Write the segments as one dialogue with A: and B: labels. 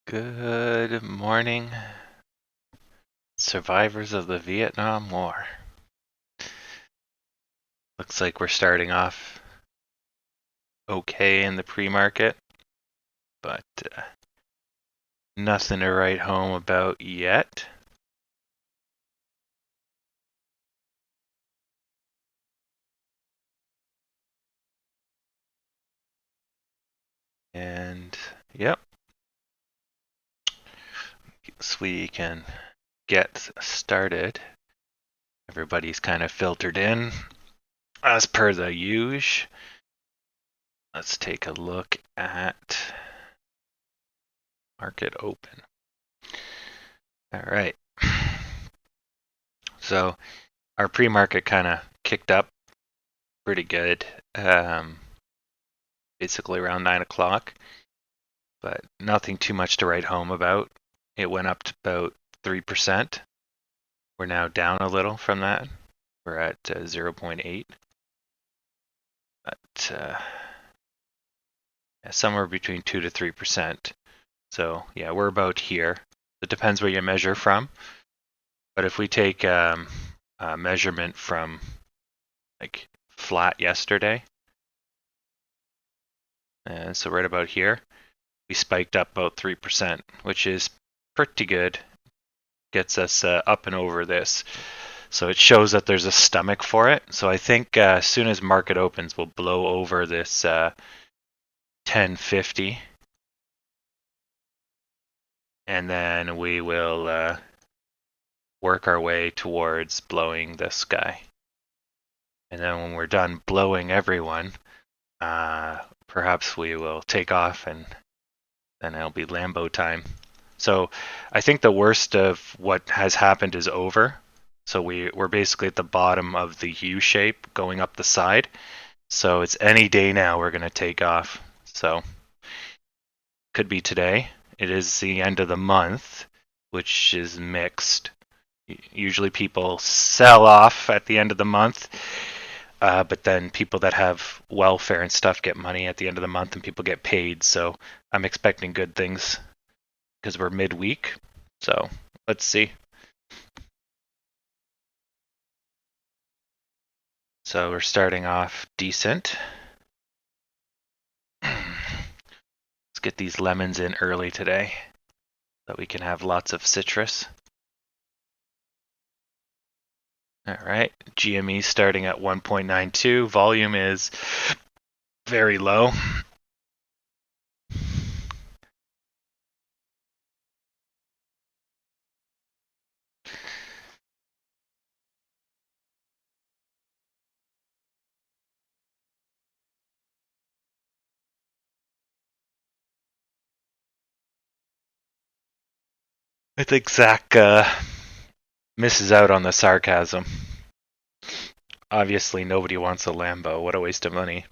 A: Good morning, survivors of the Vietnam War. Looks like we're starting off okay in the pre-market, but nothing to write home about yet. And yep, so we can get started. Everybody's kind of filtered in as per the usual. Let's take a look at market open. All right. So our pre-market kind of kicked up pretty good, basically around 9 o'clock, but nothing too much to write home about. It went up to about 3%. We're now down a little from that. We're at 0.8. But somewhere between 2 to 3%. So yeah, we're about here. It depends where you measure from. But if we take a measurement from like flat yesterday, and so right about here, we spiked up about 3%, which is pretty good. Gets us up and over this. So it shows that there's a stomach for it. So I think as soon as market opens, we'll blow over this 1050. And then we will work our way towards blowing this guy. And then when we're done blowing everyone, perhaps we will take off and then it'll be Lambo time. So I think the worst of what has happened is over. So we're basically at the bottom of the U shape going up the side. So it's any day now we're going to take off. So could be today. It is the end of the month, which is mixed. Usually people sell off at the end of the month, but then people that have welfare and stuff get money at the end of the month and people get paid. So I'm expecting good things because we're midweek. So let's see. So we're starting off decent. Let's get these lemons in early today so that we can have lots of citrus. All right, GME starting at 1.92. Volume is very low. I think Zach misses out on the sarcasm. Obviously, nobody wants a Lambo. What a waste of money.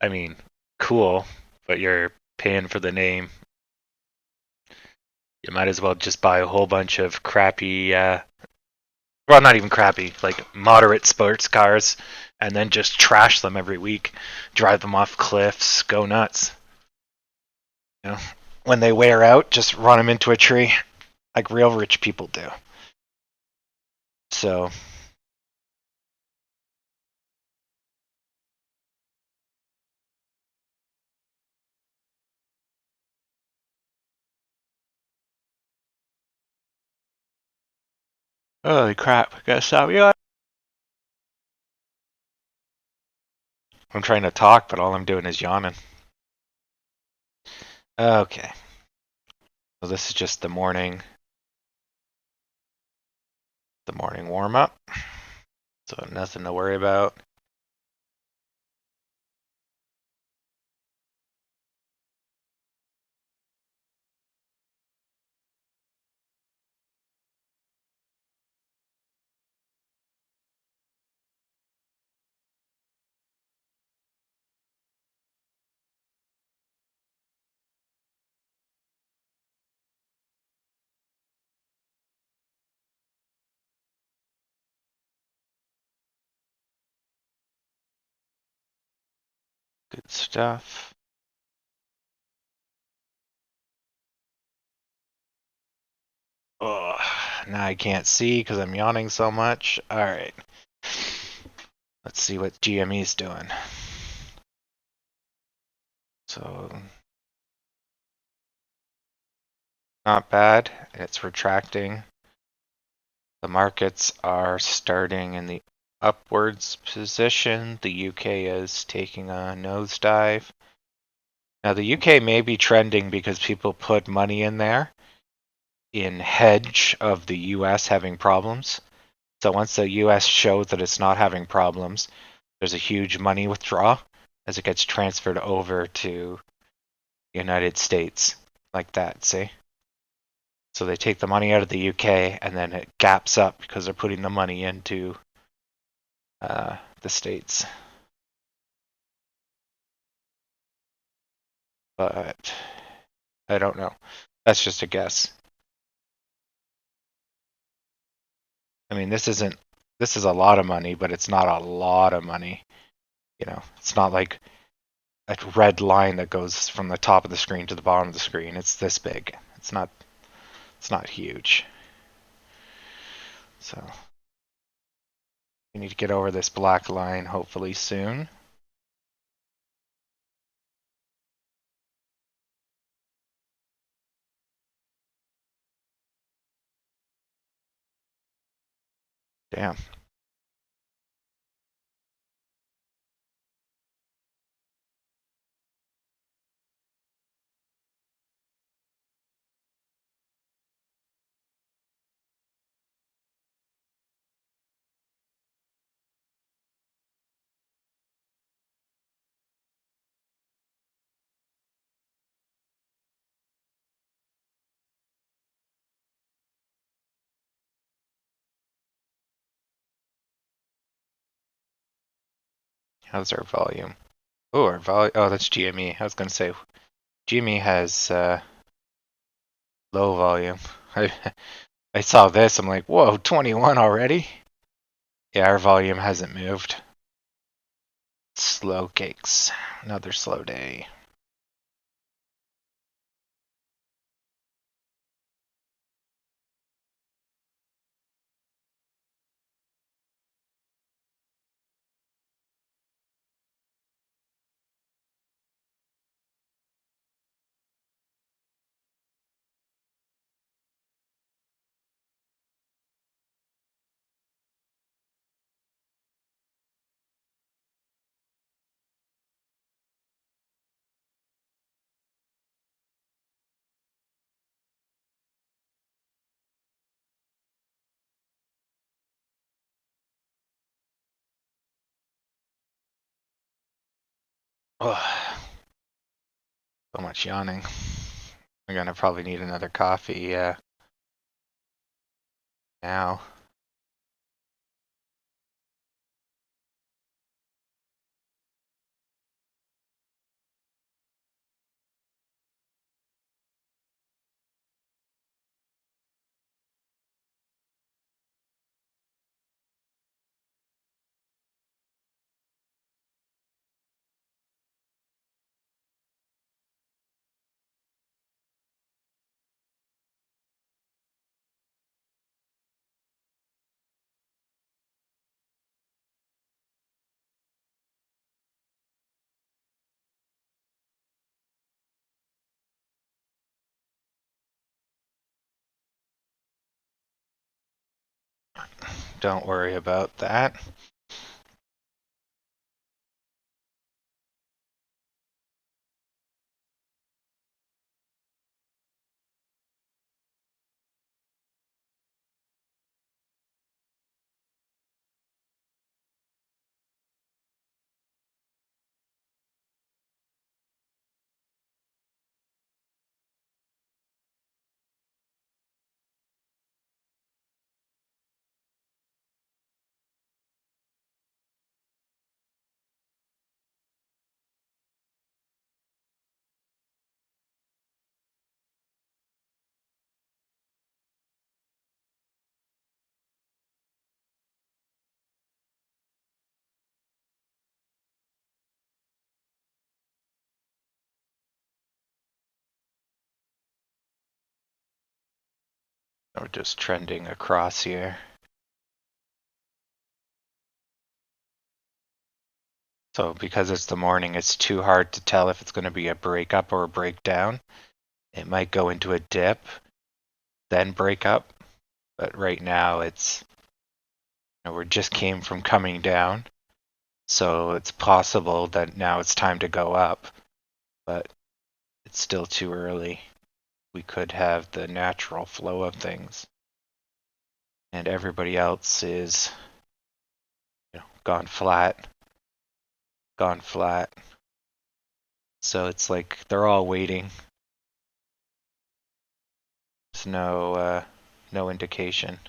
A: I mean, cool, but you're paying for the name. You might as well just buy a whole bunch of crappy, well, not even crappy, like moderate sports cars, and then just trash them every week. Drive them off cliffs, go nuts. You know, when they wear out, just run them into a tree, like real rich people do. So holy crap, I gotta stop you. I'm trying to talk, but all I'm doing is yawning. Okay. So this is just the morning warm up. So nothing to worry about. Good stuff. Now I can't see because I'm yawning so much. All right. Let's see what GME's doing. So, not bad. It's retracting. The markets are starting in the upwards position. The UK is taking a nosedive. Now, the UK may be trending because people put money in there in hedge of the US having problems. So once the US shows that it's not having problems, there's a huge money withdrawal as it gets transferred over to the United States, like that, see? So they take the money out of the UK and then it gaps up because they're putting the money into the States. But I don't know. That's just a guess. I mean, this is a lot of money, but it's not a lot of money. You know, it's not like a red line that goes from the top of the screen to the bottom of the screen. It's this big. It's not huge. So we need to get over this black line hopefully soon. Damn. How's our volume? Oh, our volume. Oh, that's GME. I was gonna say GME has low volume. I saw this. I'm like, whoa, 21 already? Yeah, our volume hasn't moved. Slow cakes. Another slow day. Oh, so much yawning. I'm gonna probably need another coffee now. Don't worry about that. We're just trending across here. So because it's the morning, it's too hard to tell if it's going to be a breakup or a breakdown. It might go into a dip, then break up. But right now it's, we just came from coming down. So it's possible that now it's time to go up. But it's still too early. We could have the natural flow of things. And everybody else is, gone flat. Gone flat. So it's like they're all waiting. There's no indication.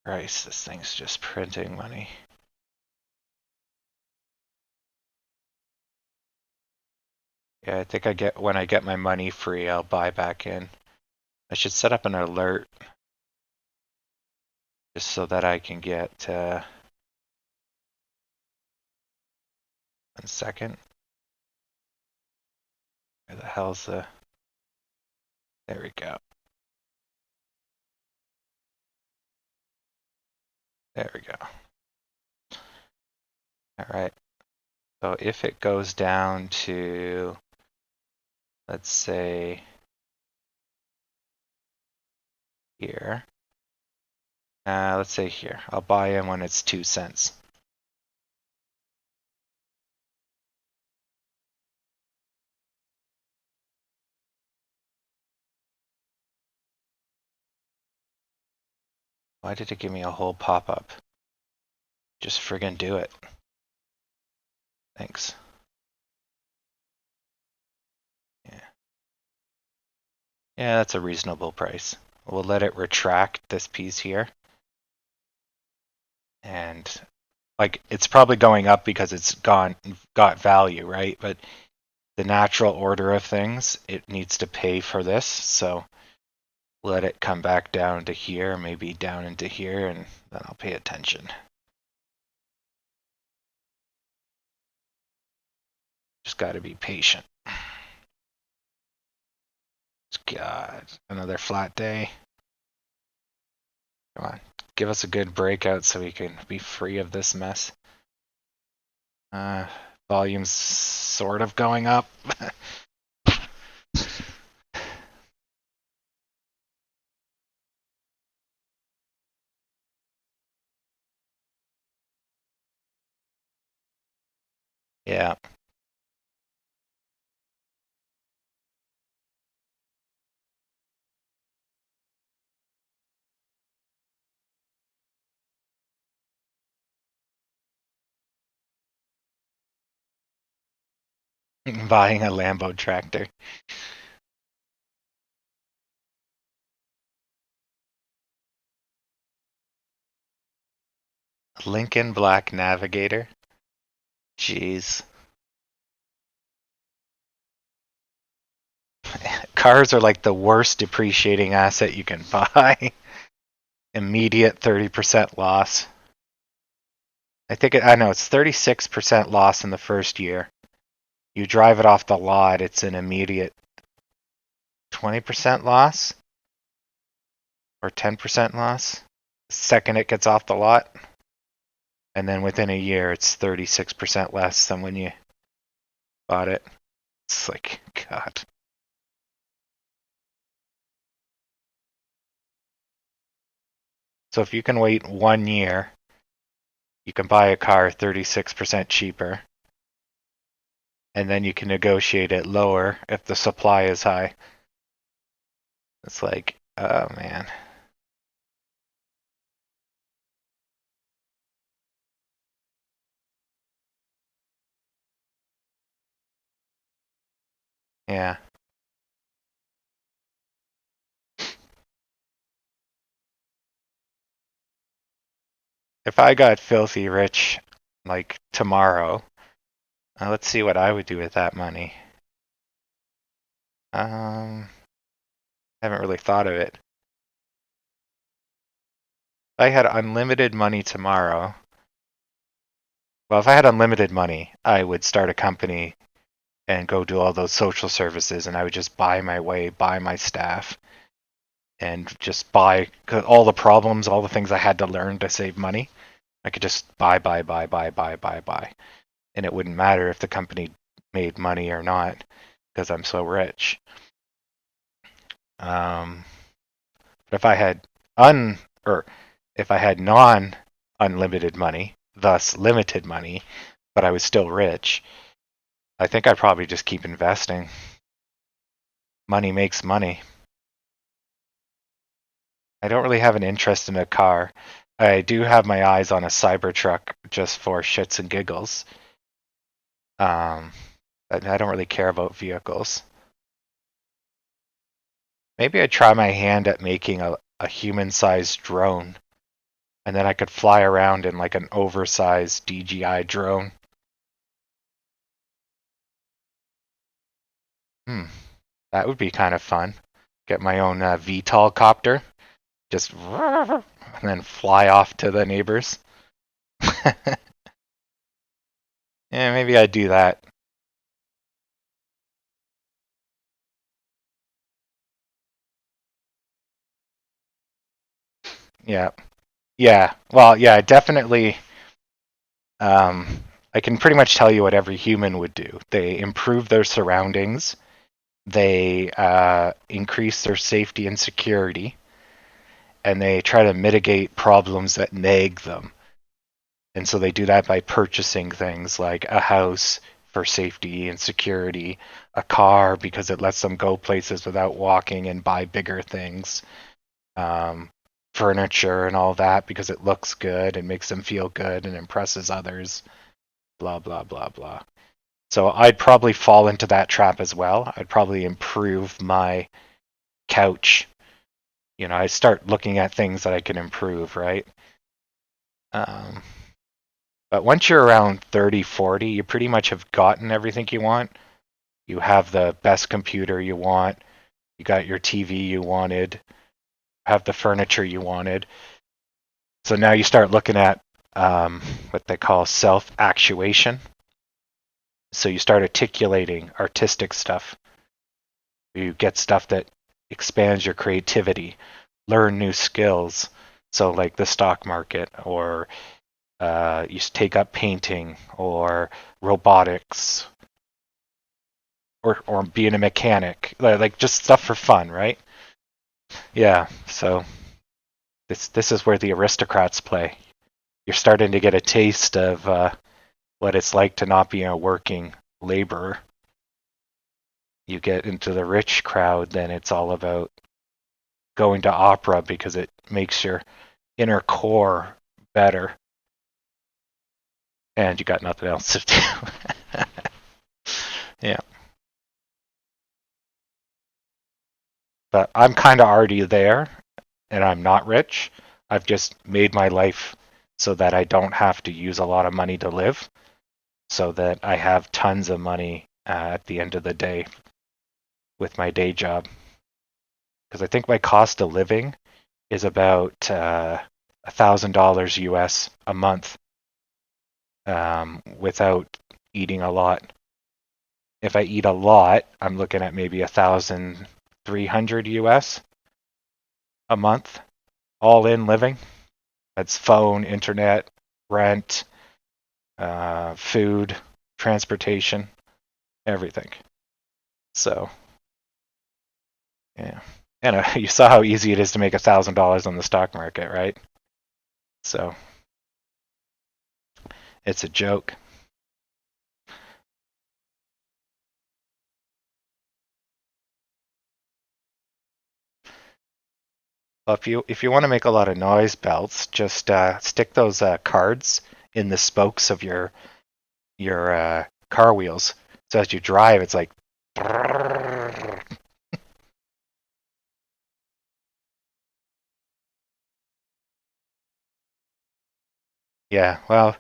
A: Christ, this thing's just printing money. Yeah, I think when I get my money free, I'll buy back in. I should set up an alert just so that I can get 1 second. Where the hell's the... There we go. There we go. All right. So if it goes down to, let's say, here. Let's say here. I'll buy in when it's 2 cents. Why did it give me a whole pop-up? Just friggin' do it. Thanks. Yeah. Yeah, that's a reasonable price. We'll let it retract this piece here. And like it's probably going up because it's got value, right? But the natural order of things, it needs to pay for this. So let it come back down to here, maybe down into here, and then I'll pay attention. Just got to be patient. God, another flat day. Come on, give us a good breakout so we can be free of this mess. Volume's sort of going up. Yeah. Buying a Lambo tractor. Lincoln Black Navigator. Jeez. Cars are like the worst depreciating asset you can buy. Immediate 30% loss. I know it's 36% loss in the first year. You drive it off the lot, it's an immediate 20% loss or 10% loss. Second it gets off the lot. And then within a year, it's 36% less than when you bought it. It's like, God. So if you can wait 1 year, you can buy a car 36% cheaper. And then you can negotiate it lower if the supply is high. It's like, oh man. Yeah. If I got filthy rich, like tomorrow, let's see what I would do with that money. Haven't really thought of it. I had unlimited money tomorrow. Well, if I had unlimited money, I would start a company and go do all those social services, and I would just buy my way, buy my staff, and just buy all the problems, all the things I had to learn to save money. I could just buy, and it wouldn't matter if the company made money or not because I'm so rich. But if I had if I had non-unlimited money, thus limited money, but I was still rich, I think I'd probably just keep investing. Money makes money. I don't really have an interest in a car. I do have my eyes on a Cybertruck just for shits and giggles. I don't really care about vehicles. Maybe I'd try my hand at making a human-sized drone, and then I could fly around in like an oversized DJI drone. That would be kind of fun. Get my own VTOL copter, just and then fly off to the neighbors. Yeah, maybe I'd do that. Yeah. Yeah. Well, yeah, definitely. I can pretty much tell you what every human would do. They improve their surroundings. They increase their safety and security, and they try to mitigate problems that nag them. And so they do that by purchasing things like a house for safety and security, a car because it lets them go places without walking and buy bigger things, furniture and all that because it looks good and makes them feel good and impresses others, blah, blah, blah, blah. So I'd probably fall into that trap as well. I'd probably improve my couch. I start looking at things that I can improve, right? But once you're around 30, 40, you pretty much have gotten everything you want. You have the best computer you want. You got your TV you wanted. Have the furniture you wanted. So now you start looking at what they call self-actuation. So you start articulating artistic stuff. You get stuff that expands your creativity, learn new skills. So like the stock market, or you take up painting or robotics, or being a mechanic, like just stuff for fun, right? Yeah. So this is where the aristocrats play. You're starting to get a taste of what it's like to not be a working laborer. You get into the rich crowd, then it's all about going to opera because it makes your inner core better. And you got nothing else to do. Yeah. But I'm kind of already there, and I'm not rich. I've just made my life so that I don't have to use a lot of money to live, so that I have tons of money at the end of the day with my day job. Because I think my cost of living is about $1,000 US a month without eating a lot. If I eat a lot, I'm looking at maybe 1,300 US a month, all in living. That's phone, internet, rent, food, transportation, everything. So, yeah. And you saw how easy it is to make $1,000 on the stock market, right? So, it's a joke. Well, if you want to make a lot of noise belts, just stick those cards in the spokes of your car wheels. So as you drive, it's like. Yeah, well,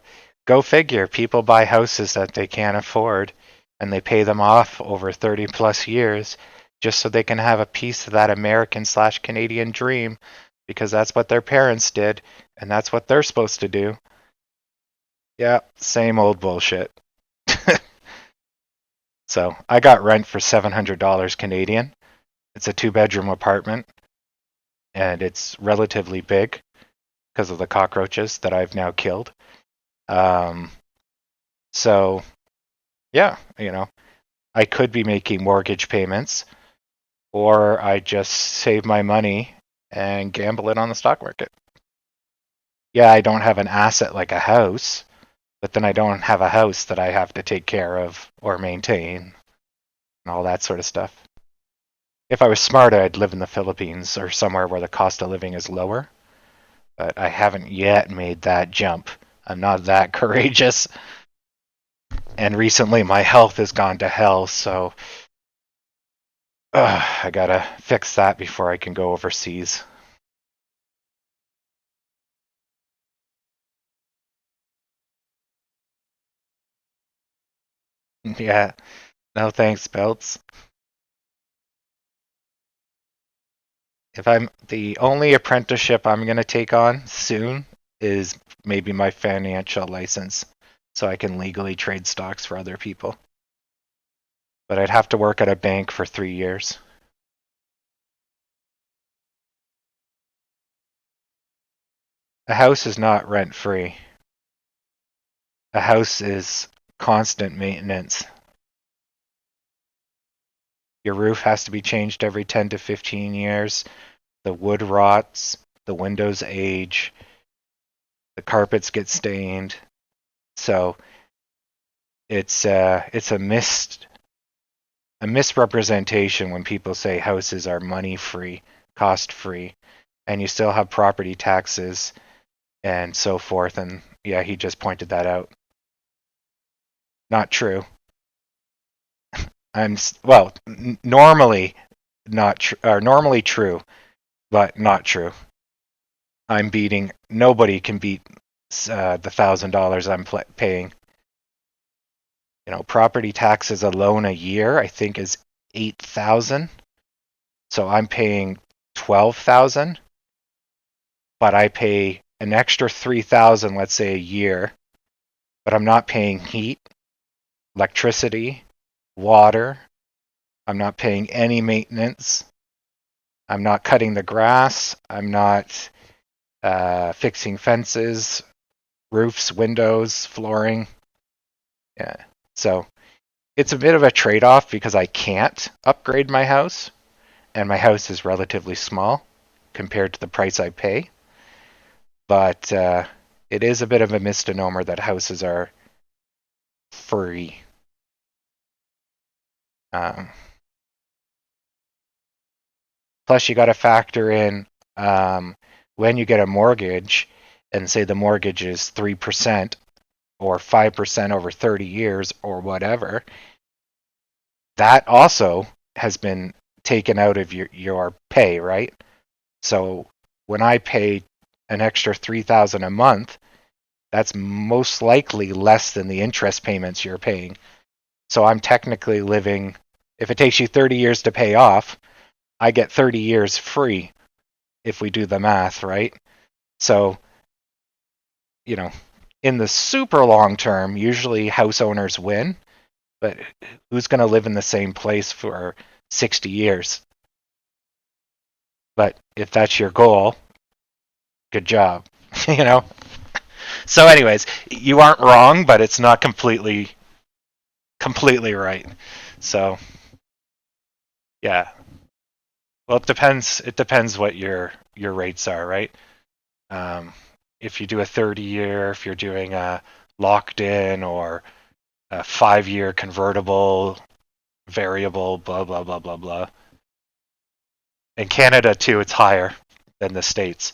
A: go figure. People buy houses that they can't afford, and they pay them off over 30 plus years just so they can have a piece of that American/Canadian dream because that's what their parents did, and that's what they're supposed to do. Yeah, same old bullshit. So I got rent for $700 Canadian. It's a 2-bedroom apartment, and it's relatively big because of the cockroaches that I've now killed. Um, so yeah, I could be making mortgage payments, or I just save my money and gamble it on the stock market. Yeah, I don't have an asset like a house, but then I don't have a house that I have to take care of or maintain and all that sort of stuff. If I was smarter, I'd live in the Philippines or somewhere where the cost of living is lower, but I haven't yet made that jump. I'm not that courageous. And recently my health has gone to hell, so I gotta fix that before I can go overseas. Yeah, no thanks, Belts. If I'm the only apprenticeship I'm gonna take on soon is maybe my financial license, so I can legally trade stocks for other people. But I'd have to work at a bank for 3 years. A house is not rent free. A house is constant maintenance. Your roof has to be changed every 10 to 15 years. The wood rots, the windows age, the carpets get stained. So it's a misrepresentation when people say houses are money free, cost free, and you still have property taxes and so forth. And yeah, he just pointed that out. Not true. Well, normally not true, or normally true, but not true. I'm beating. Nobody can beat the $1,000 I'm paying. Property taxes alone a year I think is 8,000. So I'm paying 12,000, but I pay an extra 3,000, let's say a year, but I'm not paying heat, electricity, water. I'm not paying any maintenance. I'm not cutting the grass. I'm not fixing fences, roofs, windows, flooring. Yeah. So it's a bit of a trade-off because I can't upgrade my house, and my house is relatively small compared to the price I pay. But it is a bit of a misnomer that houses are free. Um, Plus, you got to factor in when you get a mortgage, and say the mortgage is 3% or 5% over 30 years or whatever, that also has been taken out of your pay, right? So when I pay an extra 3,000 a month, that's most likely less than the interest payments you're paying. So I'm technically living, if it takes you 30 years to pay off, I get 30 years free if we do the math, right? So, in the super long term, usually house owners win, but who's going to live in the same place for 60 years? But if that's your goal, good job, you know? So anyways, you aren't wrong, but it's not completely right. So, yeah. Well, it depends what your rates are, right? Um, if you do a 30-year, if you're doing a locked in or a 5-year convertible, variable, blah blah blah blah blah. In Canada too, it's higher than the States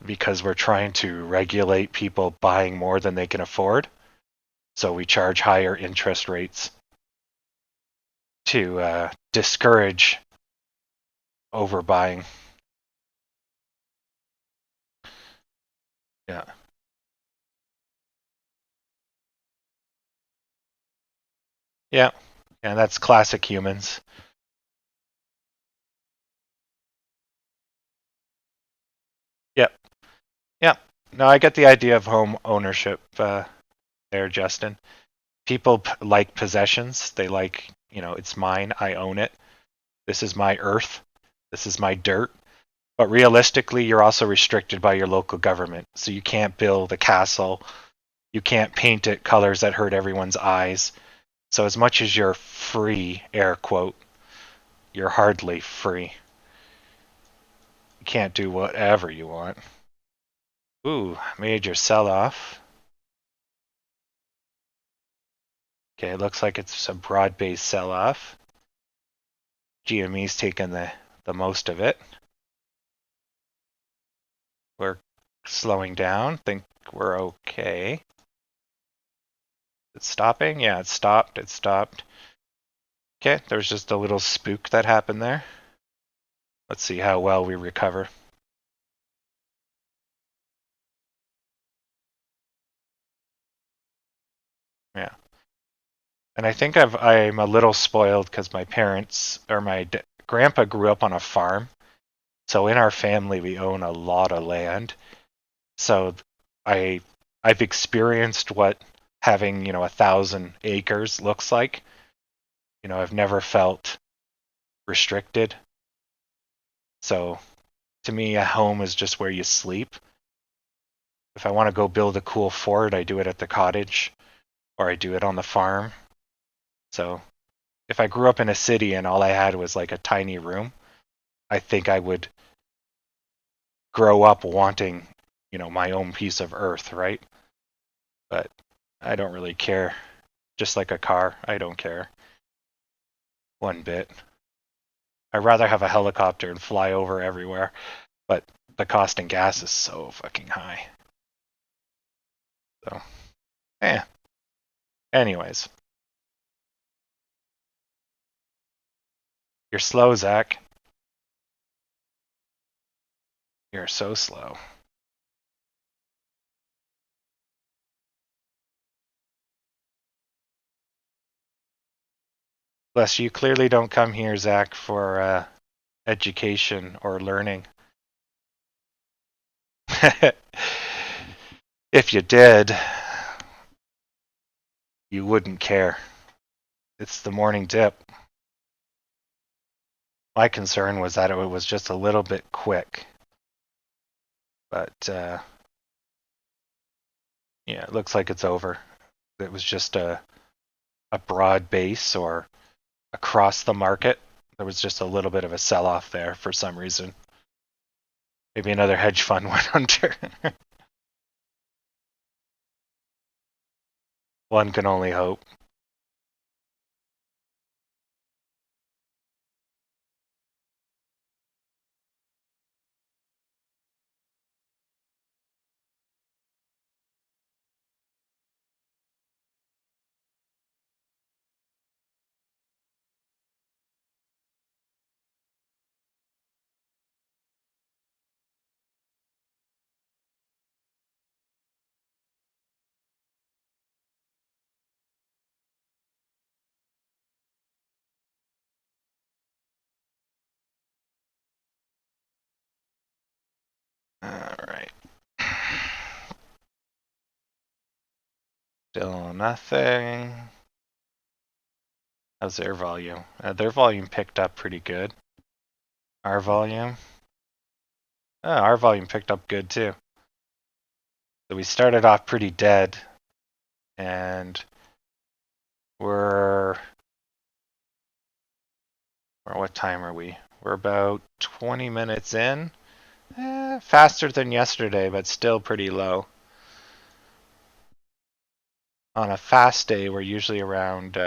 A: because we're trying to regulate people buying more than they can afford. So we charge higher interest rates to discourage overbuying. Yeah. Yeah. And that's classic humans. Yeah. No, I get the idea of home ownership there, Justin. People like possessions. They like, it's mine. I own it. This is my earth. This is my dirt. But realistically, you're also restricted by your local government. So you can't build a castle. You can't paint it colors that hurt everyone's eyes. So as much as you're free, air quote, you're hardly free. You can't do whatever you want. Ooh, major sell-off. Okay, it looks like it's a broad-based sell-off. GME's taking the most of it. We're slowing down. Think we're okay. It's stopping? Yeah, it stopped. It stopped. Okay, there's just a little spook that happened there. Let's see how well we recover. Yeah. And I think I'm a little spoiled because my parents or my grandpa grew up on a farm. So in our family, we own a lot of land. So I I've experienced what having 1,000 acres looks like. I've never felt restricted. So to me, a home is just where you sleep. If I want to go build a cool fort, I do it at the cottage or I do it on the farm. So if I grew up in a city and all I had was like a tiny room, I think I would grow up wanting, my own piece of earth, right? But I don't really care. Just like a car, I don't care one bit. I'd rather have a helicopter and fly over everywhere, but the cost in gas is so fucking high. So, yeah. Anyways, you're slow, Zach. You're so slow. Plus, you clearly don't come here, Zach, for education or learning. If you did, you wouldn't care. It's the morning dip. My concern was that it was just a little bit quick. But yeah, it looks like it's over. It was just a broad base or across the market. There was just a little bit of a sell-off there for some reason. Maybe another hedge fund went under. One can only hope. All right. Still nothing. How's their volume? Their volume picked up pretty good. Our volume? Oh, our volume picked up good too. So we started off pretty dead, and we're or what time are we? We're about 20 minutes in. Faster than yesterday, but still pretty low. On a fast day, we're usually around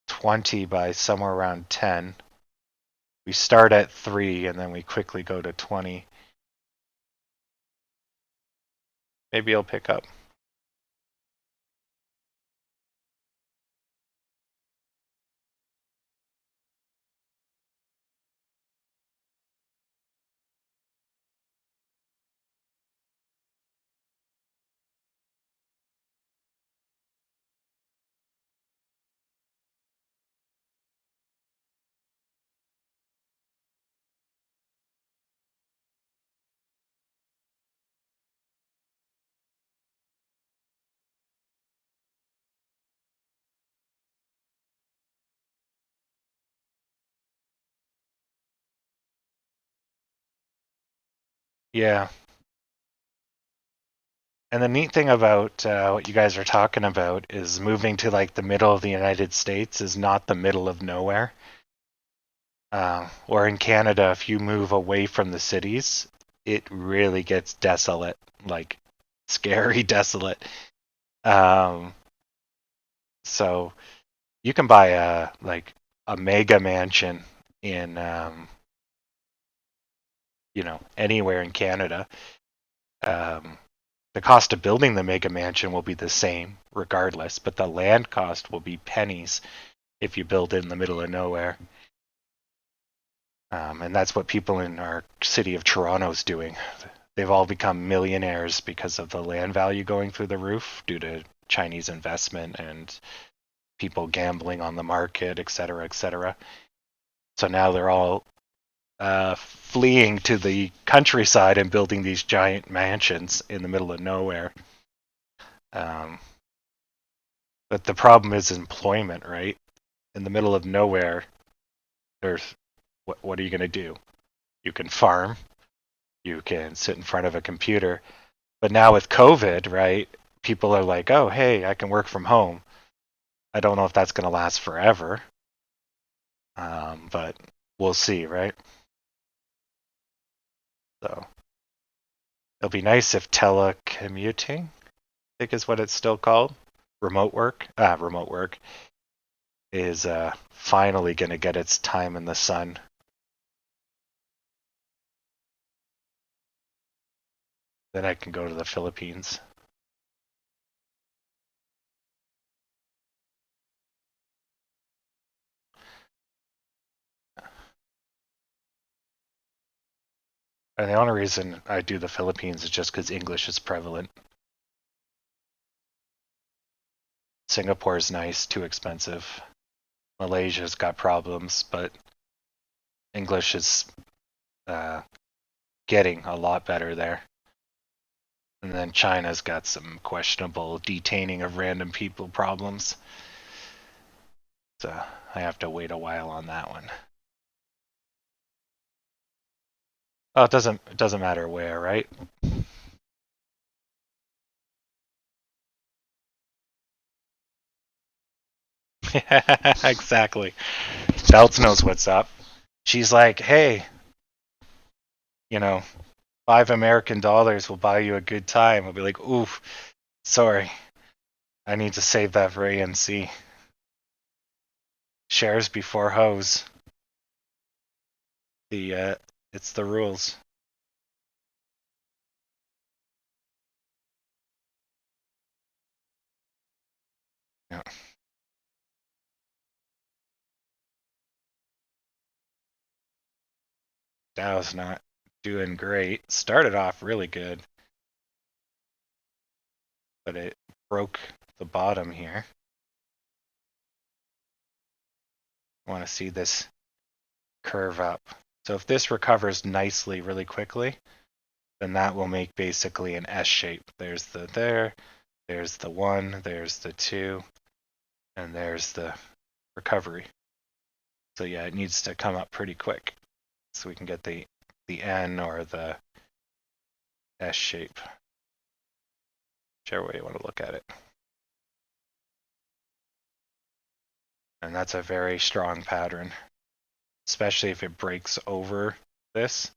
A: 20 by somewhere around 10. We start at 3 and then we quickly go to 20. Maybe it'll pick up. Yeah. And the neat thing about what you guys are talking about is moving to like the middle of the United States is not the middle of nowhere. Or in Canada, if you move away from the cities, it really gets desolate, like scary desolate. Um, so you can buy a mega mansion in anywhere in Canada. Um, the cost of building the mega mansion will be the same regardless, but the land cost will be pennies if you build it in the middle of nowhere. And that's what people in our city of Toronto is doing. They've all become millionaires because of the land value going through the roof due to Chinese investment and people gambling on the market, et cetera, et cetera. So now they're all fleeing to the countryside and building these giant mansions in the middle of nowhere. Um, but the problem is employment, right? In the middle of nowhere, there's what are you going to do? You can farm, you can sit in front of a computer, but now with COVID, right? People are like, oh, hey, I can work from home. I don't know if that's going to last forever, but we'll see, right? So it'll be nice if telecommuting, I think is what it's still called, remote work is finally going to get its time in the sun. Then I can go to the Philippines. And the only reason I do the Philippines is just because English is prevalent. Singapore's nice, too expensive. Malaysia's got problems, but English is uh, getting a lot better there. And then China's got some questionable detaining of random people problems. So I have to wait a while on that one. Oh, it doesn't matter where, right? Exactly. Belts knows what's up. She's like, hey, you know, $5 American will buy you a good time. I'll be like, oof, sorry. I need to save that for AMC. Shares before hose. It's the rules. Yeah. Dow's not doing great. Started off really good, but it broke the bottom here. I want to see this curve up. So if this recovers nicely really quickly, then that will make basically an S shape. There's there's the 1, there's the 2, and there's the recovery. So yeah, it needs to come up pretty quick so we can get the N or the S shape, whichever way you want to look at it. And that's a very strong pattern, especially if it breaks over this,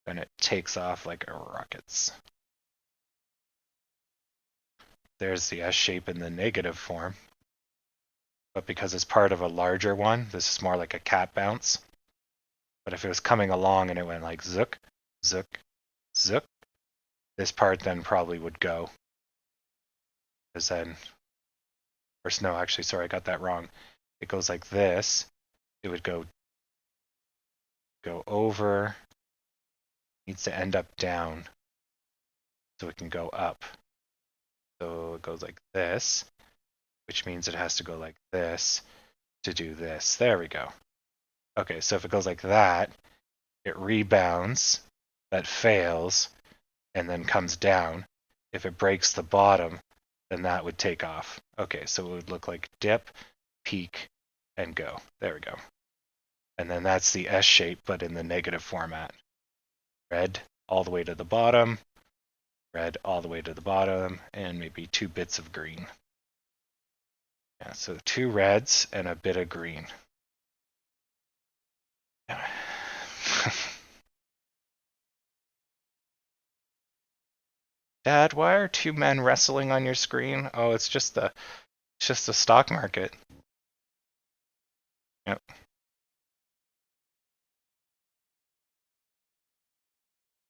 A: then it takes off like a rockets. There's the S shape in the negative form. But because it's part of a larger one, this is more like a cat bounce. But if it was coming along and it went like zook, zook, zook, this part then probably would go. Because then, or no, actually, sorry, I got that wrong. It goes like this. It would go over, needs to end up down so it can go up. So it goes like this, which means it has to go like this to do this. There we go. Okay, so if it goes like that, it rebounds, that fails, and then comes down. If it breaks the bottom, then that would take off. Okay, so it would look like dip, peak, and go. There we go. And then that's the S shape, but in the negative format. Red, all the way to the bottom, red all the way to the bottom, and maybe 2 bits of green. Yeah, so 2 reds and a bit of green. Dad, why are 2 men wrestling on your screen? Oh, it's just the stock market. Yep.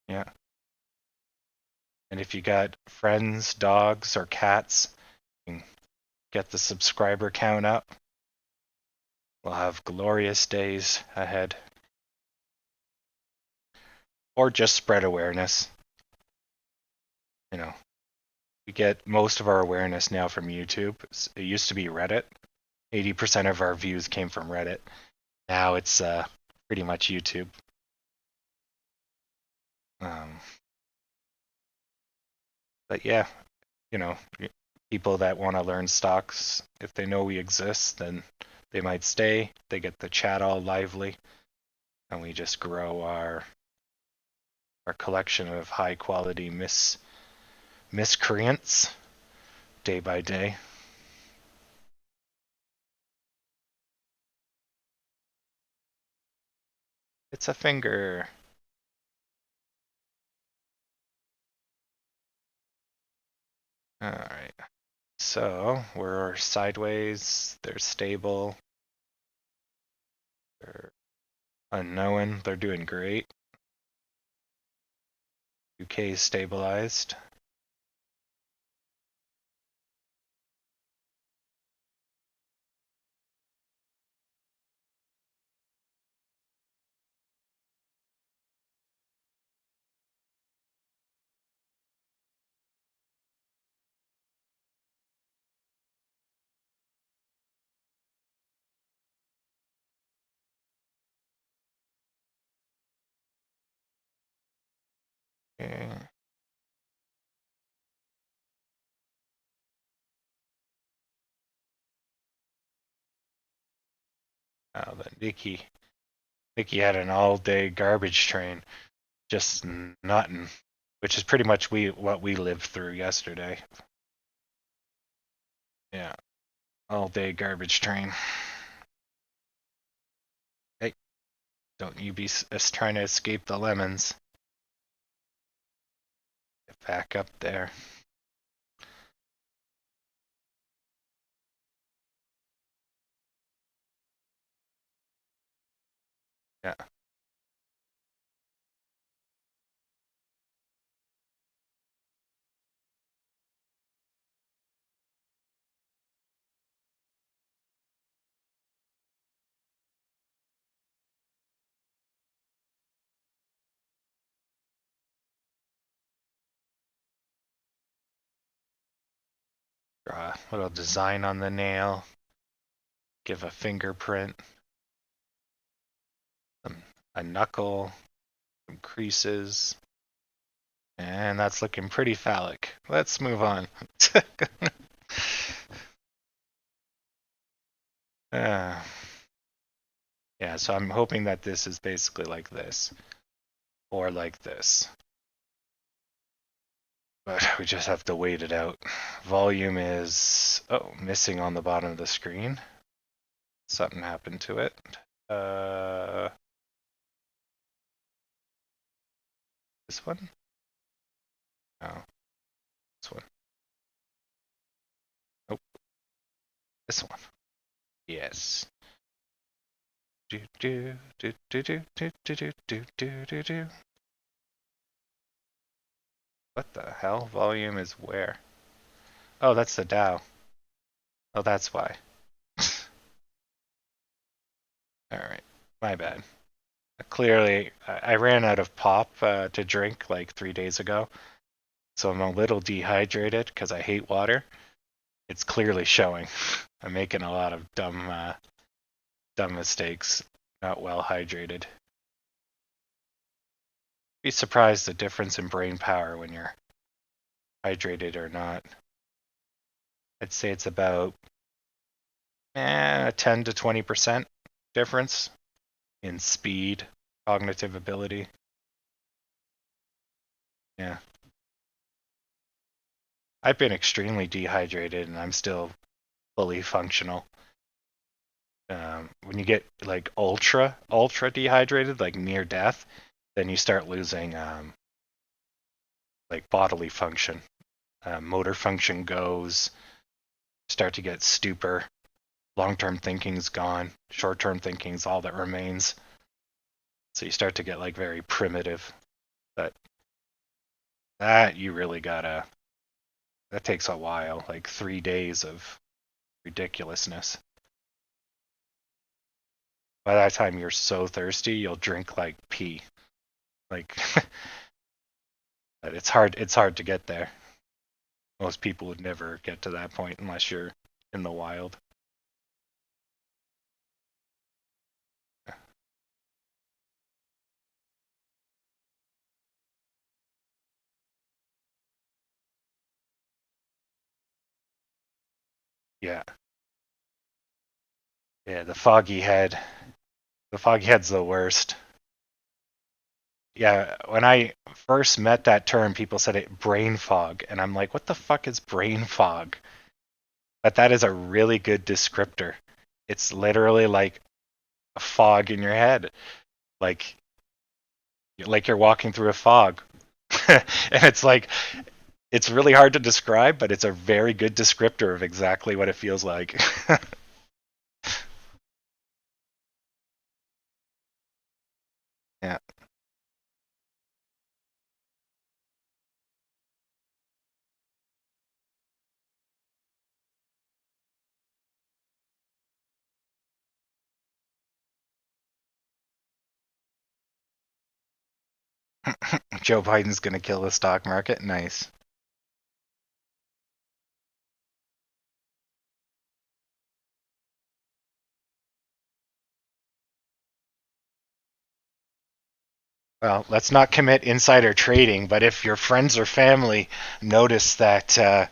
A: Yeah. And if you got friends, dogs, or cats, you can get the subscriber count up. We'll have glorious days ahead. Or just spread awareness. You know, we get most of our awareness now from YouTube. It used to be Reddit. 80% of our views came from Reddit. Now it's pretty much YouTube. But yeah, you know, people that want to learn stocks, if they know we exist, then they might stay. They get the chat all lively, and we just grow our collection of high quality miscreants day by day. It's a finger. All right. So we're sideways. They're stable. They're unknown. They're doing great. UK is stabilized. Okay. Oh, but Nikki had an all-day garbage train, just nutting, which is pretty much what we lived through yesterday. Yeah, all-day garbage train. Hey, don't you be trying to escape the lemons. Get back up there. Yeah. Draw a little design on the nail. Give a fingerprint. A knuckle. Some creases. And that's looking pretty phallic. Let's move on. Yeah, so I'm hoping that this is basically like this. Or like this. But we just have to wait it out. Volume is, missing on the bottom of the screen. Something happened to it. This one? No. This one. Nope. This one. Yes. Do do do do do do do do do do do. What the hell? Volume is where? Oh, that's the Dow. Oh, that's why. Alright. My bad. Clearly, I ran out of pop to drink like 3 days ago. So I'm a little dehydrated because I hate water. It's clearly showing. I'm making a lot of dumb mistakes. Not well hydrated. Be surprised the difference in brain power when you're hydrated or not. I'd say it's about 10 to 20% difference in speed, cognitive ability. Yeah. I've been extremely dehydrated and I'm still fully functional. When you get like ultra dehydrated, like near death, then you start losing like bodily function. Motor function goes, start to get stupor. Long-term thinking's gone. Short-term thinking's all that remains. So you start to get like very primitive. But that you really gotta. That takes a while, like 3 days of ridiculousness. By that time, you're so thirsty, you'll drink like pee. Like, it's hard. It's hard to get there. Most people would never get to that point unless you're in the wild. Yeah, yeah. The foggy head. The foggy head's the worst. Yeah, when I first met that term, people said it brain fog, and I'm like, what the fuck is brain fog? But that is a really good descriptor. It's literally like a fog in your head, like you're walking through a fog, and it's really hard to describe, but it's a very good descriptor of exactly what it feels like. Yeah. Joe Biden's gonna kill the stock market. Nice. Well, let's not commit insider trading, but if your friends or family notice that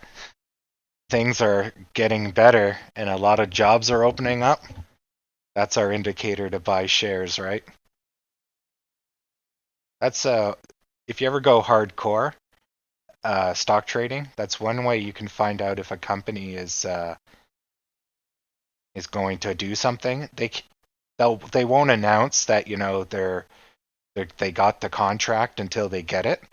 A: things are getting better and a lot of jobs are opening up, that's our indicator to buy shares, right? That's if you ever go hardcore stock trading, that's one way you can find out if a company is going to do something. They won't announce that they got the contract until they get it,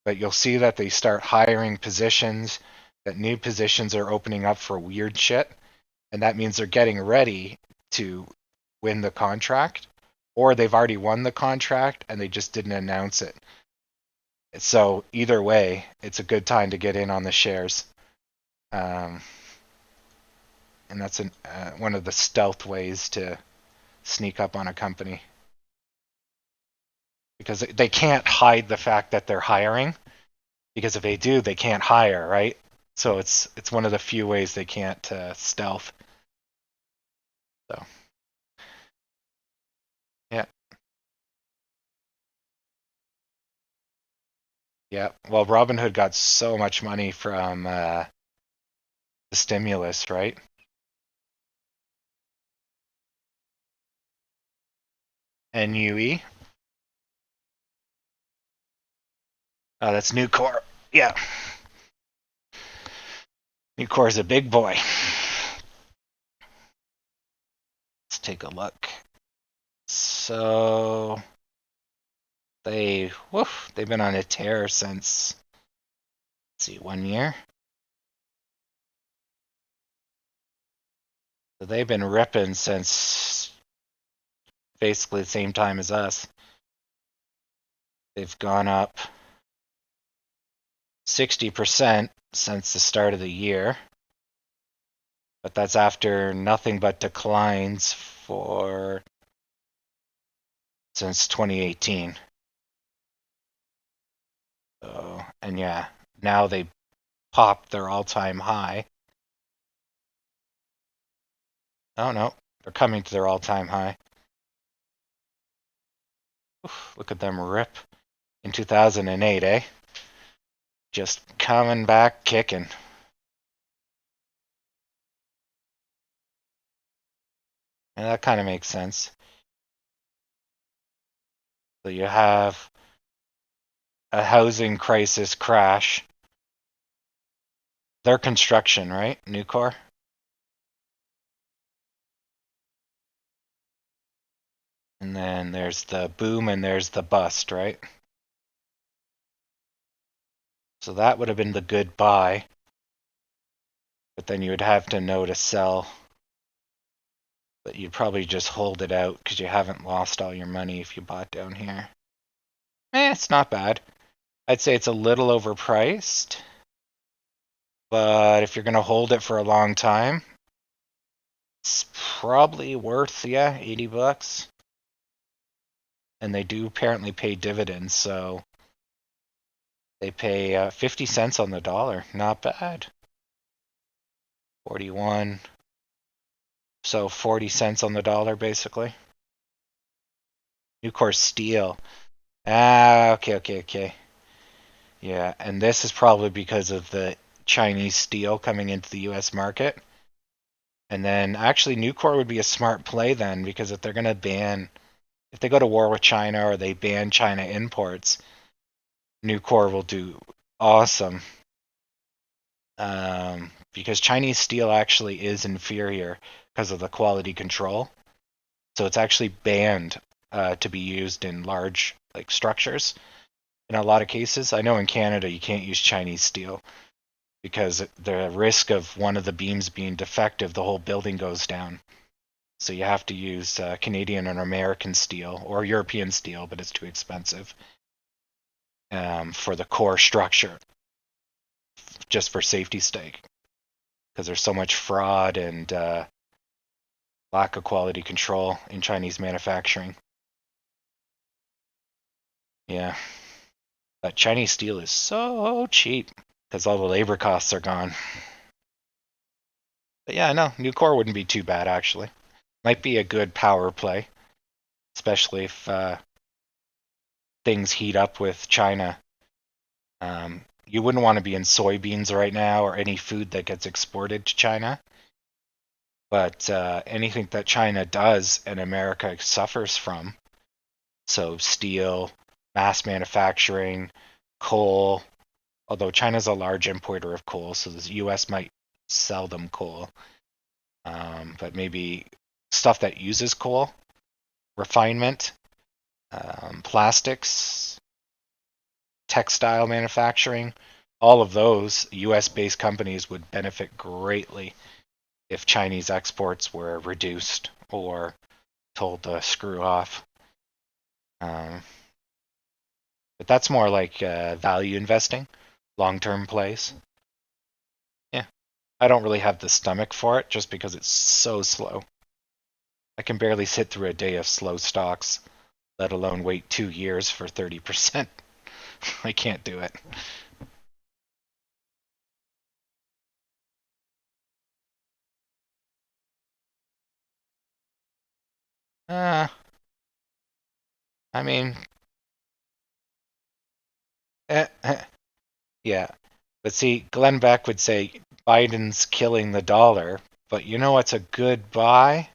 A: but you'll see that they start hiring positions, that new positions are opening up for weird shit, and that means they're getting ready to win the contract, or they've already won the contract and they just didn't announce it. So either way, it's a good time to get in on the shares, um, and that's one of the stealth ways to sneak up on a company because they can't hide the fact that they're hiring, because if they do, they can't hire, right? So it's one of the few ways they can't stealth. So yeah, yeah. Well, Robinhood got so much money from the stimulus, right? NUE. Oh, that's Nucor. Yeah, Nucor is a big boy. Let's take a look. So they've been on a tear since, let's see, 1 year. So they've been ripping since basically the same time as us. They've gone up 60% since the start of the year, but that's after nothing but declines for since 2018. So, and yeah, now they popped their all-time high. Oh no, they're coming to their all-time high. Oof, look at them rip in 2008, eh? Just coming back kicking. And that kind of makes sense. So you have a housing crisis crash. Their construction, right? Nucor. And then there's the boom and there's the bust, right? So that would have been the good buy. But then you would have to know to sell. But you'd probably just hold it out because you haven't lost all your money if you bought down here. It's not bad. I'd say it's a little overpriced. But if you're going to hold it for a long time, it's probably worth, yeah, 80 bucks. And they do apparently pay dividends, so they pay 50 cents on the dollar. Not bad. 41. So 40 cents on the dollar, basically. Nucor Steel. Okay. Yeah, and this is probably because of the Chinese steel coming into the US market. And then actually Nucor would be a smart play then, because if they're going to if they go to war with China or they ban China imports, Nucor will do awesome. Because Chinese steel actually is inferior because of the quality control. So it's actually banned to be used in large structures in a lot of cases. I know in Canada you can't use Chinese steel because the risk of one of the beams being defective, the whole building goes down. So you have to use Canadian and American steel or European steel, but it's too expensive for the core structure, just for safety's sake, because there's so much fraud and lack of quality control in Chinese manufacturing. Yeah. But Chinese steel is so cheap because all the labor costs are gone. But yeah, no, Nucor wouldn't be too bad actually. Might be a good power play, especially if things heat up with China. You wouldn't want to be in soybeans right now or any food that gets exported to China. But anything that China does and America suffers from, so steel, mass manufacturing, coal, although China's a large importer of coal, so the US might sell them coal. But maybe stuff that uses coal, refinement, plastics, textile manufacturing, all of those US-based companies would benefit greatly if Chinese exports were reduced or told to screw off. But that's more like value investing, long-term plays. Yeah, I don't really have the stomach for it just because it's so slow. I can barely sit through a day of slow stocks, let alone wait 2 years for 30%. I can't do it. Uh, I mean, yeah. But see, Glenn Beck would say Biden's killing the dollar, but you know what's a good buy?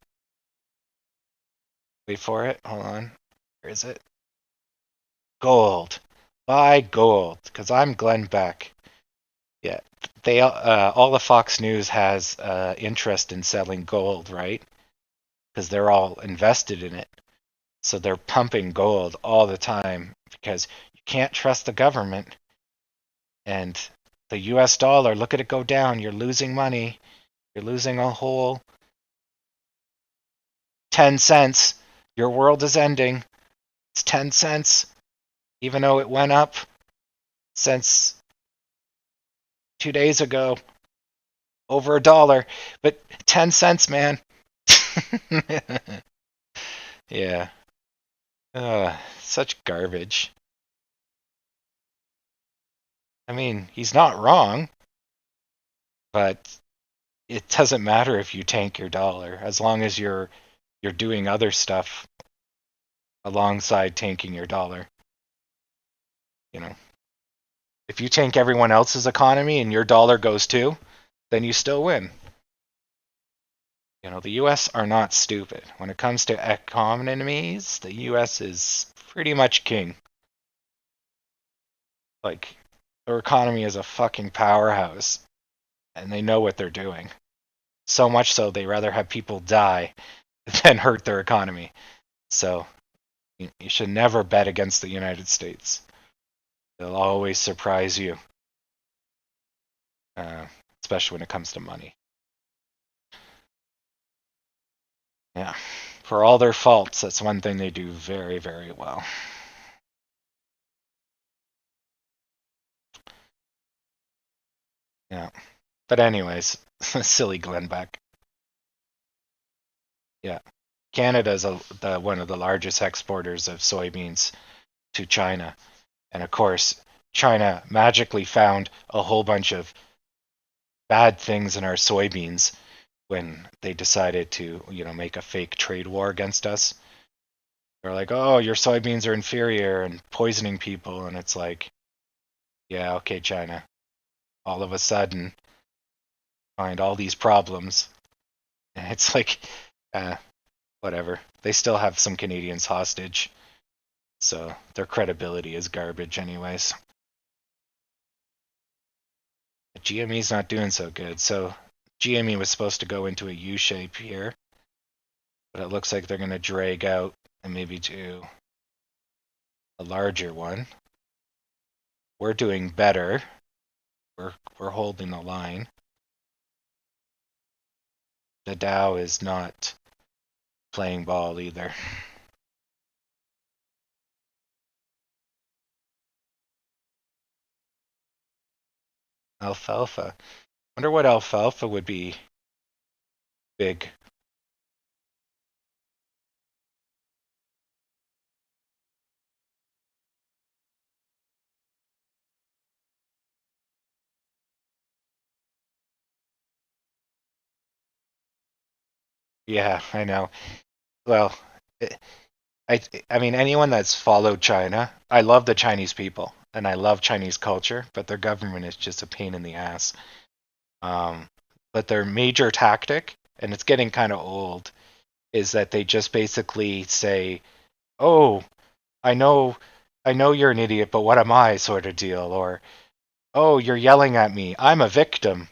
A: Wait for it. Hold on. Where is it? Gold. Buy gold, because I'm Glenn Beck. Yeah, they all the Fox News has interest in selling gold, right? Because they're all invested in it. So they're pumping gold all the time because you can't trust the government. And the US dollar, look at it go down. You're losing money. You're losing a whole 10 cents. Your world is ending. It's 10 cents, even though it went up since 2 days ago, over a dollar. But 10 cents, man. Yeah. Such garbage. I mean, he's not wrong, but it doesn't matter if you tank your dollar as long as you're doing other stuff alongside tanking your dollar. You know, if you tank everyone else's economy and your dollar goes too, then you still win. You know, the US are not stupid. When it comes to economies, the US is pretty much king.
B: Like, their economy is a fucking powerhouse, and they know what they're doing. So much so, they rather have people die than hurt their economy. So, you should never bet against the United States. They'll always surprise you, uh, especially when it comes to money. Yeah. For all their faults, that's one thing they do very, very well. Yeah. But anyways, silly Glenn Beck. Yeah. Canada is one of the largest exporters of soybeans to China. And of course, China magically found a whole bunch of bad things in our soybeans when they decided to, make a fake trade war against us. They're like, "Oh, your soybeans are inferior and poisoning people." And it's like, "Yeah, okay, China." All of a sudden, find all these problems. And it's like, uh, whatever. They still have some Canadians hostage, so their credibility is garbage anyways. But GME's not doing so good. So GME was supposed to go into a U shape here, but it looks like they're going to drag out and maybe do a larger one. We're doing better. We're holding the line. The Dow is not playing ball either. Alfalfa. Wonder what alfalfa would be big. Yeah, I know. Well, I I mean anyone that's followed China, I love the Chinese people and I love Chinese culture, but their government is just a pain in the ass. Um, but their major tactic, and it's getting kind of old, is that they just basically say, "Oh, I know, I know you're an idiot, but what am I?" sort of deal, or "Oh, you're yelling at me. I'm a victim."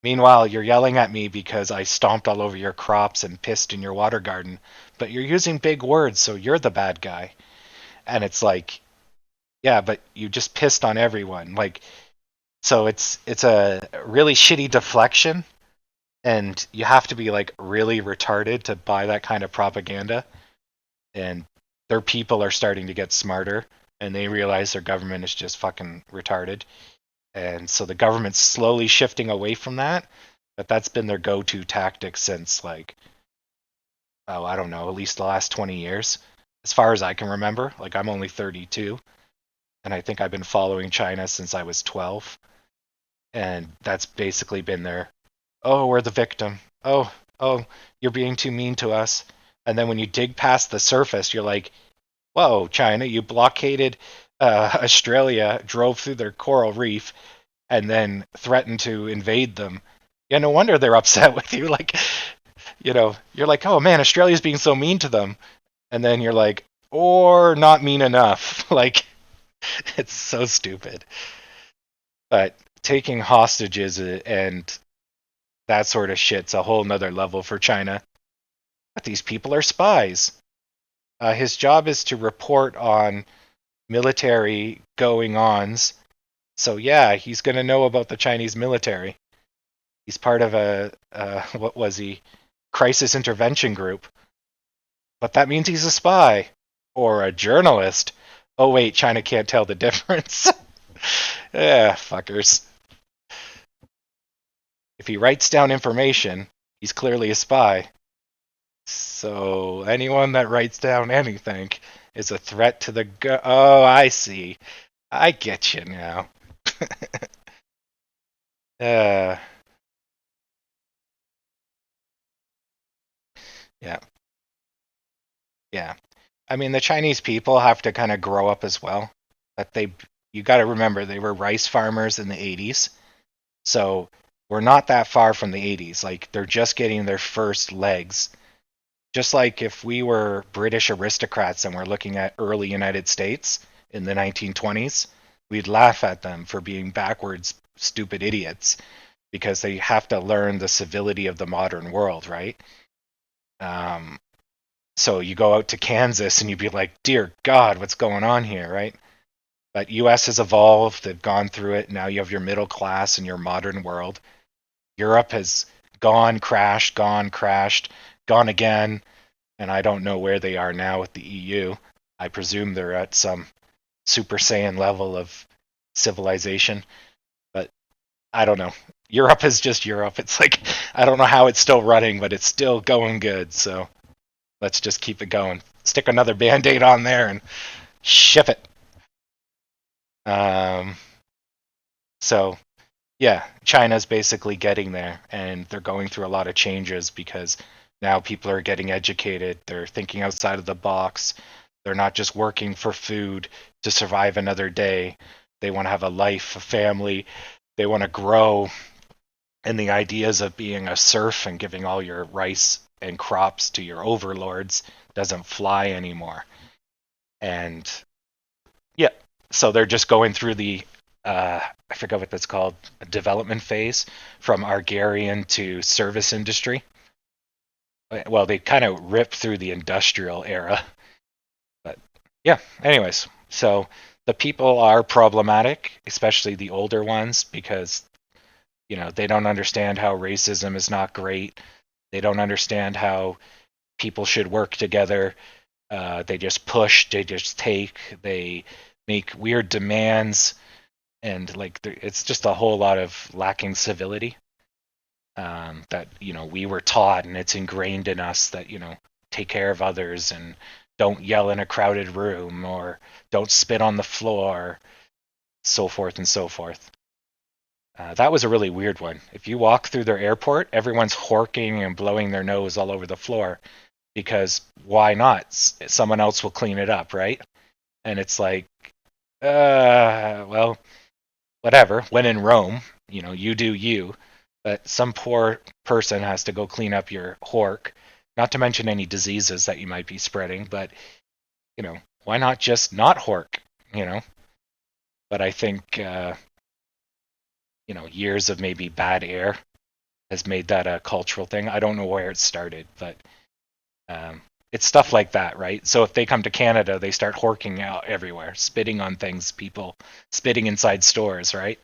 B: Meanwhile, you're yelling at me because I stomped all over your crops and pissed in your water garden, but you're using big words, so you're the bad guy. And it's like, yeah, but you just pissed on everyone. Like, so it's a really shitty deflection, and you have to be like really retarded to buy that kind of propaganda. And their people are starting to get smarter, and they realize their government is just fucking retarded. And so the government's slowly shifting away from that, but that's been their go-to tactic since like, oh, I don't know, at least the last 20 years, as far as I can remember. Like, I'm only 32, and I think I've been following China since I was 12, and that's basically been their, oh, we're the victim. Oh, you're being too mean to us. And then when you dig past the surface, you're like, whoa, China, you blockaded Australia, drove through their coral reef, and then threatened to invade them. Yeah, no wonder they're upset with you. Like, you're like, oh man, Australia's being so mean to them. And then you're like, or not mean enough. Like, it's so stupid. But taking hostages and that sort of shit's a whole nother level for China. But these people are spies. His job is to report on military going ons. So yeah, he's going to know about the Chinese military. He's part of what was he? Crisis intervention group. But that means he's a spy or a journalist. Oh wait, China can't tell the difference. Yeah, fuckers. If he writes down information, he's clearly a spy. So anyone that writes down anything is a threat to the Oh, I see. I get you now. uh, yeah, yeah. I mean, the Chinese people have to kind of grow up as well. But you got to remember, they were rice farmers in the 80s. So we're not that far from the 80s. Like, they're just getting their first legs. Just like if we were British aristocrats and we're looking at early United States in the 1920s, we'd laugh at them for being backwards, stupid idiots because they have to learn the civility of the modern world, right? Um, so you go out to Kansas and you'd be like, dear God, what's going on here, right? But US has evolved, they've gone through it. Now you have your middle class and your modern world. Europe has crashed, gone again, and I don't know where they are now with the EU. I presume they're at some Super Saiyan level of civilization, but I don't know. Europe is just Europe. It's like I don't know how it's still running, but it's still going good. So let's just keep it going. Stick another band-aid on there and ship it. Um, so yeah, China's basically getting there, and they're going through a lot of changes because now people are getting educated. They're thinking outside of the box. They're not just working for food to survive another day. They want to have a life, a family. They want to grow. And the ideas of being a serf and giving all your rice and crops to your overlords doesn't fly anymore. And yeah, so they're just going through the I forget what that's called, development phase from agrarian to service industry. Well, they kind of ripped through the industrial era, but yeah. Anyways, so the people are problematic, especially the older ones, because they don't understand how racism is not great. They don't understand how people should work together. They just push, they just take, they make weird demands, and like it's just a whole lot of lacking civility that we were taught, and it's ingrained in us that take care of others and don't yell in a crowded room or don't spit on the floor, so forth and so forth. That was a really weird one. If you walk through their airport, everyone's horking and blowing their nose all over the floor because why not? Someone else will clean it up, right? And it's like, well, whatever. When in Rome, you do you, but some poor person has to go clean up your hork. Not to mention any diseases that you might be spreading, but why not just not hork? You know. But I think years of maybe bad air has made that a cultural thing. I don't know where it started, but it's stuff like that, right? So if they come to Canada, they start horking out everywhere, spitting on things, people spitting inside stores, right?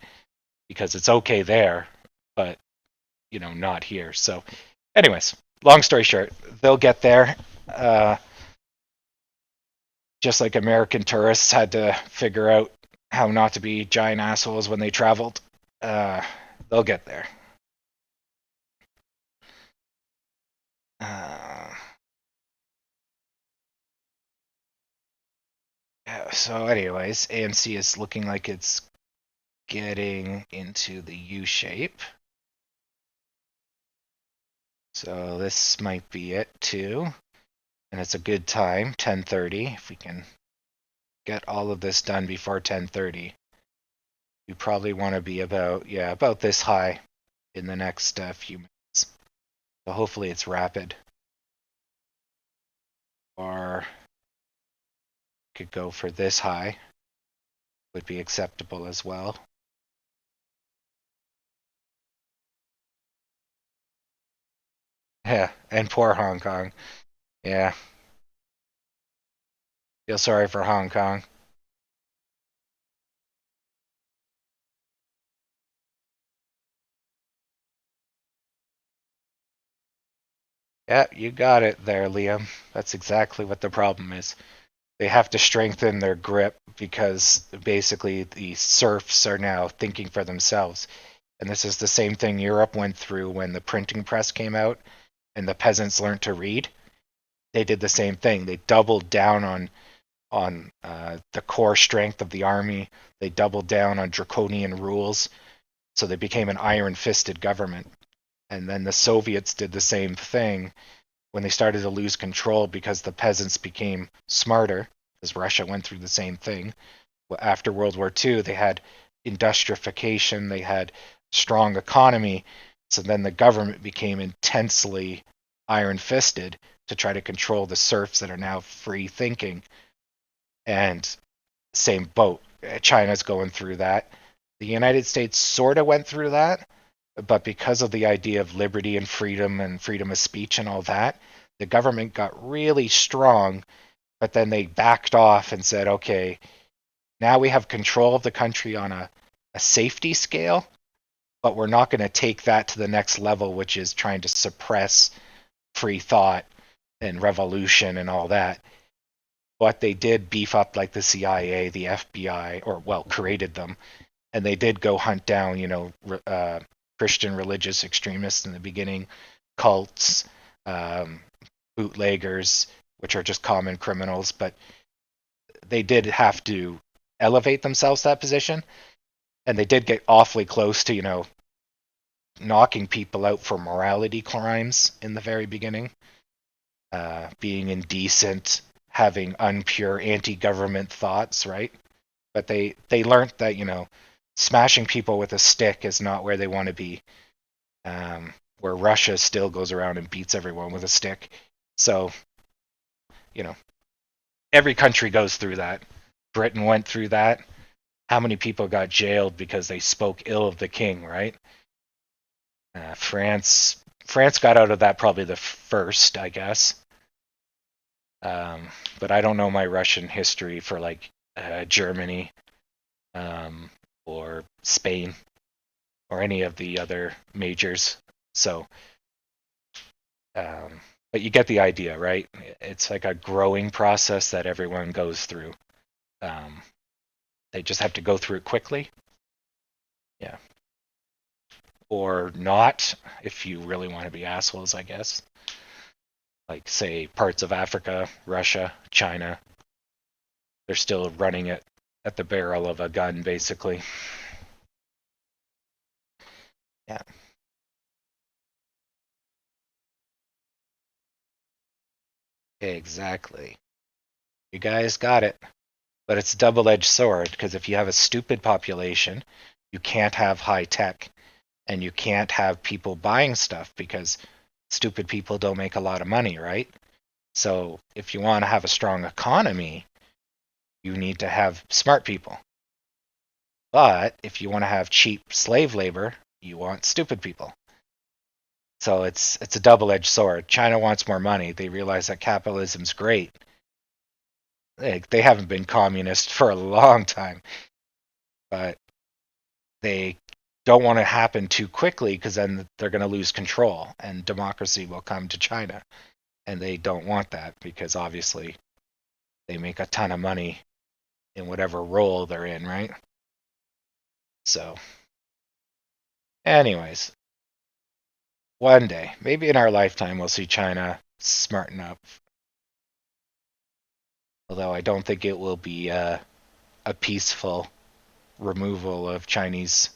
B: Because it's okay there, but not here. So, anyways, long story short, they'll get there. Just like American tourists had to figure out how not to be giant assholes when they traveled, they'll get there. Uh, yeah, so, anyways, AMC is looking like it's getting into the U shape. So this might be it too. And it's a good time, 10:30. If we can get all of this done before 10:30, we probably want to be about this high in the next few minutes. So hopefully it's rapid. Or could go for this high, would be acceptable as well. Yeah, and poor Hong Kong. Yeah, feel sorry for Hong Kong. Yeah, you got it there, Liam. That's exactly what the problem is. They have to strengthen their grip because basically the serfs are now thinking for themselves. And this is the same thing Europe went through when the printing press came out and the peasants learned to read. They did the same thing. They doubled down on the core strength of the army. They doubled down on draconian rules. So they became an iron-fisted government. And then the Soviets did the same thing when they started to lose control because the peasants became smarter, as Russia went through the same thing. After World War II, they had industrification, they had strong economy, so then the government became intensely iron fisted to try to control the serfs that are now free thinking. And same boat. China's going through that. The United States sort of went through that, but because of the idea of liberty and freedom of speech and all that, the government got really strong, but then they backed off and said, okay, now we have control of the country on a safety scale, but we're not going to take that to the next level, which is trying to suppress free thought and revolution and all that. But they did beef up like the CIA, the FBI, or well, created them, and they did go hunt down, Christian religious extremists in the beginning, cults, um, bootleggers, which are just common criminals, but they did have to elevate themselves to that position, and they did get awfully close to, knocking people out for morality crimes in the very beginning, being indecent, having unpure anti-government thoughts, right? But they learned that smashing people with a stick is not where they want to be. Where Russia still goes around and beats everyone with a stick. So, you know, every country goes through that. Britain went through that. How many people got jailed because they spoke ill of the king, right? France got out of that probably the first, I guess. But I don't know my Russian history for like Germany or Spain or any of the other majors. So, but you get the idea, right? It's like a growing process that everyone goes through. They just have to go through it quickly. Yeah. Or not, if you really want to be assholes, I guess. Like, say, parts of Africa, Russia, China, they're still running it at the barrel of a gun, basically. Yeah. Exactly. You guys got it. But it's a double-edged sword, because if you have a stupid population, you can't have high tech, and you can't have people buying stuff because stupid people don't make a lot of money, right? So if you want to have a strong economy, you need to have smart people. But if you want to have cheap slave labor, you want stupid people. So it's a double-edged sword. China wants more money. They realize that capitalism's great. They haven't been communist for a long time, but they don't want to happen too quickly because then they're going to lose control and democracy will come to China. And they don't want that because obviously they make a ton of money in whatever role they're in, right? So, anyways, one day, maybe in our lifetime, we'll see China smarten up. Although I don't think it will be a peaceful removal of Chinese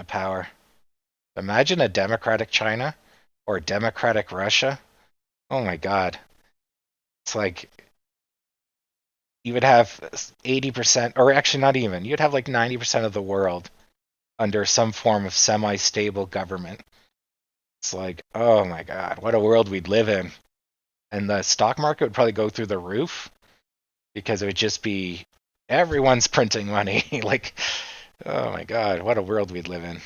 B: power. Imagine a democratic China or democratic Russia. Oh my God. It's like you would have 80%, or actually not even, you'd have like 90% of the world under some form of semi-stable government. It's like, oh my God, what a world we'd live in. And the stock market would probably go through the roof because it would just be everyone's printing money. Like, oh my God, what a world we'd live in.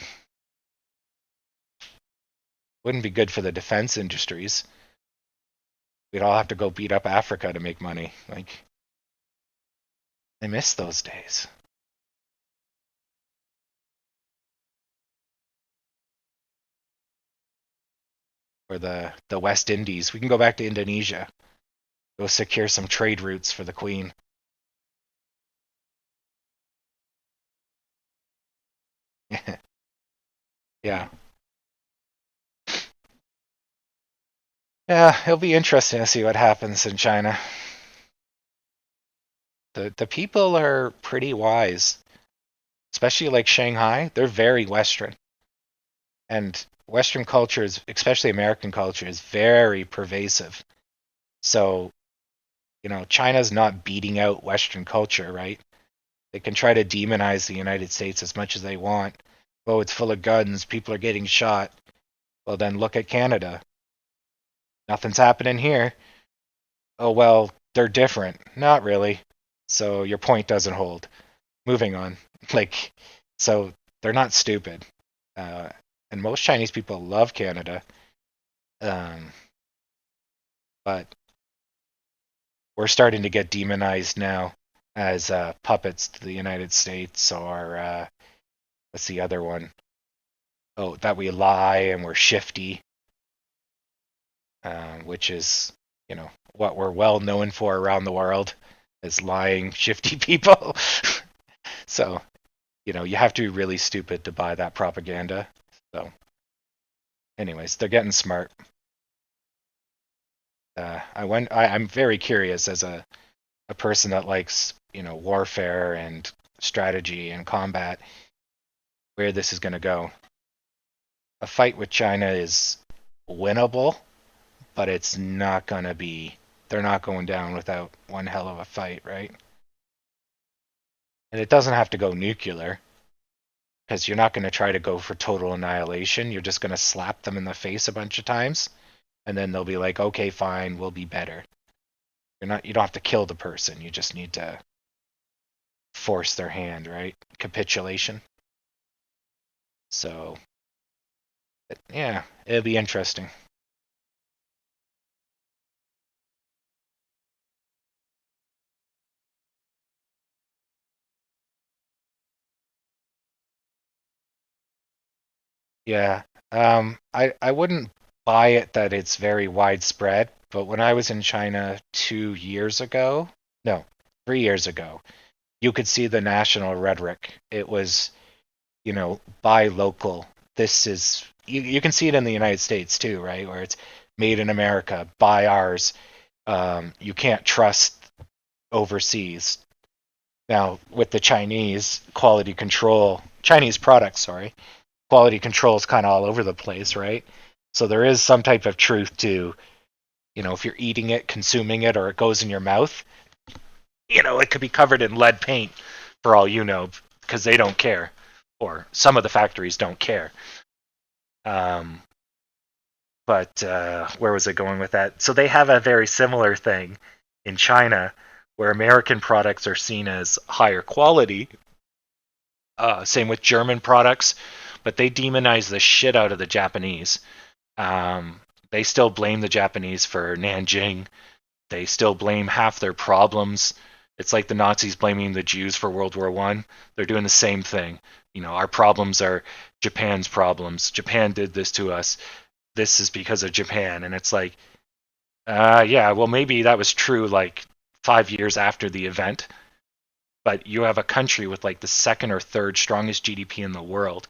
B: Wouldn't be good for the defense industries. We'd all have to go beat up Africa to make money. Like, I miss those days. Or the West Indies. We can go back to Indonesia. Go secure some trade routes for the Queen. Yeah. Yeah, it'll be interesting to see what happens in China. The people are pretty wise, especially like Shanghai. They're very Western, and Western culture is, especially American culture, is very pervasive. So China's not beating out Western culture, right? They can try to demonize the United States as much as they want. Oh, it's full of guns. People are getting shot. Well, then look at Canada. Nothing's happening here. Oh, well, they're different. Not really. So your point doesn't hold. Moving on. Like, so they're not stupid. Uh, and most Chinese people love Canada. Um, but we're starting to get demonized now as puppets to the United States, or what's the other one? Oh, that we lie and we're shifty, which is, what we're well known for around the world, is lying, shifty people. So, you have to be really stupid to buy that propaganda. So, anyways, they're getting smart. I'm very curious as a person that likes, warfare and strategy and combat, where this is going to go. A fight with China is winnable, but it's not going to be, they're not going down without one hell of a fight, right? And it doesn't have to go nuclear, because you're not going to try to go for total annihilation. You're just going to slap them in the face a bunch of times, and then they'll be like, okay, fine, we'll be better. You don't have to kill the person. You just need to force their hand, right? Capitulation. So, yeah, it'll be interesting. Yeah. I wouldn't buy it that it's very widespread, but when I was in China 2 years ago, no, 3 years ago, you could see the national rhetoric. It was, buy local. This is, you can see it in the United States too, right? Where it's made in America, buy ours. You can't trust overseas. Now, with the Chinese products, sorry, quality control is kind of all over the place, right? So there is some type of truth to, if you're eating it, consuming it, or it goes in your mouth, it could be covered in lead paint for all you know, because they don't care, or some of the factories don't care. Um, but where was it going with that? So they have a very similar thing in China, where American products are seen as higher quality. Same with German products, but they demonize the shit out of the Japanese. They still blame the Japanese for Nanjing. They still blame half their problems. It's like the Nazis blaming the Jews for World War One. They're doing the same thing. Our problems are Japan's problems. Japan did this to us. This is because of Japan. And it's like, yeah, well, maybe that was true like 5 years after the event, but you have a country with like the second or third strongest GDP in the world,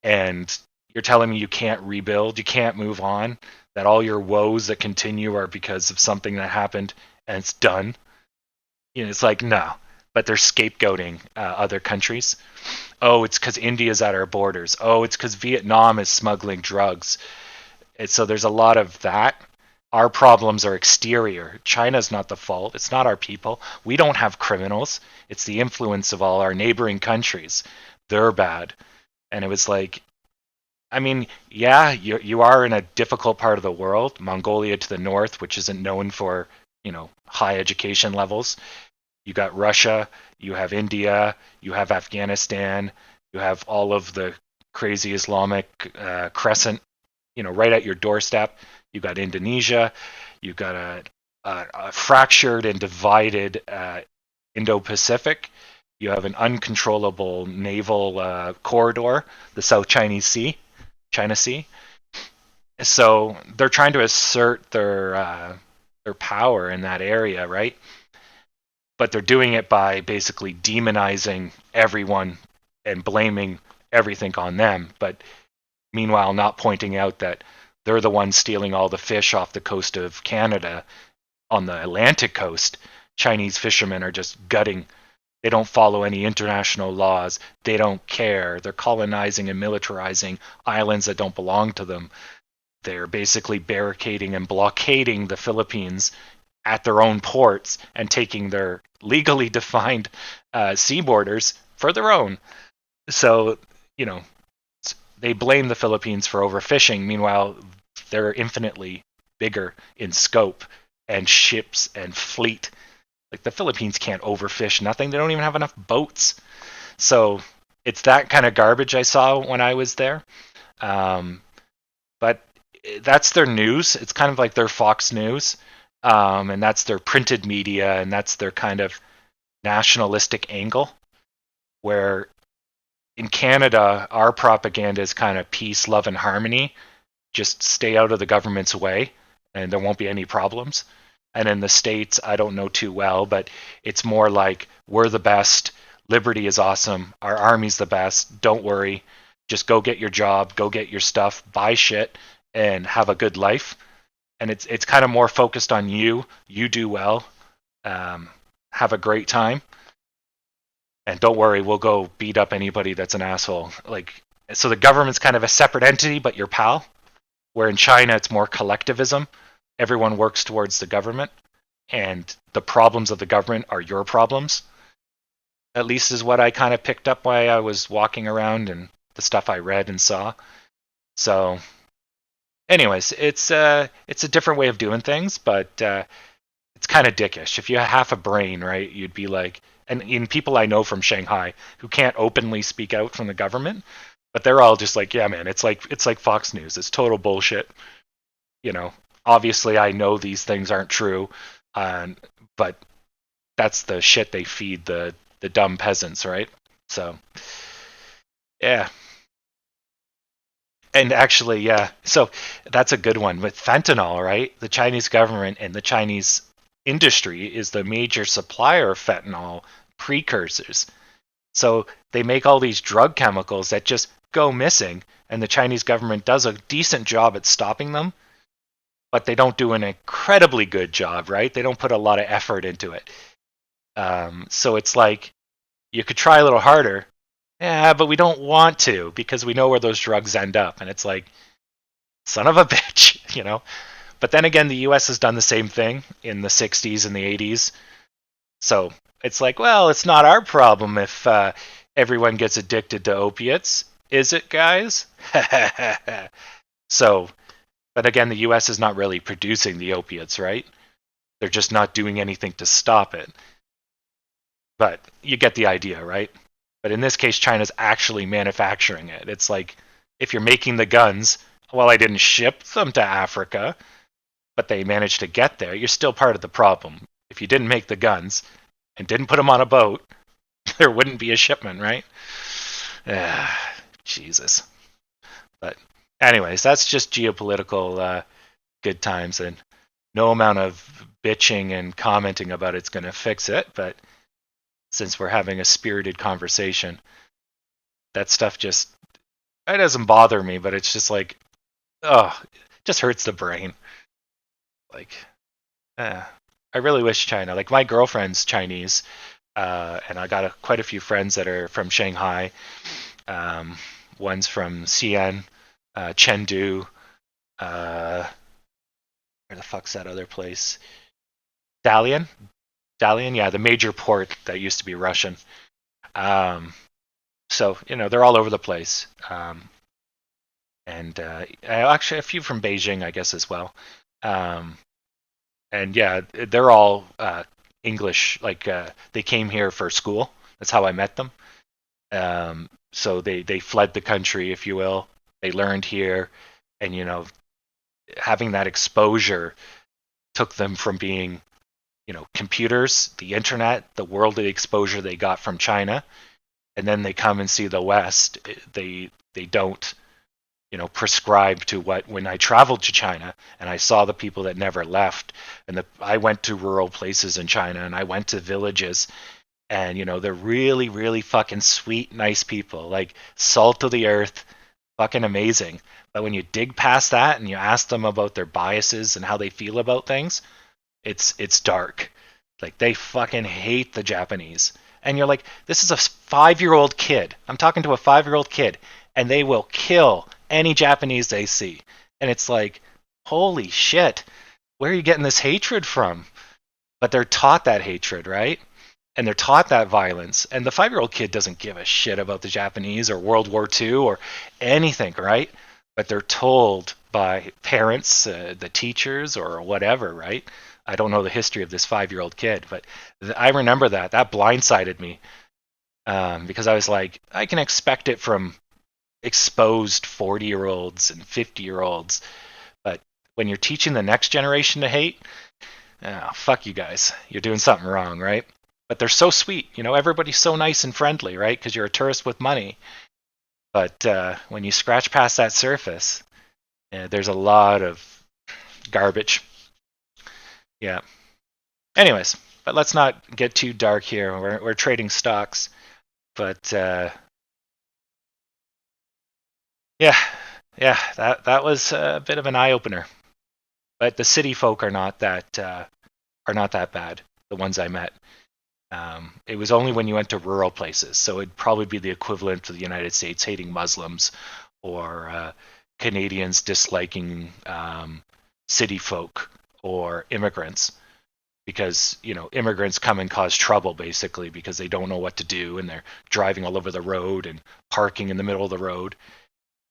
B: and you're telling me you can't rebuild, you can't move on, that all your woes that continue are because of something that happened and it's done. It's like, no. But they're scapegoating other countries. Oh, it's because India's at our borders. Oh, it's because Vietnam is smuggling drugs. And so there's a lot of that. Our problems are exterior. China's not the fault. It's not our people. We don't have criminals. It's the influence of all our neighboring countries. They're bad. And it was like, I mean, yeah, you are in a difficult part of the world, Mongolia to the north, which isn't known for, high education levels. You got Russia, you have India, you have Afghanistan, you have all of the crazy Islamic crescent, right at your doorstep. You got Indonesia, you got a fractured and divided Indo-Pacific. You have an uncontrollable naval corridor, the South China Sea. So they're trying to assert their power in that area, right? But they're doing it by basically demonizing everyone and blaming everything on them. But meanwhile, not pointing out that they're the ones stealing all the fish off the coast of Canada. On the Atlantic coast, Chinese fishermen are just gutting. They don't follow any international laws. They don't care. They're colonizing and militarizing islands that don't belong to them. They're basically barricading and blockading the Philippines at their own ports and taking their legally defined sea borders for their own. So, you know, they blame the Philippines for overfishing. Meanwhile, they're infinitely bigger in scope and ships and fleet Like the Philippines can't overfish nothing. They don't even have enough boats. So it's that kind of garbage I saw when I was there. Um, but that's their news. It's kind of like their Fox News, and that's their printed media, and that's their kind of nationalistic angle. Where in Canada, our propaganda is kind of peace, love, and harmony. Just stay out of the government's way, and there won't be any problems. And in the States, I don't know too well, but it's more like we're the best. Liberty is awesome. Our army's the best. Don't worry. Just go get your job, go get your stuff, buy shit, and have a good life. And it's kind of more focused on you. You do well. Have a great time, and don't worry, we'll go beat up anybody that's an asshole. Like, so the government's kind of a separate entity, but your pal. Where in China, it's more collectivism. Everyone works towards the government, and the problems of the government are your problems. At least is what I kind of picked up while I was walking around and the stuff I read and saw. So, anyways, it's a different way of doing things, but it's kind of dickish. If you have half a brain, right, you'd be like, and in people I know from Shanghai who can't openly speak out from the government, but they're all just like, yeah, man, it's like Fox News. It's total bullshit. You know, obviously I know these things aren't true, but that's the shit they feed the dumb peasants, right? So, yeah. And actually, yeah. So that's a good one with fentanyl, right? The Chinese government and the Chinese industry is the major supplier of fentanyl precursors. So they make all these drug chemicals that just go missing, and the Chinese government does a decent job at stopping them, but they don't do an incredibly good job, right? They don't put a lot of effort into it. So it's like you could try a little harder, yeah, but we don't want to because we know where those drugs end up, and it's like, son of a bitch, you know. But then again, the U.S. has done the same thing in the '60s and the '80s, so it's like, well, it's not our problem if everyone gets addicted to opiates, is it, guys? So, but again, the U.S. is not really producing the opiates, right? They're just not doing anything to stop it. But you get the idea, right? But in this case, China's actually manufacturing it. It's like if you're making the guns, well, I didn't ship them to Africa, but they managed to get there. You're still part of the problem. If you didn't make the guns and didn't put them on a boat, there wouldn't be a shipment, right? Jesus. But anyways, that's just geopolitical good times, and no amount of bitching and commenting about it's going to fix it. But since we're having a spirited conversation, that stuff just, it doesn't bother me, but it's just like, oh, it just hurts the brain. Like, I really wish China, like my girlfriend's Chinese, and I got quite a few friends that are from Shanghai. One's from Xi'an, Chengdu, where the fuck's that other place? Dalian? Dalian, yeah, the major port that used to be Russian. So, you know, they're all over the place. And actually a few from Beijing, I guess, as well. And yeah, they're all English. Like they came here for school. That's how I met them. So they fled the country, if you will. They learned here, and you know, having that exposure took them from being, you know, computers, the internet, the worldly exposure they got from China, and then they come and see the West. They don't, you know, prescribe to what. When I traveled to China and I saw the people that never left, and I went to rural places in China and I went to villages, and you know, they're really, really fucking sweet, nice people, like salt of the earth, fucking amazing. But when you dig past that and you ask them about their biases and how they feel about things, it's dark. Like they fucking hate the Japanese. And you're like, this is a 5-year-old kid. I'm talking to a 5-year-old kid, and they will kill any Japanese they see. And it's like, holy shit, where are you getting this hatred from? But they're taught that hatred, right? And they're taught that violence. And the 5-year-old kid doesn't give a shit about the Japanese or World War II or anything, right? But they're told by parents, the teachers, or whatever, right? I don't know the history of this 5-year-old kid, but I remember that blindsided me, because I was like, I can expect it from exposed 40-year-olds and 50-year-olds, but when you're teaching the next generation to hate, oh, fuck you guys, you're doing something wrong, right? But they're so sweet, everybody's so nice and friendly, right? Because you're a tourist with money. But when you scratch past that surface, there's a lot of garbage. Yeah. Anyways, but let's not get too dark here. We're trading stocks, but yeah, yeah, that was a bit of an eye opener. But the city folk are not that bad. The ones I met. It was only when you went to rural places, so it'd probably be the equivalent to the United States hating Muslims, or Canadians disliking city folk or immigrants, because immigrants come and cause trouble basically because they don't know what to do and they're driving all over the road and parking in the middle of the road.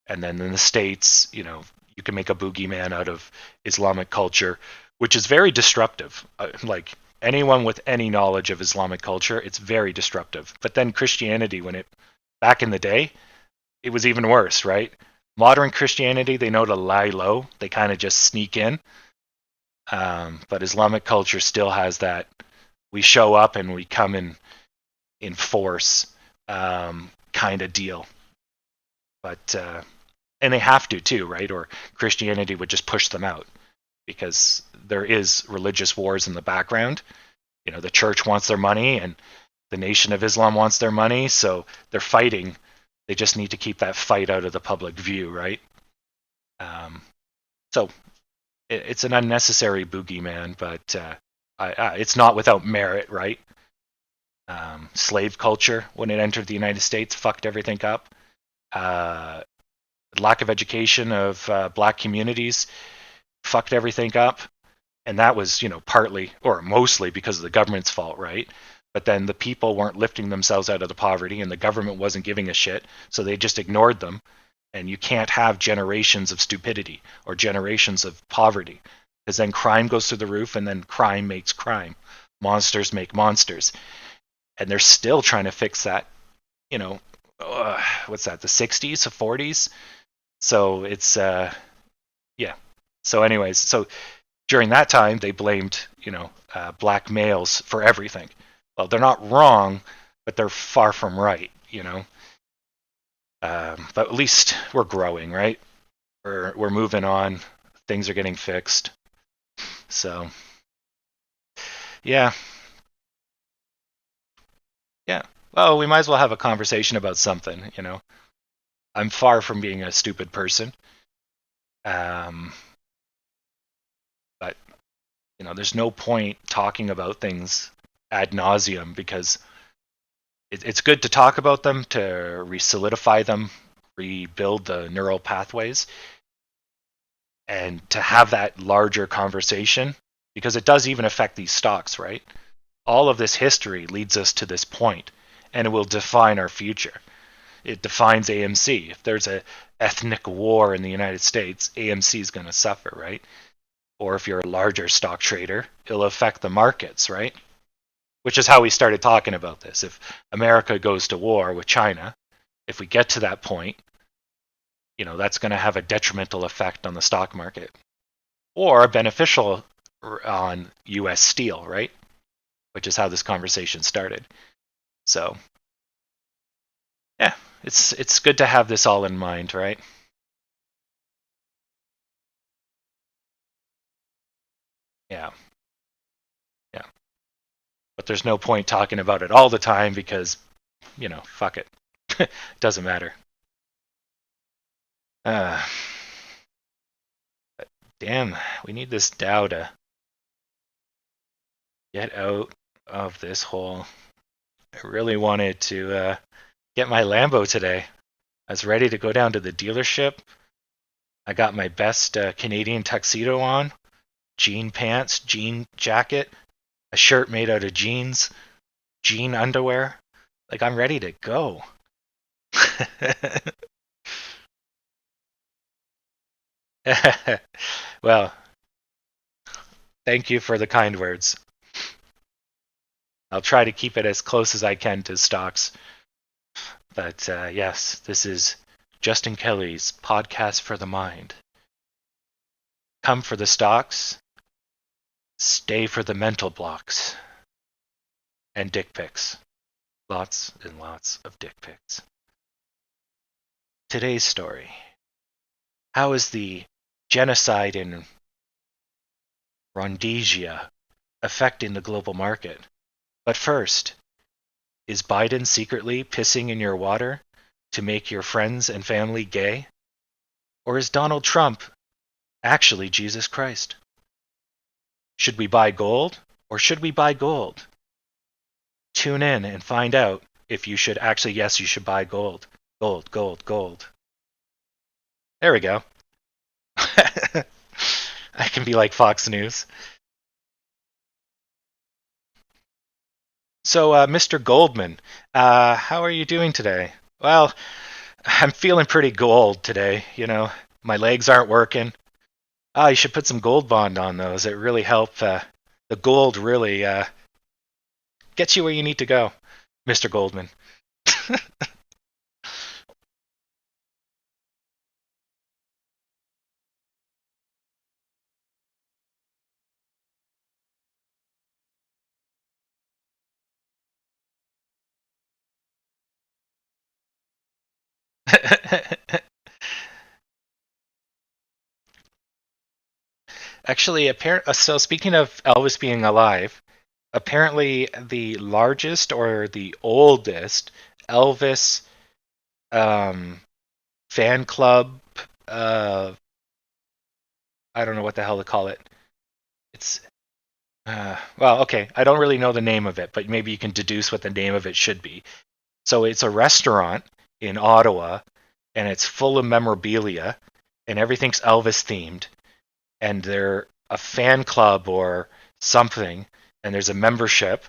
B: And then in the States, you can make a boogeyman out of Islamic culture, which is very disruptive. Like anyone with any knowledge of Islamic culture, it's very disruptive. But then Christianity, back in the day, it was even worse, right? Modern Christianity, they know to lie low. They kind of just sneak in. But Islamic culture still has that. We show up and we come in force, kind of deal. But and they have to too, right? Or Christianity would just push them out, because there is religious wars in the background. The church wants their money and the Nation of Islam wants their money, so they're fighting. They just need to keep that fight out of the public view, right? So it's an unnecessary boogeyman, but it's not without merit, right? Slave culture, when it entered the United States, fucked everything up. Lack of education of black communities fucked everything up. And that was, partly or mostly because of the government's fault, right? But then the people weren't lifting themselves out of the poverty and the government wasn't giving a shit, so they just ignored them. And you can't have generations of stupidity or generations of poverty, because then crime goes through the roof and then crime makes crime. Monsters make monsters. And they're still trying to fix that, what's that, the 60s, the 40s? So it's, yeah. So anyways, so during that time, they blamed, black males for everything. Well, they're not wrong, but they're far from right, But at least we're growing, right? We're moving on. Things are getting fixed. So, yeah, yeah. Well, we might as well have a conversation about something, I'm far from being a stupid person. Um, but there's no point talking about things ad nauseum, because it's good to talk about them, to re-solidify them, rebuild the neural pathways, and to have that larger conversation, because it does even affect these stocks, right? All of this history leads us to this point, and it will define our future. It defines AMC. If there's a ethnic war in the United States, AMC is going to suffer, right? Or if you're a larger stock trader, it'll affect the markets, right? Which is how we started talking about this. If America goes to war with China, if we get to that point, that's going to have a detrimental effect on the stock market, or a beneficial on US steel, right? Which is how this conversation started. So, yeah, it's good to have this all in mind, right? Yeah. Yeah. But there's no point talking about it all the time, because, fuck it. It doesn't matter. Uh, but damn, we need this Dow to get out of this hole. I really wanted to get my Lambo today. I was ready to go down to the dealership. I got my best Canadian tuxedo on, jean pants, jean jacket, a shirt made out of jeans, jean underwear. Like, I'm ready to go. Well, Thank you for the kind words. I'll try to keep it as close as I can to stocks. But yes, this is Justin Kelly's podcast for the mind. Come for the stocks, stay for the mental blocks, and dick pics. Lots and lots of dick pics. Today's story. How is the genocide in Rhodesia affecting the global market? But first, is Biden secretly pissing in your water to make your friends and family gay? Or is Donald Trump actually Jesus Christ? Should we buy gold or should we buy gold? Tune in and find out if you should actually, yes, you should buy gold. Gold, gold, gold. There we go. I can be like Fox News. So, Mr. Goldman, how are you doing today? Well, I'm feeling pretty gold today. My legs aren't working. You should put some gold bond on those. It really help. The gold really gets you where you need to go, Mr. Goldman. Actually, so speaking of Elvis being alive, apparently the largest or the oldest Elvis um, fan club, uh, I don't know what the hell to call it. It's well, okay, I don't really know the name of it, but maybe you can deduce what the name of it should be. So it's a restaurant in Ottawa, and it's full of memorabilia, and everything's Elvis themed, and they're a fan club or something, and there's a membership,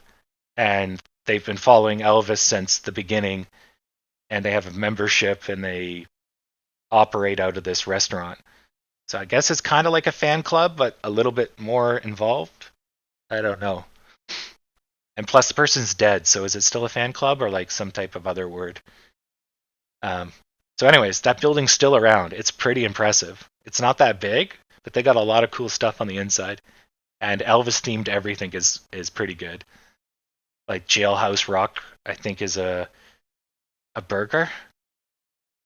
B: and they've been following Elvis since the beginning, and they have a membership, and they operate out of this restaurant. So I guess it's kind of like a fan club, but a little bit more involved. I don't know. And plus, the person's dead, so is it still a fan club or like some type of other word? Um, so, anyways, that building's still around. It's pretty impressive. It's not that big, but they got a lot of cool stuff on the inside. And Elvis themed everything is pretty good. Like Jailhouse Rock, I think is a burger.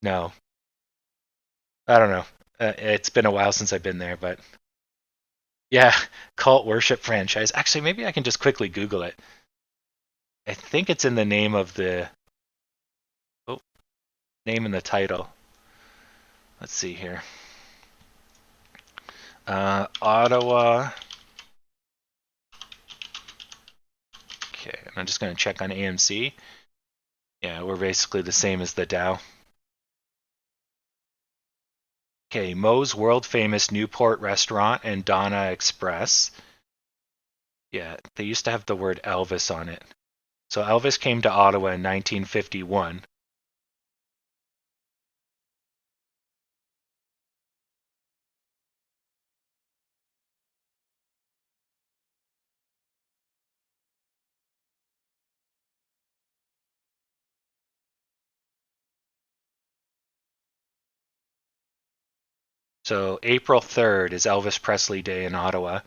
B: No, I don't know. It's been a while since I've been there, but yeah, cult worship franchise. Actually, maybe I can just quickly Google it. I think it's in the name of the oh, name in the title. Let's see here. Ottawa. Okay, I'm just going to check on AMC. Yeah, we're basically the same as the Dow. Okay, Moe's world famous Newport restaurant and Donna Express. Yeah, they used to have the word Elvis on it. So Elvis came to Ottawa in 1951. So April 3rd is Elvis Presley Day in Ottawa.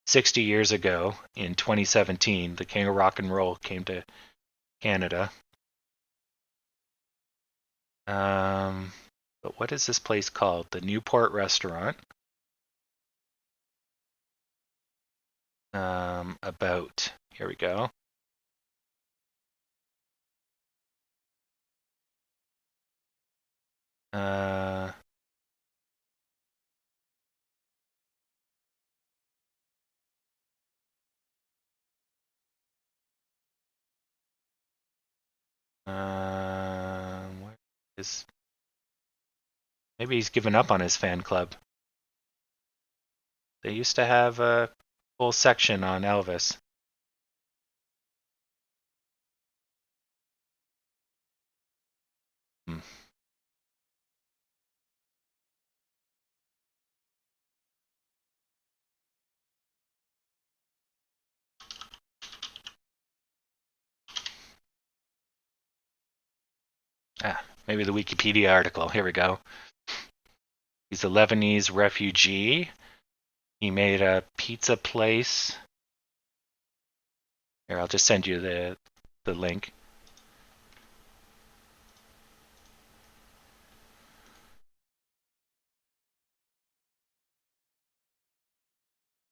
B: 60 years ago, in 2017, the King of Rock and Roll came to Canada. Um, but what is this place called? The Newport Restaurant. About. Here we go. Uh, where is? Maybe he's given up on his fan club. They used to have a whole section on Elvis. Hmm.
A: Maybe the Wikipedia article. Here we go. He's a Lebanese refugee. He made a pizza place. Here, I'll just send you the link.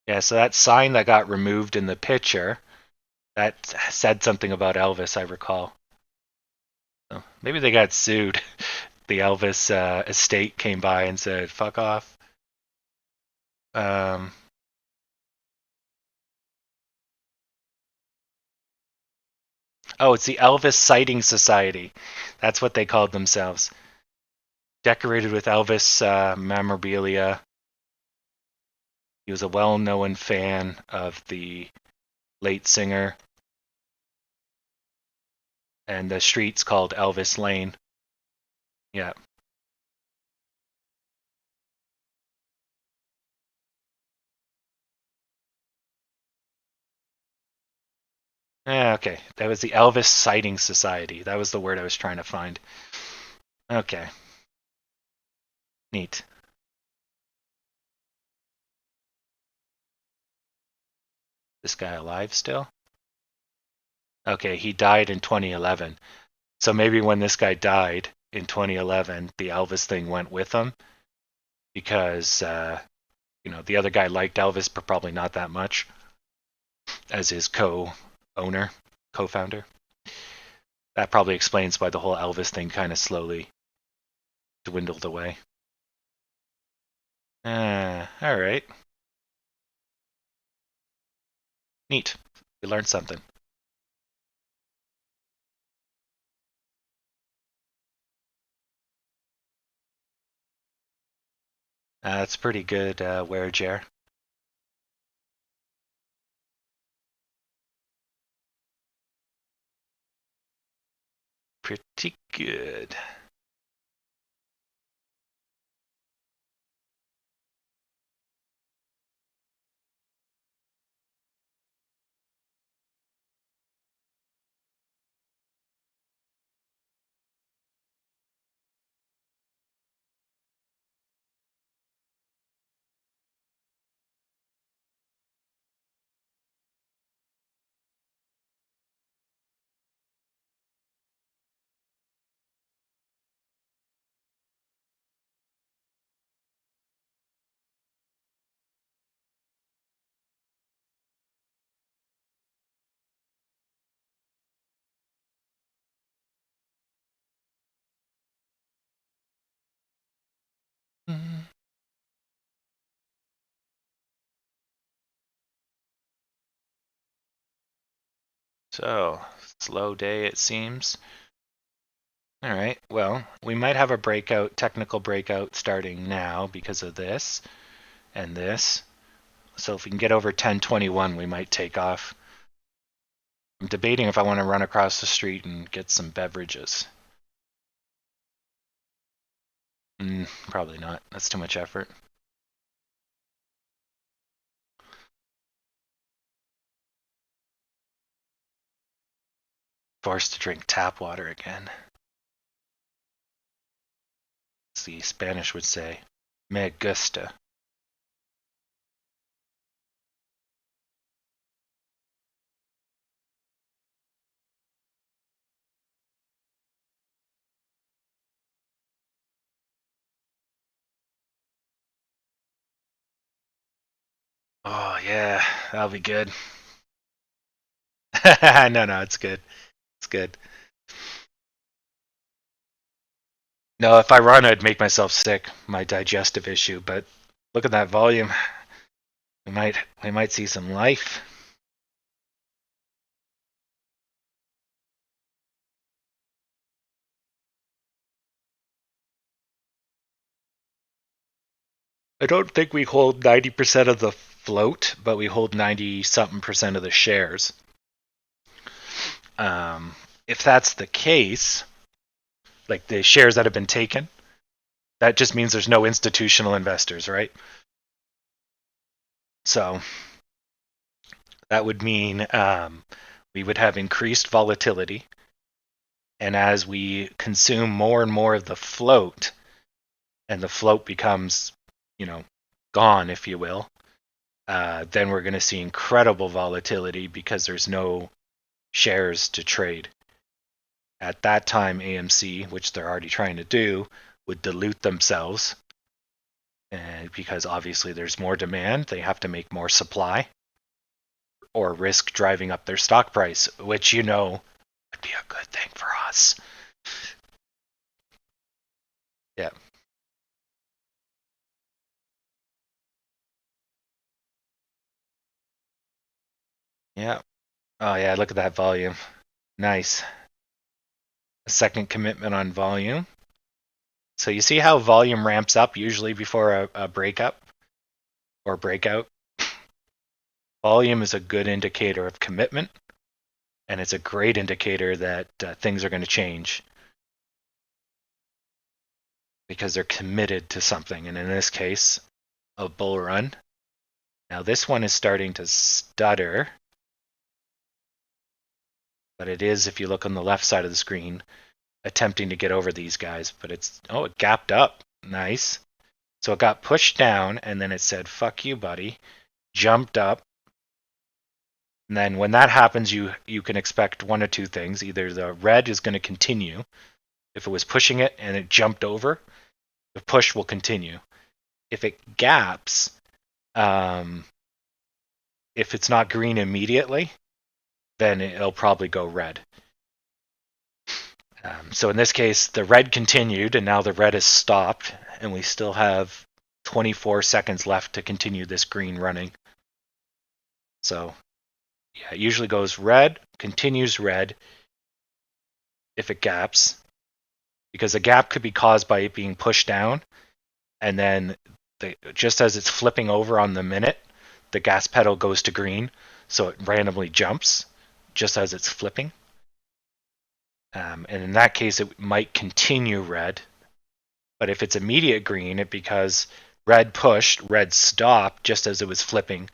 A: Yeah, so that sign that got removed in the picture, that said something about Elvis, I recall. So maybe they got sued. The Elvis estate came by and said, fuck off. Um, oh, it's the Elvis Sighting Society. That's what they called themselves. Decorated with Elvis memorabilia. He was a well-known fan of the late singer, and the street's called Elvis Lane. Yeah. Okay, that was the Elvis Sighting Society. That was the word I was trying to find. Okay, neat. This guy alive still? Okay, he died in 2011. So maybe when this guy died in 2011, the Elvis thing went with him because, the other guy liked Elvis, but probably not that much as his co-owner, co-founder. That probably explains why the whole Elvis thing kind of slowly dwindled away. All right. Neat. We learned something. That's pretty good, wear, Jer. Pretty good. So, slow day it seems. All right, well, we might have a technical breakout starting now because of this and this. So if we can get over 10:21, we might take off. I'm debating if I want to run across the street and get some beverages. Probably not. That's too much effort. Forced to drink tap water again. As the Spanish would say, me gusta. Oh yeah, that'll be good. No, it's good. It's good. No, if I run, I'd make myself sick. My digestive issue. But look at that volume. We might see some life. I don't think we hold 90% of the float, but we hold 90 something percent of the shares. If that's the case, like the shares that have been taken, that just means there's no institutional investors, right? So that would mean we would have increased volatility
B: And as we consume more and more of the float, and the float becomes, gone, if you will, then we're going to see incredible volatility because there's no shares to trade. At that time, AMC, which they're already trying to do, would dilute themselves. And because obviously there's more demand, they have to make more supply or risk driving up their stock price, which would be a good thing for us. Yeah. Yeah. Oh, yeah. Look at that volume. Nice. A second commitment on volume. So you see how volume ramps up usually before a breakup or breakout? Volume is a good indicator of commitment, and it's a great indicator that things are going to change because they're committed to something. And in this case, a bull run. Now this one is starting to stutter, but it is, if you look on the left side of the screen, attempting to get over these guys. But it gapped up. Nice. So it got pushed down, and then it said, fuck you, buddy. Jumped up. And then when that happens, you can expect one of two things. Either the red is going to continue. If it was pushing it and it jumped over, the push will continue. If it gaps, if it's not green immediately, then it'll probably go red. So in this case, the red continued, and now the red has stopped, and we still have 24 seconds left to continue this green running. So, yeah, it usually goes red, continues red if it gaps, because a gap could be caused by it being pushed down, and then just as it's flipping over on the minute, the gas pedal goes to green, so it randomly jumps just as it's flipping. And in that case, it might continue red. But if it's immediate green, it because red pushed, red stopped just as it was flipping.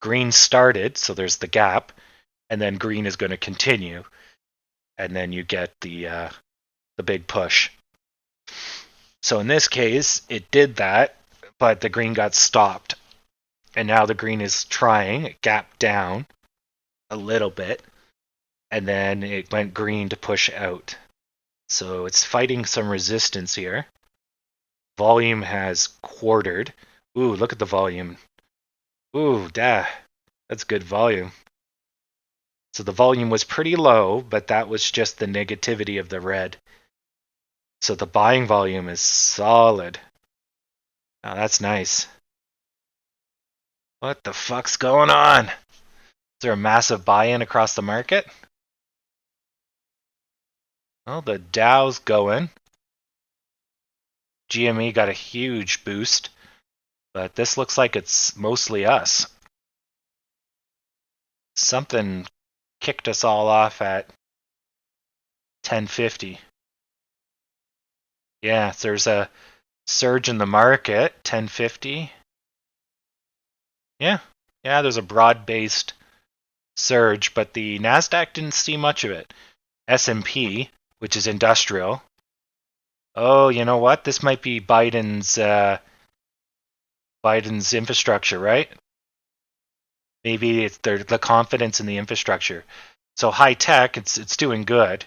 B: Green started, so there's the gap, and then green is going to continue, and then you get the big push. So in this case, it did that, but the green got stopped, and now the green is trying. It gapped down a little bit, and then it went green to push out. So it's fighting some resistance here. Volume has quartered. Ooh, look at the volume. Ooh, that's good volume. So the volume was pretty low, but that was just the negativity of the red. So the buying volume is solid. Now that's nice. What the fuck's going on? Is there a massive buy-in across the market? Well, the Dow's going. GME got a huge boost, but this looks like it's mostly us. Something kicked us all off at 1050. Yeah, there's a surge in the market, 1050. Yeah, there's a broad-based surge, but the Nasdaq didn't see much of it. S&P, which is industrial. Oh, you know what? This might be Biden's infrastructure, right? Maybe it's the confidence in the infrastructure. So high tech, it's doing good,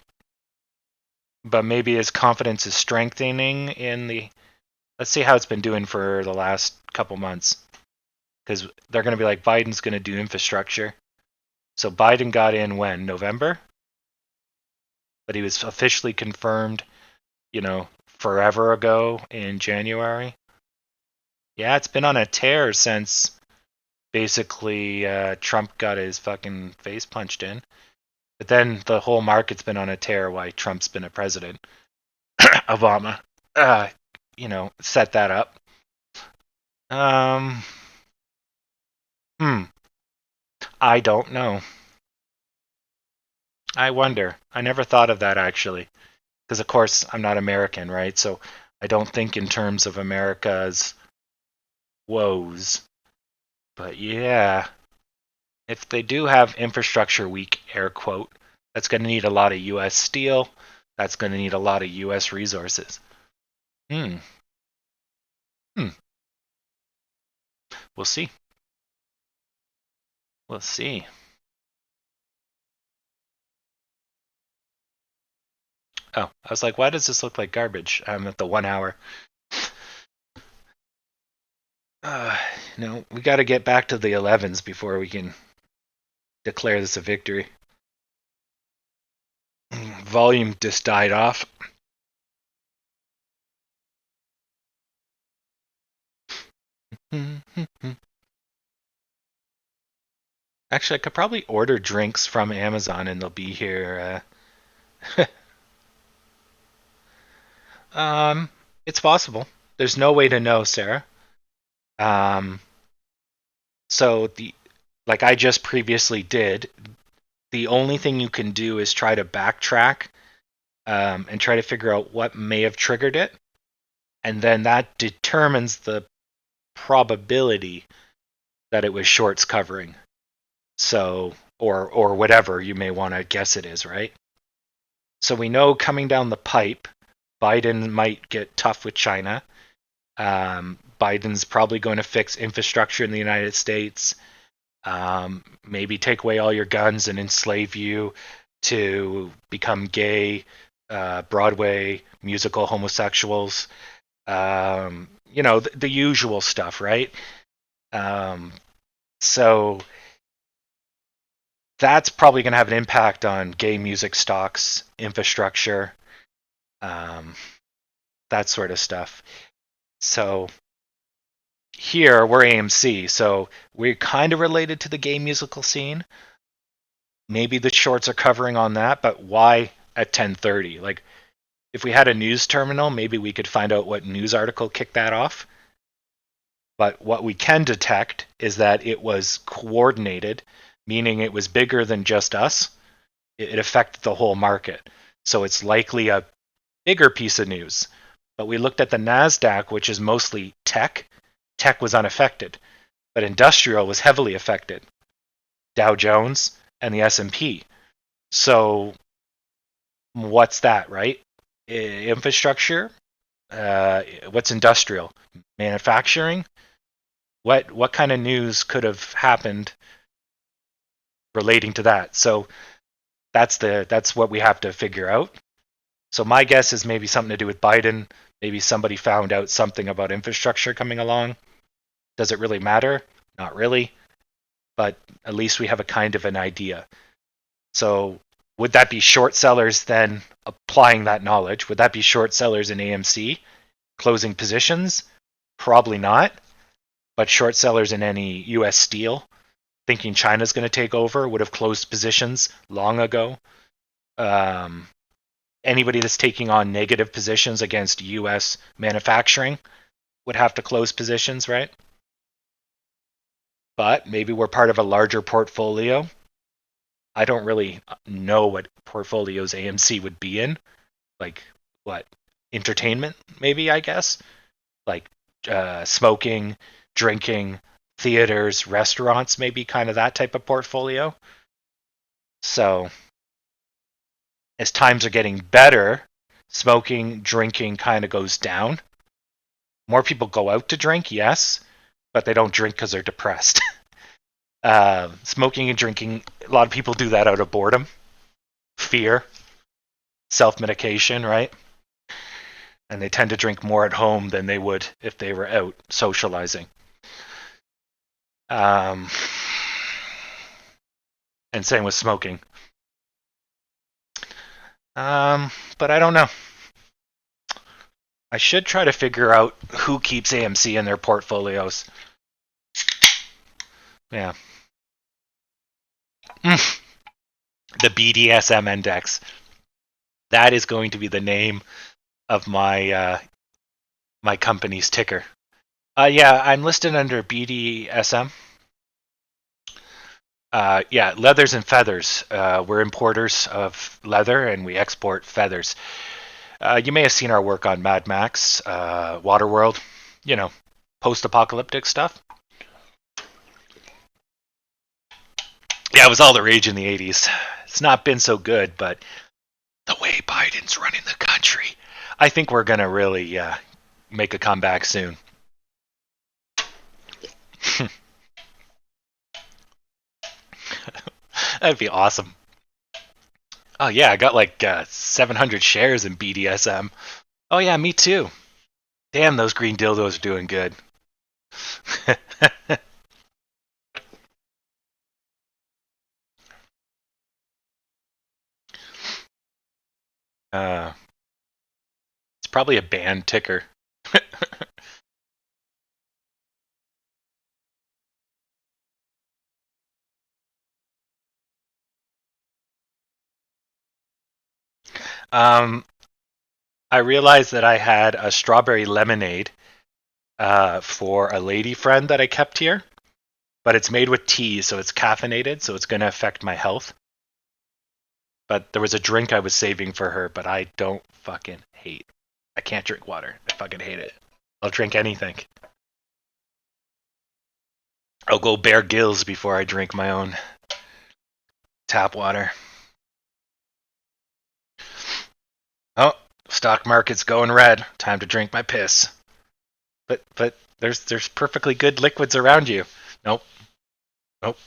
B: but maybe his confidence is strengthening in the. Let's see how it's been doing for the last couple months, because they're going to be like, Biden's going to do infrastructure. So Biden got in when? November? But he was officially confirmed, forever ago in January. Yeah, it's been on a tear since basically Trump got his fucking face punched in. But then the whole market's been on a tear while Trump's been a president. Obama, set that up. I don't know. I wonder. I never thought of that actually. Because of course I'm not American, right? So I don't think in terms of America's woes. But yeah, if they do have infrastructure week, air quote, that's going to need a lot of U.S. steel, That's going to need a lot of U.S. resources. Hmm. Hmm. We'll see. We'll see. Oh, I was like, why does this look like garbage? I'm at the 1 hour. Uh, no, we got to get back to the 11s before we can declare this a victory. Volume just died off. Actually, I could probably order drinks from Amazon and they'll be here. Um, it's possible. There's no way to know, Sarah. Um, so the like I just previously did, the only thing you can do is try to backtrack and try to figure out what may have triggered it, and then that determines the probability that it was shorts covering. So, or whatever you may want to guess it is, right? So we know coming down the pipe, Biden might get tough with China. Biden's probably going to fix infrastructure in the United States. Maybe take away all your guns and enslave you to become gay, Broadway musical homosexuals. The usual stuff, right? So that's probably going to have an impact on gay music stocks, infrastructure, um, that sort of stuff. So here we're AMC, so we're kind of related to the gay musical scene. Maybe the shorts are covering on that, but why at 10:30? Like, if we had a news terminal, maybe we could find out what news article kicked that off. But what we can detect is that it was coordinated, meaning it was bigger than just us. It affected the whole market. So it's likely a bigger piece of news. But we looked at the NASDAQ, which is mostly tech. Tech was unaffected, but industrial was heavily affected. Dow Jones and the S&P. So what's that, right? Infrastructure? What's industrial? Manufacturing? What kind of news could have happened relating to that? So that's what we have to figure out. So my guess is maybe something to do with Biden. Maybe somebody found out something about infrastructure coming along. Does it really matter? Not really. But at least we have a kind of an idea. So would that be short sellers then applying that knowledge? Would that be short sellers in AMC closing positions? Probably not. But short sellers in any US steel, thinking China's going to take over, would have closed positions long ago. Anybody that's taking on negative positions against US manufacturing would have to close positions, right? But maybe we're part of a larger portfolio. I don't really know what portfolios AMC would be in. Like, what? Entertainment, maybe, I guess? Like smoking, drinking, theaters, restaurants, maybe kind of that type of portfolio. So, as times are getting better, smoking, drinking kind of goes down. More people go out to drink, yes, but they don't drink because they're depressed. Smoking and drinking, a lot of people do that out of boredom, fear, self-medication, right? And they tend to drink more at home than they would if they were out socializing. And same with smoking. But I don't know. I should try to figure out who keeps AMC in their portfolios. Yeah. The BDSM index. That is going to be the name of my company's ticker. Yeah, I'm listed under BDSM. Yeah, leathers and feathers. We're importers of leather and we export feathers. You may have seen our work on Mad Max, Waterworld, post-apocalyptic stuff. Yeah, it was all the rage in the 80s. It's not been so good, but the the way Biden's running the country. I think we're going to really make a comeback soon. That'd be awesome. Oh, yeah, I got like 700 shares in BDSM. Oh, yeah, me too. Damn, those green dildos are doing good. It's probably a band ticker. um, I realized that I had a strawberry lemonade for a lady friend that I kept here, but it's made with tea, so it's caffeinated, so it's going to affect my health. But there was a drink I was saving for her, but I don't fucking hate. I can't drink water. I fucking hate it. I'll drink anything. I'll go bare gills before I drink my own tap water. Oh, stock market's going red. Time to drink my piss. But there's perfectly good liquids around you. Nope. Nope.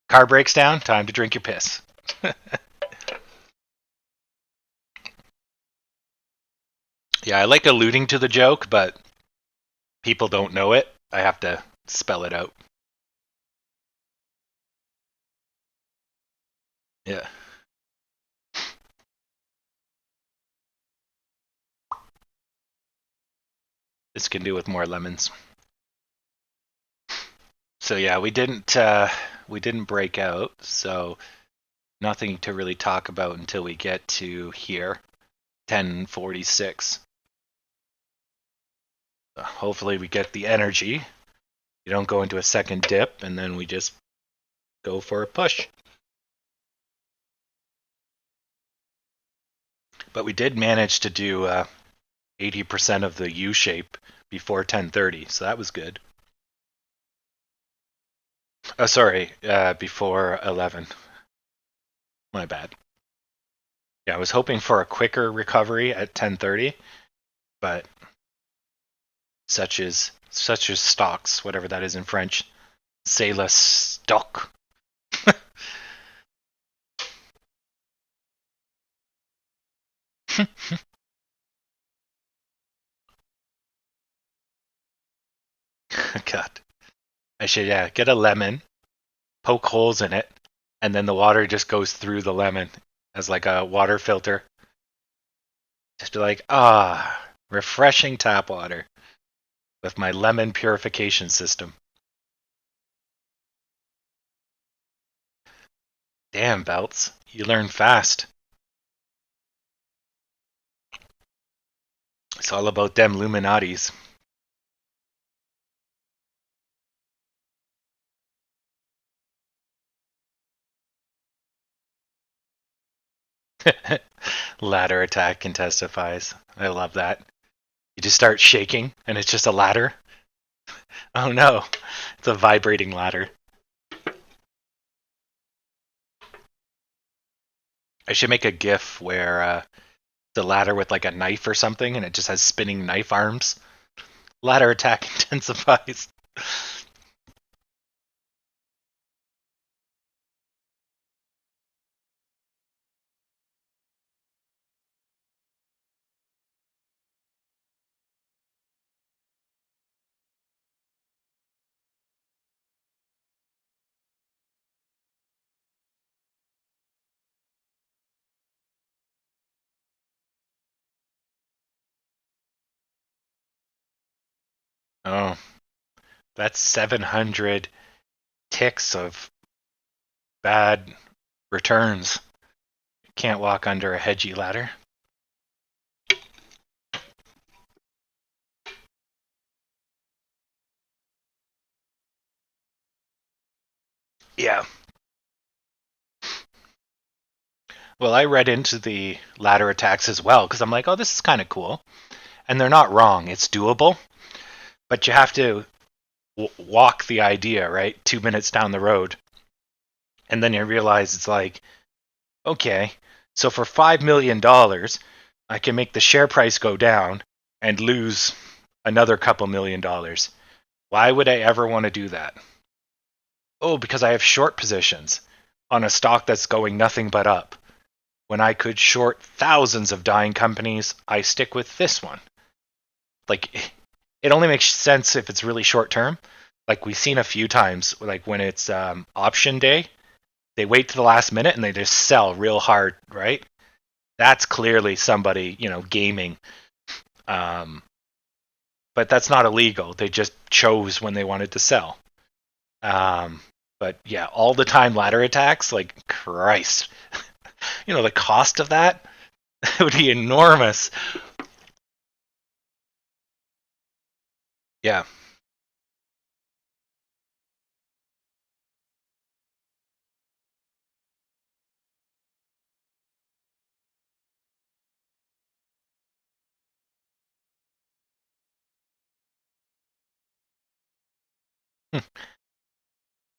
B: Car breaks down. Time to drink your piss. Yeah, I like alluding to the joke, but people don't know it. I have to spell it out. Yeah. This can do with more lemons. So yeah, we didn't break out, so nothing to really talk about until we get to here, 10:46. Hopefully we get the energy. You don't go into a second dip, and then we just go for a push. But we did manage to do 80% of the U shape before 10:30, so that was good. Oh, sorry, before 11. My bad. Yeah, I was hoping for a quicker recovery at 10:30, but such as stocks, whatever that is in French. C'est la stock. God. I should get a lemon, poke holes in it, and then the water just goes through the lemon as like a water filter. Just be like, refreshing tap water with my lemon purification system. Damn, Belts, you learn fast. It's all about them Illuminatis. Ladder attack intensifies. I love that. You just start shaking, and it's just a ladder. Oh no, it's a vibrating ladder. I should make a GIF where the ladder with like a knife or something, and it just has spinning knife arms. Ladder attack intensifies. Oh, that's 700 ticks of bad returns. Can't walk under a hedgy ladder. Yeah. Well, I read into the ladder attacks as well because I'm like, oh, this is kind of cool. And they're not wrong. It's doable. But you have to walk the idea, right? 2 minutes down the road. And then you realize it's like, okay, so for $5 million, I can make the share price go down and lose another couple $1 million. Why would I ever want to do that? Oh, because I have short positions on a stock that's going nothing but up. When I could short thousands of dying companies, I stick with this one. Like, it only makes sense if it's really short term. Like we've seen a few times, like when it's option day, they wait to the last minute and they just sell real hard, right? That's clearly somebody, gaming. Um, but that's not illegal. They just chose when they wanted to sell. Um, but yeah, all the time ladder attacks, like Christ, the cost of that would be enormous. Yeah.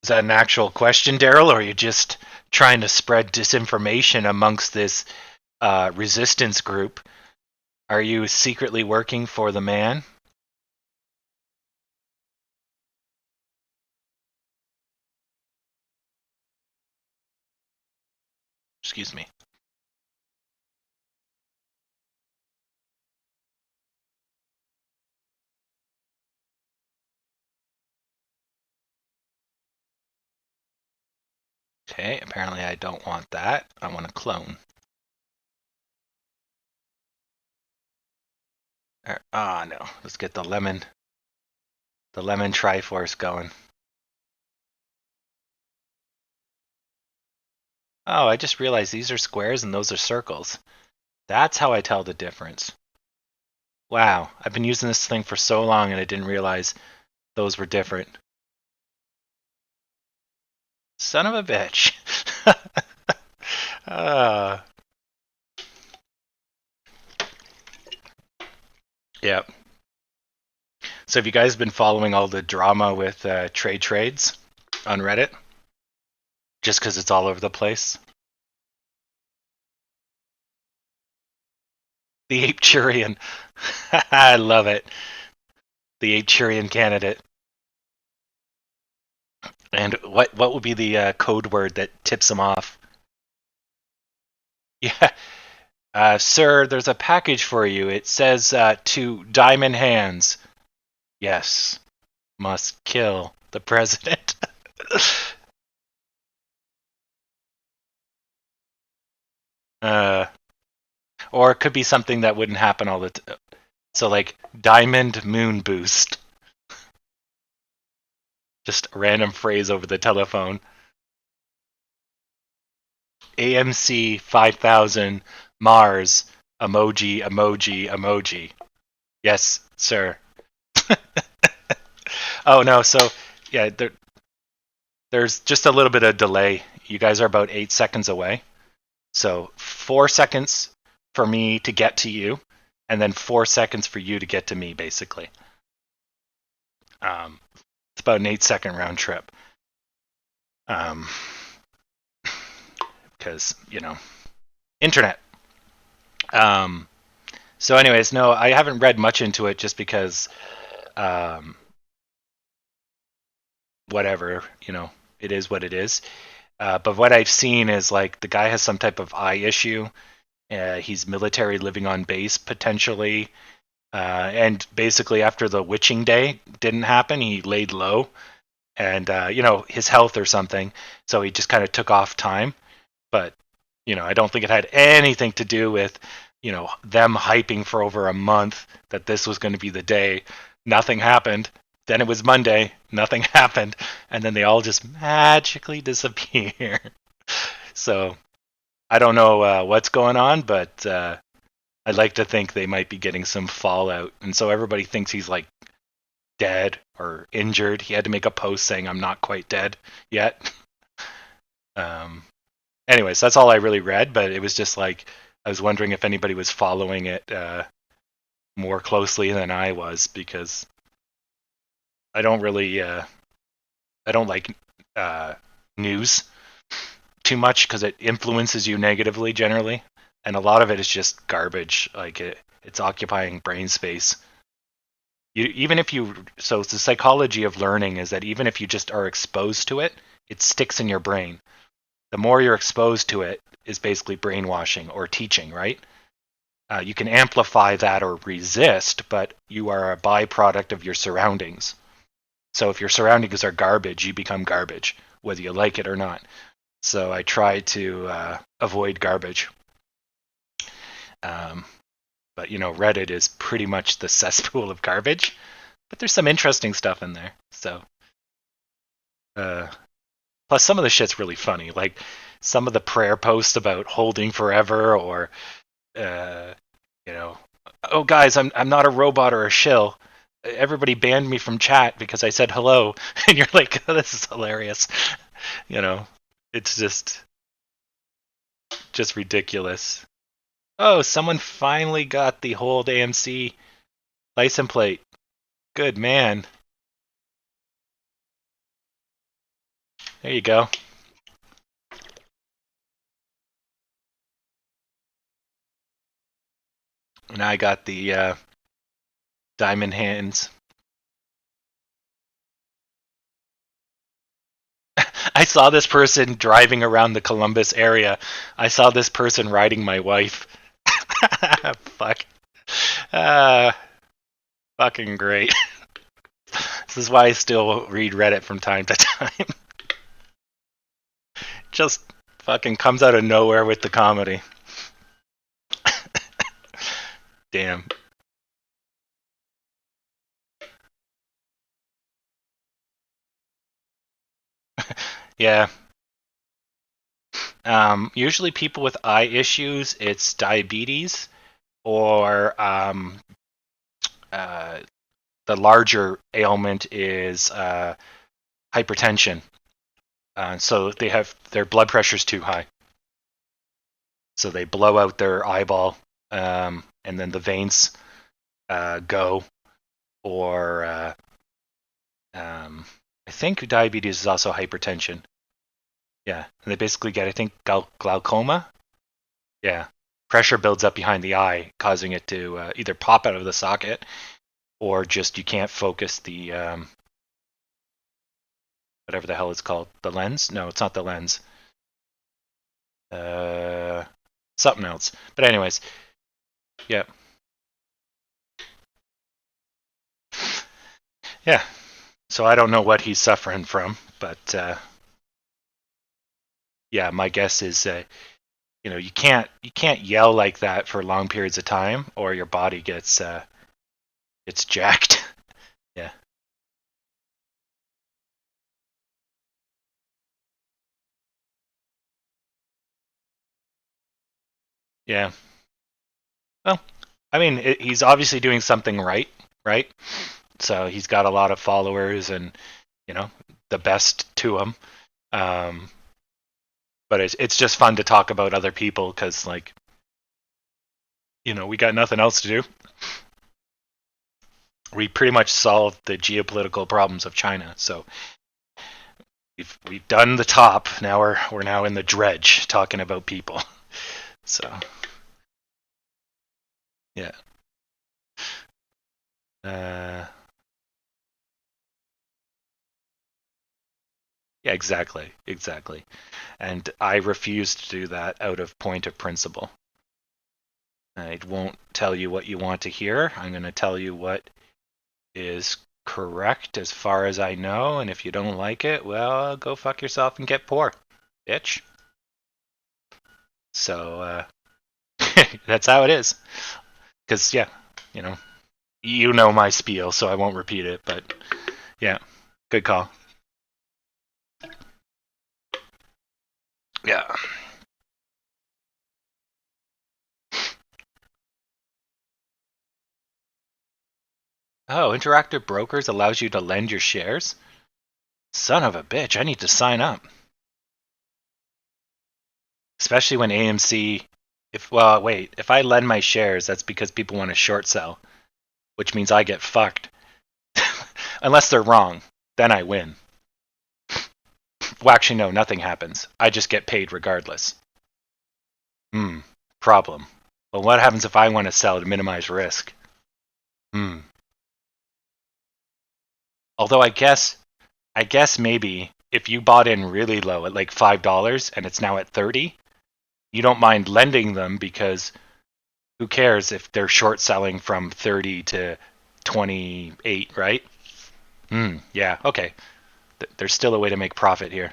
B: Is that an actual question, Daryl, or are you just trying to spread disinformation amongst this resistance group? Are you secretly working for the man? Excuse me. Okay, apparently I don't want that. I want to clone. Ah, no. Let's get the lemon Triforce going. Oh, I just realized these are squares and those are circles. That's how I tell the difference. Wow, I've been using this thing for so long and I didn't realize those were different. Son of a bitch. uh, yeah. So have you guys been following all the drama with trades on Reddit? Just because it's all over the place? The Ape Turian. I love it. The Ape Turian candidate. And what would be the code word that tips him off? Yeah. Sir, there's a package for you. It says to Diamond Hands. Yes. Must kill the president. uh, or it could be something that wouldn't happen all the time. So, like, Diamond Moon Boost. Just a random phrase over the telephone. AMC 5000 Mars emoji emoji emoji. Yes, sir. Oh no, so yeah, there's just a little bit of delay. You guys are about 8 seconds away. So 4 seconds for me to get to you, and then 4 seconds for you to get to me, basically. It's about an 8 second round trip. Because, internet. So anyways, no, I haven't read much into it just because whatever, it is what it is. But what I've seen is like the guy has some type of eye issue. He's military living on base potentially. And basically after the witching day didn't happen, he laid low and, his health or something. So he just kind of took off time. But, I don't think it had anything to do with, them hyping for over a month that this was going to be the day. Nothing happened. Then it was Monday, nothing happened, and then they all just magically disappear. So I don't know what's going on, but I'd like to think they might be getting some fallout, and so everybody thinks he's like dead or injured. He had to make a post saying I'm not quite dead yet. um, Anyways, that's all I really read, but it was just like I was wondering if anybody was following it more closely than I was because I don't really I don't like news too much because it influences you negatively generally, and a lot of it is just garbage. Like it's occupying brain space. Even if you, so the psychology of learning is that even if you just are exposed to it, it sticks in your brain. The more you're exposed to it is basically brainwashing or teaching, right? You can amplify that or resist, but you are a byproduct of your surroundings. So if your surroundings are garbage, you become garbage, whether you like it or not. So I try to avoid garbage. But Reddit is pretty much the cesspool of garbage. But there's some interesting stuff in there. So, plus some of the shit's really funny. Like some of the prayer posts about holding forever, or oh guys, I'm not a robot or a shill. Everybody banned me from chat because I said hello, and you're like, oh, this is hilarious. It's just ridiculous. Oh, someone finally got the hold AMC license plate. Good man. There you go. And I got the diamond hands. I saw this person driving around the Columbus area. I saw this person riding my wife. Fuck. Fucking great. This is why I still read Reddit from time to time. Just fucking comes out of nowhere with the comedy. Damn. Yeah. Usually people with eye issues, it's diabetes or the larger ailment is hypertension. So they have their blood pressure's too high. So they blow out their eyeball, and then the veins go. Or I think diabetes is also hypertension. Yeah, and they basically get, I think, glaucoma. Yeah, pressure builds up behind the eye, causing it to either pop out of the socket, or just you can't focus the whatever the hell it's called, the lens. No, it's not the lens. Something else. But anyways, yeah, yeah. So I don't know what he's suffering from, but yeah, my guess is you can't yell like that for long periods of time, or your body gets jacked. Yeah. Yeah. Well, I mean, he's obviously doing something right, right? So he's got a lot of followers, and the best to him. But it's just fun to talk about other people because, like, we got nothing else to do. We pretty much solved the geopolitical problems of China, so we've done the top. Now we're now in the dredge talking about people. So yeah. Yeah, exactly. And I refuse to do that out of point of principle. I won't tell you what you want to hear. I'm going to tell you what is correct as far as I know, and if you don't like it, well, go fuck yourself and get poor, bitch. So that's how it is. Because yeah, you know my spiel, so I won't repeat it. But yeah, good call. Yeah. Oh, Interactive Brokers allows you to lend your shares? Son of a bitch, I need to sign up. Especially when AMC, if I lend my shares, that's because people want to short sell, which means I get fucked. Unless they're wrong, then I win. Well, actually, no, nothing happens. I just get paid regardless. Problem. Well, what happens if I want to sell to minimize risk? Although I guess maybe if you bought in really low at like $5 and it's now at 30, you don't mind lending them because who cares if they're short selling from 30 to 28, right? Yeah, okay. There's still a way to make profit here.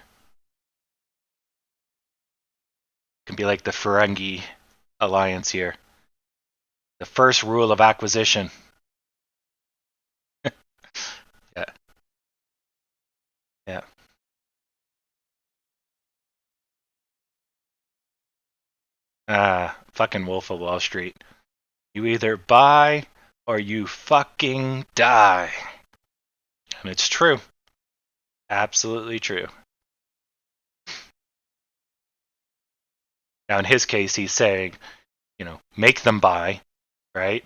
B: It can be like the Ferengi alliance here. The first rule of acquisition. Yeah, yeah. Fucking Wolf of Wall Street. You either buy or you fucking die. And it's true. Absolutely true. Now, in his case, he's saying, make them buy, right?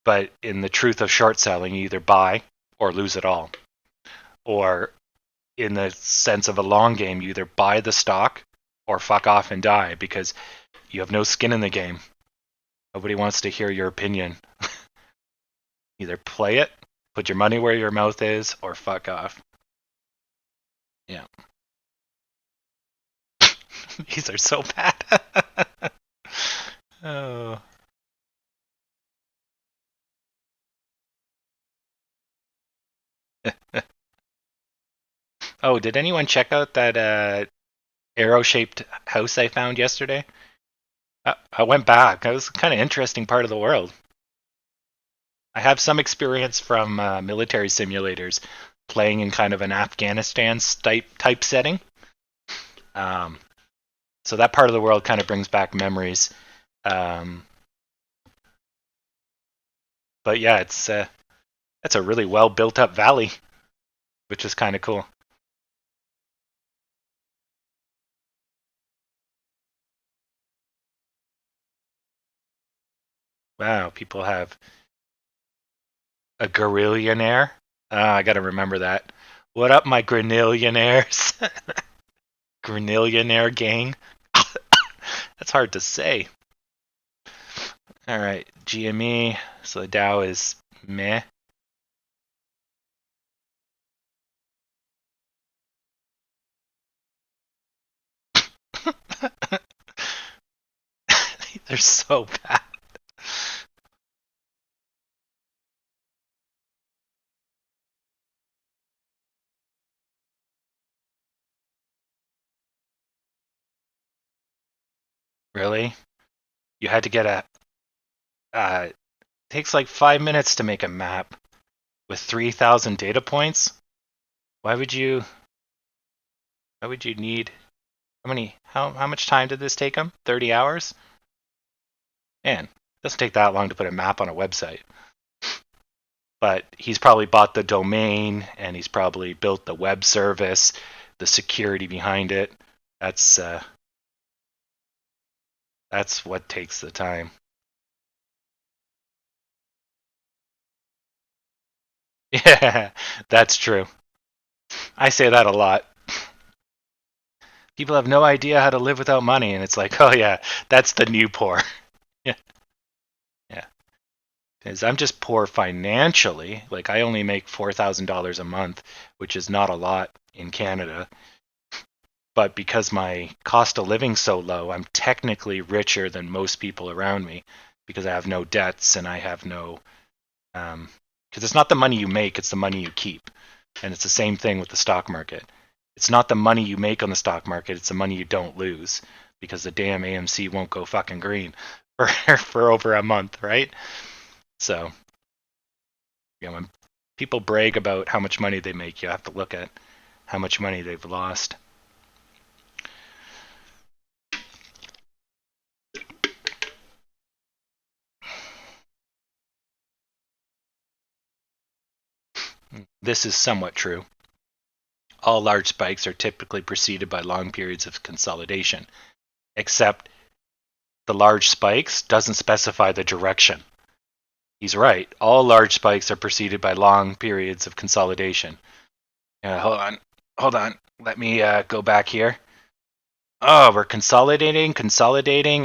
B: But in the truth of short selling, you either buy or lose it all. Or in the sense of a long game, you either buy the stock or fuck off and die because you have no skin in the game. Nobody wants to hear your opinion. Either play it, put your money where your mouth is, or fuck off. Yeah. These are so bad. Oh. Oh, did anyone check out that arrow-shaped house I found yesterday? I went back. It was kind of interesting part of the world. I have some experience from military simulators playing in kind of an Afghanistan type setting. So that part of the world kind of brings back memories. But yeah, it's a really well built up valley, which is kind of cool. Wow, people have a guerrillionaire. I got to remember that. What up, my grenillionaires? Grenillionaire gang. That's hard to say. All right, GME. So the Dow is meh. They're so bad. Really? You had to get a. It takes like 5 minutes to make a map with 3,000 data points. Why would you? Why would you need? How many? How much time did this take him? 30 hours? Man, it doesn't take that long to put a map on a website. But he's probably bought the domain and he's probably built the web service, the security behind it. That's what takes the time. Yeah, that's true. I say that a lot. People have no idea how to live without money, and it's like, oh yeah, that's the new poor. Yeah, yeah. Because I'm just poor financially. Like I only make $4,000 a month, which is not a lot in Canada. But because my cost of living's so low, I'm technically richer than most people around me because I have no debts and I have no. Because it's not the money you make, it's the money you keep. And it's the same thing with the stock market. It's not the money you make on the stock market, it's the money you don't lose because the damn AMC won't go fucking green for over a month, right? So, when people brag about how much money they make, you have to look at how much money they've lost. This is somewhat true. All large spikes are typically preceded by long periods of consolidation, except the large spikes doesn't specify the direction. He's right. All large spikes are preceded by long periods of consolidation. Hold on. hold on. Let me go back here. Oh, we're consolidating,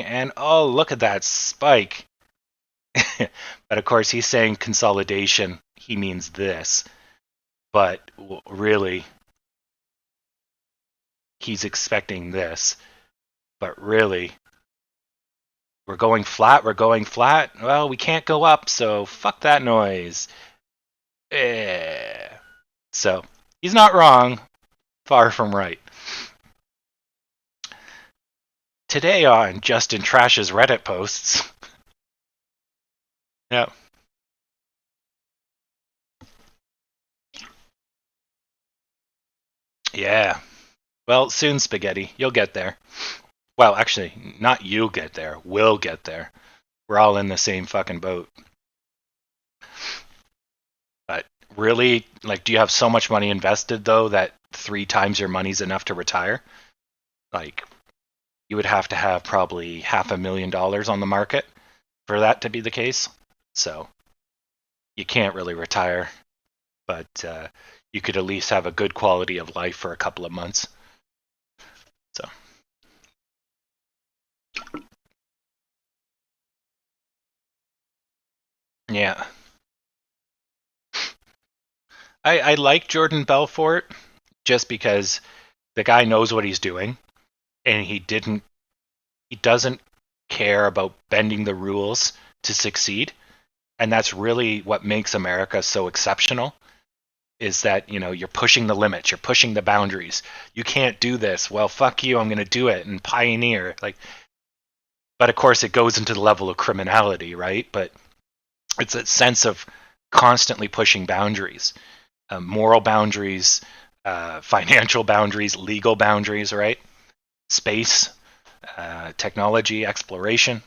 B: and oh, look at that spike. But of course, he's saying consolidation. He means this. But really, he's expecting this. But really, we're going flat. We're going flat. Well, we can't go up, so fuck that noise. Eh. So he's not wrong. Far from right. Today on Justin Trash's Reddit posts. Yeah. Yeah. Well, soon, Spaghetti. You'll get there. Well, actually, not you'll get there. We'll get there. We're all in the same fucking boat. But really, like, do you have so much money invested, though, that 3 times your money's enough to retire? Like, you would have to have probably $500,000 on the market for that to be the case. So you can't really retire, but you could at least have a good quality of life for a couple of months. So yeah, I like Jordan Belfort just because the guy knows what he's doing, and he doesn't care about bending the rules to succeed, and that's really what makes America so exceptional. Is that you're pushing the limits, you're pushing the boundaries. You can't do this. Well, fuck you. I'm going to do it and pioneer. Like, but of course, it goes into the level of criminality, right? But it's a sense of constantly pushing boundaries, moral boundaries, financial boundaries, legal boundaries, right? Space, technology, exploration.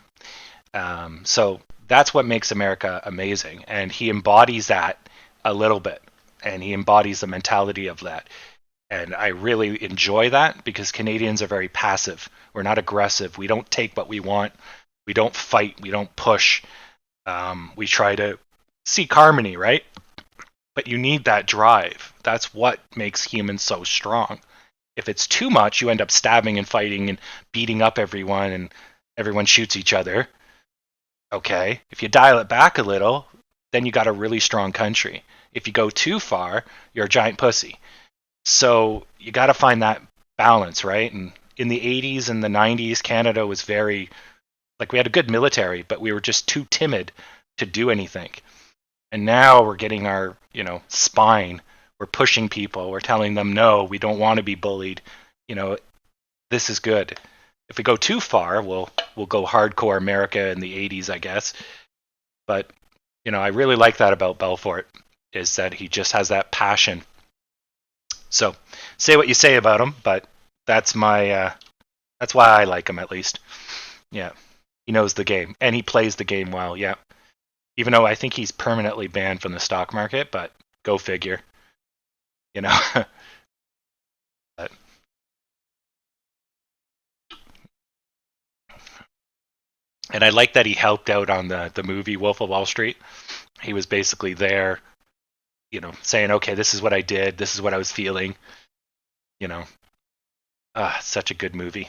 B: So that's what makes America amazing, and he embodies that a little bit, and he embodies the mentality of that. And I really enjoy that because Canadians are very passive. We're not aggressive. We don't take what we want. We don't fight. We don't push. We try to seek harmony, right? But you need that drive. That's what makes humans so strong. If it's too much, you end up stabbing and fighting and beating up everyone, and everyone shoots each other. Okay. If you dial it back a little, then you got a really strong country. If you go too far, you're a giant pussy. So you got to find that balance, right? And in the 80s and the 90s, Canada was very, like, we had a good military, but we were just too timid to do anything. And now we're getting our, spine. We're pushing people. We're telling them, no, we don't want to be bullied. You know, this is good. If we go too far, we'll go hardcore America in the 80s, I guess. But, I really like that about Belfort, is that he just has that passion. So say what you say about him, but that's that's why I like him, at least. Yeah. He knows the game, and he plays the game well. Yeah. Even though I think he's permanently banned from the stock market, but go figure. You know. But, and I like that he helped out on the movie Wolf of Wall Street. He was basically there, saying, okay, this is what I did, this is what I was feeling. You know. Such a good movie.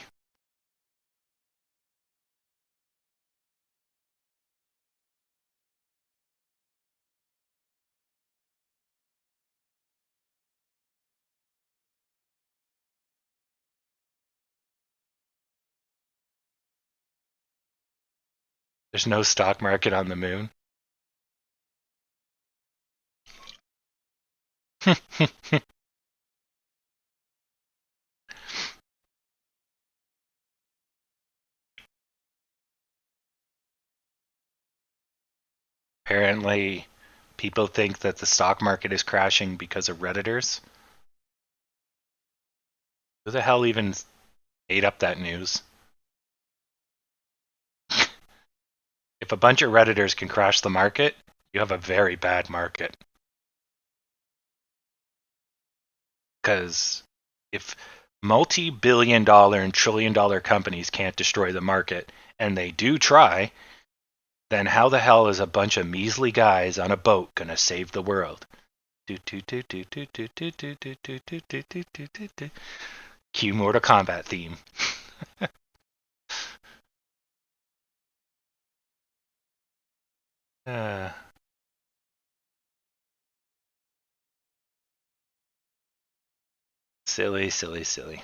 B: There's no stock market on the moon. Apparently, people think that the stock market is crashing because of Redditors. Who the hell even made up that news? If a bunch of Redditors can crash the market, you have a very bad market. Because if multi-billion dollar and trillion dollar companies can't destroy the market, and they do try, then how the hell is a bunch of measly guys on a boat going to save the world? Cue Mortal Kombat theme. uh, silly, silly, silly.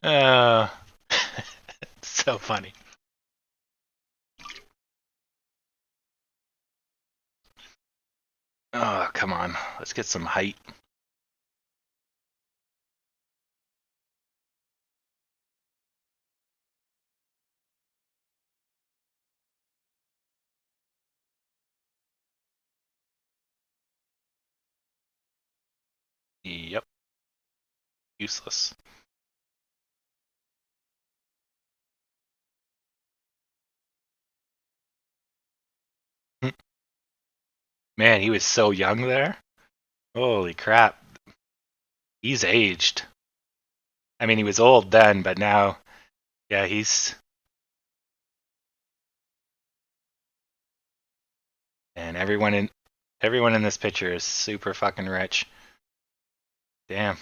B: uh, so funny. Oh, come on. Let's get some height. Yep. Useless. Man, he was so young there. Holy crap. He's aged. I mean, he was old then, but now, yeah, he's. And everyone in this picture is super fucking rich. Damn.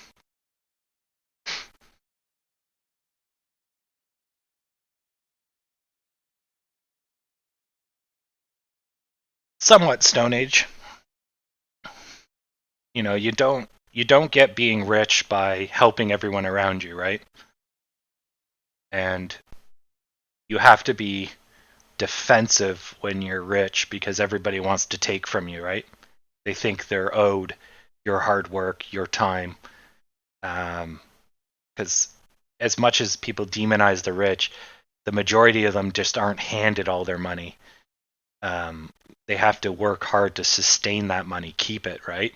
B: Somewhat Stone Age. You don't get being rich by helping everyone around you, right? And you have to be defensive when you're rich because everybody wants to take from you, right? They think they're owed your hard work, your time. Because as much as people demonize the rich, the majority of them just aren't handed all their money. They have to work hard to sustain that money, keep it, right?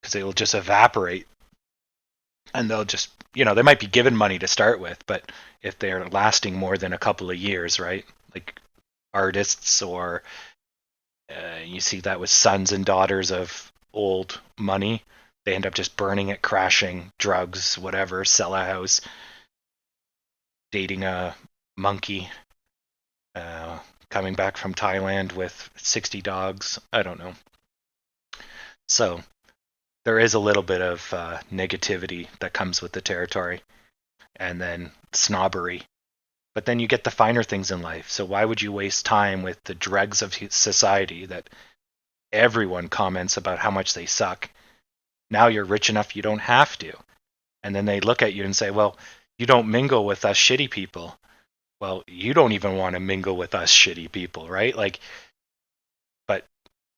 B: Because it'll just evaporate. And they'll just, they might be given money to start with, but if they're lasting more than a couple of years, right? Like artists, or you see that with sons and daughters of old money, they end up just burning it, crashing, drugs, whatever, sell a house, dating a monkey, uh, coming back from Thailand with 60 dogs. I don't know. So there is a little bit of negativity that comes with the territory, and then snobbery. But then you get the finer things in life. So why would you waste time with the dregs of society that everyone comments about how much they suck? Now you're rich enough you don't have to. And then they look at you and say, well, you don't mingle with us shitty people. Well, you don't even want to mingle with us shitty people, right? Like, but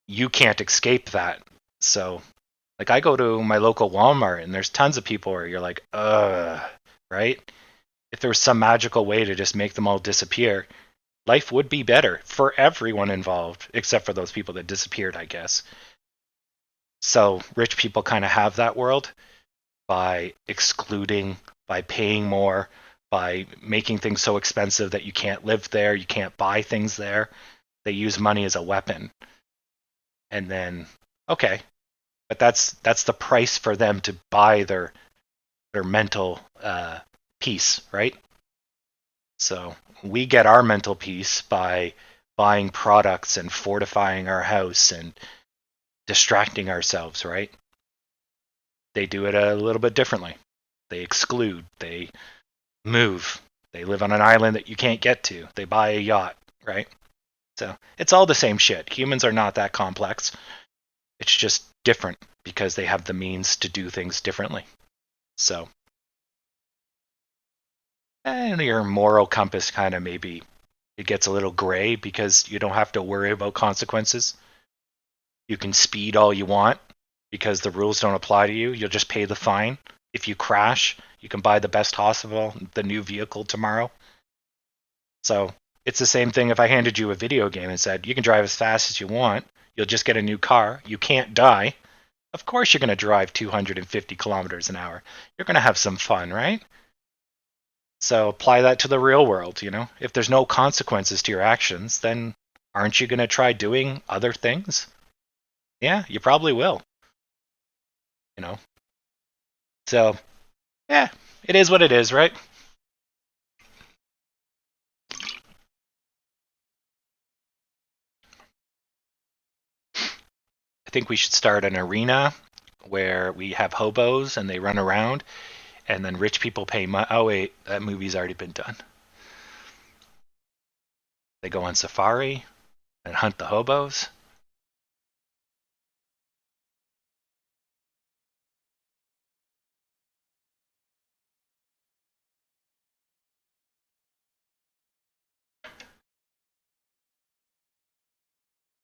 B: you can't escape that. So, like, I go to my local Walmart and there's tons of people where you're like, right? If there was some magical way to just make them all disappear, life would be better for everyone involved, except for those people that disappeared, I guess. So rich people kind of have that world by excluding, by paying more, by making things so expensive that you can't live there, you can't buy things there. They use money as a weapon. And then, okay, but that's the price for them to buy their mental peace, right? So we get our mental peace by buying products and fortifying our house and distracting ourselves, right? They do it a little bit differently. They exclude, they move, they live on an island that you can't get to, they buy a yacht, right? So it's all the same shit. Humans are not that complex. It's just different because they have the means to do things differently. So, and your moral compass kind of maybe it gets a little gray because you don't have to worry about consequences. You can speed all you want because the rules don't apply to you. You'll just pay the fine. If you crash, you can buy the best hospital, the new vehicle tomorrow. So it's the same thing if I handed you a video game and said, you can drive as fast as you want. You'll just get a new car. You can't die. Of course you're going to drive 250 kilometers an hour. You're going to have some fun, right? So apply that to the real world, If there's no consequences to your actions, then aren't you going to try doing other things? Yeah, you probably will, you know. So Yeah, it is what it is, right? I think we should start an arena where we have hobos and they run around, and then rich people pay money. Oh wait, that movie's already been done. They go on safari and hunt the hobos.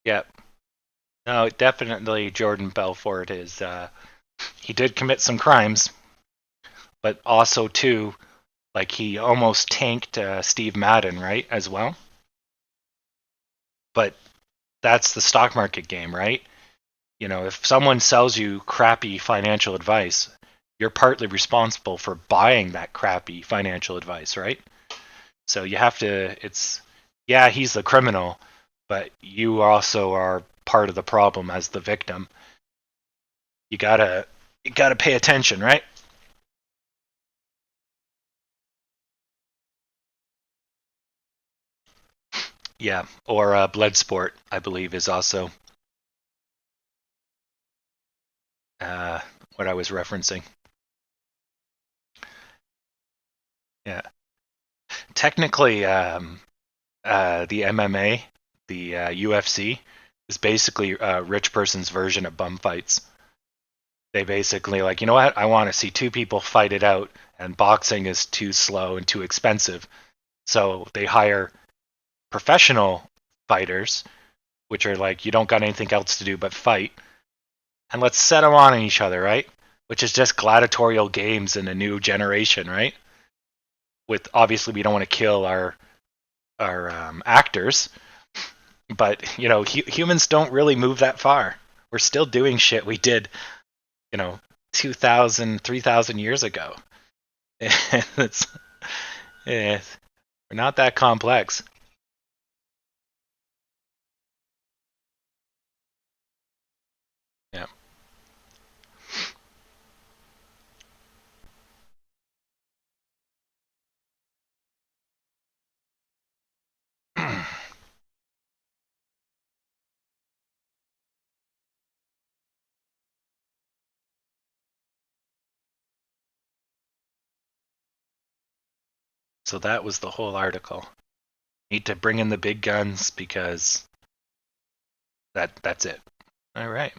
B: Yeah, no, definitely Jordan Belfort is. He did commit some crimes, but also too, like he almost tanked Steve Madden, right, as well. But that's the stock market game, right? You know, if someone sells you crappy financial advice, you're partly responsible for buying that crappy financial advice, right? So you have to, it's, yeah, he's the criminal, but you also are part of the problem as the victim. You gotta, you gotta pay attention, right? Yeah, or Bloodsport, I believe, is also uh, what I was referencing. Yeah, technically, the MMA, the UFC, is basically a rich person's version of bum fights. They basically like, you know what? I want to see two people fight it out, and boxing is too slow and too expensive. So they hire professional fighters, which are like, you don't got anything else to do but fight, and let's set them on each other, right? Which is just gladiatorial games in a new generation, right? With obviously we don't want to kill our actors, but you know humans don't really move that far. We're still doing shit we did, you know, 2,000, 3,000 years ago. it's, it's we're not that complex. Yeah. So that was the whole article. Need to bring in the big guns because that's it. All right.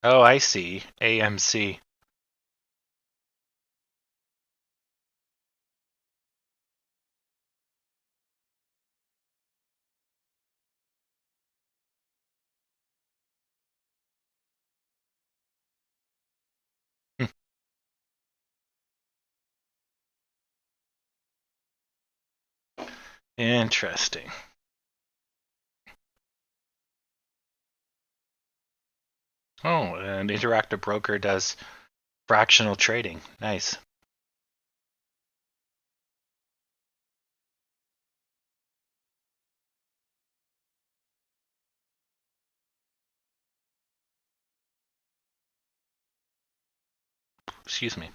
B: Oh, I see. AMC. Interesting. Oh, and Interactive Broker does fractional trading. Nice. Excuse me.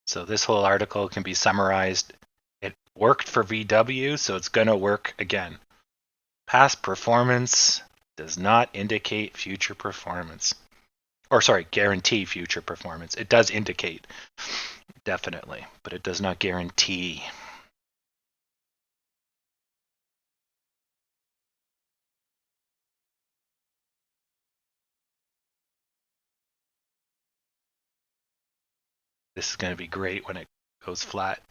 B: So this whole article can be summarized. It worked for VW, so it's going to work again. Past performance does not indicate future performance. Or sorry, guarantee future performance. It does indicate, definitely, but it does not guarantee. This is going to be great when it goes flat.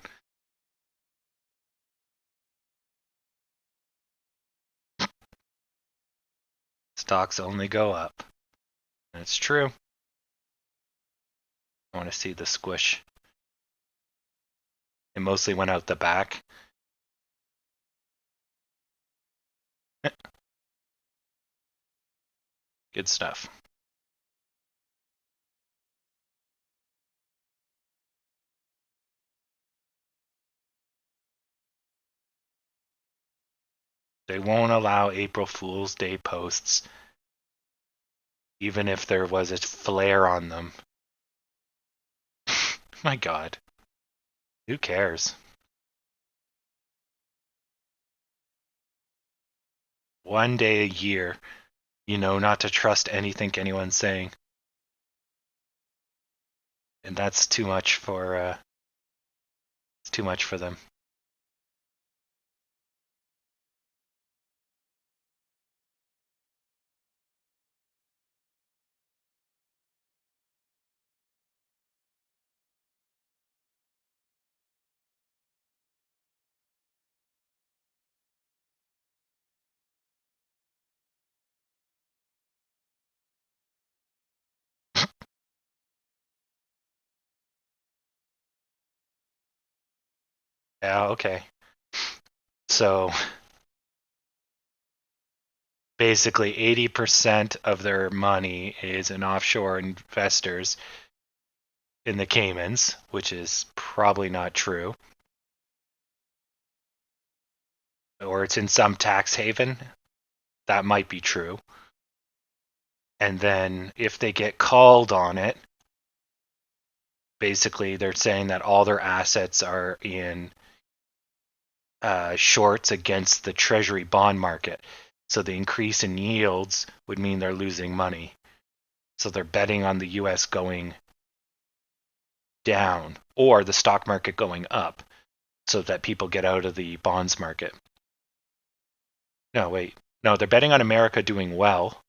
B: Stocks only go up. That's true. I want to see the squish. It mostly went out the back. Good stuff.
A: They won't allow April Fool's Day posts, even if there was a flare on them. My God. Who cares? One day a year, not to trust anything anyone's saying. And that's too much for it's too much for them. Yeah, okay. So basically 80% of their money is in offshore investors in the Caymans, which is probably not true. Or it's in some tax haven. That might be true. And then if they get called on it, basically they're saying that all their assets are in shorts against the treasury bond market. So the increase in yields would mean they're losing money. So they're betting on the US going down or the stock market going up so that people get out of the bonds market. No, wait. No, they're betting on America doing well.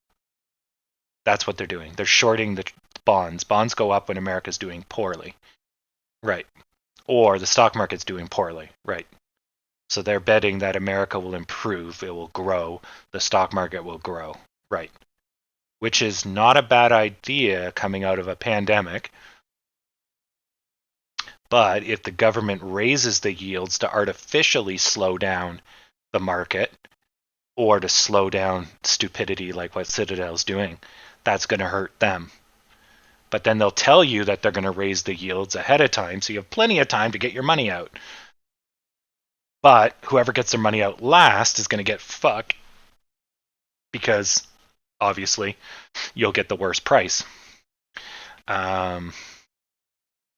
A: That's what they're doing. They're shorting the bonds. Bonds go up when America's doing poorly. Right. Or the stock market's doing poorly. Right. So they're betting that America will improve, it will grow, the stock market will grow. Right. Which is not a bad idea coming out of a pandemic. But if the government raises the yields to artificially slow down the market or to slow down stupidity like what Citadel's doing, that's going to hurt them. But then they'll tell you that they're going to raise the yields ahead of time, so you have plenty of time to get your money out. But whoever gets their money out last is going to get fucked because obviously you'll get the worst price. But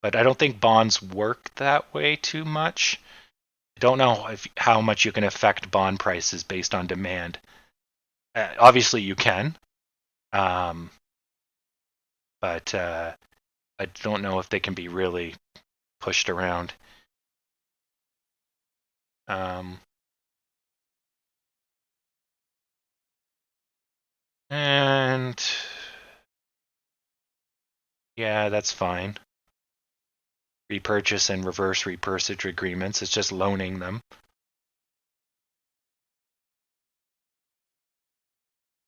A: I don't think bonds work that way too much. I don't know how much you can affect bond prices based on demand. Obviously you can, but I don't know if they can be really pushed around. And yeah, that's fine. Repurchase and reverse repurchase agreements. It's just loaning them.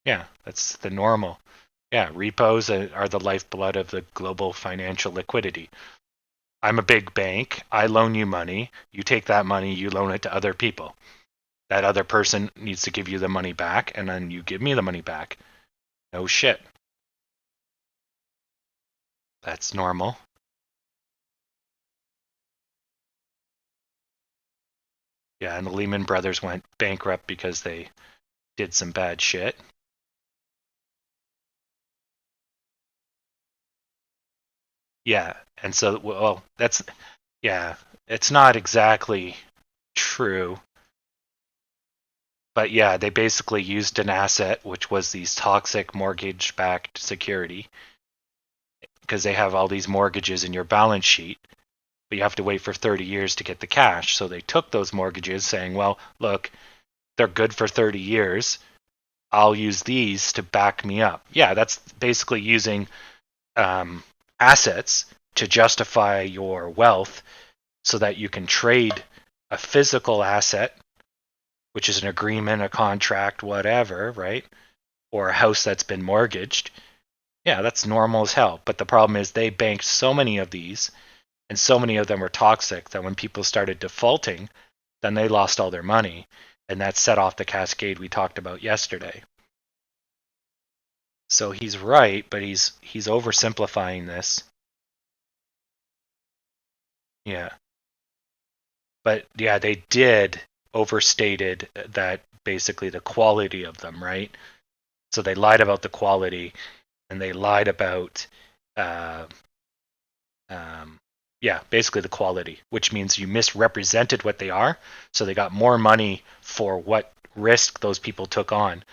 A: Yeah, that's the normal. Yeah, repos are the lifeblood of the global financial liquidity. I'm a big bank. I loan you money. You take that money, you loan it to other people. That other person needs to give you the money back, and then you give me the money back. No shit. That's normal. Yeah, and the Lehman Brothers went bankrupt because they did some bad shit. Yeah, and so, well, it's not exactly true. But yeah, they basically used an asset, which was these toxic mortgage-backed security, because they have all these mortgages in your balance sheet, but you have to wait for 30 years to get the cash. So they took those mortgages saying, well, look, they're good for 30 years. I'll use these to back me up. Yeah, that's basically using assets to justify your wealth so that you can trade a physical asset, which is an agreement, a contract, whatever, right? Or a house that's been mortgaged. Yeah, that's normal as hell. But the problem is they banked so many of these, and so many of them were toxic that when people started defaulting, then they lost all their money, and that set off the cascade we talked about yesterday. So he's right, but he's oversimplifying this. Yeah. But yeah, they did overstated that
B: basically the quality of them, right? So they lied about the quality, and they lied about, uh, basically the quality, which means you misrepresented what they are. So they got more money for what risk those people took on.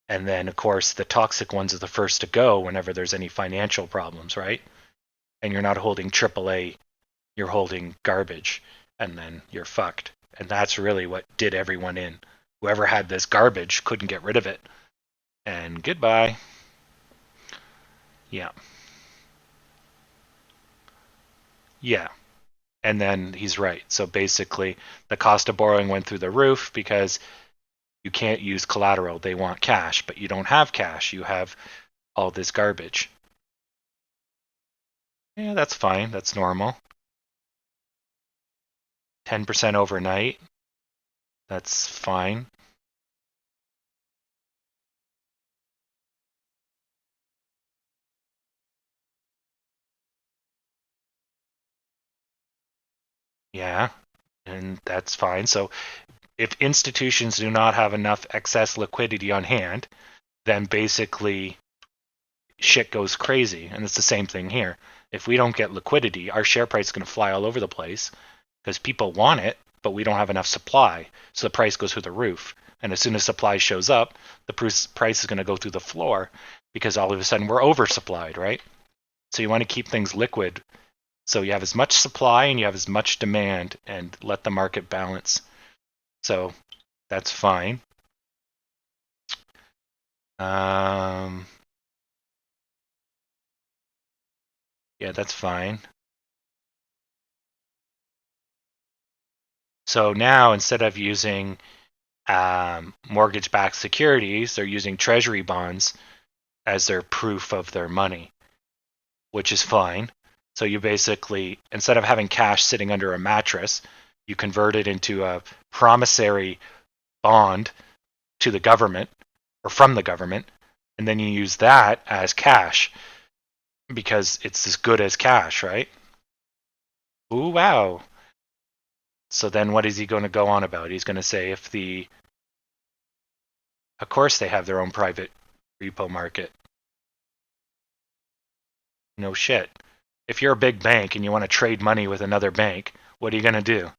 B: And then, of course, the toxic ones are the first to go whenever there's any financial problems, right? And you're not holding AAA, you're holding garbage, and then you're fucked. And that's really what did everyone in. Whoever had this garbage couldn't get rid of it. And goodbye. Yeah. Yeah. And then he's right. So basically, the cost of borrowing went through the roof because you can't use collateral. They want cash, but you don't have cash. You have all this garbage. Yeah, that's fine. That's normal. 10% overnight. That's fine. Yeah, and that's fine. So if institutions do not have enough excess liquidity on hand, then basically shit goes crazy. And it's the same thing here. If we don't get liquidity, our share price is going to fly all over the place because people want it, but we don't have enough supply. So the price goes through the roof. And as soon as supply shows up, the price is going to go through the floor because all of a sudden we're oversupplied, right? So you want to keep things liquid. So you have as much supply and you have as much demand and let the market balance. So that's fine. Yeah, that's fine. So now instead of using mortgage-backed securities, they're using treasury bonds as their proof of their money, which is fine. So you basically, instead of having cash sitting under a mattress, you convert it into a promissory bond to the government or from the government, and then you use that as cash because it's as good as cash, right? Ooh, wow. So then what is he going to go on about? He's going to say of course they have their own private repo market. No shit. If you're a big bank and you want to trade money with another bank, what are you going to do?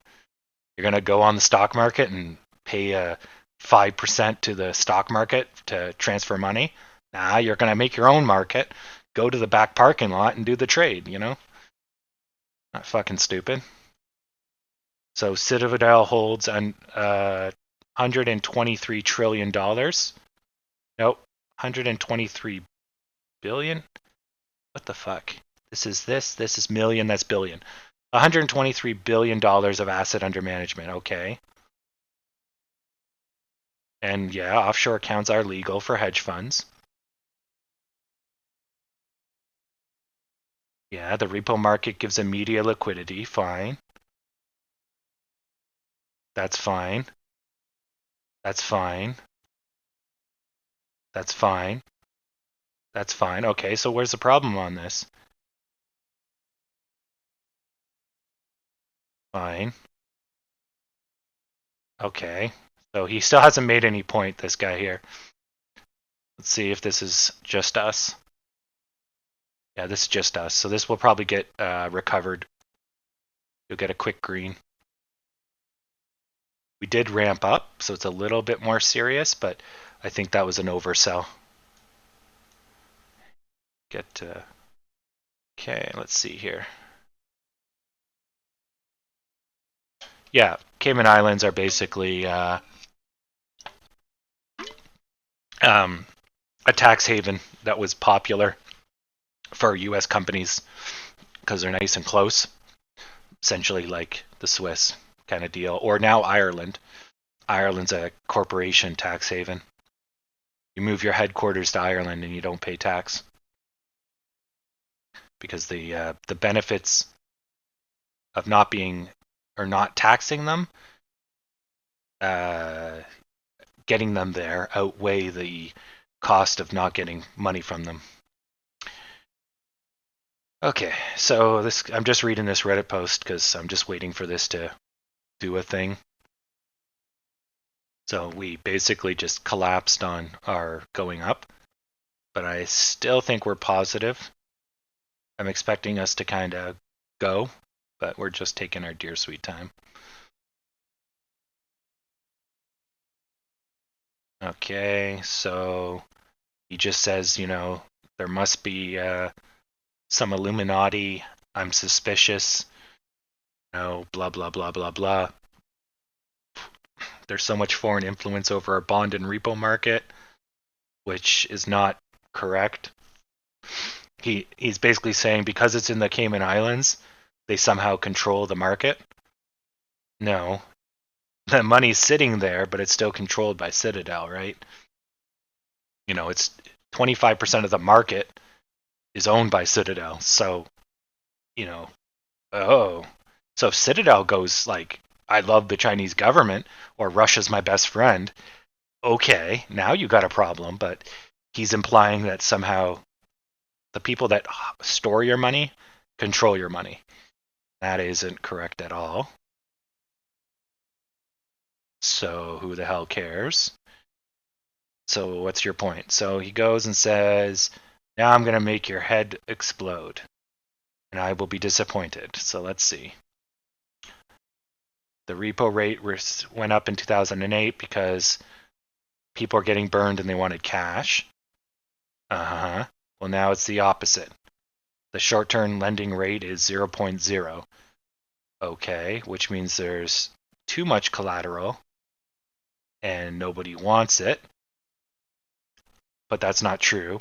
B: You're going to go on the stock market and pay 5% to the stock market to transfer money? Nah, you're going to make your own market, go to the back parking lot and do the trade, you know? Not fucking stupid. So Citadel holds $123 trillion. Nope, 123 billion. What the fuck? This is million, that's billion. $123 billion of asset under management. Okay. And yeah, offshore accounts are legal for hedge funds. Yeah, the repo market gives immediate liquidity. Fine. That's fine. That's fine. That's fine. That's fine. Okay, so where's the problem on this? Fine. Okay. So he still hasn't made any point, this guy here. Let's see if this is just us. Yeah, this is just us. So this will probably get recovered. You'll get a quick green. We did ramp up, so it's a little bit more serious, but I think that was an oversell. Okay, let's see here. Yeah, Cayman Islands are basically a tax haven that was popular for U.S. companies because they're nice and close, essentially like the Swiss kind of deal. Or now Ireland. Ireland's a corporation tax haven. You move your headquarters to Ireland and you don't pay tax because the benefits of not being or not taxing them, getting them there outweigh the cost of not getting money from them. Okay, so I'm just reading this Reddit post because I'm just waiting for this to do a thing. So we basically just collapsed on our going up, but I still think we're positive. I'm expecting us to kind of go, but we're just taking our dear sweet time. Okay, so he just says, there must be some Illuminati. I'm suspicious. Blah, blah, blah, blah, blah. There's so much foreign influence over our bond and repo market, which is not correct. He's basically saying because it's in the Cayman Islands, they somehow control the market. No, the money's sitting there, but it's still controlled by Citadel, right? It's 25% of the market is owned by Citadel. So, you know, oh, so if Citadel goes like, I love the Chinese government or Russia's my best friend, okay, now you got a problem. But he's implying that somehow the people that store your money control your money. That isn't correct at all. So who the hell cares? So what's your point? So he goes and says, now I'm going to make your head explode. And I will be disappointed. So let's see. The repo rate went up in 2008 because people are getting burned and they wanted cash. Uh-huh. Well, now it's the opposite. The short-term lending rate is 0.0. Okay, which means there's too much collateral and nobody wants it. But that's not true.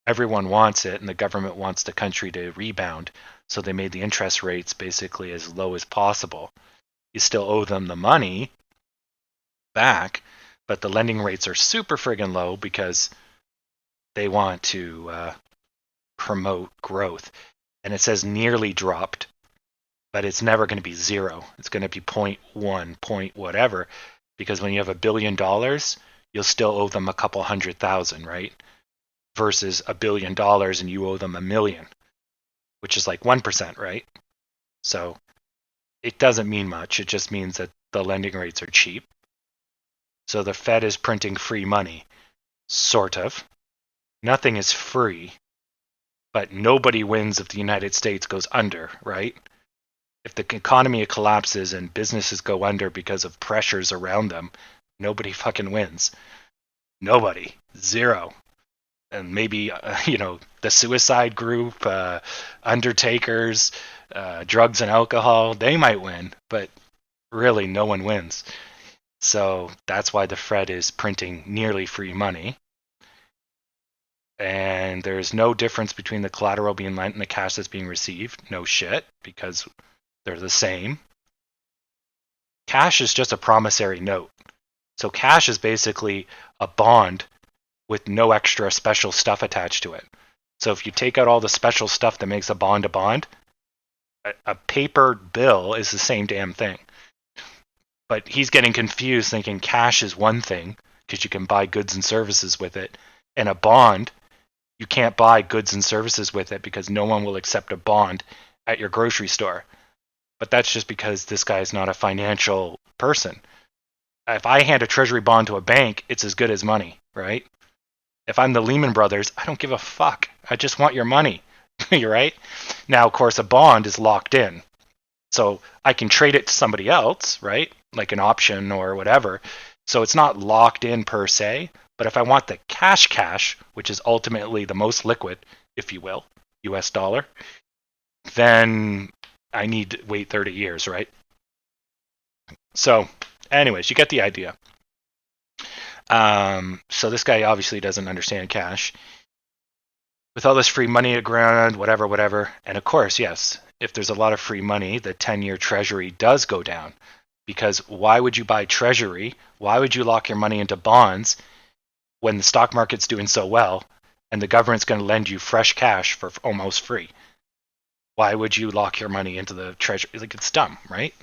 B: Everyone wants it and the government wants the country to rebound. So they made the interest rates basically as low as possible. You still owe them the money back, but the lending rates are super friggin' low because they want to promote growth. And it says nearly dropped, but it's never going to be zero. It's going to be 0.1, point whatever, because when you have $1 billion, you'll still owe them a couple 100,000, right? Versus $1 billion and you owe them $1 million, which is like 1%, right? So it doesn't mean much. It just means that the lending rates are cheap. So the Fed is printing free money, sort of. Nothing is free, but nobody wins if the United States goes under, right? If the economy collapses and businesses go under because of pressures around them, nobody fucking wins. Nobody. Zero. And maybe, the suicide group, undertakers, drugs and alcohol, they might win, but really no one wins. So that's why the Fed is printing nearly free money. And there's no difference between the collateral being lent and the cash that's being received. No shit, because they're the same. Cash is just a promissory note. So cash is basically a bond with no extra special stuff attached to it. So if you take out all the special stuff that makes a bond, a paper bill is the same damn thing. But he's getting confused thinking cash is one thing because you can buy goods and services with it. And a bond, you can't buy goods and services with it because no one will accept a bond at your grocery store. But that's just because this guy is not a financial person. If I hand a treasury bond to a bank, it's as good as money, right? If I'm the Lehman Brothers, I don't give a fuck. I just want your money. You're right. Now, of course, a bond is locked in. So I can trade it to somebody else, right? Like an option or whatever. So it's not locked in per se. But if I want the cash, which is ultimately the most liquid, if you will, US dollar, then I need to wait 30 years, right? So anyways, you get the idea. So this guy obviously doesn't understand cash. With all this free money at ground, whatever. And of course, yes, if there's a lot of free money, the 10-year treasury does go down. Because why would you buy treasury? Why would you lock your money into bonds when the stock market's doing so well and the government's going to lend you fresh cash for almost free? Why would you lock your money into the treasury? Like, it's dumb, right?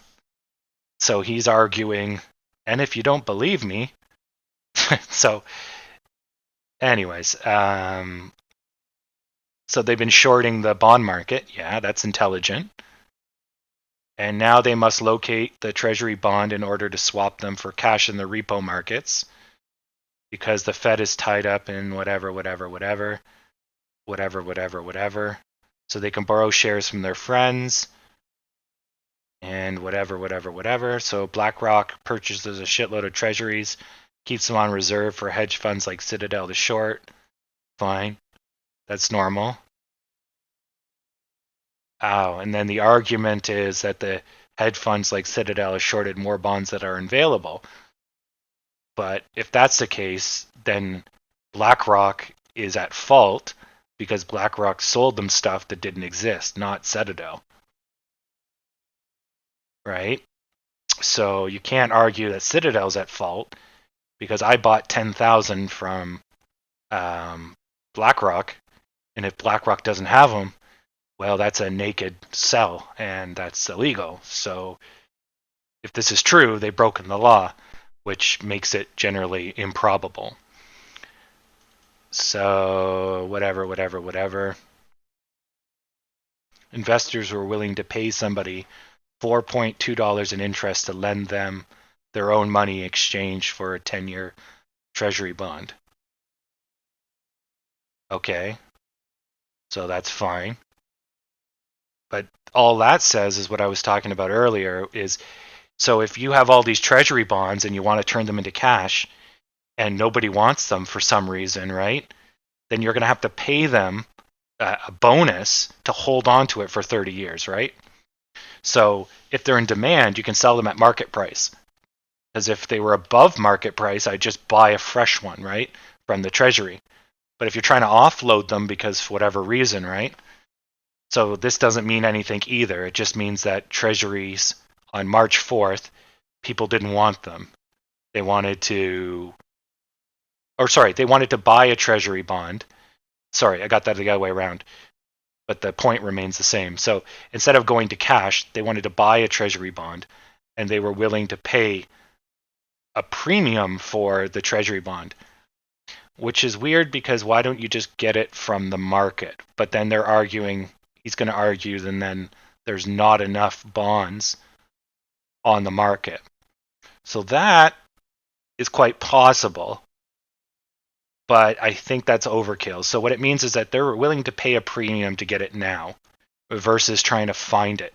B: So he's arguing, and if you don't believe me, so anyways, so they've been shorting the bond market. Yeah, that's intelligent. And now they must locate the treasury bond in order to swap them for cash in the repo markets because the Fed is tied up in whatever. So they can borrow shares from their friends and whatever. So BlackRock purchases a shitload of treasuries, keeps them on reserve for hedge funds like Citadel to short. Fine. That's normal. And then the argument is that the hedge funds like Citadel have shorted more bonds that are available. But if that's the case, then BlackRock is at fault because BlackRock sold them stuff that didn't exist, not Citadel. Right? So you can't argue that Citadel's at fault because I bought 10,000 from BlackRock, and if BlackRock doesn't have them, well, that's a naked sell, and that's illegal. So if this is true, they've broken the law, which makes it generally improbable. So whatever. Investors were willing to pay somebody $4.2 in interest to lend them their own money in exchange for a 10-year treasury bond. Okay, so that's fine. But all that says is what I was talking about earlier is, so if you have all these treasury bonds and you want to turn them into cash and nobody wants them for some reason, right? Then you're going to have to pay them a bonus to hold on to it for 30 years, right? So if they're in demand, you can sell them at market price. Because if they were above market price, I'd just buy a fresh one, right? From the treasury. But if you're trying to offload them because for whatever reason, right? So this doesn't mean anything either. It just means that treasuries on March 4th, people didn't want them. They wanted to, they wanted to buy a treasury bond. Sorry, I got that the other way around. But the point remains the same. So instead of going to cash, they wanted to buy a treasury bond, and they were willing to pay a premium for the treasury bond, which is weird because why don't you just get it from the market? But then they're arguing, he's going to argue, and then there's not enough bonds on the market. So that is quite possible, but I think that's overkill. So what it means is that they're willing to pay a premium to get it now versus trying to find it.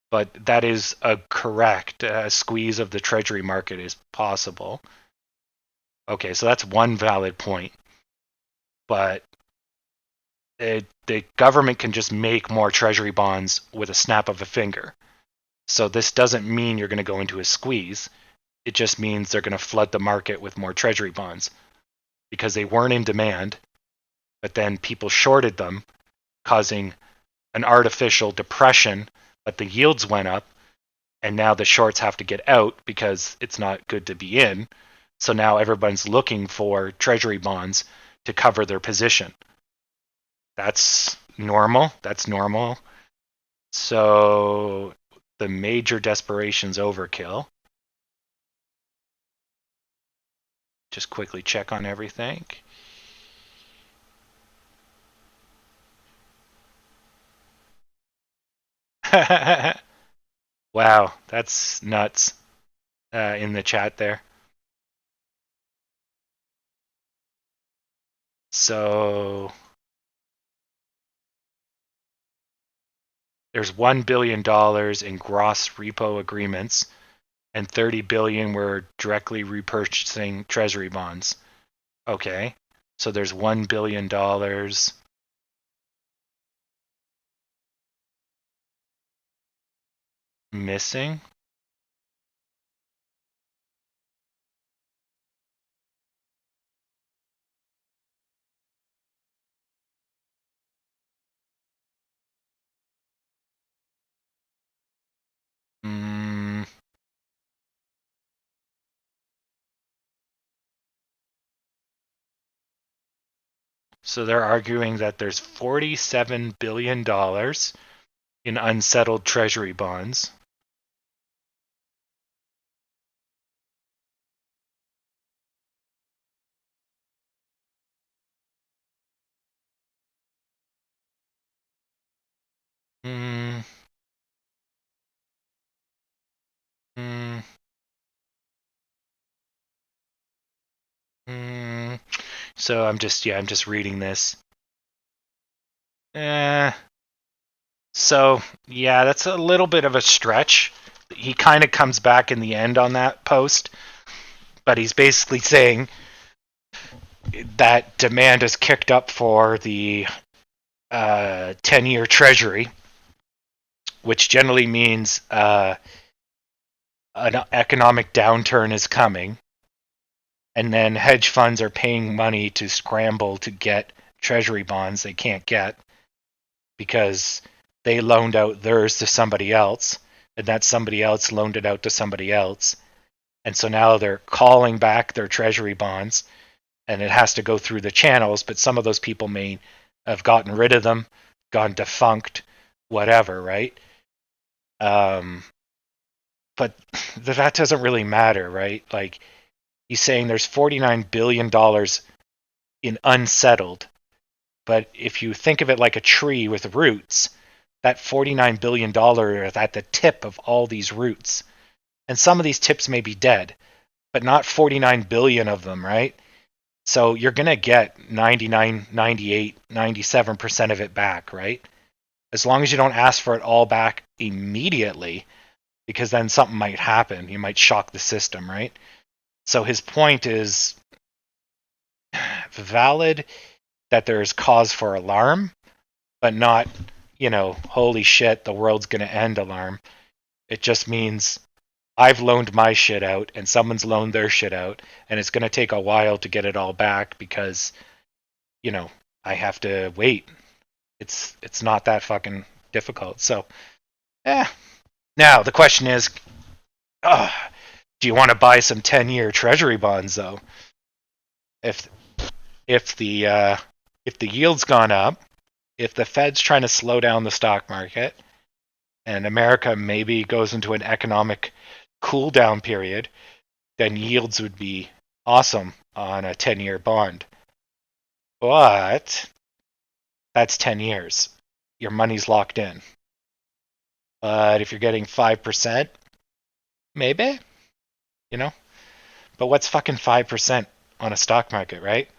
B: But that is a correct squeeze of the treasury market is possible. Okay, so that's one valid point. But the government can just make more treasury bonds with a snap of a finger. So this doesn't mean you're going to go into a squeeze. It just means they're going to flood the market with more treasury bonds because they weren't in demand, but then people shorted them, causing an artificial depression, but the yields went up, and now the shorts have to get out because it's not good to be in. So now everyone's looking for treasury bonds to cover their position. That's normal. So the major desperation's overkill. Just quickly check on everything. Wow, that's nuts in the chat there. So there's $1 billion in gross repo agreements, and 30 billion were directly repurchasing treasury bonds. Okay, so there's $1 billion missing. Mm, so they're arguing that there's $47 billion in unsettled treasury bonds. Mm, So I'm just reading this. Eh, so yeah, that's a little bit of a stretch. He kind of comes back in the end on that post, but he's basically saying that demand is kicked up for the 10-year treasury, which generally means an economic downturn is coming, and then hedge funds are paying money to scramble to get treasury bonds they can't get because they loaned out theirs to somebody else, and that somebody else loaned it out to somebody else. And so now they're calling back their treasury bonds, and it has to go through the channels, but some of those people may have gotten rid of them, gone defunct, whatever, right? But that doesn't really matter, right? Like, he's saying there's $49 billion in unsettled. But if you think of it like a tree with roots, that $49 billion is at the tip of all these roots. And some of these tips may be dead, but not 49 billion of them, right? So you're going to get 99, 98, 97% of it back, right? As long as you don't ask for it all back immediately, because then something might happen. You might shock the system, right? So his point is valid that there's cause for alarm, but not, holy shit, the world's going to end alarm. It just means I've loaned my shit out and someone's loaned their shit out, and it's going to take a while to get it all back because, I have to wait. It's not that fucking difficult. So, yeah. Now the question is, uh, do you want to buy some 10-year treasury bonds though? If if the uh, if the yield's gone up, if the Fed's trying to slow down the stock market, and America maybe goes into an economic cool down period, then yields would be awesome on a 10-year bond. But that's 10 years. Your money's locked in. But if you're getting 5%, maybe, you know? But what's fucking 5% on a stock market, right?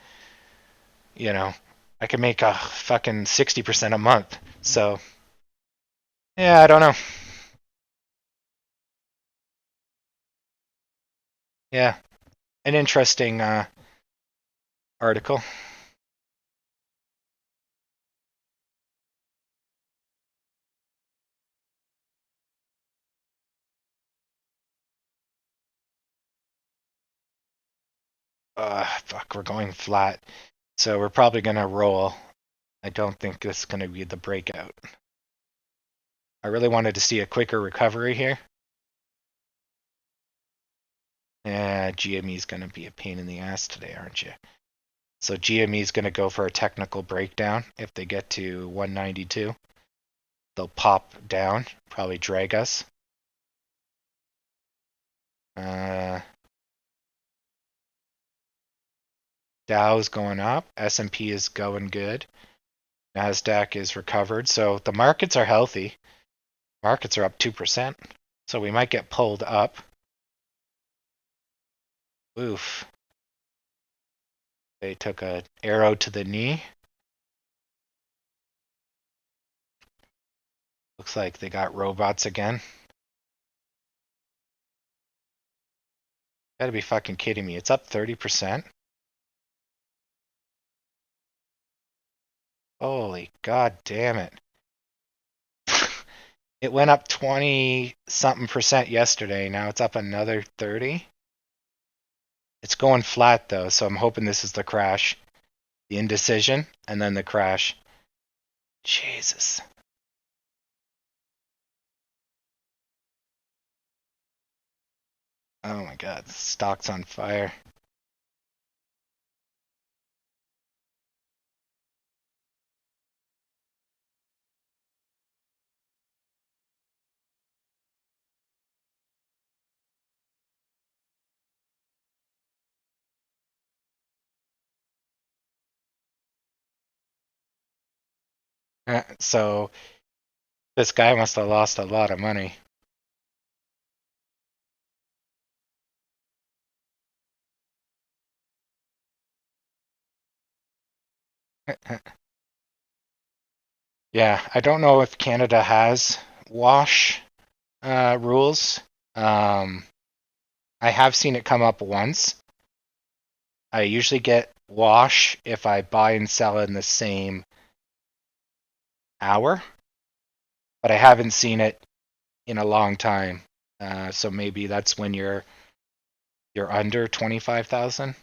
B: You know, I could make a fucking 60% a month. So, yeah, I don't know. Yeah, an interesting article. Fuck, we're going flat. So we're probably going to roll. I don't think this is going to be the breakout. I really wanted to see a quicker recovery here. GME is going to be a pain in the ass today, aren't you? So GME is going to go for a technical breakdown. If they get to 192, they'll pop down, probably drag us. Dow's going up. S&P is going good. NASDAQ is recovered. So the markets are healthy. Markets are up 2%. So we might get pulled up. Oof. They took an arrow to the knee. Looks like they got robots again. Gotta be fucking kidding me. It's up 30%. Holy god damn it. It went up 20 something percent yesterday. Now it's up another 30. It's going flat though, so I'm hoping this is the crash. The indecision and then the crash. Jesus. Oh my god, the stock's on fire. So this guy must have lost a lot of money. Yeah, I don't know if Canada has wash rules. Um, I have seen it come up once. I usually get wash if I buy and sell in the same hour, but I haven't seen it in a long time. So maybe that's when you're under 25,000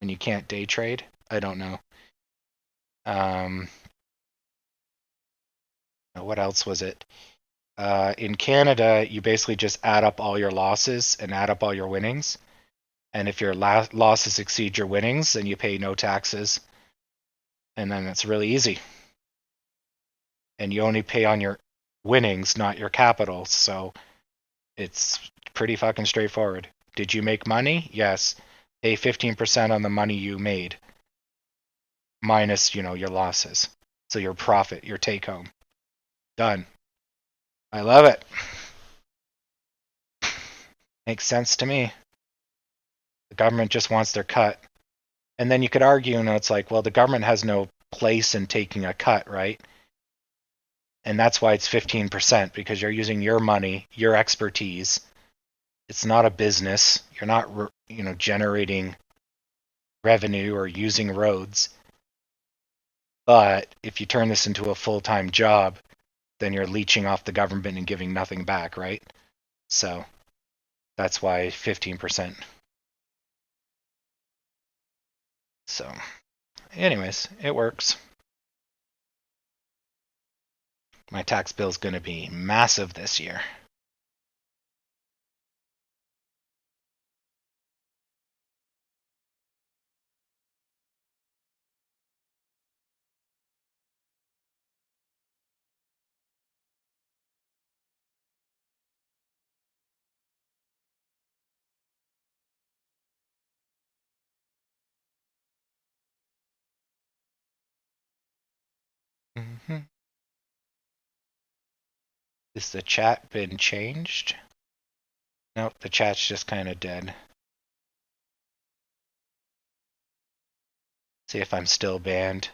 B: and you can't day trade. I don't know. Um, what else was it? In Canada, you basically just add up all your losses and add up all your winnings. And if your losses exceed your winnings, then you pay no taxes. And then it's really easy. And you only pay on your winnings, not your capital. So it's pretty fucking straightforward. Did you make money? Yes. Pay 15% on the money you made, minus, your losses. So your profit, your take home. Done. I love it. Makes sense to me. The government just wants their cut. And then you could argue, it's like, well, the government has no place in taking a cut, right? And that's why it's 15%, because you're using your money, your expertise. It's not a business. You're not, generating revenue or using roads. But if you turn this into a full-time job, then you're leeching off the government and giving nothing back, right? So that's why 15%. So, anyways, it works. My tax bill's going to be massive this year. Mm-hmm. Has the chat been changed? Nope, the chat's just kind of dead. See if I'm still banned.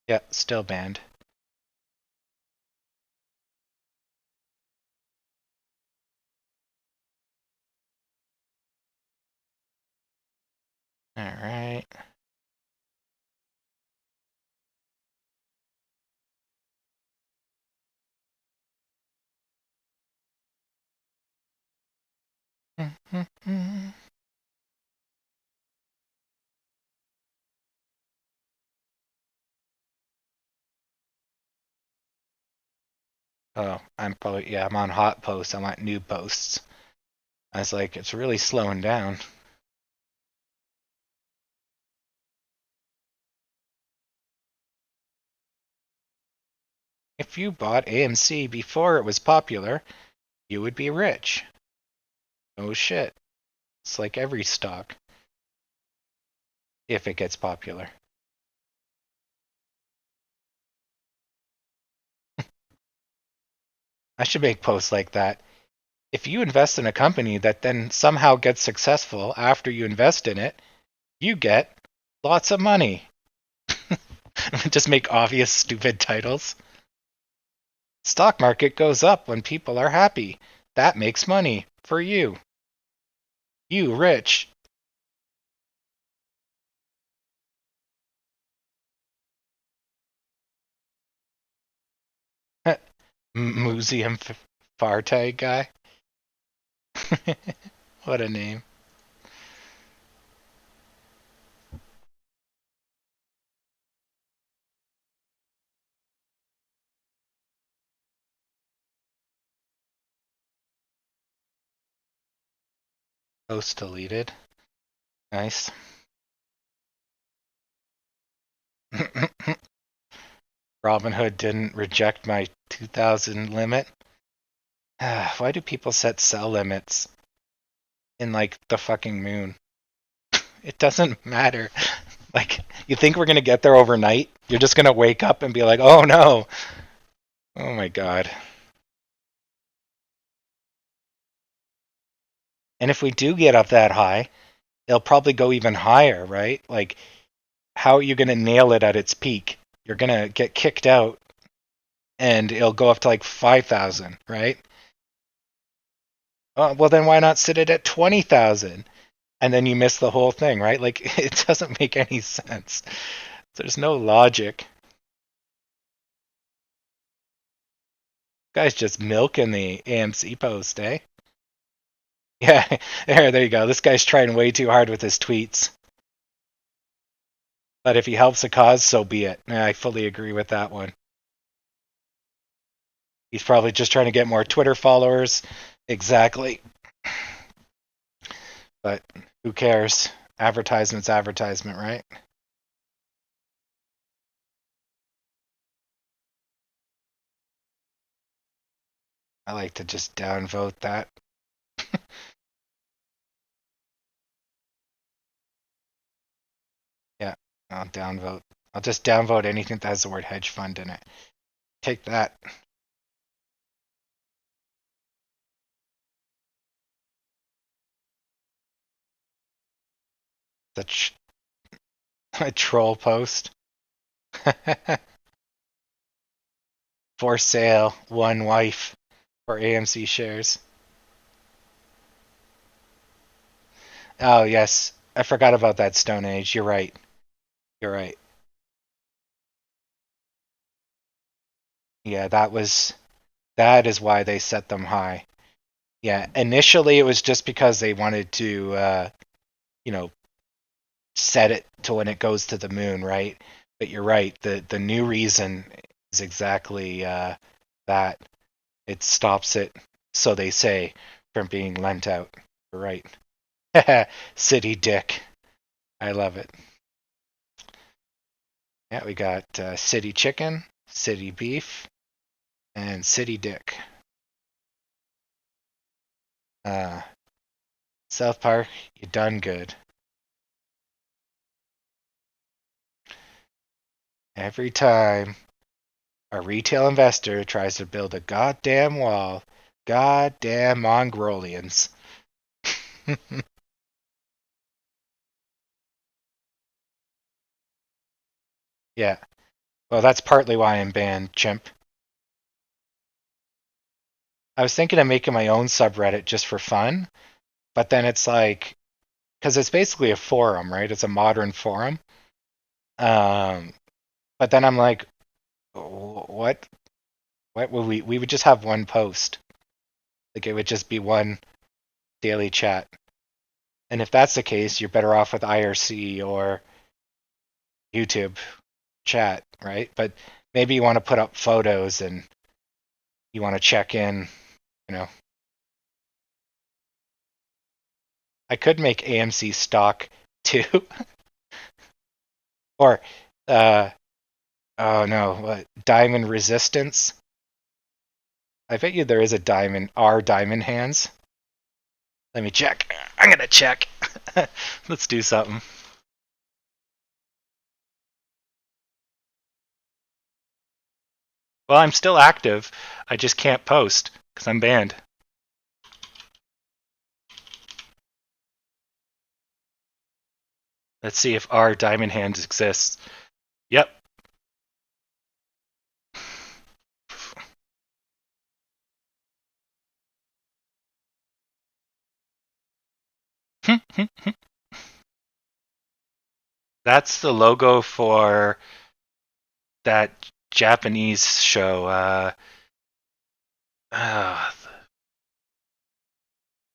B: Yeah, still banned. All right. Oh, I'm on hot posts. I'm on new posts. I was like, it's really slowing down. If you bought AMC before it was popular, you would be rich. Oh shit. It's like every stock, if it gets popular. I should make posts like that. If you invest in a company that then somehow gets successful after you invest in it, you get lots of money. Just make obvious, stupid titles. Stock market goes up when people are happy. That makes money for you. You rich. Museum Fartag guy. What a name. Post deleted. Nice. Robinhood didn't reject my 2,000 limit. Why do people set sell limits in like the fucking moon? It doesn't matter. Like, you think we're gonna get there overnight? You're just gonna wake up and be like, oh no. Oh my god. And if we do get up that high, it'll probably go even higher, right? Like, how are you going to nail it at its peak? You're going to get kicked out and it'll go up to like 5,000, right? Well, then why not sit it at 20,000? And then you miss the whole thing, right? Like, it doesn't make any sense. There's no logic. Guy's just milking the AMC post, eh? Yeah, there you go. This guy's trying way too hard with his tweets. But if he helps a cause, so be it. I fully agree with that one. He's probably just trying to get more Twitter followers. Exactly. But who cares? Advertisement's advertisement, right? I like to just downvote that. Yeah, I'll downvote. I'll just downvote anything that has the word hedge fund in it. Take that. Such a troll post. For sale, one wife for AMC shares. Oh, yes. I forgot about that Stone Age. You're right. You're right. Yeah, that is why they set them high. Yeah, initially it was just because they wanted to you know, set it to when it goes to the moon, right? But you're right. The new reason is exactly that. It stops it, so they say, from being lent out. You're right. City Dick. I love it. Yeah, we got City Chicken, City Beef, and City Dick. Uh, South Park, you done good. Every time a retail investor tries to build a goddamn wall, goddamn Mongolians. Yeah, well, that's partly why I'm banned, chimp. I was thinking of making my own subreddit just for fun, but then it's like, because it's basically a forum, right? It's a modern forum. Um, but then I'm like, what? What would we would just have one post. Like it would just be one daily chat. And if that's the case, you're better off with IRC or YouTube chat, right? But maybe you want to put up photos and you want to check in, you know. I could make AMC stock too. Or uh oh no, what diamond resistance? I bet you there is a diamond diamond hands. Let me check. I'm gonna check. Let's do something. Well, I'm still active. I just can't post because I'm banned. Let's see if our diamond hands exists. Yep. That's the logo for that Japanese show. Uh,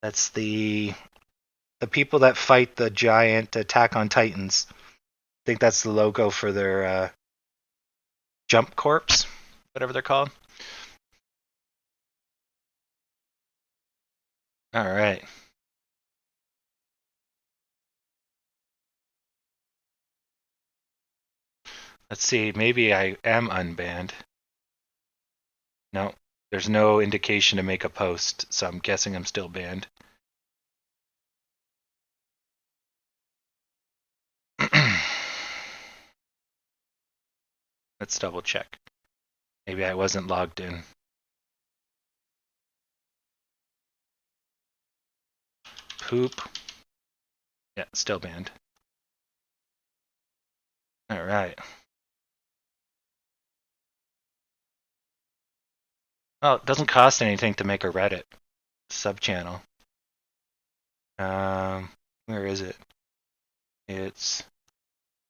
B: that's the people that fight the giant Attack on Titans. I think that's the logo for their Jump Corps, whatever they're called. All right. Let's see. Maybe I am unbanned. No, there's no indication to make a post, so I'm guessing I'm still banned. Let's double check. Maybe I wasn't logged in. Poop. Yeah, still banned. All right. Oh, it doesn't cost anything to make a Reddit sub-channel. Where is it? It's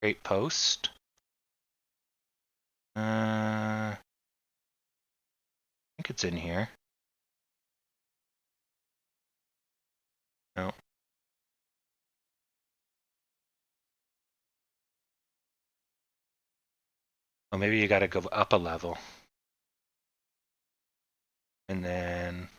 B: Great Post. I think it's in here. No. Oh, maybe you got to go up a level. And then...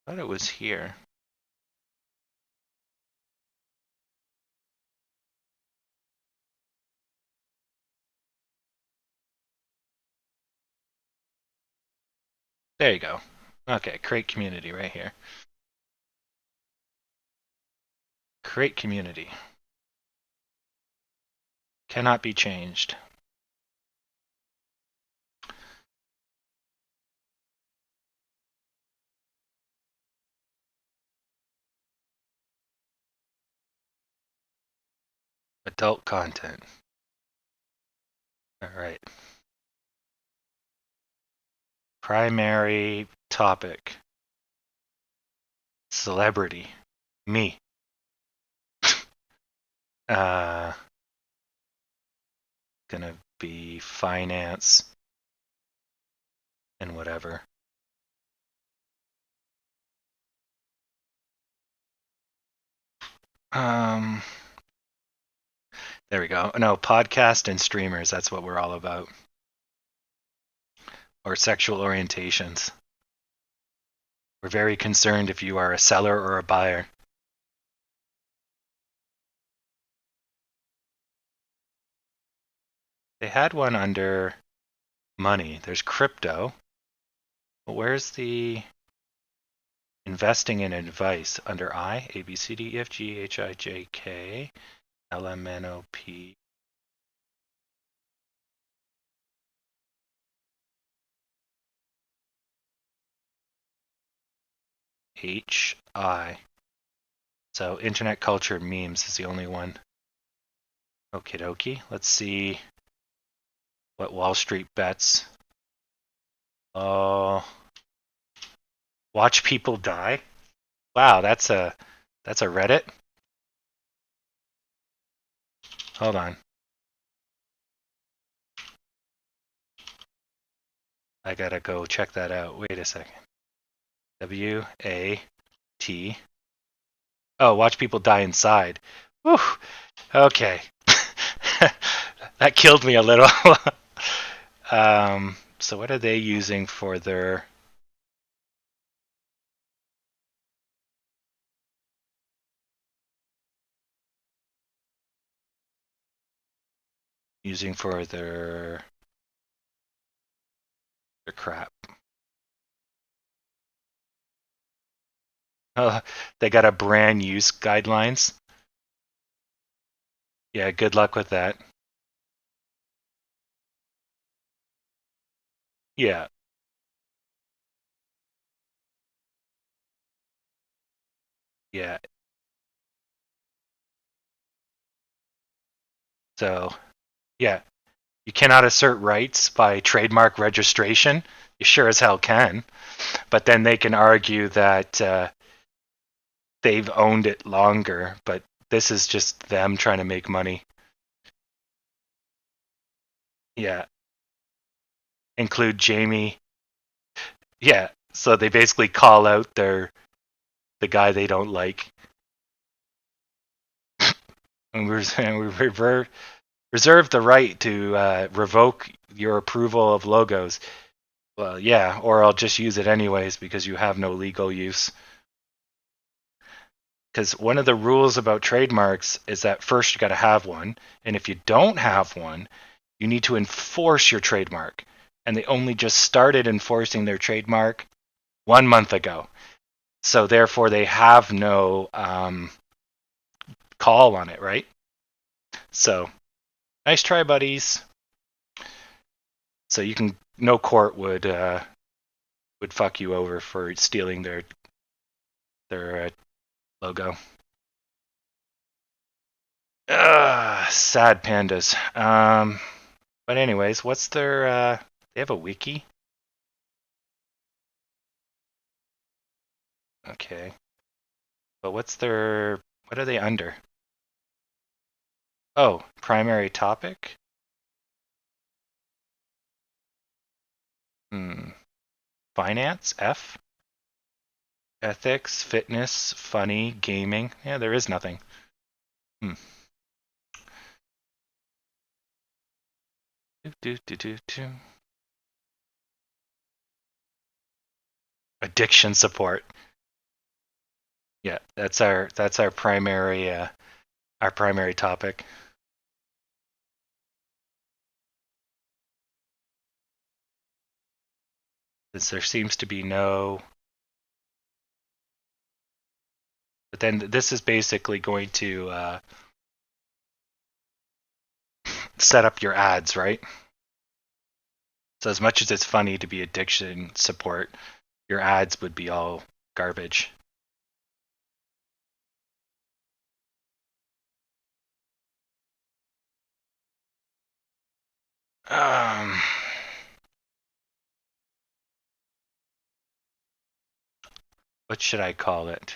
B: I thought it was here. There you go. Okay, create community right here. Create community. Cannot be changed. Adult content. All right. Primary topic. Celebrity. Me. Gonna be finance and whatever. There we go. No, podcast and streamers. That's what we're all about. Or sexual orientations. We're very concerned if you are a seller or a buyer. They had one under money. There's crypto. But where's the investing in advice under I? A, B, C, D, E, F, G, H, I, J, K, L, M, N, O, P. H, I. So internet culture memes is the only one. Okie dokie. Let's see what Wall Street bets. Oh, watch people die. Wow, that's a Reddit. Hold on. I gotta go check that out. Wait a second. W-A-T. Oh, watch people die inside. Whew. Okay. That killed me a little. So what are they using for their... Using for their crap. They got a brand use guidelines. Yeah, good luck with that. Yeah. Yeah. So, yeah. You cannot assert rights by trademark registration. You sure as hell can. But then they can argue that they've owned it longer, but this is just them trying to make money. Yeah. Include Jamie. Yeah. So they basically call out the guy they don't like. And we reserve the right to revoke your approval of logos. Well, yeah, or I'll just use it anyways because you have no legal use. Because one of the rules about trademarks is that first you got to have one, and if you don't have one, you need to enforce your trademark. And they only just started enforcing their trademark 1 month ago. So therefore, they have no call on it, right? So nice try, buddies. So you can, no court would fuck you over for stealing their logo. Sad pandas. But anyways, what's their? They have a wiki. Okay. But what's their? What are they under? Oh, primary topic. Finance. F. Ethics, fitness, funny, gaming. Yeah, there is nothing. Addiction support. Yeah, that's our primary topic. Since there seems to be no, but then this is basically going to set up your ads, right? So as much as it's funny to be addiction support, your ads would be all garbage. What should I call it?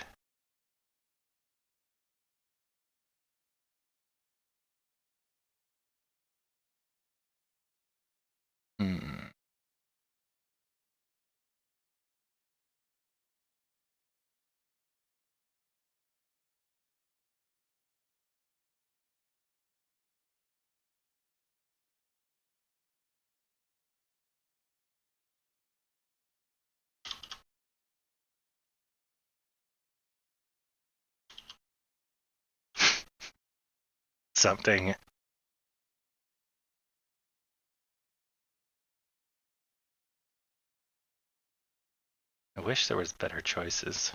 B: Something. I wish there was better choices.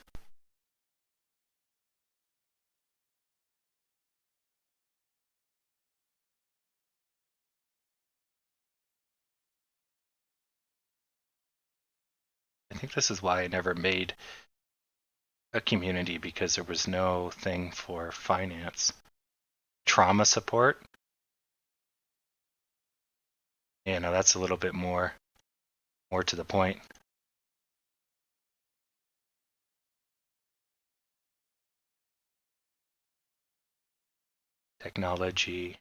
B: I think this is why I never made a community, because there was no thing for finance. Trauma support. Yeah, no, that's a little bit more to the point. Technology,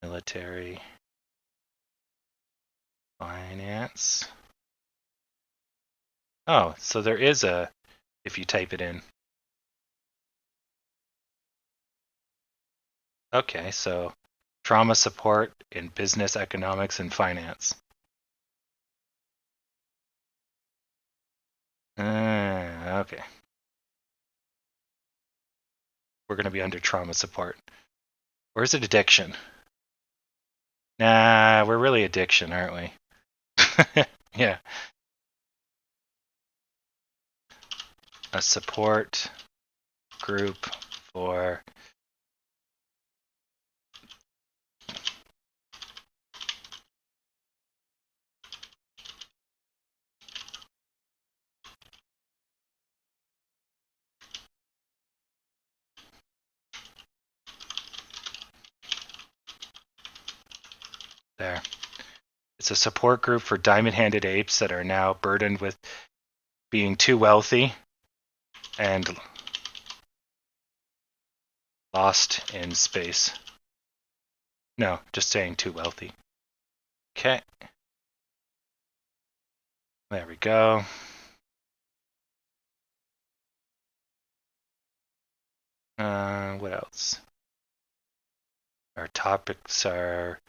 B: military, finance. Oh, so there is a, if you type it in. Okay, so trauma support in business, economics, and finance. Okay. We're going to be under trauma support. Or is it addiction? Nah, we're really addiction, aren't we? Yeah. A support group for there. It's a support group for diamond-handed apes that are now burdened with being too wealthy and lost in space. No, just saying too wealthy. Okay. There we go. What else? Our topics are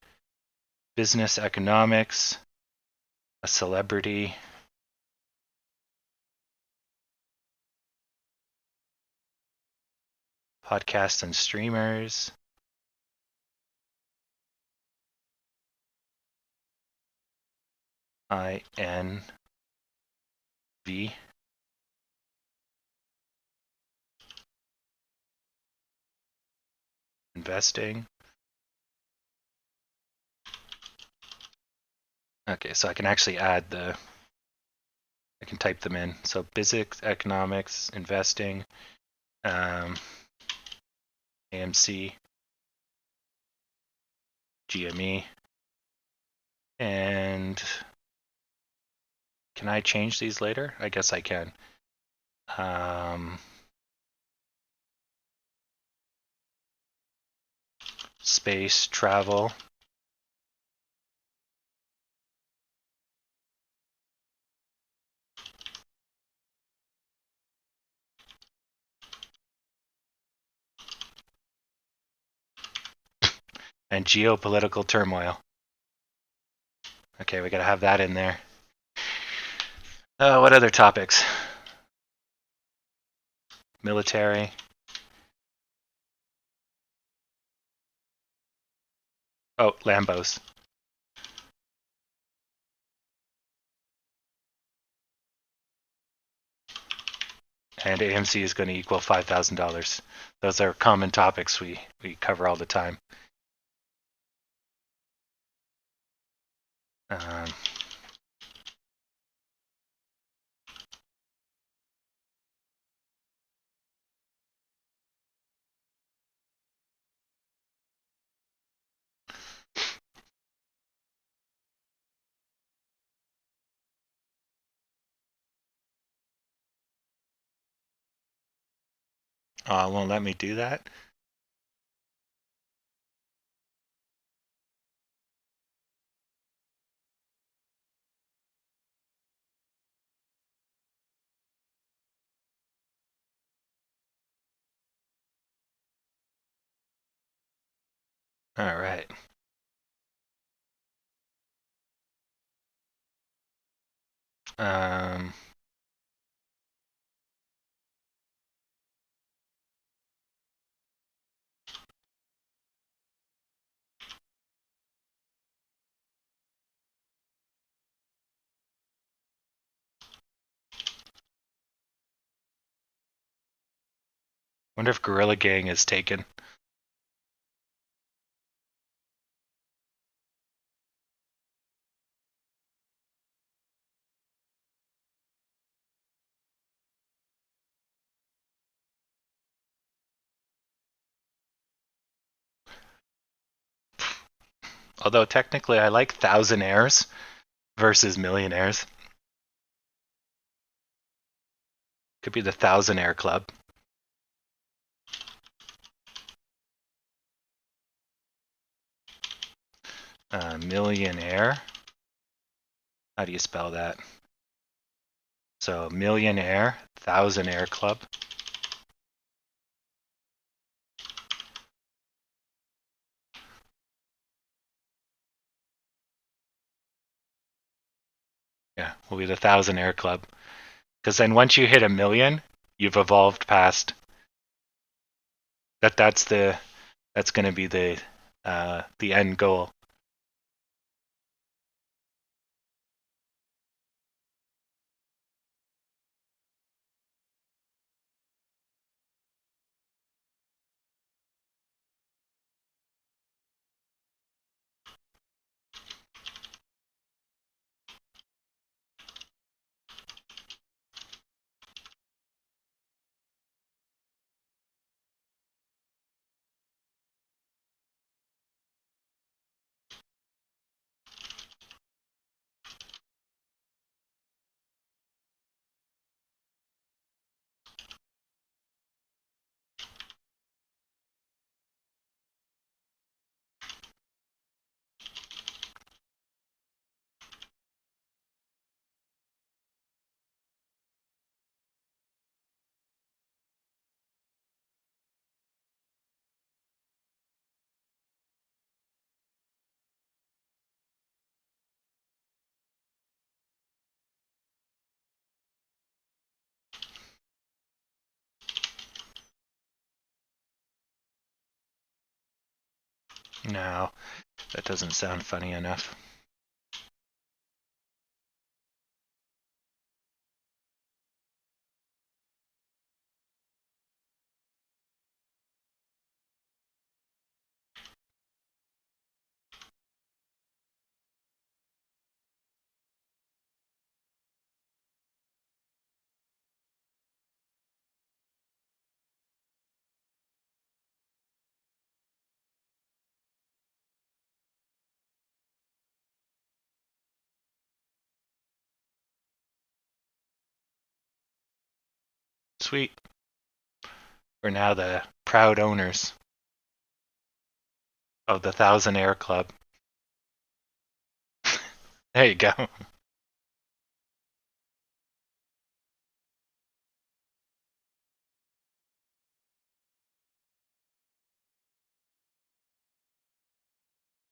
B: business, economics, a celebrity, podcasts and streamers, INV,
A: investing. Okay, so I can actually add I can type them in. So business, economics, investing, AMC, GME, and can I change these later? I guess I can. Space, travel. And geopolitical turmoil. Okay, we gotta have that in there. What other topics? Military. Oh, Lambos. And AMC is going to equal $5,000. Those are common topics we cover all the time. Um, won't let me do that. All right. Um, wonder if Gorilla Gang is taken. Although technically I like thousandaires versus millionaires. Could be the Thousandaire Club. Millionaire. How do you spell that? So millionaire, Thousandaire Club. Yeah, will be the Thousandaire Club. Because then once you hit 1,000,000, you've evolved past that. That's going to be the end goal. No, that doesn't sound funny enough. Sweet. We're now the proud owners of the Thousand Air Club. There you go.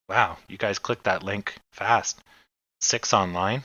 A: Wow, you guys clicked that link fast. 6 online?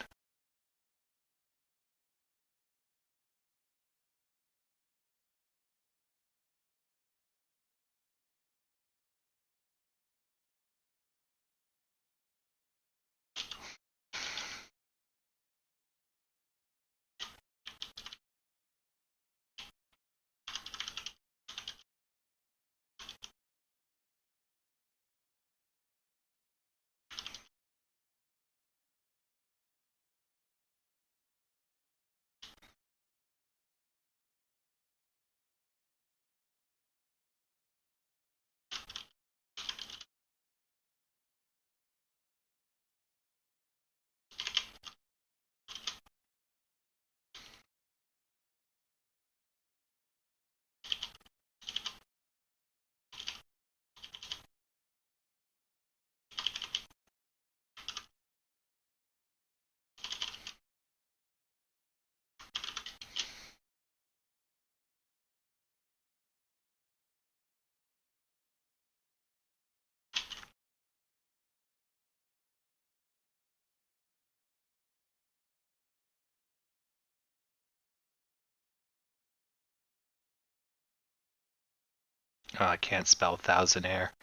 A: Oh, I can't spell Thousand Air.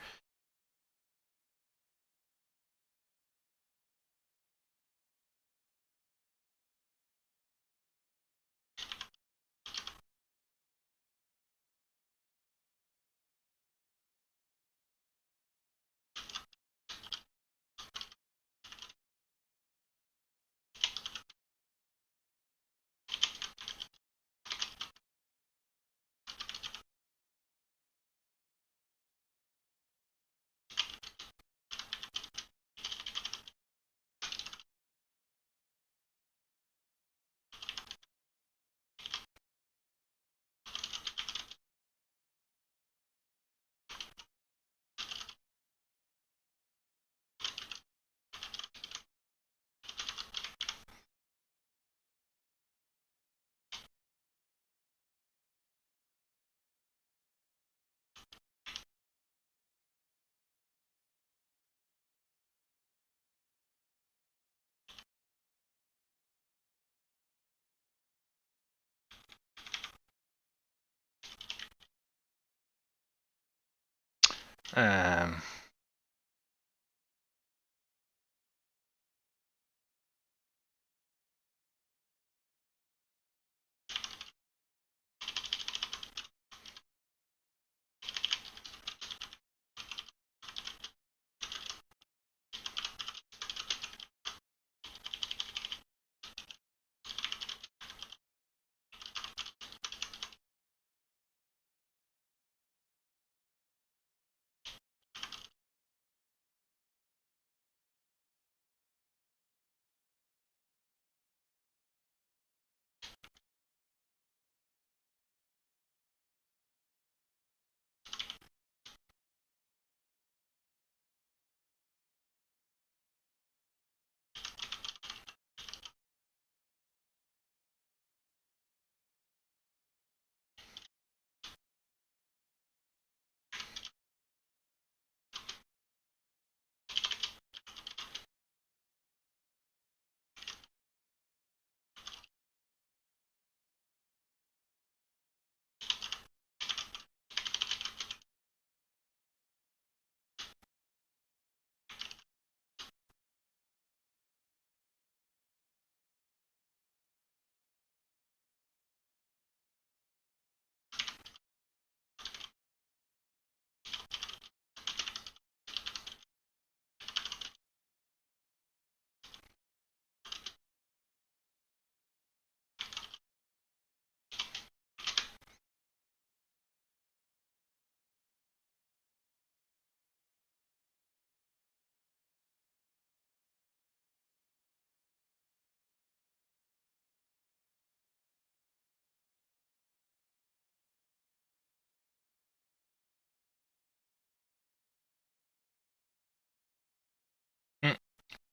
A: Um,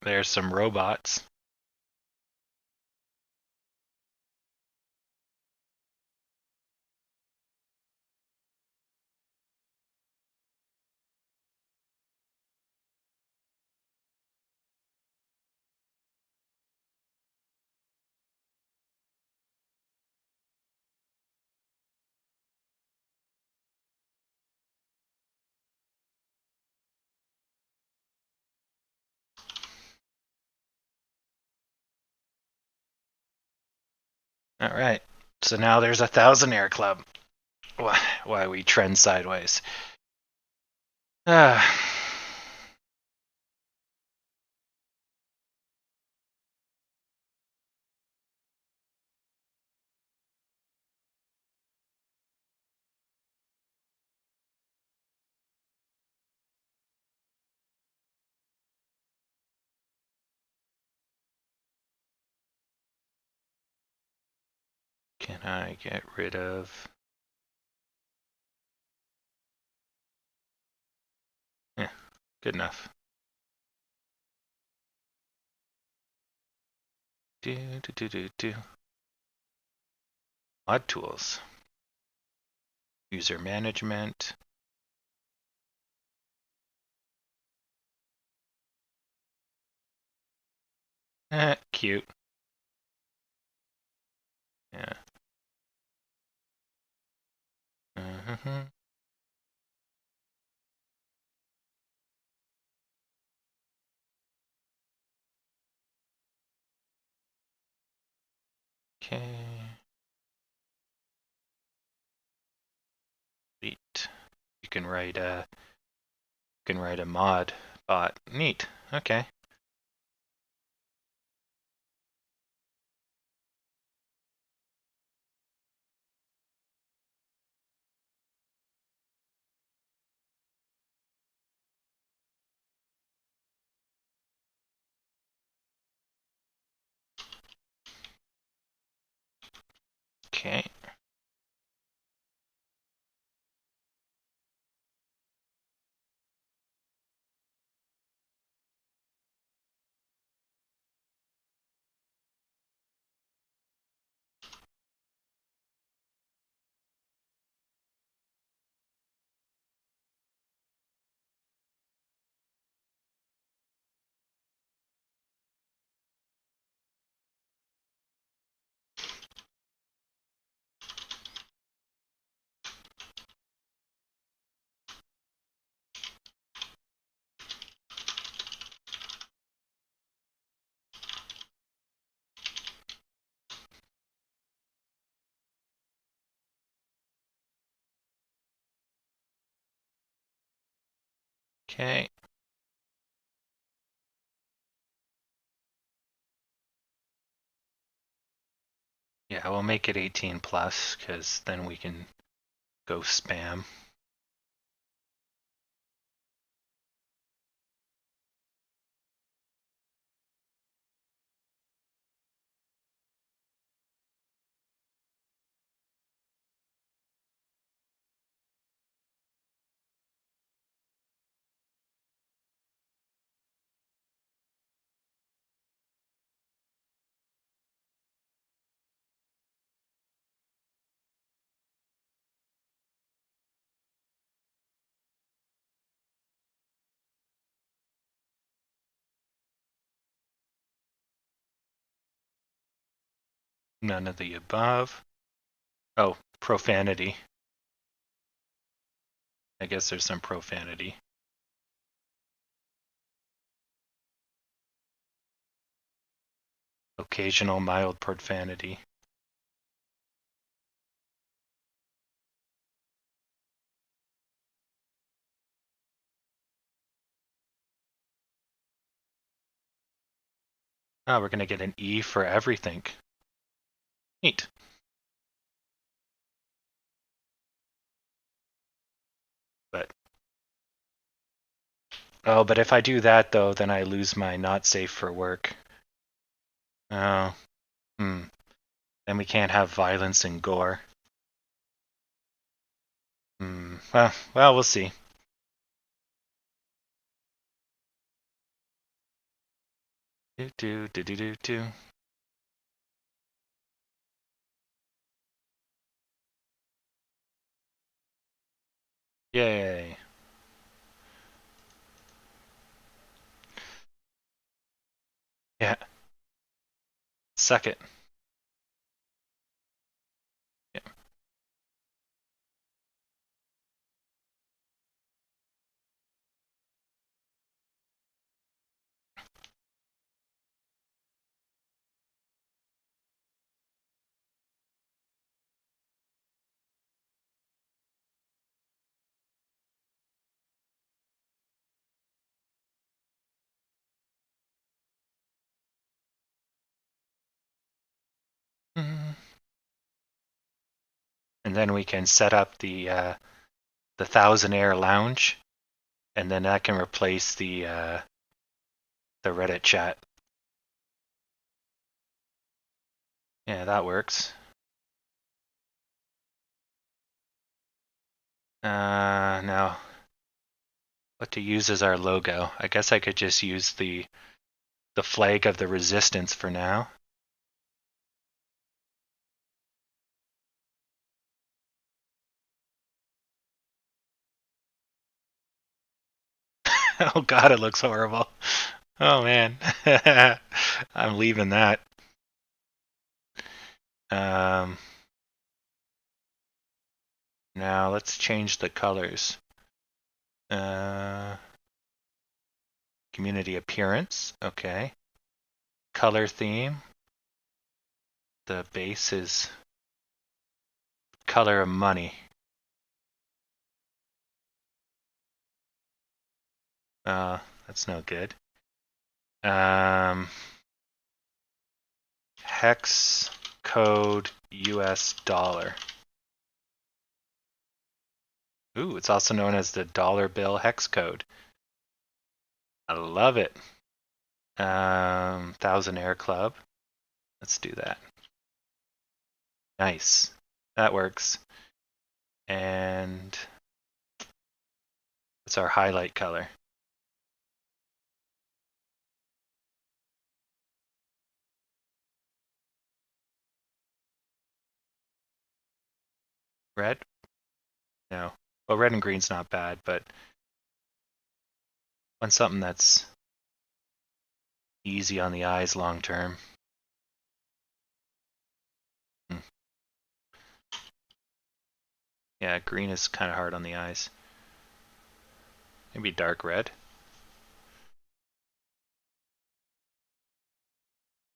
A: there's some robots. All right. So now there's a Thousandaire Club. Why we trend sideways. Ah. Can I get rid of... Yeah, good enough. Do. Mod tools. User management. Cute. Yeah. Uh-huh. Okay. Neat. You can write a mod bot. Neat. Okay. Okay. Okay. Yeah, we'll make it 18 plus because then we can go spam. None of the above. Oh, profanity. I guess there's some profanity. Occasional mild profanity. Oh, we're going to get an E for everything. Neat. But oh, but if I do that though, then I lose my not safe for work. Oh, Then we can't have violence and gore. Well, we'll see. Do do do do do do. Yay. Yeah. Suck it. Yeah. Mm. And then we can set up the Thousand Air Lounge, and then that can replace the Reddit chat. Yeah, that works. Now, what to use as our logo? I guess I could just use the flag of the resistance for now. Oh god, it looks horrible. Oh man. I'm leaving that. Um, Now let's change the colors. Community appearance, okay. Color theme. The base is color of money. That's no good. Hex code US dollar. Ooh, it's also known as the dollar bill hex code. I love it. Thousand Air Club. Let's do that. Nice. That works. And what's our highlight color? Red? No. Well, red and green's not bad, but want something that's easy on the eyes long term. Hmm. Yeah, green is kind of hard on the eyes. Maybe dark red.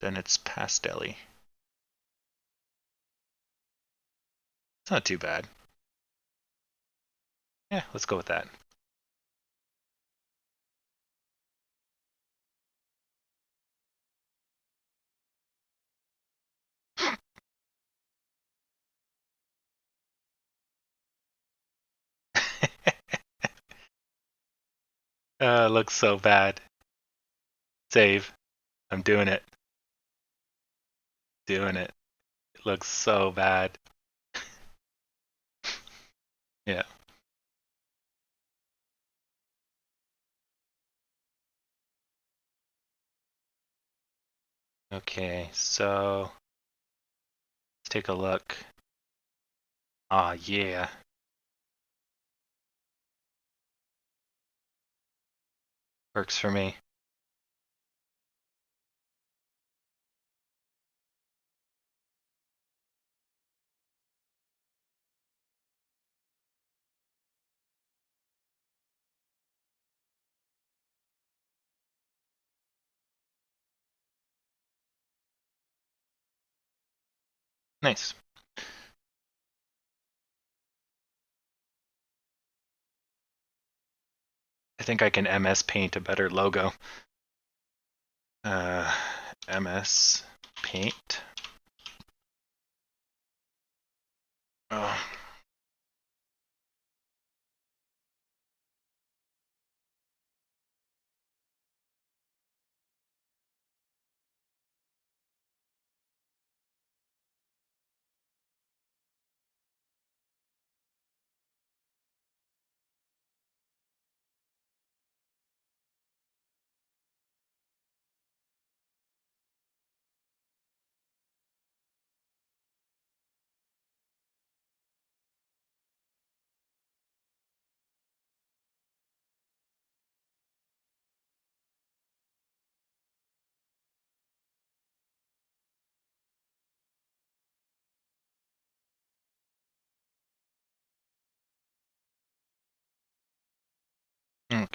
A: Then it's pastel-y. It's not too bad. Yeah, let's go with that. Looks so bad. Save. I'm doing it. Doing it. It looks so bad. Yeah. Okay, so let's take a look. Ah, yeah. Works for me. Nice. I think I can MS Paint a better logo. Uh, MS Paint. Oh.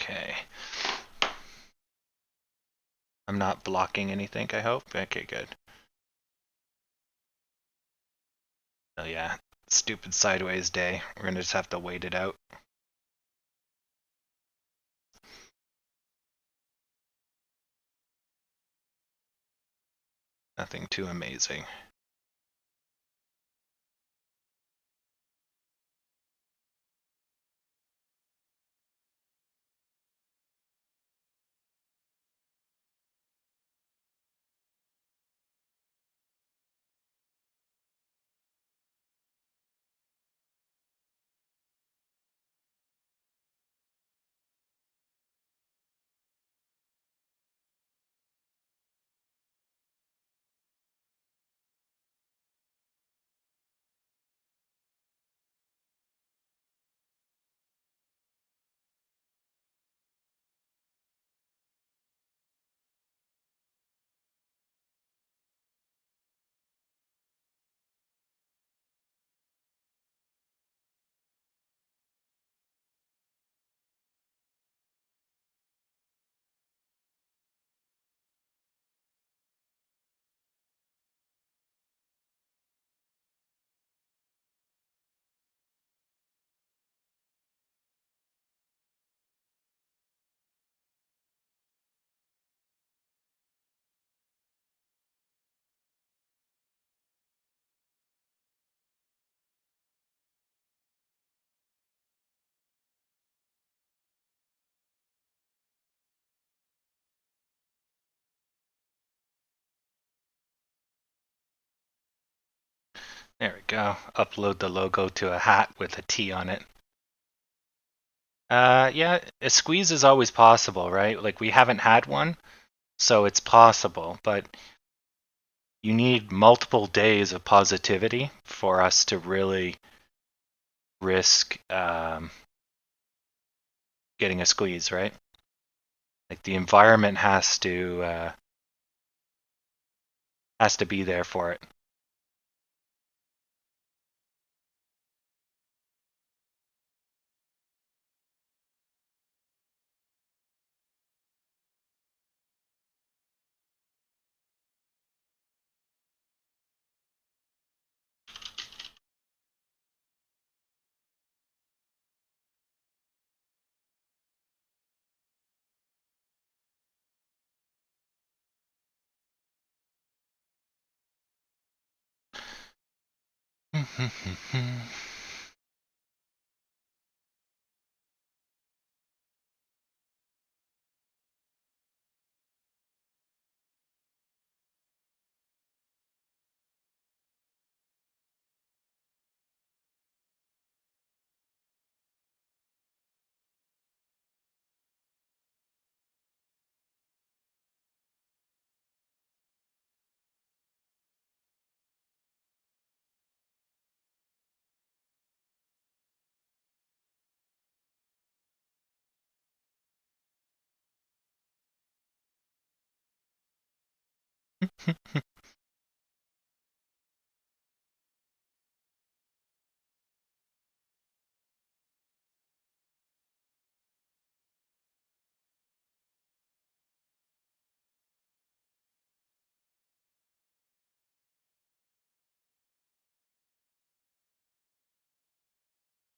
A: Okay. I'm not blocking anything, I hope. Okay, good. Oh yeah, stupid sideways day. We're gonna just have to wait it out. Nothing too amazing. There we go. Upload the logo to a hat with a T on it. Yeah, a squeeze is always possible, right? Like we haven't had one, so it's possible, but you need multiple days of positivity for us to really risk getting a squeeze, right? Like the environment has to be there for it.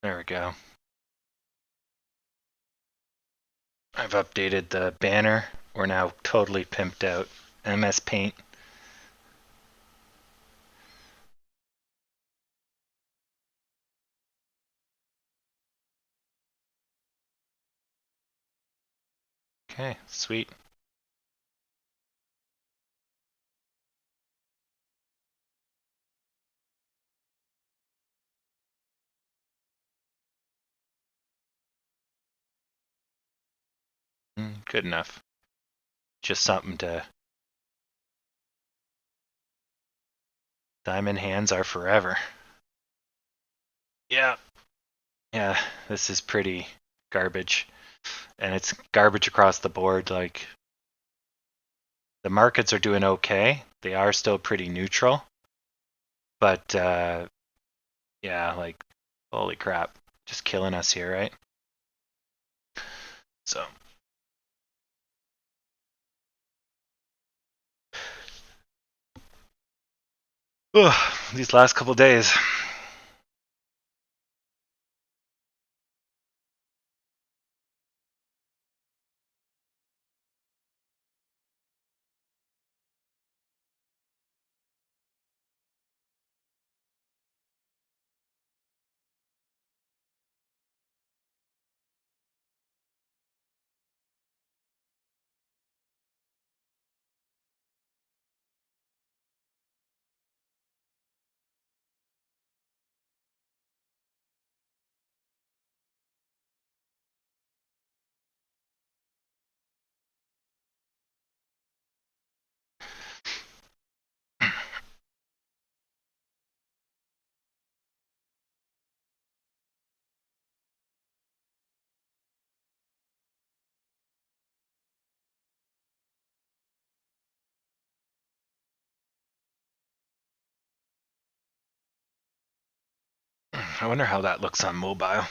A: There we go. I've updated the banner. We're now totally pimped out. MS Paint. Okay, sweet. Good enough. Just something to... Diamond hands are forever. Yeah. Yeah, this is pretty garbage. And it's garbage across the board. Like, the markets are doing okay. They are still pretty neutral. But, yeah, like, holy crap. Just killing us here, right? So So, these last couple days. I wonder how that looks on mobile.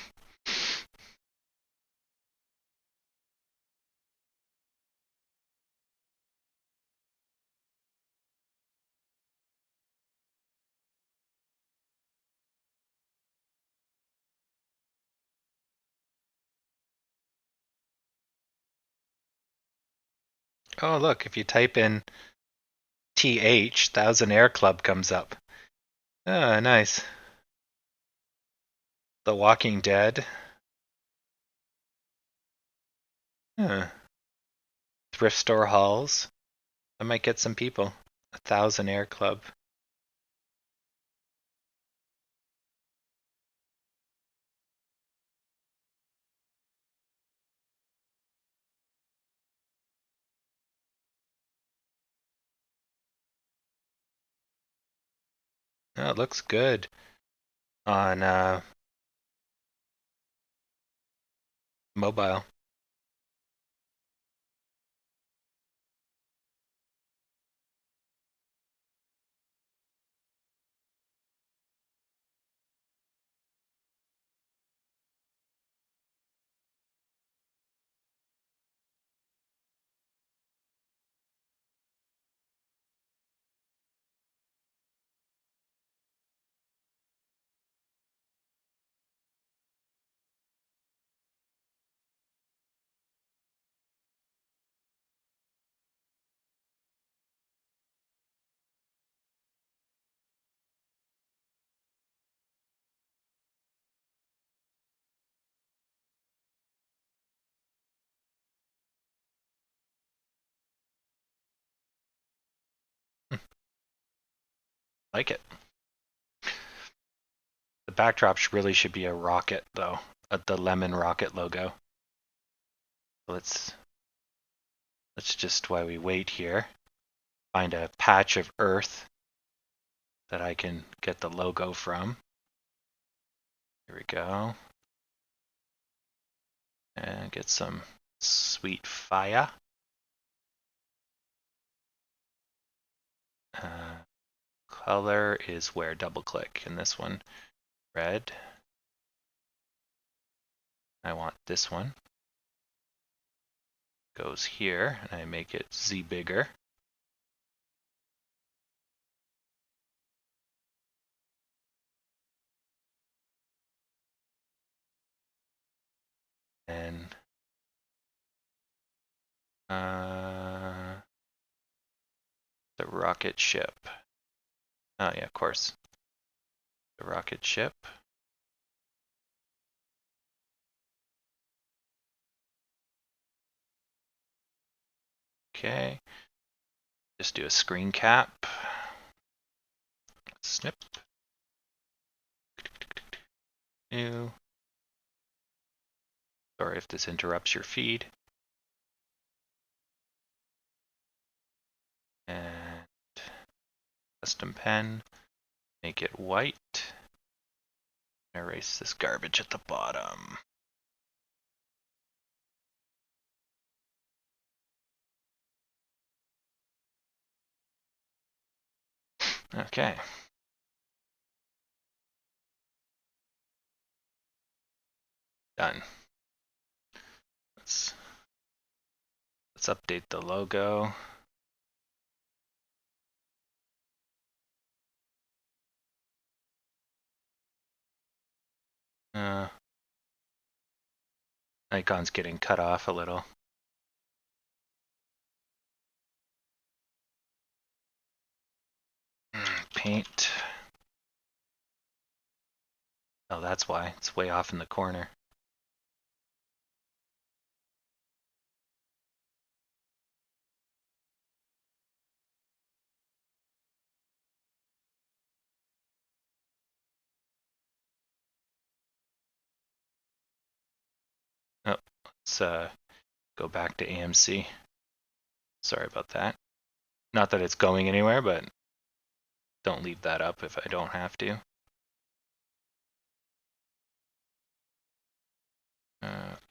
A: Oh, look, if you type in TH, Thousand Air Club comes up. Oh, nice. The Walking Dead. Huh. Thrift store hauls. I might get some people. 1,000 Air Club. Oh, it looks good on mobile. Like it. The backdrop really should be a rocket, though. The lemon rocket logo. Let's just, while we wait here, find a patch of earth that I can get the logo from. Here we go. And get some sweet fire. Color is where? Double click in this one. Red. I want this one. Goes here, and I make it Z bigger. And the rocket ship. Oh yeah, of course. The rocket ship. Okay. Just do a screen cap. Snip. New. Sorry if this interrupts your feed. And custom pen. Make it white. Erase this garbage at the bottom. Okay. Done. Let's Let's update the logo. Icon's getting cut off a little. Paint. Oh, that's why. It's way off in the corner. Oh, let's go back to AMC. Sorry about that. Not that it's going anywhere, but don't leave that up if I don't have to.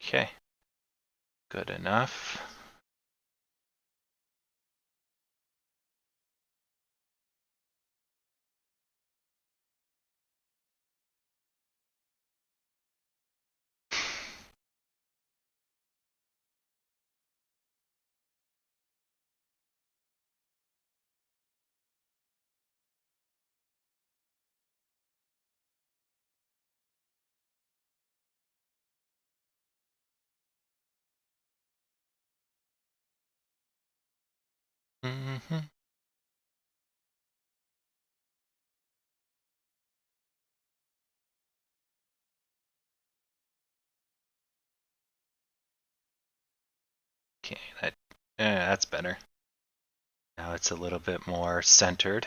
A: Okay. Good enough. Mm-hmm. Okay, that's better. Now it's a little bit more centered.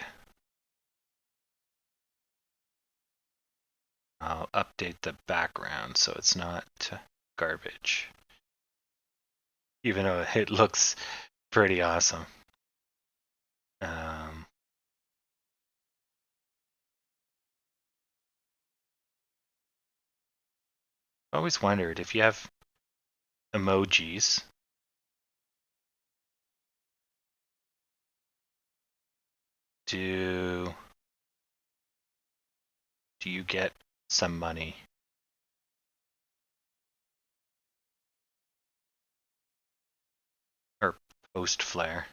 A: I'll update the background so it's not garbage. Even though it looks pretty awesome. I always wondered if you have emojis, do you get some money? Or post flare?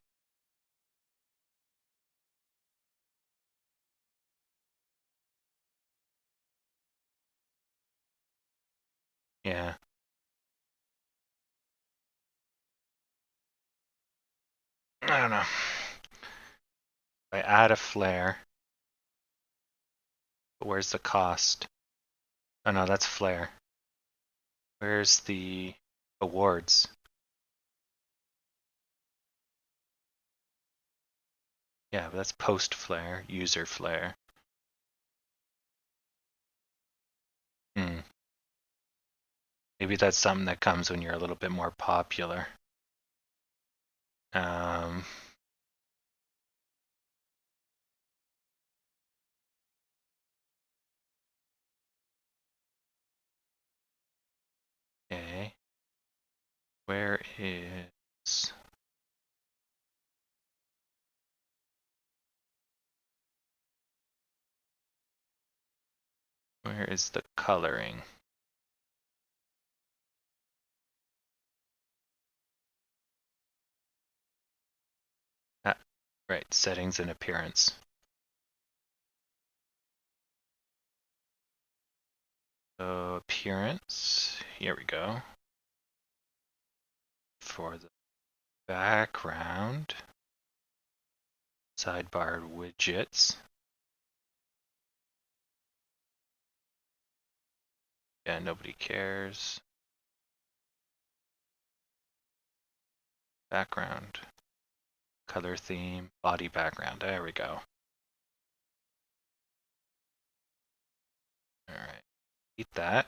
A: Yeah. I don't know. If I add a flare, but where's the cost? Oh no, that's flare. Where's the awards? Yeah, but that's post flare, user flare. Maybe that's something that comes when you're a little bit more popular. Okay. Where is... Where is the coloring? Ah, right, settings and appearance. So appearance, here we go. For the background, sidebar widgets. Yeah, nobody cares. Background, color theme, body background, there we go. All right, eat that.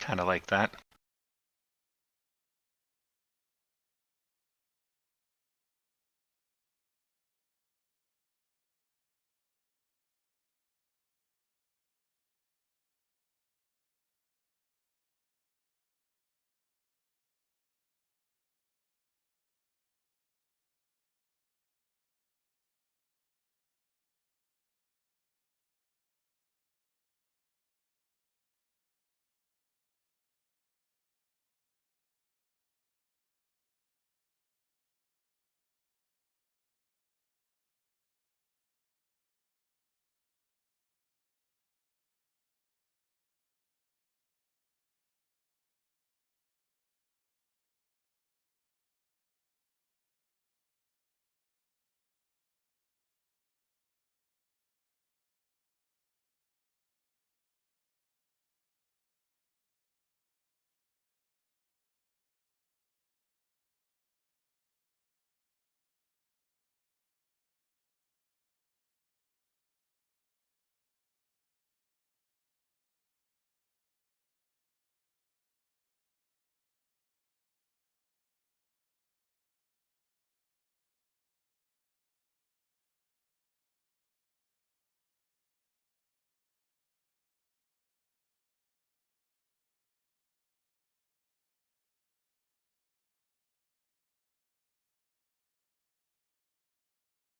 A: Kind of like that.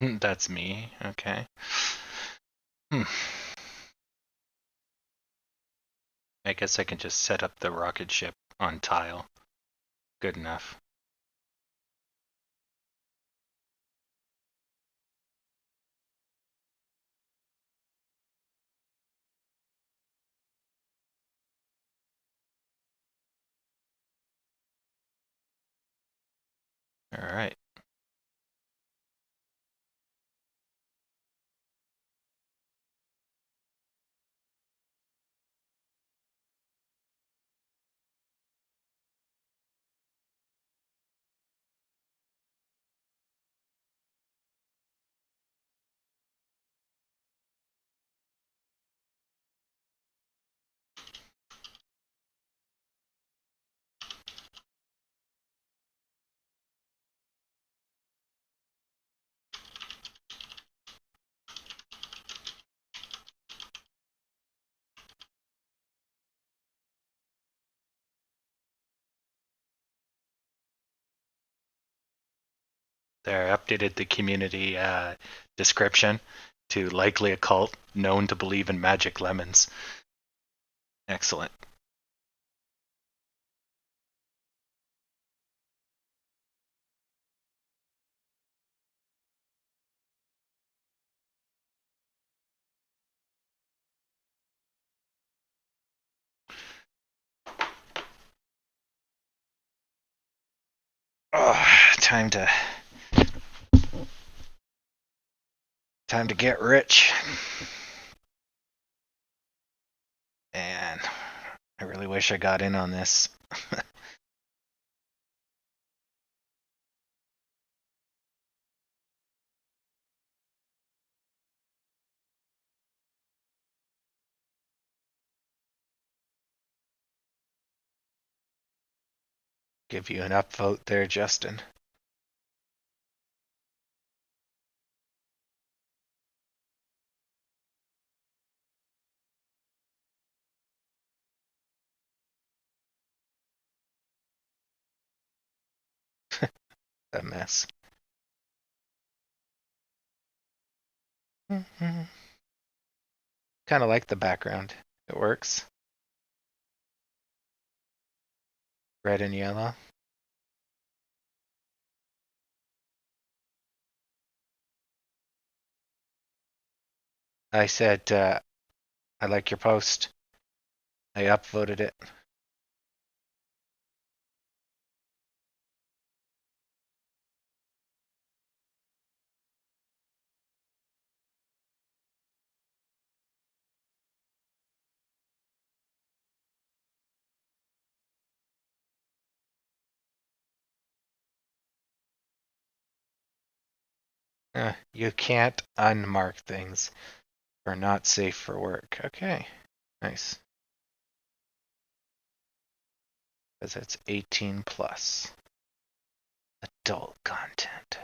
A: That's me. Okay. Hmm. I guess I can just set up the rocket ship on tile. Good enough. All right. There, I updated the community description to likely a cult known to believe in magic lemons. Excellent. Oh, time to get rich. And I really wish I got in on this. Give you an upvote there, Justin. A mess. Kind of like the background. It works. Red and yellow. I said, I like your post. I upvoted it. You can't unmark things or not safe for work. Okay, nice.
B: because it's 18 plus. Adult content.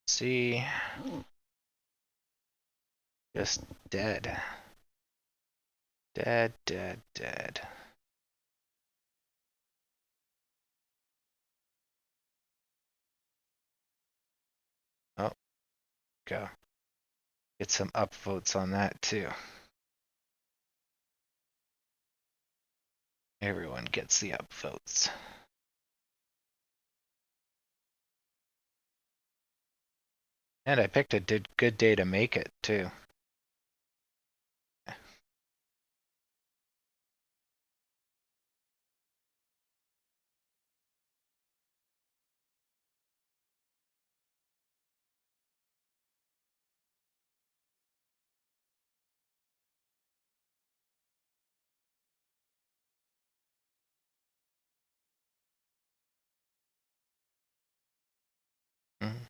B: See, just dead. Dead, dead, dead. Oh, go. Get some upvotes on that too. Everyone gets the upvotes. And I picked a good day to make it too. Mm.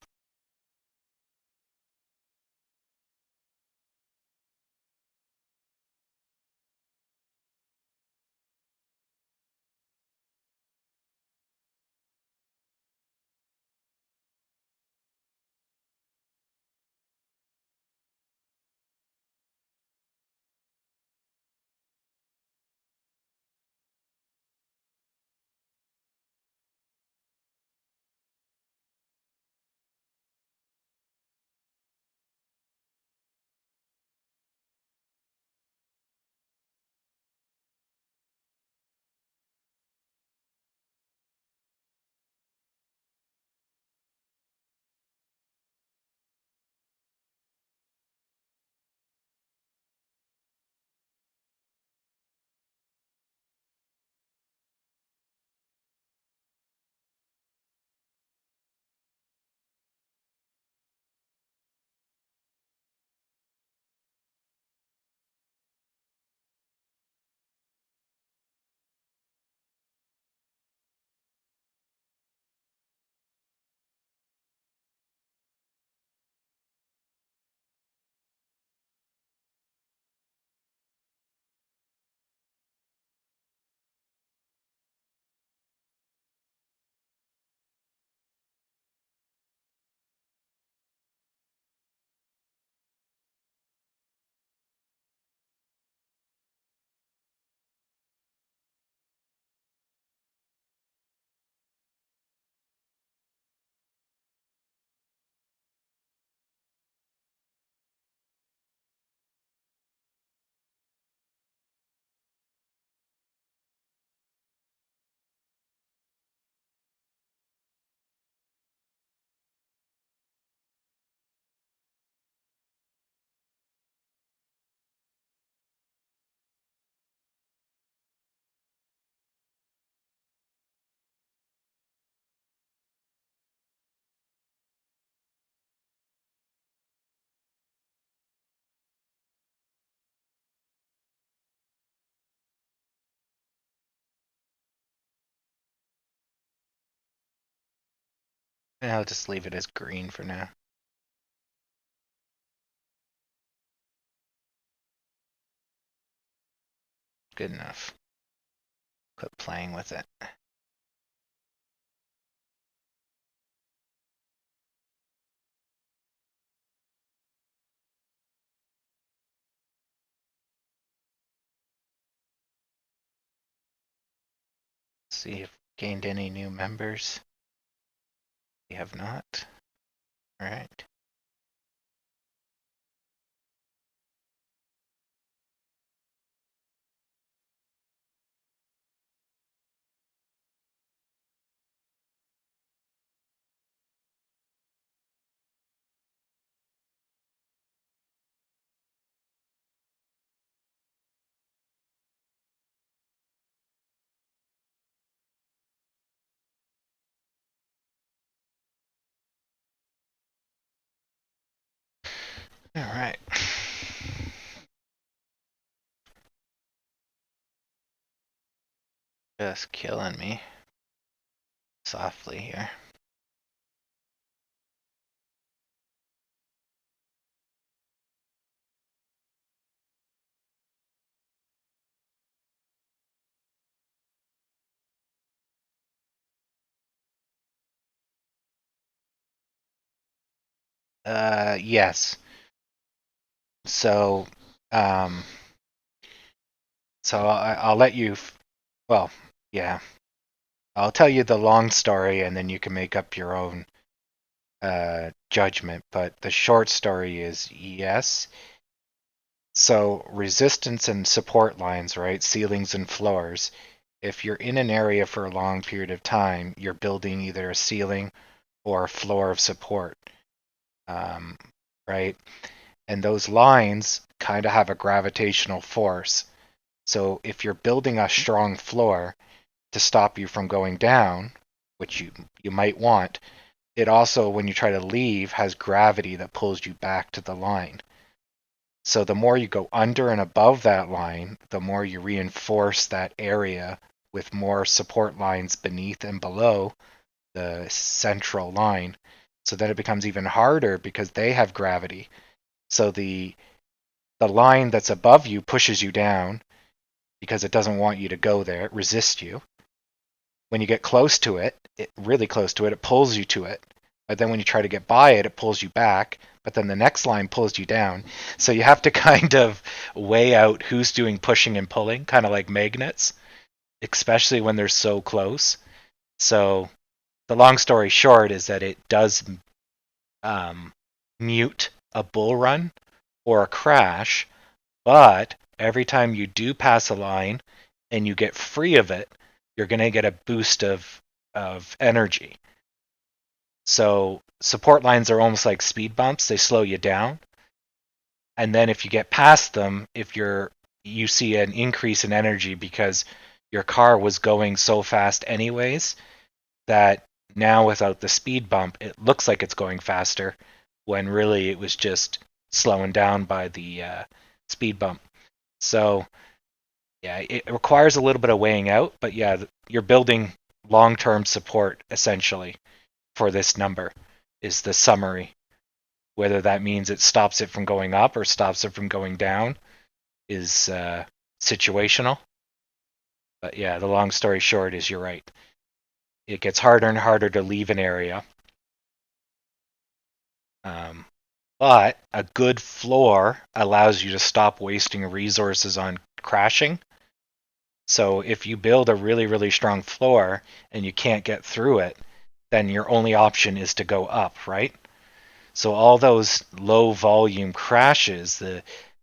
B: And I'll just leave it as green for now. Good enough. Quit playing with it. See if we gained any new members. We have not. All right. All right. Just killing me softly here. Yes. So, um, I'll let you. Well, yeah. I'll tell you the long story, and then you can make up your own judgment. But the short story is yes. So resistance and support lines, right? Ceilings and floors. If you're in an area for a long period of time, you're building either a ceiling or a floor of support, um, right? And those lines kind of have a gravitational force. So if you're building a strong floor to stop you from going down, which you might want, it also, when you try to leave, has gravity that pulls you back to the line. So the more you go under and above that line, the more you reinforce that area with more support lines beneath and below the central line. So then it becomes even harder because they have gravity. So the line that's above you pushes you down because it doesn't want you to go there. It resists you. When you get close to it, really close to it, it pulls you to it. But then when you try to get by it, it pulls you back. But then the next line pulls you down. So you have to kind of weigh out who's doing pushing and pulling, kind of like magnets, especially when they're so close. So the long story short is that it does mute a bull run or a crash, but every time you do pass a line and you get free of it, you're going to get a boost of energy. So support lines are almost like speed bumps. They slow you down. And then if you get past them, if you see an increase in energy because your car was going so fast anyways that now without the speed bump, it looks like it's going faster when really it was just slowing down by the speed bump. So yeah, it requires a little bit of weighing out, but yeah, you're building long-term support essentially for this number is the summary. Whether that means it stops it from going up or stops it from going down is situational. But yeah, the long story short is you're right. It gets harder and harder to leave an area. Um, but a good floor allows you to stop wasting resources on crashing. So if you build a really, really strong floor and you can't get through it, then your only option is to go up, right? So all those low volume crashes, the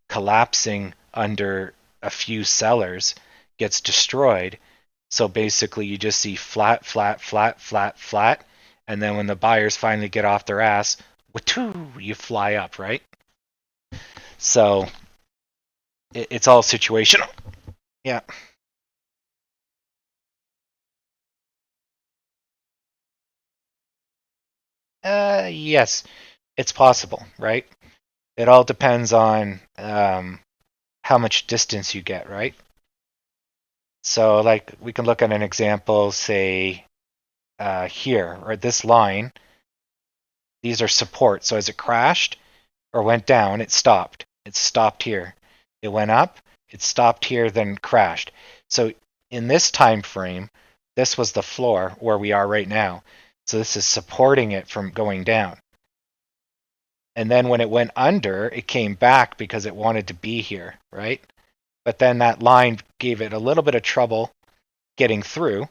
B: collapsing under a few sellers gets destroyed. So basically you just see flat, flat, flat, flat, flat. And then when the buyers finally get off their ass, you fly up, right? So it's all situational. Yeah. Yes, it's possible, right? It all depends on how much distance you get, right? So, like, we can look at an example, say, here, or this line. These are support. So as it crashed or went down, it stopped. It stopped here. It went up, it stopped here, then crashed. So in this time frame, this was the floor where we are right now. So this is supporting it from going down. And then when it went under, it came back because it wanted to be here, right? But then that line gave it a little bit of trouble getting through.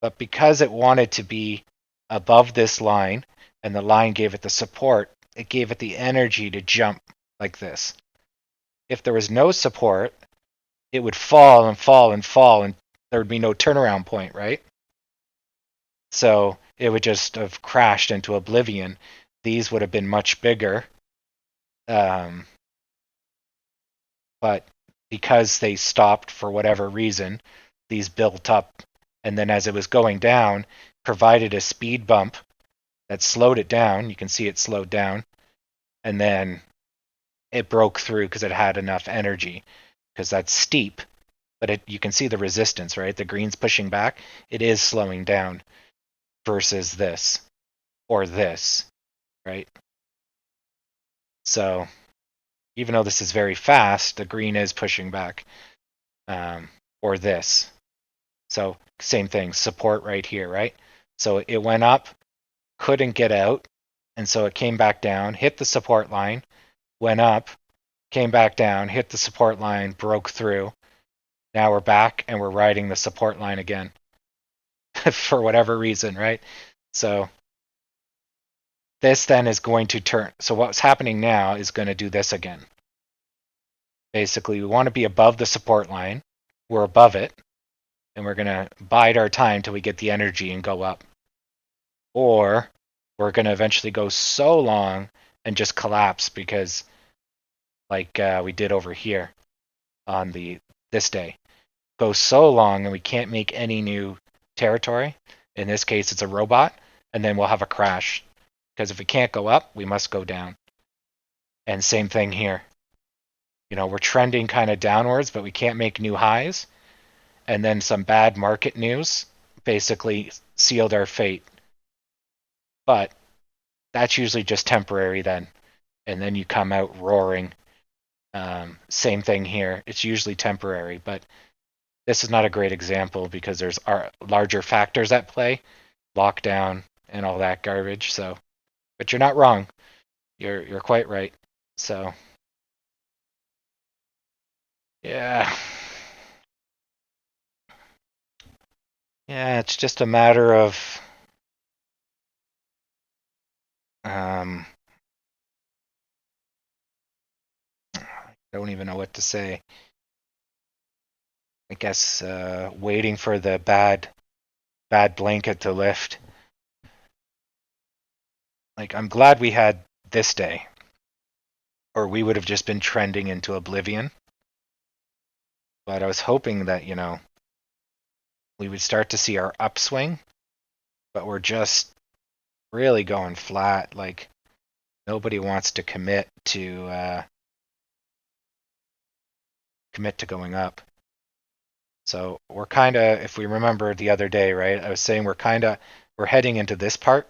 B: But because it wanted to be above this line and the line gave it the support, it gave it the energy to jump like this. If there was no support, it would fall and fall and fall, and there would be no turnaround point, right? So it would just have crashed into oblivion. These would have been much bigger, um, but because they stopped for whatever reason, these built up, and then as it was going down, provided a speed bump that slowed it down. You can see it slowed down, and then it broke through because it had enough energy. Because that's steep, but you can see the resistance, right? The green's pushing back. It is slowing down versus this or this, right? So even though this is very fast, the green is pushing back, or this. So same thing, support right here, right? So it went up, couldn't get out, And so it came back down, hit the support line, went up, came back down, hit the support line, broke through. Now we're back and we're riding the support line again for whatever reason, right? So this then is going to turn. So what's happening now is going to do this again. Basically, we want to be above the support line. We're above it, and we're going to bide our time till we get the energy and go up. Or we're going to eventually go so long and just collapse because like we did over here on this day. Go so long and we can't make any new territory. In this case, it's a robot, and then we'll have a crash. Because if we can't go up, we must go down. And same thing here. You know, we're trending kind of downwards, but we can't make new highs. And then some bad market news basically sealed our fate. But that's usually just temporary then. And then you come out roaring. Same thing here. It's usually temporary, but this is not a great example because there's larger factors at play, lockdown and all that garbage. So, but you're not wrong. You're quite right. So, yeah. Yeah, it's just a matter of I don't even know what to say. I guess waiting for the bad blanket to lift. Like, I'm glad we had this day, or we would have just been trending into oblivion. But I was hoping that, you know, we would start to see our upswing, but we're just really going flat. Like, nobody wants to commit to going up. So we're kind of, if we remember the other day, right? I was saying we're heading into this part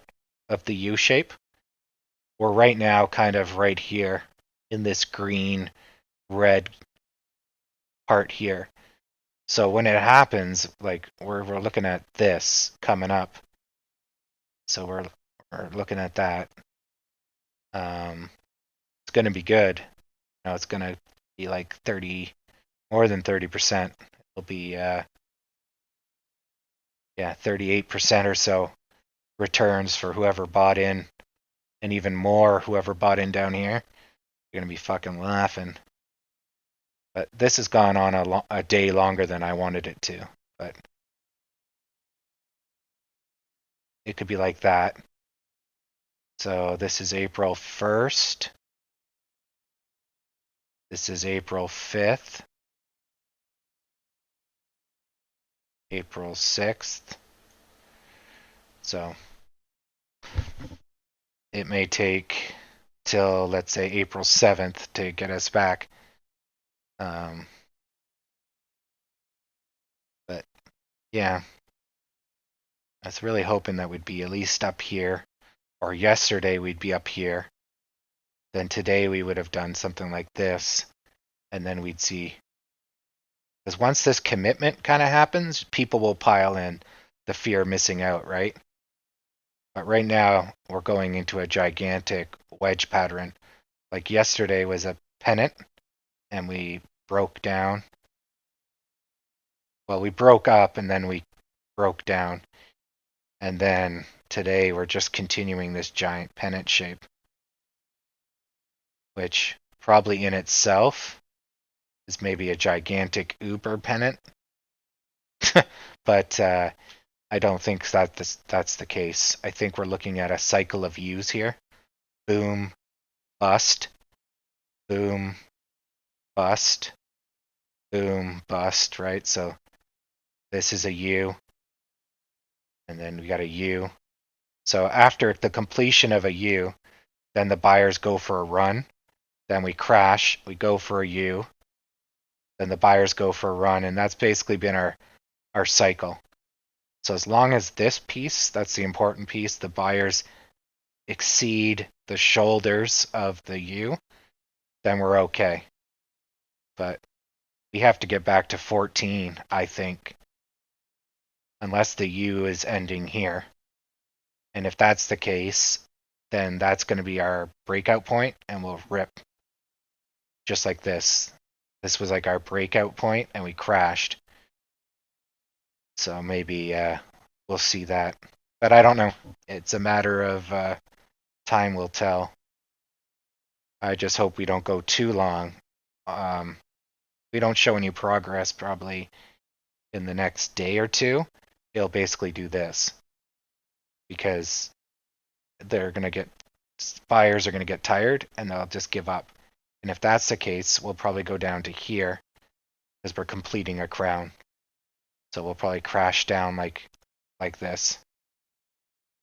B: of the U shape. We're right now kind of right here in this green red part here. So when it happens, like we're looking at this coming up. So we're looking at that. It's going to be good. You know, it's going to be like more than 30%. It'll be 38% or so returns for whoever bought in, and even more whoever bought in down here. You're gonna be fucking laughing. But this has gone on a day longer than I wanted it to. But it could be like that. So this is April 1st. This is April 5th. April 6th. So it may take till, let's say, April 7th to get us back. But yeah, I was really hoping that we'd be at least up here, or yesterday we'd be up here. Then today we would have done something like this, and then we'd see. Because once this commitment kind of happens, people will pile in the fear of missing out, right? But right now, we're going into a gigantic wedge pattern. Like yesterday was a pennant, and we broke down. Well, we broke up, and then we broke down. And then today, we're just continuing this giant pennant shape, which probably in itself is maybe a gigantic Uber pennant. But I don't think that's the case. I think we're looking at a cycle of U's here. Boom, bust, boom, bust, boom, bust, right? So this is a U, and then we got a U. So after the completion of a U, then the buyers go for a run. Then we crash, we go for a U. Then the buyers go for a run, and that's basically been our cycle. So as long as this piece, that's the important piece, the buyers exceed the shoulders of the U, then we're okay. But we have to get back to 14, I think, unless the U is ending here. And if that's the case, then that's going to be our breakout point, and we'll rip just like this. This was like our breakout point, and we crashed. So maybe we'll see that. But I don't know. It's a matter of time will tell. I just hope we don't go too long. We don't show any progress probably in the next day or two. It'll basically do this because they're going to get buyers are going to get tired and they'll just give up. And if that's the case, we'll probably go down to here because we're completing a crown. So we'll probably crash down like this,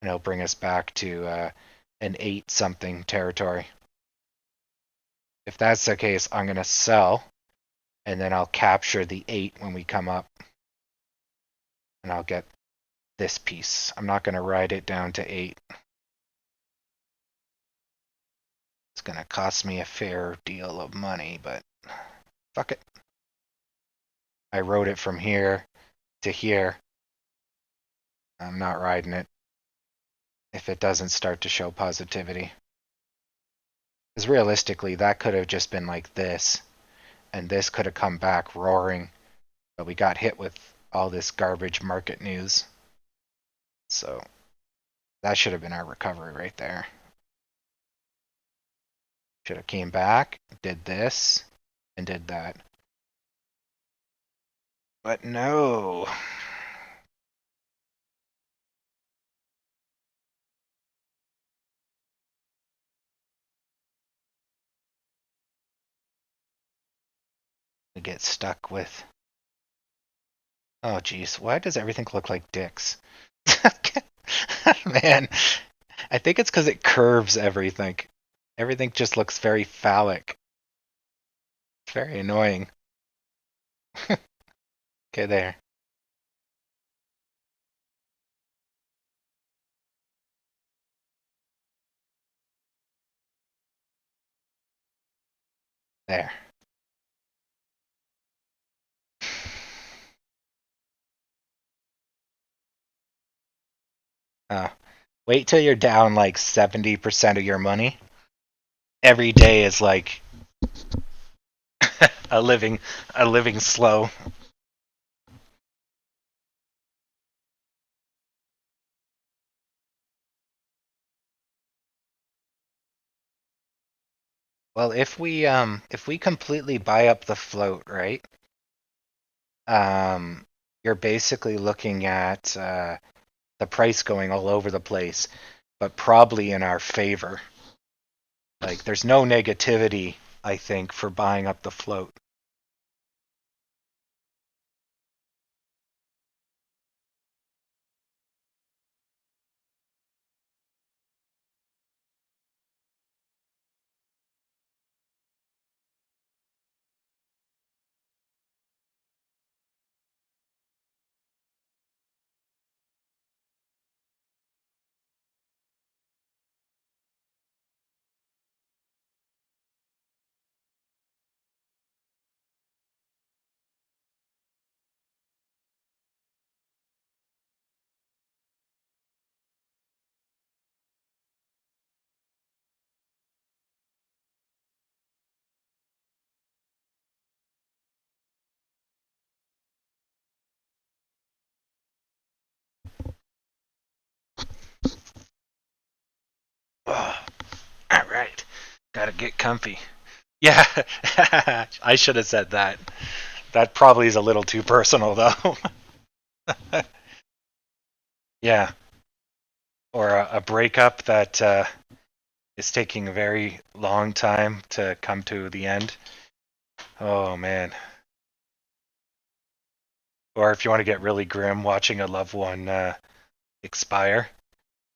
B: and it'll bring us back to an 8 something territory. If that's the case, I'm going to sell, and then I'll capture the 8 when we come up, and I'll get this piece. I'm not going to ride it down to 8. It's going to cost me a fair deal of money, but fuck it. I rode it from here to here. I'm not riding it if it doesn't start to show positivity. Because realistically, that could have just been like this, and this could have come back roaring, but we got hit with all this garbage market news. So that should have been our recovery right there. Should have came back, did this, and did that. But no. We get stuck with... Oh, geez. Why does everything look like dicks? Man, I think it's because it curves everything. Everything just looks very phallic. It's very annoying. Okay, there. There. Uh, Wait till you're down like 70% of your money. Every day is like a living slow. Well, if we completely buy up the float, right? You're basically looking at the price going all over the place, but probably in our favor. Like there's no negativity, I think, for buying up the float. Oh, all right, gotta get comfy. Yeah, I should have said that. That probably is a little too personal, though. Yeah, or a breakup that is taking a very long time to come to the end. Oh man. Or if you want to get really grim, watching a loved one expire.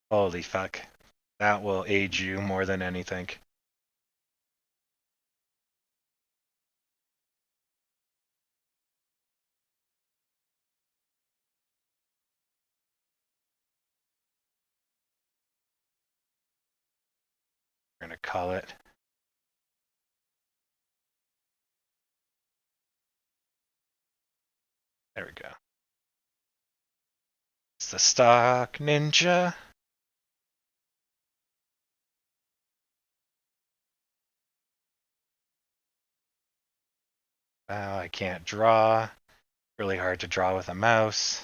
B: Holy fuck. That will age you more than anything. We're going to call it. There we go. It's the stock ninja. Now I can't draw. Really hard to draw with a mouse.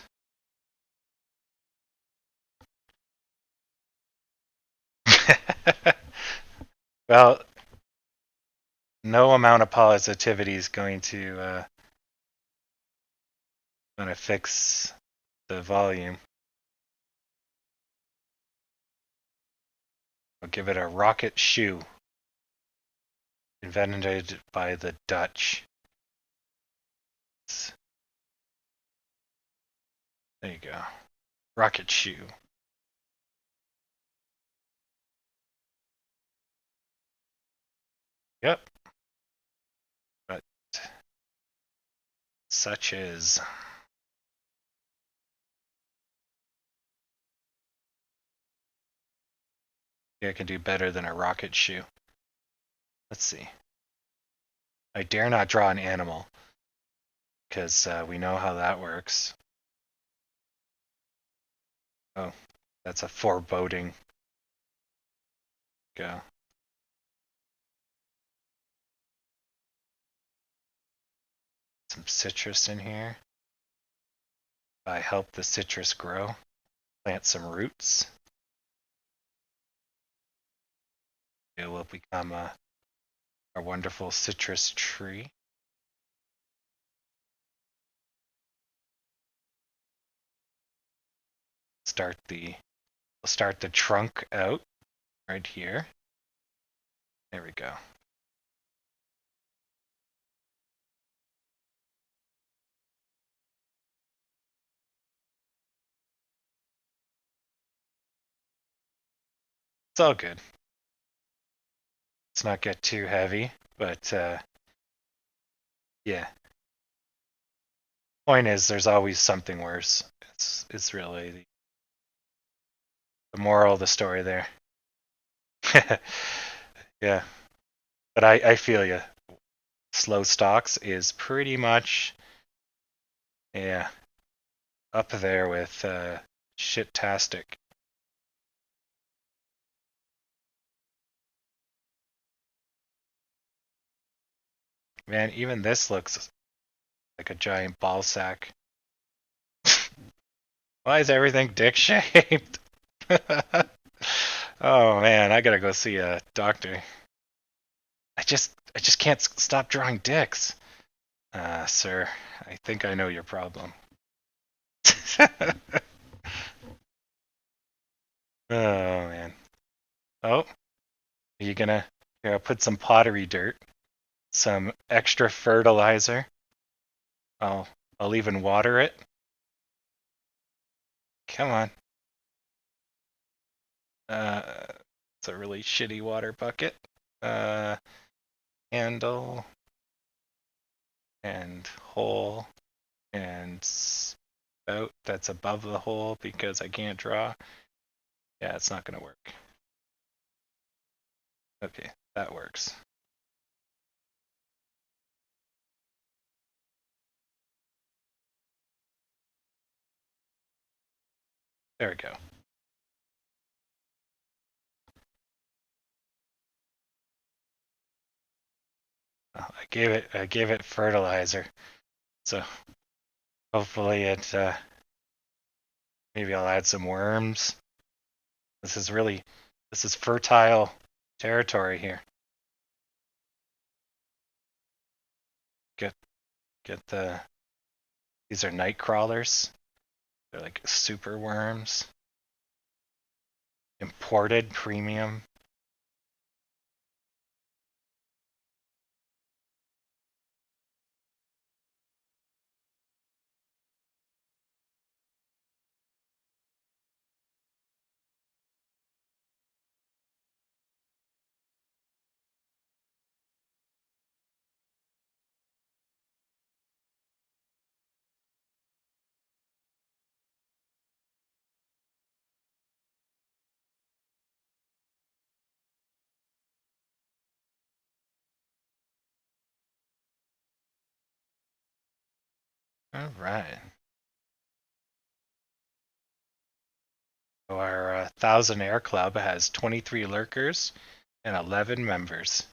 B: Well, no amount of positivity is going to fix the volume. I'll give it a rocket shoe, invented by the Dutch. There you go. Rocket shoe. Yep. But such is. Yeah, I can do better than a rocket shoe. Let's see. I dare not draw an animal, because we know how that works. Oh, that's a foreboding. Go. Some citrus in here. If I help the citrus grow, plant some roots, it will become a wonderful citrus tree. We'll start the trunk out right here. There we go. It's all good. Let's not get too heavy, but yeah. Point is, there's always something worse. It's really the moral of the story there. Yeah, but I feel you. Slow stocks is pretty much, yeah, up there with shit-tastic. Man, even this looks like a giant ball sack. Why is everything dick-shaped? Oh man, I gotta go see a doctor. I just can't stop drawing dicks. Sir, I think I know your problem. Oh man. Oh, are you gonna here, I'll put some pottery dirt, some extra fertilizer. I'll even water it. Come on. It's a really shitty water bucket. Handle and hole and spout that's above the hole because I can't draw. Yeah, it's not gonna work. Okay, that works. There we go. Oh, I gave it fertilizer, so hopefully it. Maybe I'll add some worms. This is fertile territory here. Get the. These are night crawlers. They're like super worms. Imported premium. All right. So our 1,000 Air Club has 23 lurkers and 11 members.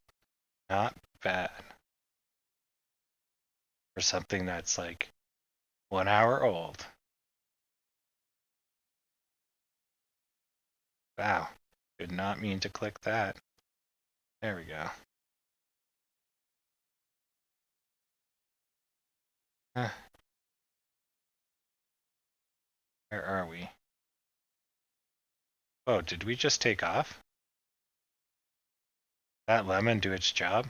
B: Not bad. for something that's like 1 hour old. Wow, did not mean to click that. There we go. Huh. Where are we? Oh, did we just take off? That lemon do its job?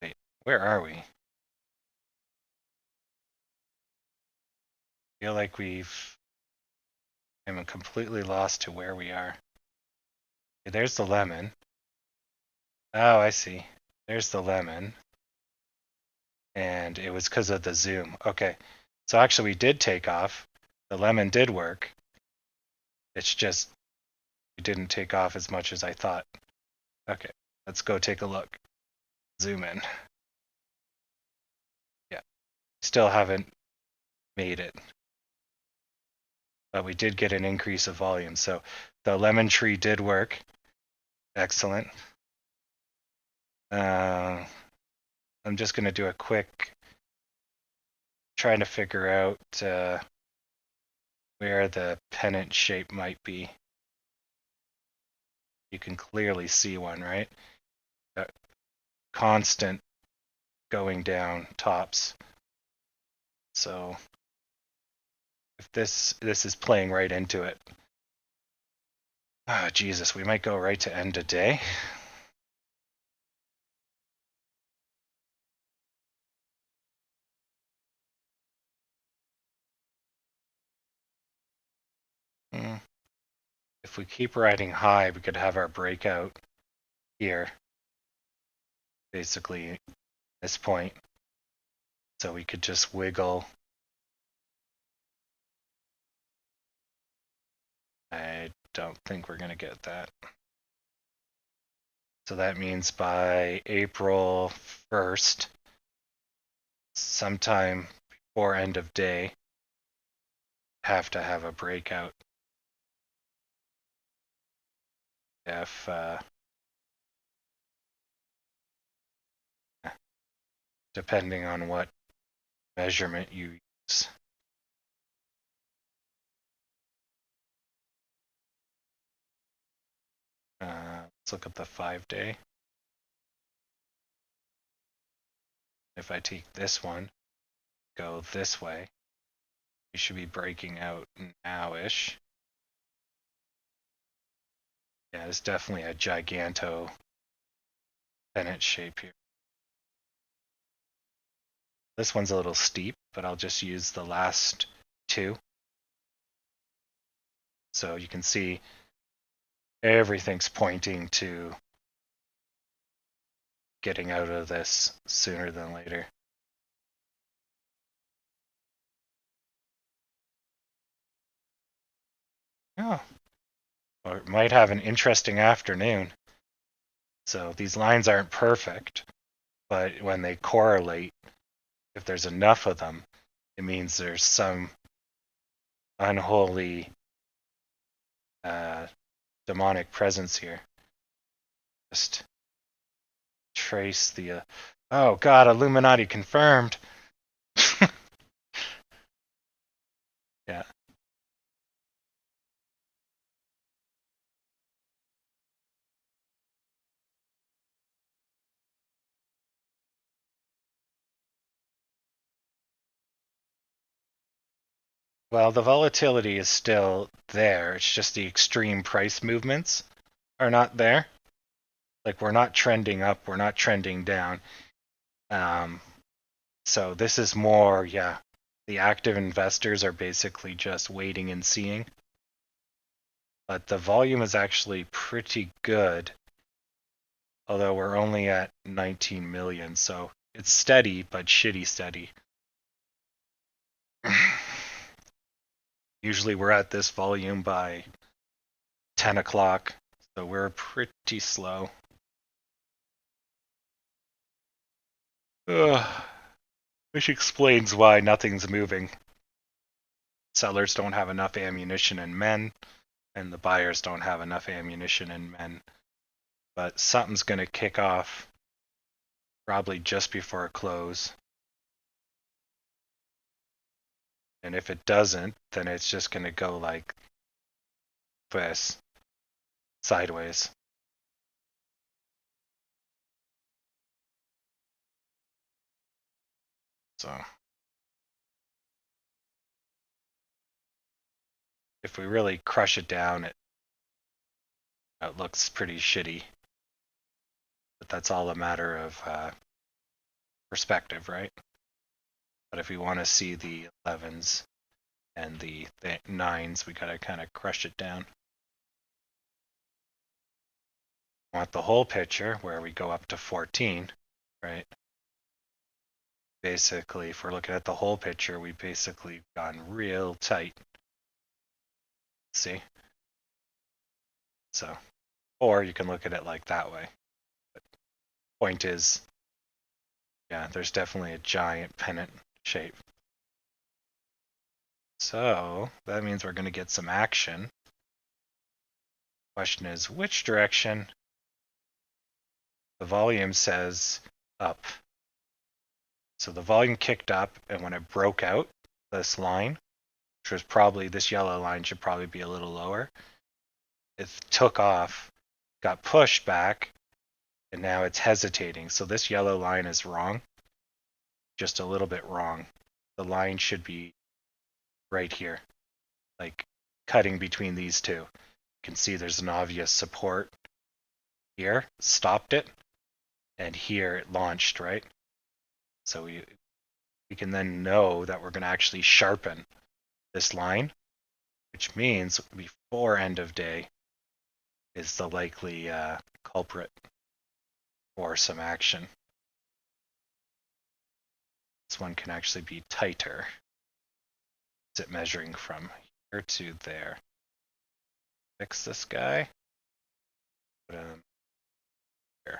B: Wait, where are we? Feel like I'm completely lost to where we are. Okay, there's the lemon. Oh, I see. There's the lemon. And it was because of the zoom. Okay, so actually we did take off. The lemon did work. It's just it didn't take off as much as I thought. Okay, let's go take a look. Zoom in. Yeah, still haven't made it. But we did get an increase of volume. So the lemon tree did work. Excellent. I'm just going to do a quick trying to figure out where the pennant shape might be. You can clearly see one, right? Constant going down tops. So if this is playing right into it. Oh, Jesus, we might go right to end of day. If we keep riding high, we could have our breakout here. Basically, this point. So we could just wiggle. I don't think we're going to get that. So that means by April 1st, sometime before end of day, have to have a breakout. If depending on what measurement you use. Let's look at the 5-day. If I take this one, go this way, we should be breaking out now-ish. Yeah, it's definitely a giganto pennant shape here. This one's a little steep, but I'll just use the last two. So you can see everything's pointing to getting out of this sooner than later. Oh, or it might have an interesting afternoon. So these lines aren't perfect, but when they correlate, if there's enough of them, it means there's some unholy demonic presence here. Just trace the oh god, Illuminati confirmed. Yeah. Well, the volatility is still there. It's just the extreme price movements are not there. Like we're not trending up, we're not trending down. So this is more, yeah, the active investors are basically just waiting and seeing. But the volume is actually pretty good, although we're only at 19 million, so it's steady, but shitty steady. Usually we're at this volume by 10 o'clock, so we're pretty slow. Which explains why nothing's moving. Sellers don't have enough ammunition in men, and the buyers don't have enough ammunition in men. But something's going to kick off probably just before close. And if it doesn't, then it's just going to go like this, sideways. So if we really crush it down, it looks pretty shitty. But that's all a matter of perspective, right? But if we want to see the 11s and the 9s, we got to kind of crush it down. We want the whole picture where we go up to 14, right? Basically, if we're looking at the whole picture, we basically gone real tight. See? So, or you can look at it like that way. But point is, yeah, there's definitely a giant pennant shape. So that means we're going to get some action. Question is, which direction? The volume says up. So the volume kicked up, and when it broke out this line, which was probably, this yellow line should probably be a little lower, it took off, got pushed back, and now it's hesitating. So this yellow line is wrong, just a little bit wrong. The line should be right here, like cutting between these two. You can see there's an obvious support here, stopped it, and here it launched, right? So we can then know that we're going to actually sharpen this line, which means before end of day is the likely culprit for some action. This one can actually be tighter. Is it measuring from here to there? Fix this guy. Put him here.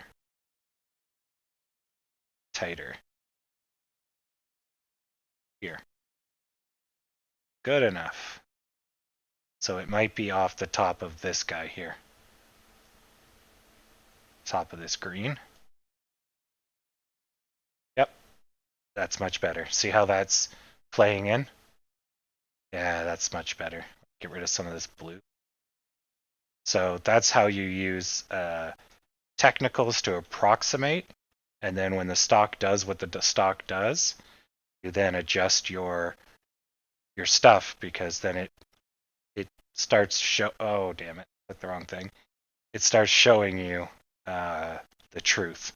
B: Tighter. Here. Good enough. So it might be off the top of this guy here. Top of this green. Yep. That's much better. See how that's playing in? Yeah, that's much better. Get rid of some of this blue. So that's how you use technicals to approximate. And then when the stock does what the stock does, you then adjust your stuff, because then it starts oh damn it, clicked the wrong thing. It starts showing you the truth.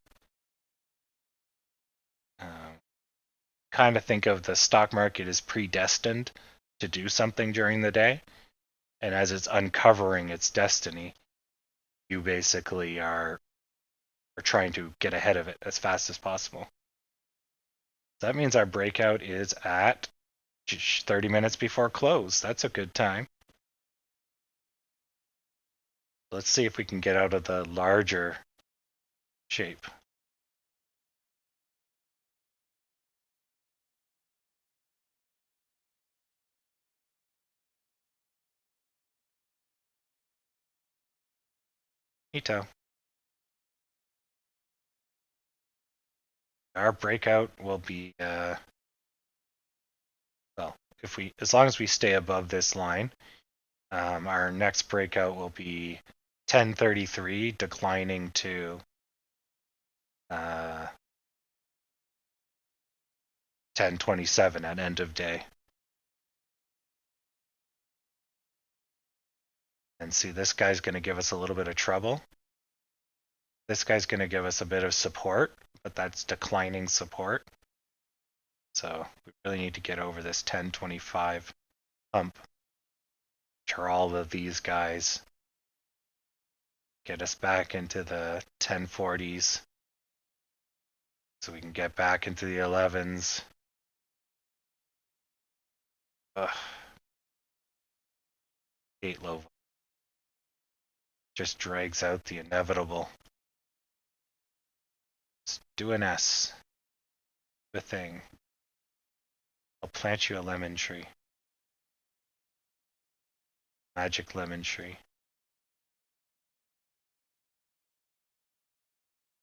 B: Kind of think of the stock market as predestined to do something during the day, and as it's uncovering its destiny, you basically are trying to get ahead of it as fast as possible. That means our breakout is at 30 minutes before close. That's a good time. Let's see if we can get out of the larger shape. Neato. Our breakout will be well, if we, as long as we stay above this line, our next breakout will be 1033, declining to 1027 at end of day. And see, this guy's going to give us a little bit of trouble. This guy's going to give us a bit of support, but that's declining support. So we really need to get over this 1025 hump, which are all of these guys. Get us back into the 1040s so we can get back into the 11s. Ugh. 8 low. Just drags out the inevitable. Let's do an S. The thing. I'll plant you a lemon tree. Magic lemon tree.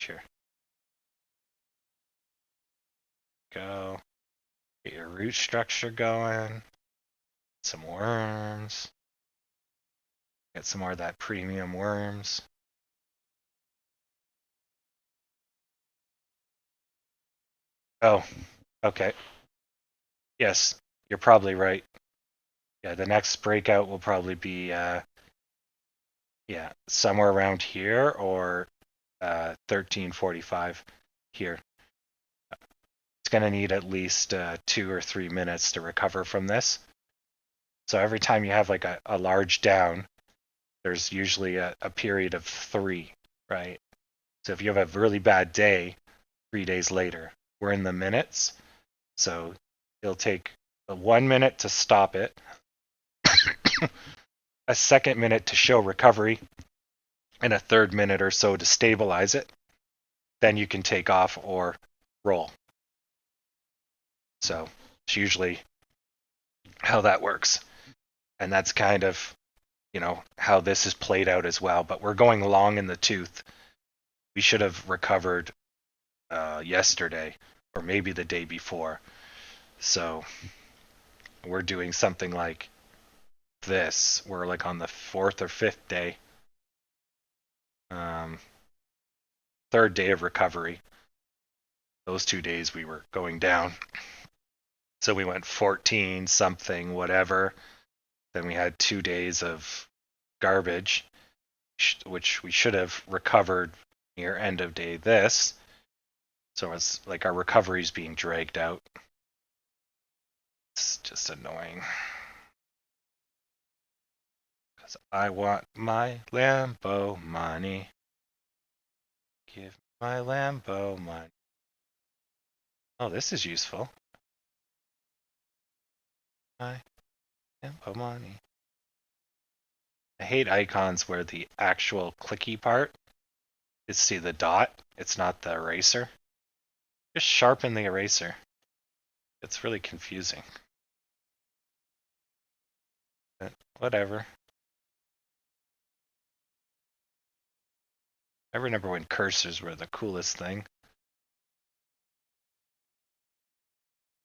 B: Sure. go. Get your root structure going. Some worms. Get some more of that premium worms. Oh, okay. Yes, you're probably right. Yeah, the next breakout will probably be yeah, somewhere around here or 1345 here. It's going to need at least 2 or 3 minutes to recover from this. So every time you have like a large down, there's usually a period of 3, right? So if you have a really bad day, 3 days later, we're in the minutes. So it'll take 1 minute to stop it, a second minute to show recovery, and a third minute or so to stabilize it. Then you can take off or roll. So it's usually how that works. And that's kind of, how this is played out as well. But we're going long in the tooth. We should have recovered yesterday or maybe the day before. So we're doing something like this. We're like on the 4th or 5th day. Third day of recovery. Those 2 days we were going down. So we went 14 something, whatever. Then we had 2 days of garbage, which we should have recovered near end of day this. So it's like our recovery is being dragged out. It's just annoying. Because I want my Lambo money. Give me my Lambo money. Oh, this is useful. My Lambo money. I hate icons where the actual clicky part is see the dot. It's not the eraser. Just sharpen the eraser. It's really confusing. But whatever. I remember when cursors were the coolest thing.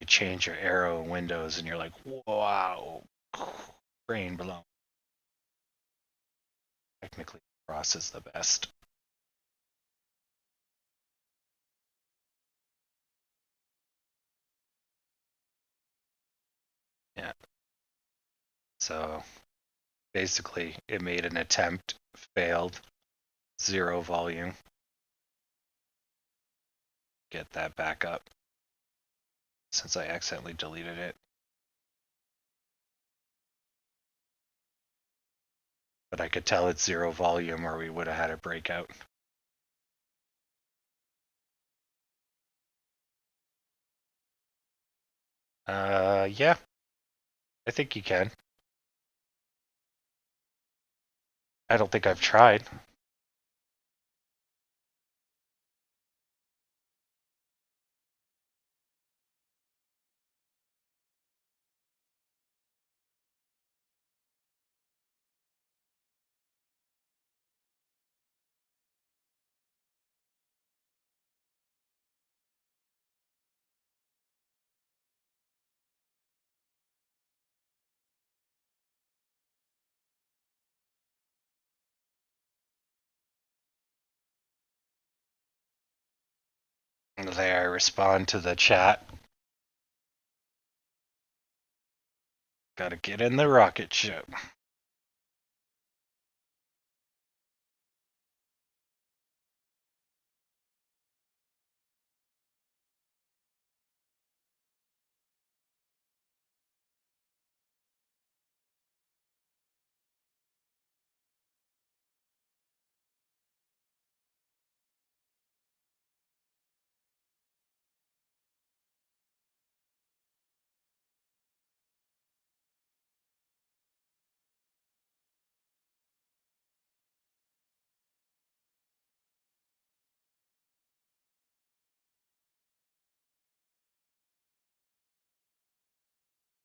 B: You change your arrow in Windows and you're like, wow, brain blown. Technically, cross is the best. Yeah. So basically, it made an attempt, failed, 0 volume. Get that back up since I accidentally deleted it. But I could tell it's 0 volume or we would have had a breakout. Yeah. I think you can. I don't think I've tried. There, I respond to the chat. Gotta get in the rocket ship.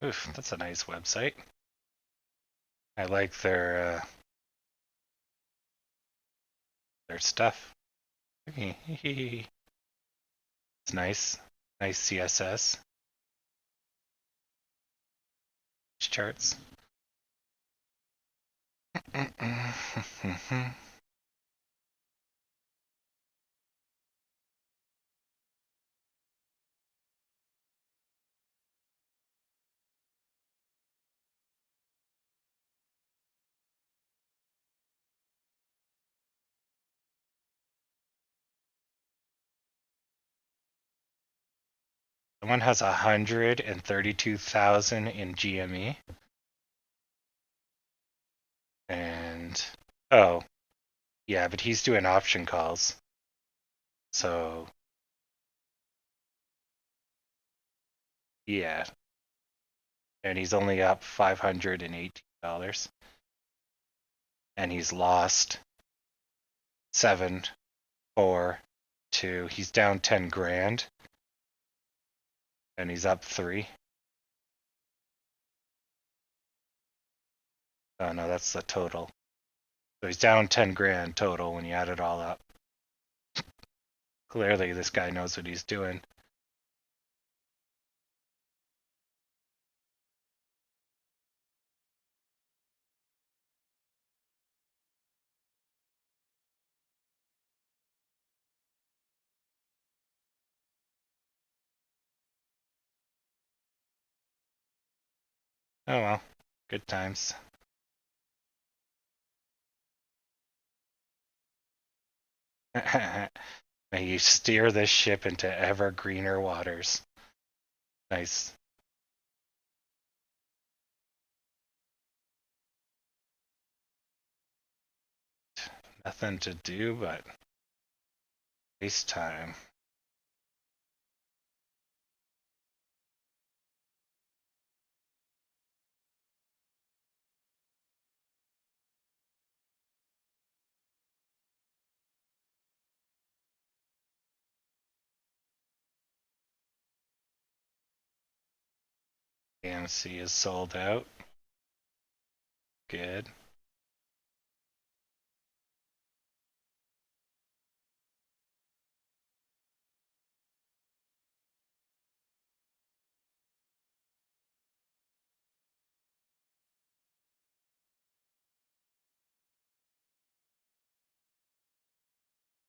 B: Oof, that's a nice website. I like their stuff. It's nice. Nice CSS charts. Someone has 132,000 in GME. And oh, yeah, but he's doing option calls. So yeah. And he's only up $518. And he's lost 7, 4, 2. He's down 10 grand. And he's up 3. Oh no, that's the total. So he's down 10 grand total when you add it all up. Clearly this guy knows what he's doing. Oh well, good times. May you steer this ship into ever greener waters. Nice. Nothing to do but waste time. AMC is sold out. Good.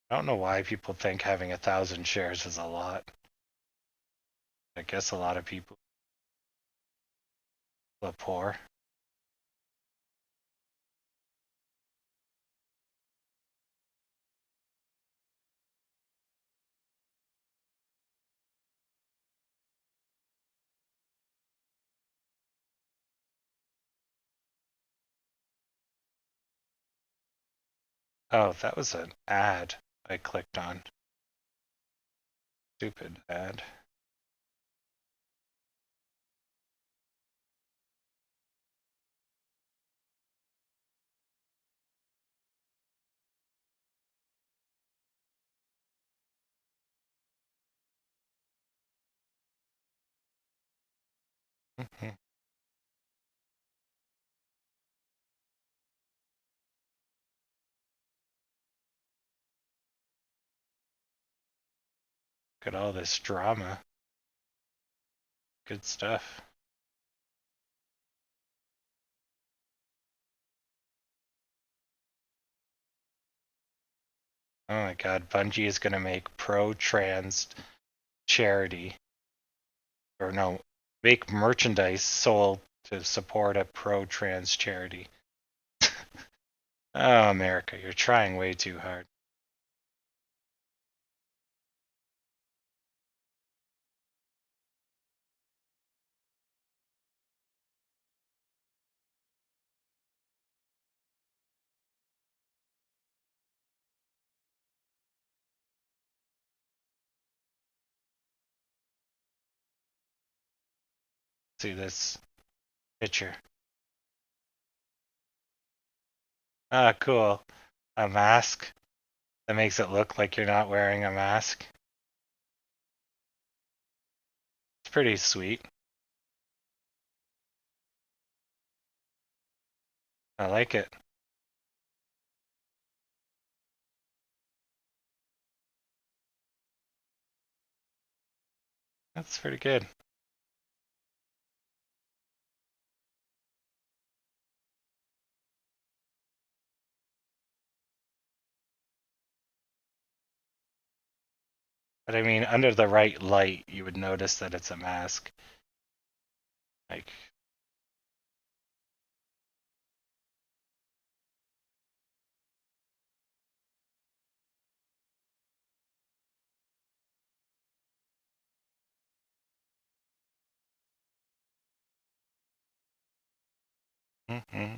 B: I don't know why people think having 1,000 shares is a lot. I guess a lot of people are poor. Oh, that was an ad I clicked on. Stupid ad. Look at all this drama. Good stuff. Oh my god, Bungie is gonna make pro-trans charity. Or no, make merchandise sold to support a pro-trans charity. Oh, America, you're trying way too hard. See this picture. Ah, cool. A mask that makes it look like you're not wearing a mask. It's pretty sweet. I like it. That's pretty good. But I mean, under the right light, you would notice that it's a mask. Like, mm-hmm.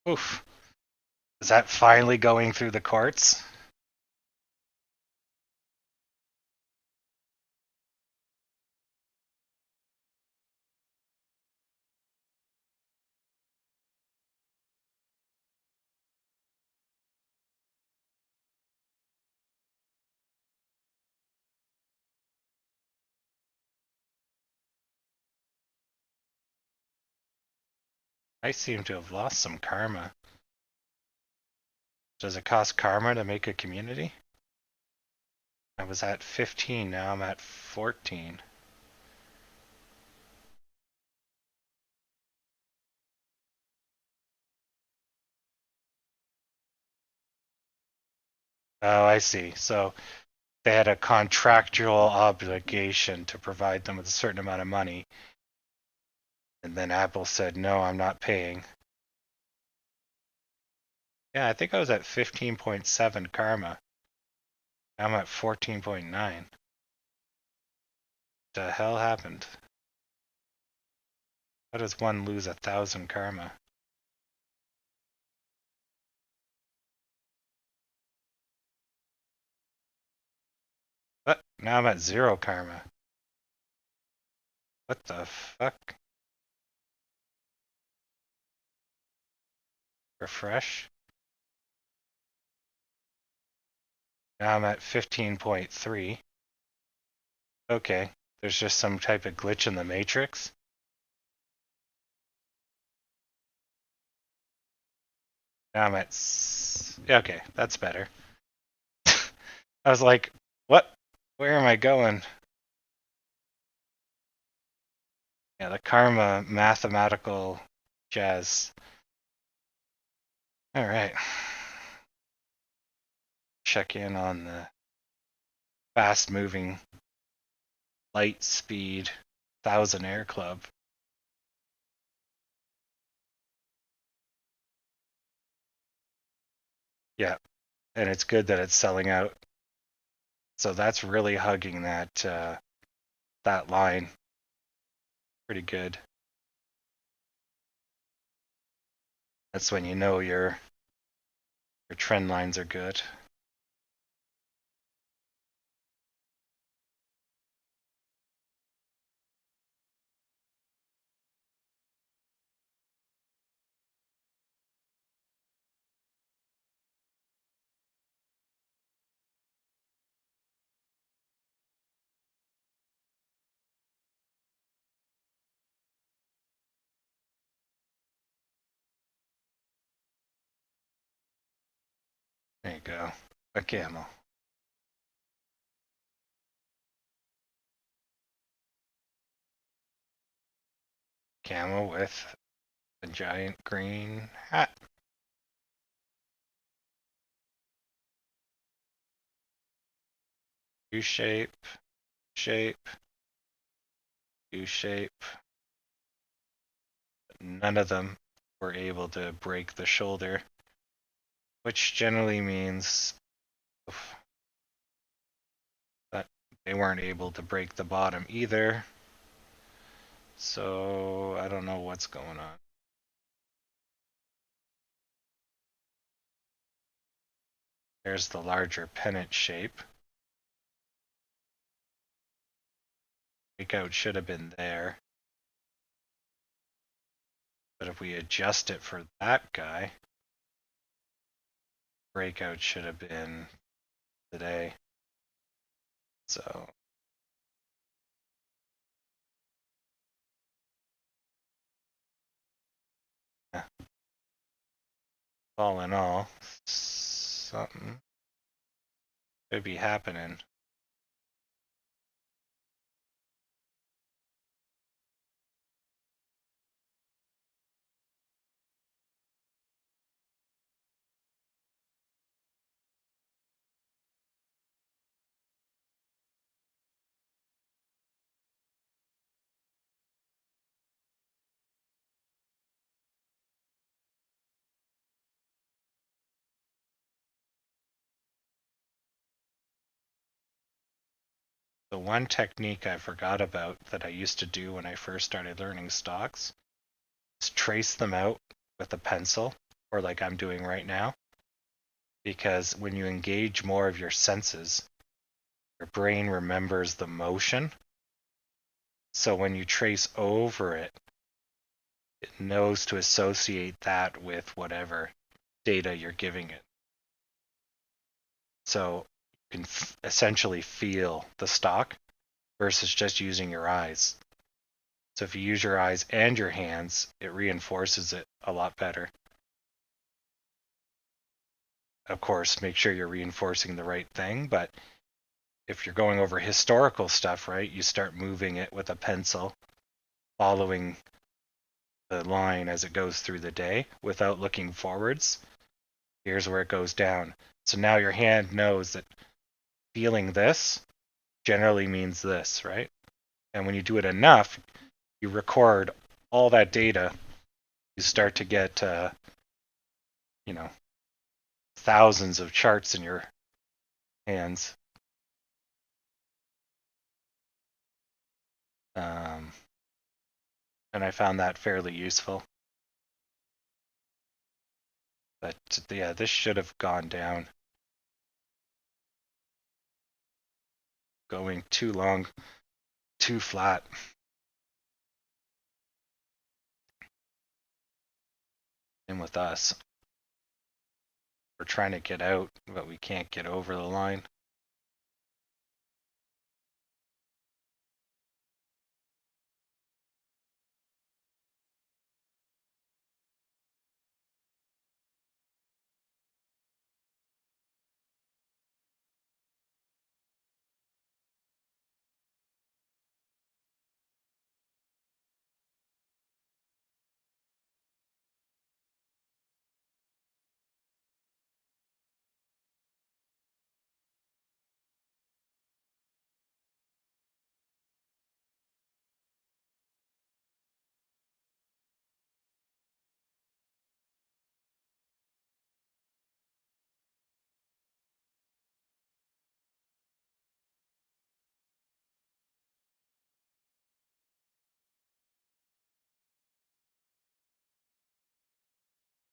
B: Oof. Is that finally going through the courts? I seem to have lost some karma. Does it cost karma to make a community? I was at 15, now I'm at 14. Oh, I see. So they had a contractual obligation to provide them with a certain amount of money. And then Apple said, no, I'm not paying. Yeah, I think I was at 15.7 karma. Now I'm at 14.9. The hell happened? How does one lose 1,000 karma? What? Now I'm at 0 karma. What the fuck? Refresh? Now I'm at 15.3. Okay, there's just some type of glitch in the matrix. Now I'm at... Okay, that's better. I was like, what? Where am I going? Yeah, the karma mathematical jazz. All right. Check in on the fast moving light speed 1,000 air club. Yeah, and it's good that it's selling out. So that's really hugging that line. Pretty good. That's when you know your trend lines are good. There you go. A camel. Camel with a giant green hat. U shape, shape, U shape. None of them were able to break the shoulder, which generally means that they weren't able to break the bottom either. So I don't know what's going on. There's the larger pennant shape. Breakout should have been there. But if we adjust it for that guy, breakout should have been today. So all in all, something could be happening. The one technique I forgot about that I used to do when I first started learning stocks is trace them out with a pencil, or like I'm doing right now, because when you engage more of your senses, your brain remembers the motion. So when you trace over it, it knows to associate that with whatever data you're giving it. So you can essentially feel the stock versus just using your eyes. So if you use your eyes and your hands, it reinforces it a lot better. Of course, make sure you're reinforcing the right thing, but if you're going over historical stuff, right, you start moving it with a pencil, following the line as it goes through the day without looking forwards. Here's where it goes down. So now your hand knows that feeling this generally means this, right? And when you do it enough, you record all that data, you start to get, you know, thousands of charts in your hands. Um, and I found that fairly useful. But yeah, this should have gone down. Going too long, too flat. And with us, we're trying to get out, but we can't get over the line.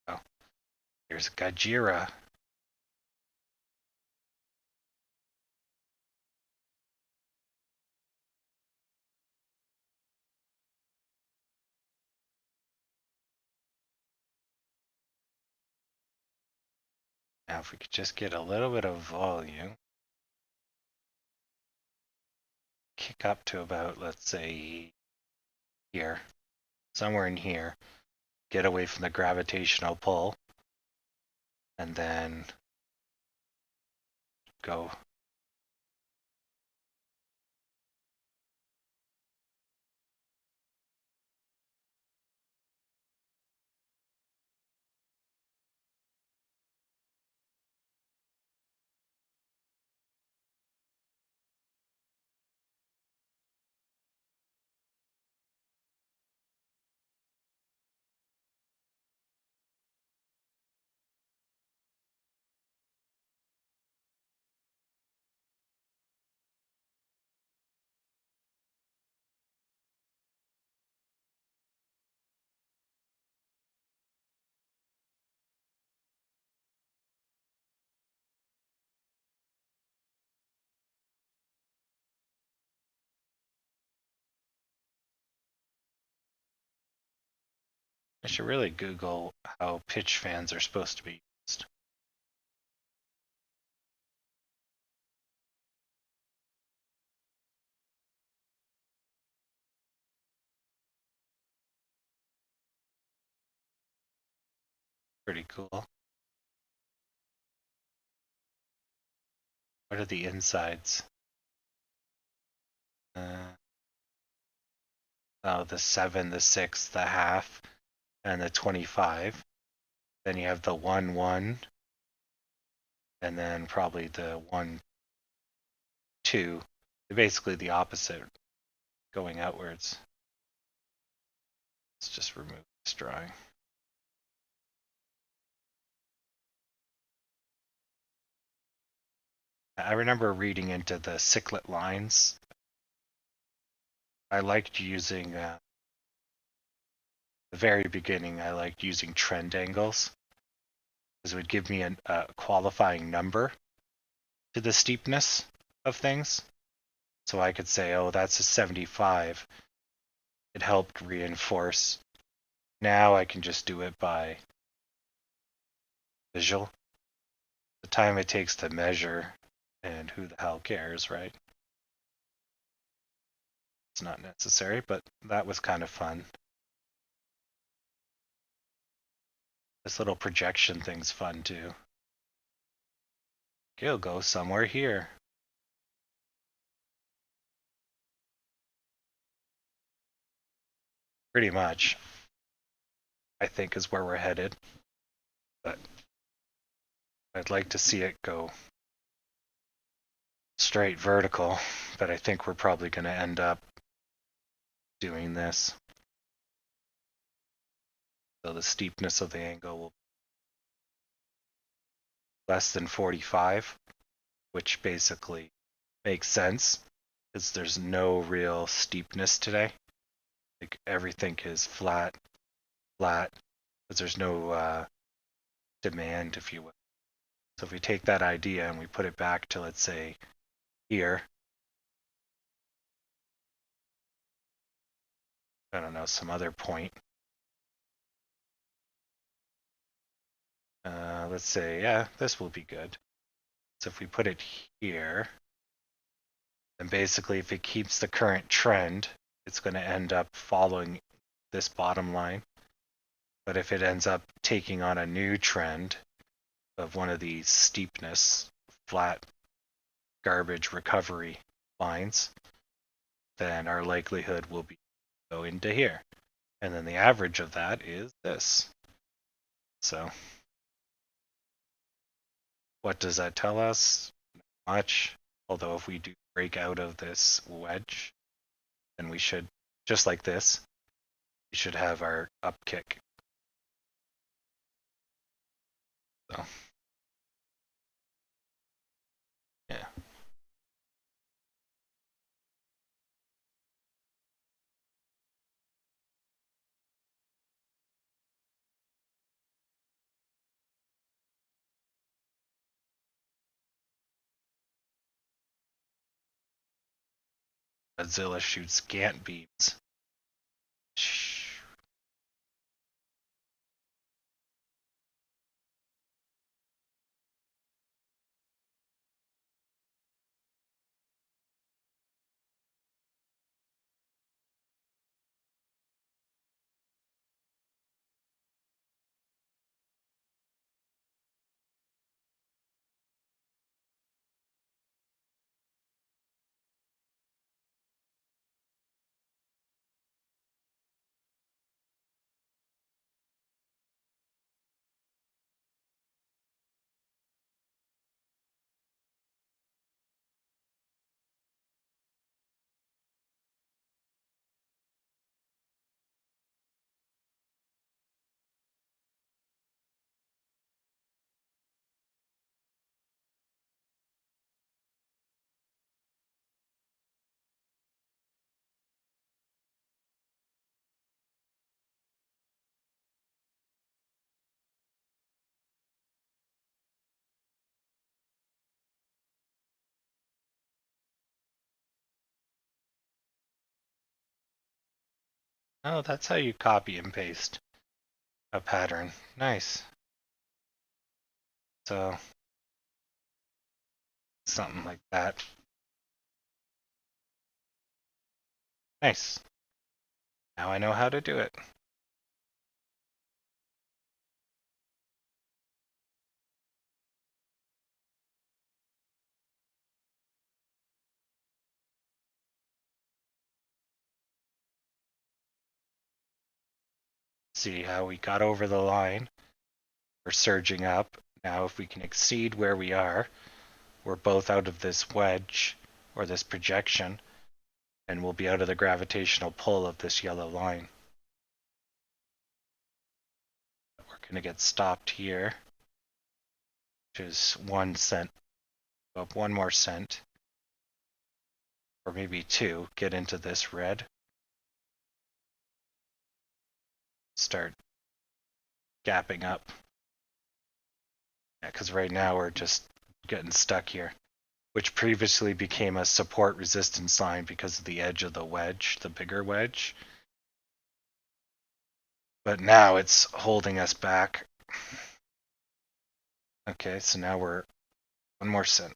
B: Oh, here's Gajira. Now, if we could just get a little bit of volume, kick up to about, let's say, here, somewhere in here, get away from the gravitational pull, and then go. I should really Google how pitch fans are supposed to be used. Pretty cool. What are the insides? Oh, the 7, the 6, the half, and the 25. Then you have the 1, 1, and then probably the 1, 2. They're basically the opposite, going outwards. Let's just remove this drawing. I remember reading into the cyclet lines. I liked using, the very beginning, I liked using trend angles, because it would give me a qualifying number to the steepness of things. So I could say, oh, that's a 75. It helped reinforce. Now I can just do it by visual. The time it takes to measure, and who the hell cares, right? It's not necessary, but that was kind of fun. This little projection thing's fun too. It'll go somewhere here. Pretty much, I think, is where we're headed. But I'd like to see it go straight vertical, but I think we're probably going to end up doing this. So the steepness of the angle will be less than 45, which basically makes sense because there's no real steepness today. Like everything is flat, because there's no demand, if you will. So if we take that idea and we put it back to, let's say, here, I don't know, some other point. Let's say, yeah, this will be good. So if we put it here, then basically if it keeps the current trend, it's going to end up following this bottom line. But if it ends up taking on a new trend of one of these steepness, flat, garbage recovery lines, then our likelihood will be go into here. And then the average of that is this. So what does that tell us? Not much. Although if we do break out of this wedge, then we should, just like this, we should have our upkick. So yeah. Godzilla shoots Gant beams. Oh, that's how you copy and paste a pattern. Nice. So something like that. Nice. Now I know how to do it. see how we got over the line. We're surging up. Now if we can exceed where we are, we're both out of this wedge or this projection, and we'll be out of the gravitational pull of this yellow line. We're going to get stopped here, which is 1 cent. Go up 1 more cent, or maybe 2. Get into this red. Start gapping up. Yeah, because right now we're just getting stuck here, which previously became a support resistance line because of the edge of the wedge, the bigger wedge. But now it's holding us back. Okay, so now we're 1 more cent.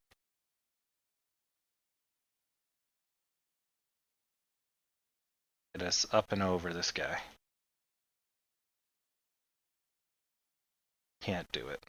B: Get us up and over this guy. Can't do it.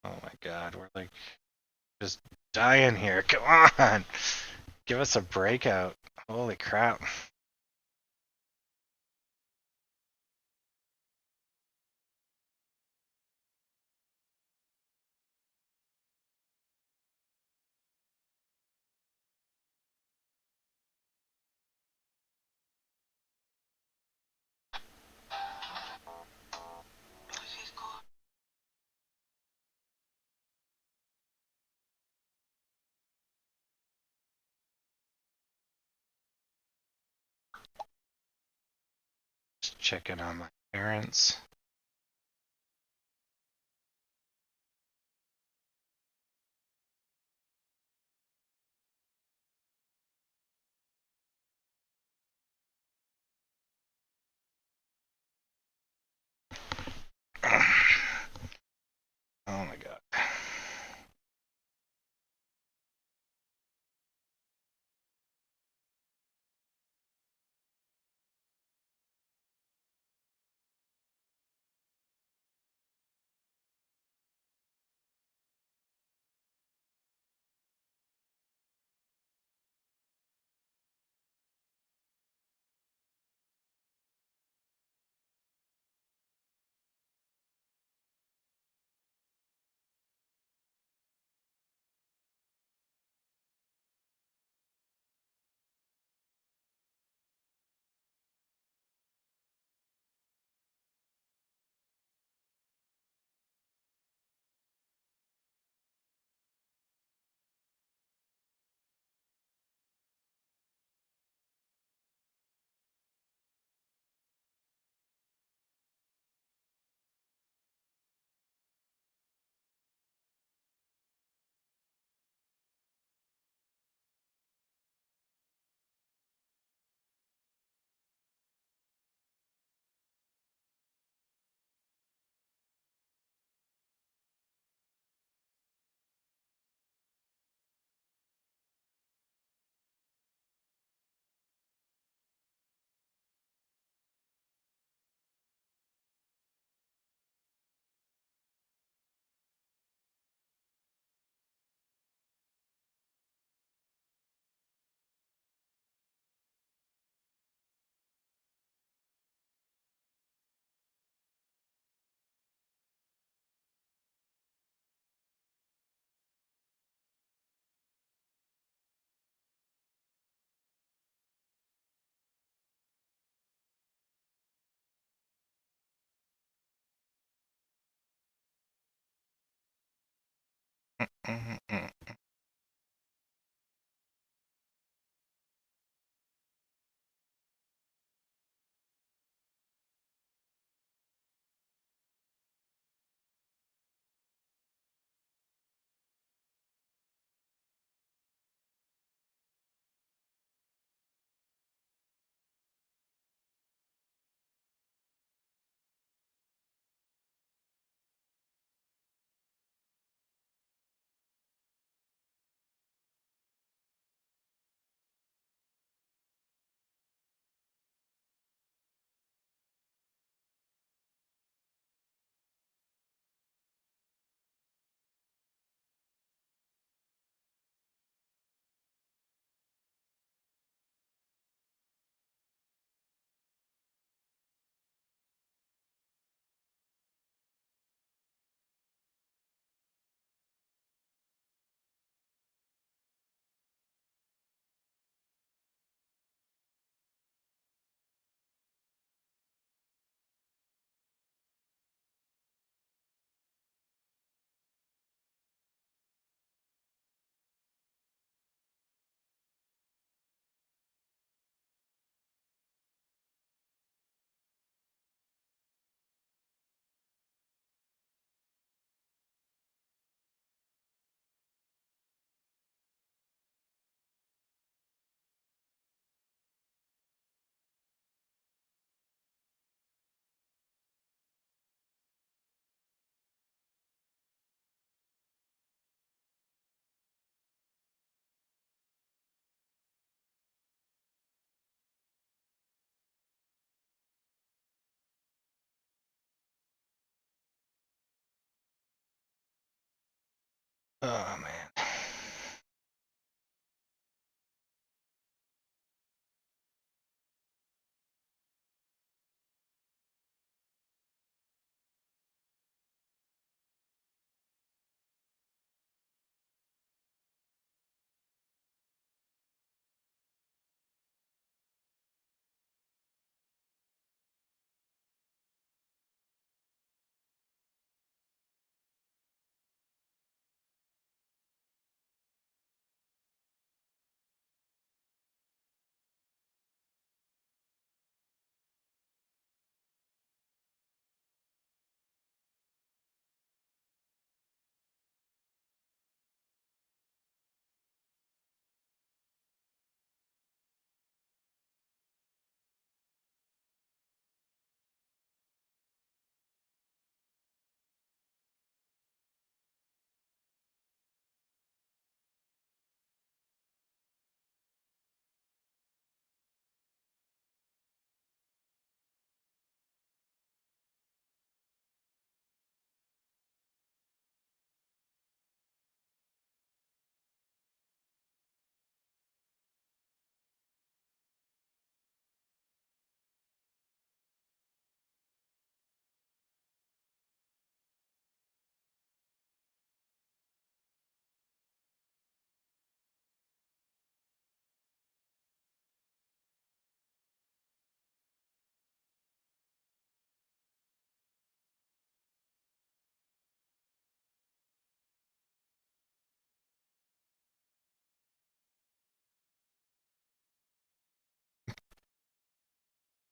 B: Oh my god, we're like just dying here. Come on! Give us a breakout. Holy crap. Just checking on my parents. Oh my god. Oh man.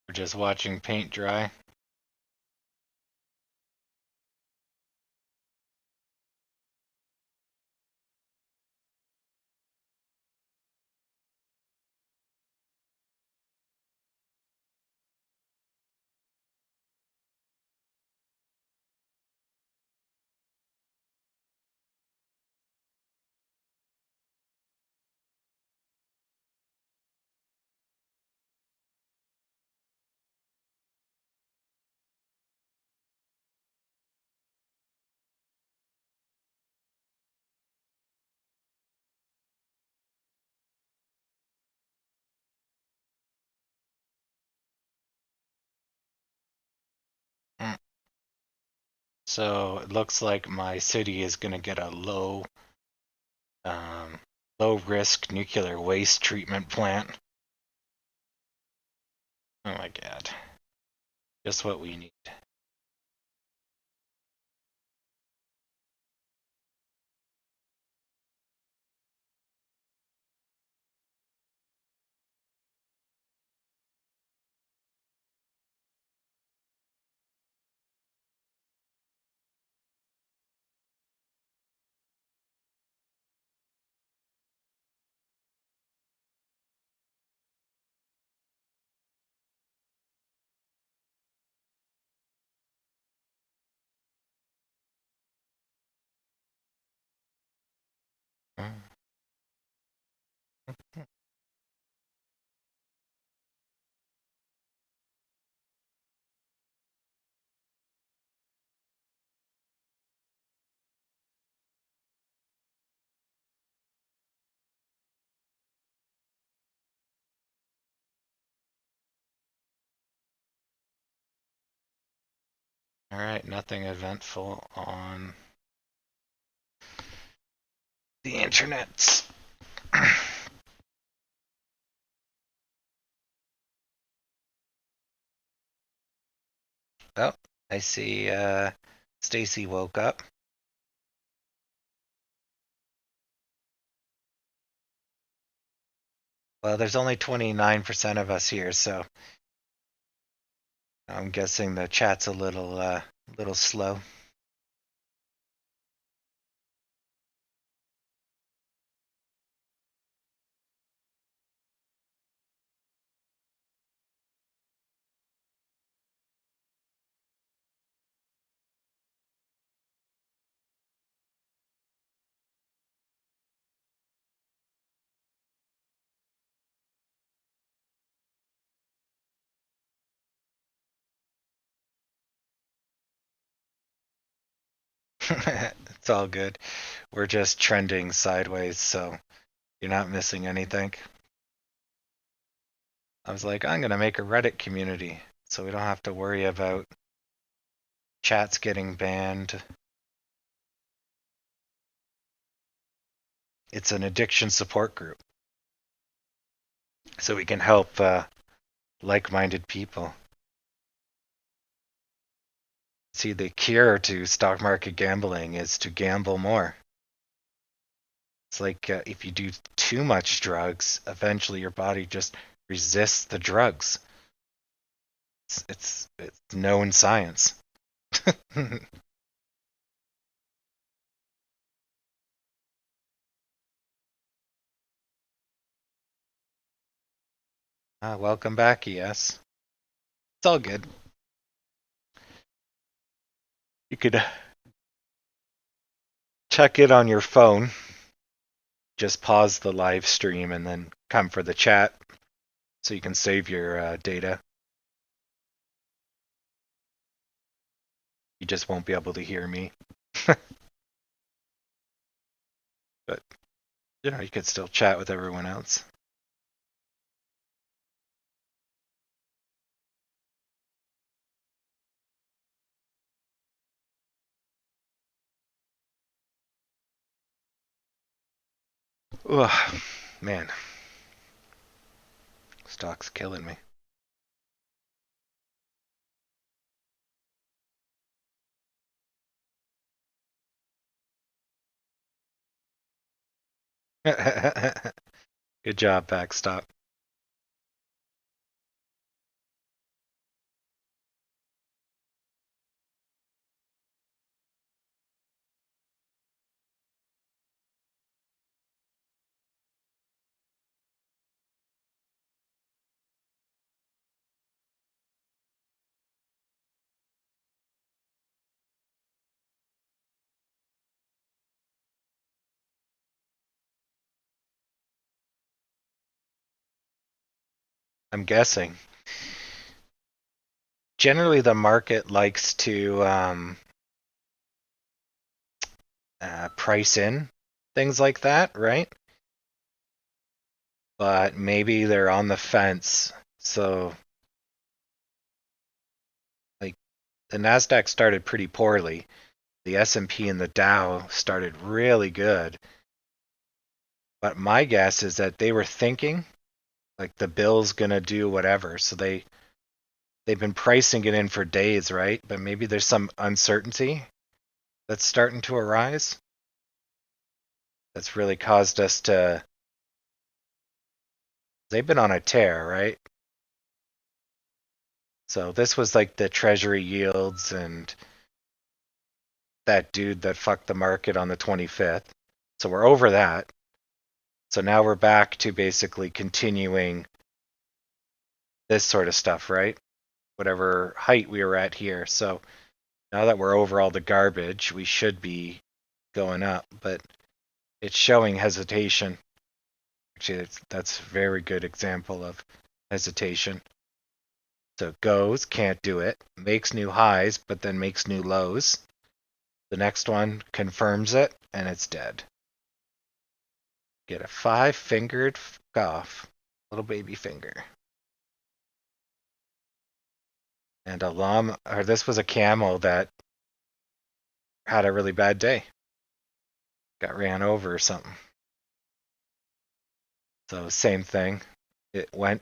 B: We're just watching paint dry. So it looks like my city is going to get a um, low risk nuclear waste treatment plant. Oh my god. Just what we need. All right, nothing eventful on the internet. Oh, I see Stacy woke up. Well, there's only 29% of us here, so I'm guessing the chat's a little slow. It's all good. We're just trending sideways, so you're not missing anything. I was like, I'm gonna make a Reddit community so we don't have to worry about chats getting banned. It's an addiction support group, so we can help like-minded people. See, the cure to stock market gambling is to gamble more. It's like if you do too much drugs, eventually your body just resists the drugs. It's known science. Welcome back, yes. It's all good. You could check it on your phone. Just pause the live stream and then come for the chat so you can save your data. You just won't be able to hear me. But, you know, you could still chat with everyone else. Ugh, man. Stock's killing me. Good job, Backstop. I'm guessing. Generally, the market likes to price in things like that, right? But maybe they're on the fence. So, like, the Nasdaq started pretty poorly. The S&P and the Dow started really good. But my guess is that they were thinking like the bill's gonna do whatever. So they've been pricing it in for days, right? But maybe there's some uncertainty that's starting to arise that's really caused us to. They've been on a tear, right? So this was like the treasury yields and that dude that fucked the market on the 25th. So we're over that. So now we're back to basically continuing this sort of stuff, right? Whatever height we were at here. So now that we're over all the garbage, we should be going up, but it's showing hesitation. Actually, that's a very good example of hesitation. So it goes, can't do it, makes new highs, but then makes new lows. The next one confirms it, and it's dead. Get a 5-fingered off, little baby finger. And a llama, or this was a camel that had a really bad day. Got ran over or something. So same thing. It went,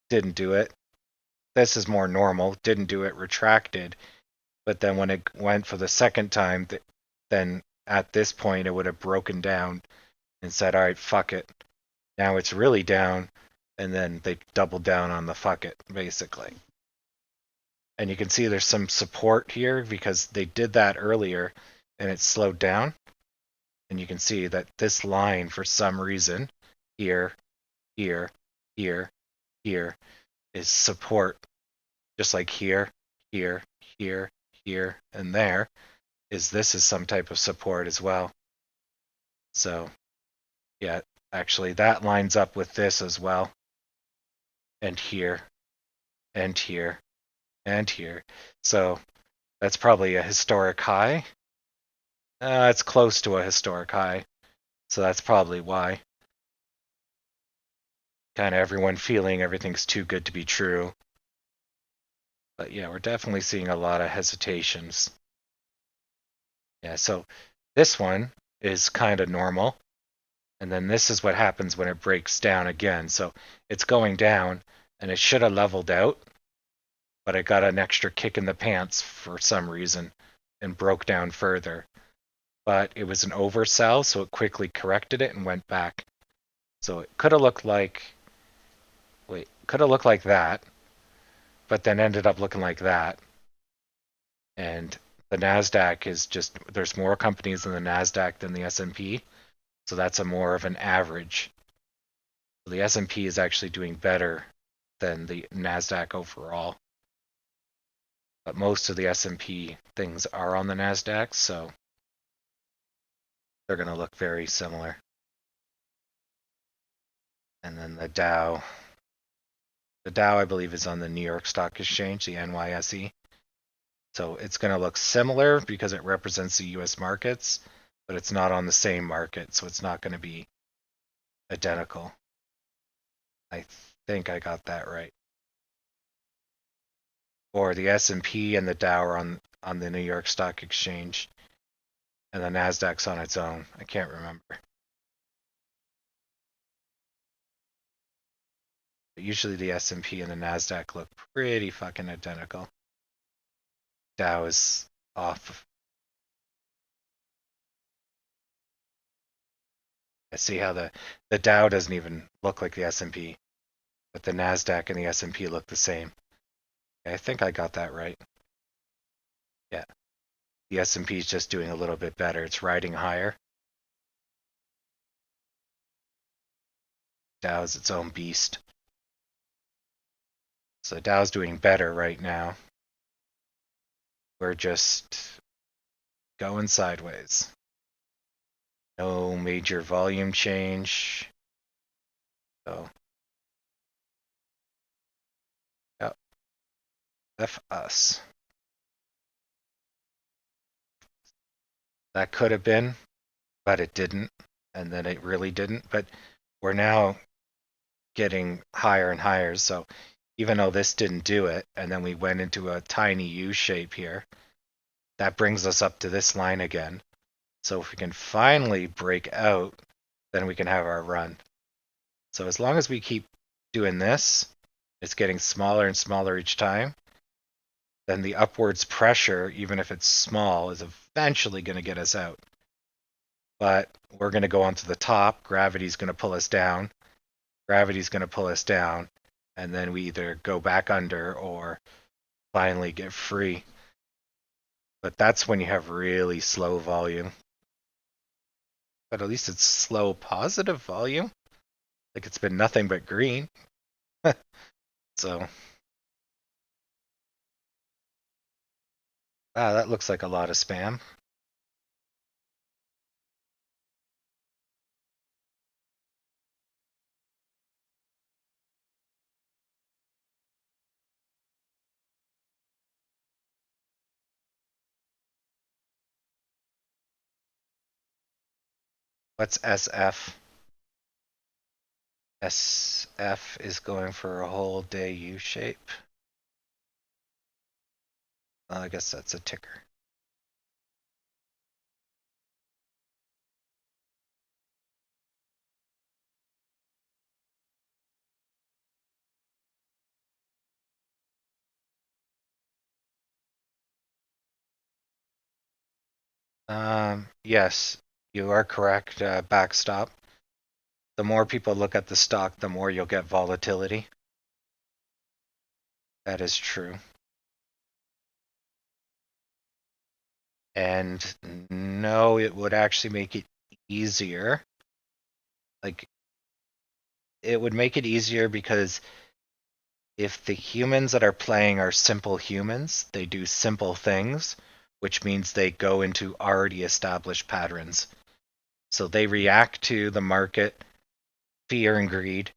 B: didn't do it. This is more normal. Didn't do it, retracted. But then when it went for the second time, then at this point it would have broken down and said, all right, fuck it. Now it's really down. And then they doubled down on the fuck it, basically. And you can see there's some support here because they did that earlier and it slowed down. And you can see that this line, for some reason, here, here, here, here, is support. Just like here, here, here, here, and there, this is some type of support as well. So, yeah, actually that lines up with this as well. And here, and here, and here. So that's probably a historic high. It's close to a historic high. So that's probably why. Kind of everyone feeling everything's too good to be true. But yeah, we're definitely seeing a lot of hesitations. Yeah, so this one is kind of normal. And then this is what happens when it breaks down again. So it's going down and it should have leveled out, but it got an extra kick in the pants for some reason and broke down further. But it was an oversell, so it quickly corrected it and went back. So it could have looked like, that, but then ended up looking like that. And the NASDAQ is just, there's more companies in the NASDAQ than the S&P. So that's a more of an average. So the S&P is actually doing better than the NASDAQ overall. But most of the S&P things are on the NASDAQ, so they're going to look very similar. And then the Dow. The Dow, I believe, is on the New York Stock Exchange, the NYSE. So it's going to look similar because it represents the US markets, but it's not on the same market, so it's not going to be identical. I think I got that right. Or the S&P and the Dow are on the New York Stock Exchange, and the NASDAQ's on its own. I can't remember. But usually the S&P and the NASDAQ look pretty fucking identical. Dow is off. I see how the Dow doesn't even look like the S&P, but the NASDAQ and the S&P look the same. I think I got that right. Yeah. The S&P is just doing a little bit better. It's riding higher. Dow is its own beast. So Dow's doing better right now. We're just going sideways. No major volume change. So, yep. F us. That could have been, but it didn't. And then it really didn't. But we're now getting higher and higher. So even though this didn't do it, and then we went into a tiny U shape here, that brings us up to this line again. So if we can finally break out, then we can have our run. So as long as we keep doing this, it's getting smaller and smaller each time, then the upwards pressure, even if it's small, is eventually going to get us out. But we're going to go onto the top. Gravity's going to pull us down. Gravity's going to pull us down. And then we either go back under or finally get free. But that's when you have really slow volume. But at least it's slow positive volume. Like it's been nothing but green. So, wow, that looks like a lot of spam. What's SF? SF is going for a whole day U shape. I guess that's a ticker. Yes, you are correct. Backstop. The more people look at the stock, the more you'll get volatility. That is true. And no, it would actually make it easier. Like, it would make it easier because if the humans that are playing are simple humans, they do simple things, which means they go into already established patterns. So they react to the market, fear and greed.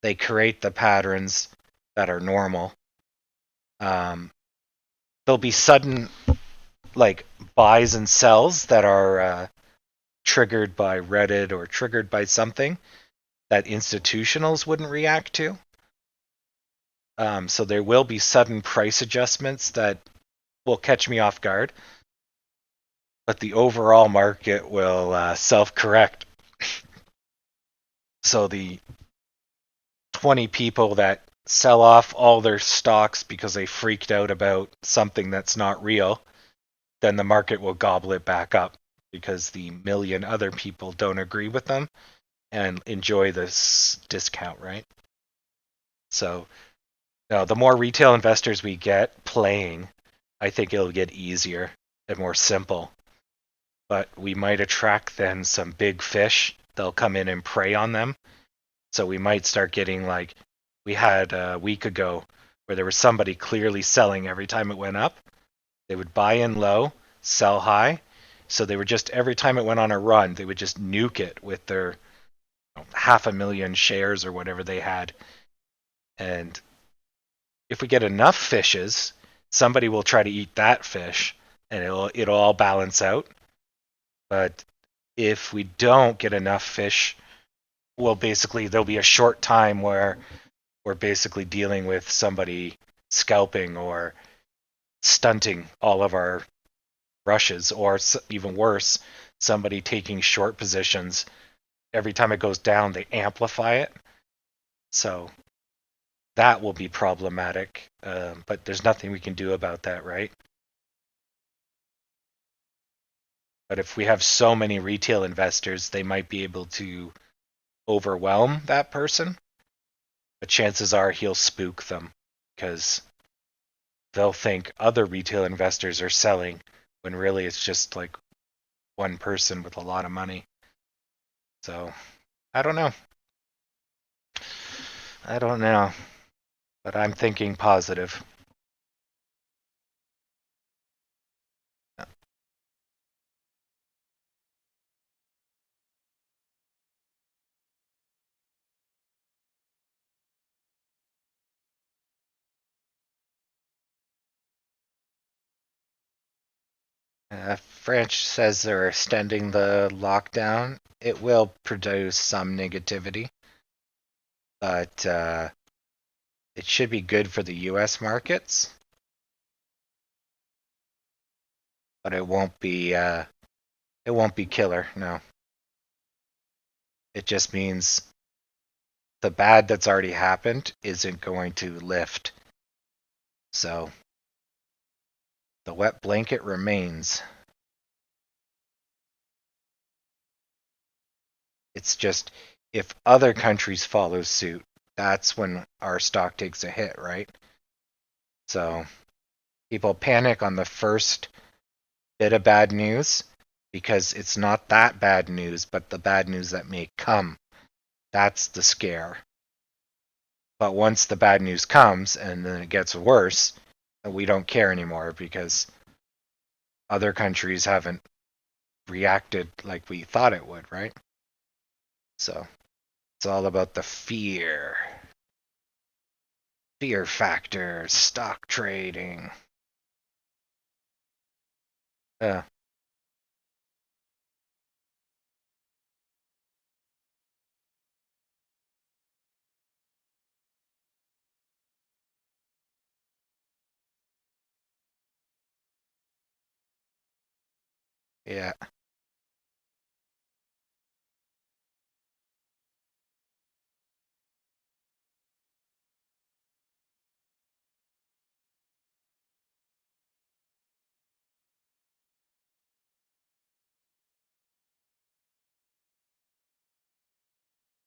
B: They create the patterns that are normal. There'll be sudden like buys and sells that are triggered by Reddit or triggered by something that institutionals wouldn't react to. So there will be sudden price adjustments that will catch me off guard, but the overall market will self-correct. So the 20 people that sell off all their stocks because they freaked out about something that's not real, then the market will gobble it back up because the million other people don't agree with them and enjoy this discount, right? So, no, the more retail investors we get playing, I think it'll get easier and more simple. But we might attract then some big fish. They'll come in and prey on them. So we might start getting like we had a week ago where there was somebody clearly selling every time it went up. They would buy in low, sell high. So they were just every time it went on a run, they would just nuke it with their 500,000 shares or whatever they had. And if we get enough fishes, somebody will try to eat that fish and it'll all balance out. But if we don't get enough fish, well, basically there'll be a short time where we're basically dealing with somebody scalping or stunting all of our rushes, or even worse, somebody taking short positions. Every time it goes down, they amplify it. So that will be problematic. But there's nothing we can do about that, right? But if we have so many retail investors, they might be able to overwhelm that person. But chances are he'll spook them because they'll think other retail investors are selling when really it's just like one person with a lot of money. So I don't know. I don't know. But I'm thinking positive. French says they're extending the lockdown. It will produce some negativity, but it should be good for the U.S. markets. But it won't be killer. No, it just means the bad that's already happened isn't going to lift. So the wet blanket remains. It's just if other countries follow suit, that's when our stock takes a hit, right? So people panic on the first bit of bad news because it's not that bad news, but the bad news that may come. That's the scare. But once the bad news comes and then it gets worse, we don't care anymore because other countries haven't reacted like we thought it would, right? So it's all about the fear factor, stock trading. Uh, Yeah.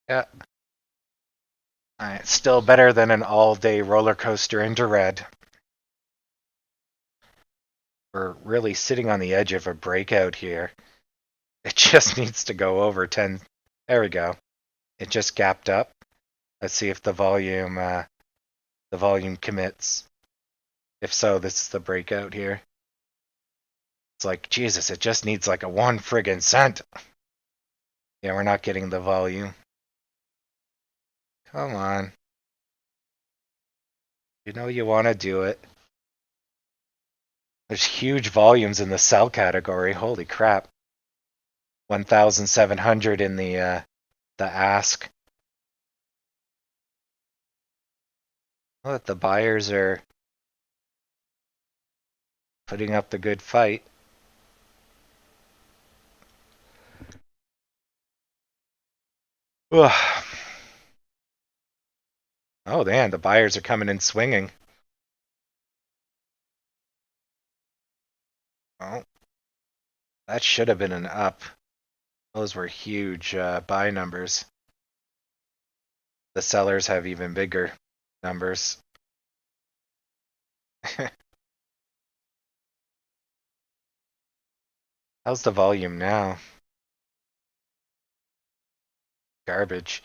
B: Yeah. It's still better than an all-day roller coaster into red. We're really sitting on the edge of a breakout here. It just needs to go over 10. There we go. It just gapped up. Let's see if the volume commits. If so, this is the breakout here. It's like, Jesus, it just needs like a 1 friggin' cent. Yeah, we're not getting the volume. Come on. You know you want to do it. There's huge volumes in the sell category. Holy crap. 1,700 in the ask. Oh, the buyers are putting up the good fight. Ugh. Oh, man, the buyers are coming in swinging. Oh, that should have been an up. Those were huge buy numbers. The sellers have even bigger numbers. How's the volume now? Garbage.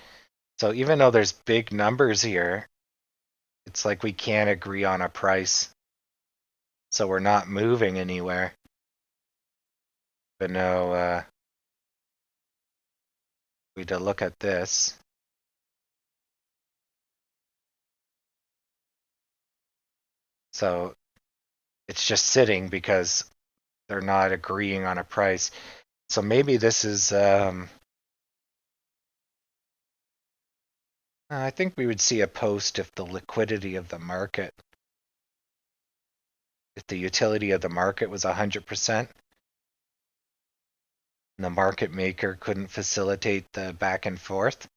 B: So even though there's big numbers here, it's like we can't agree on a price. So we're not moving anywhere. But no, we to look at this. So it's just sitting because they're not agreeing on a price. So maybe this is, I think we would see a post if the liquidity of the market, if the utility of the market was 100%, and the market maker couldn't facilitate the back and forth.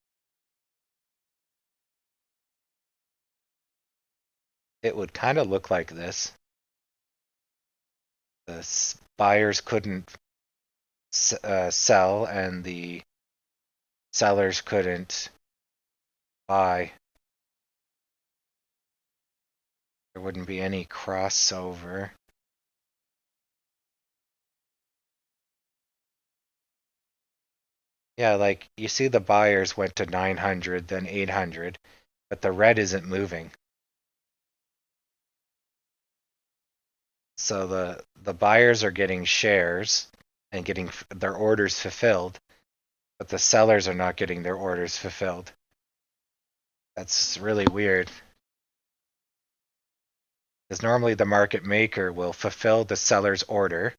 B: It would kind of look like this. The buyers couldn't sell and the sellers couldn't buy. There wouldn't be any crossover. Yeah, like you see the buyers went to 900, then 800, but the red isn't moving. So the buyers are getting shares and getting their orders fulfilled, but the sellers are not getting their orders fulfilled. That's really weird. Because normally the market maker will fulfill the seller's order,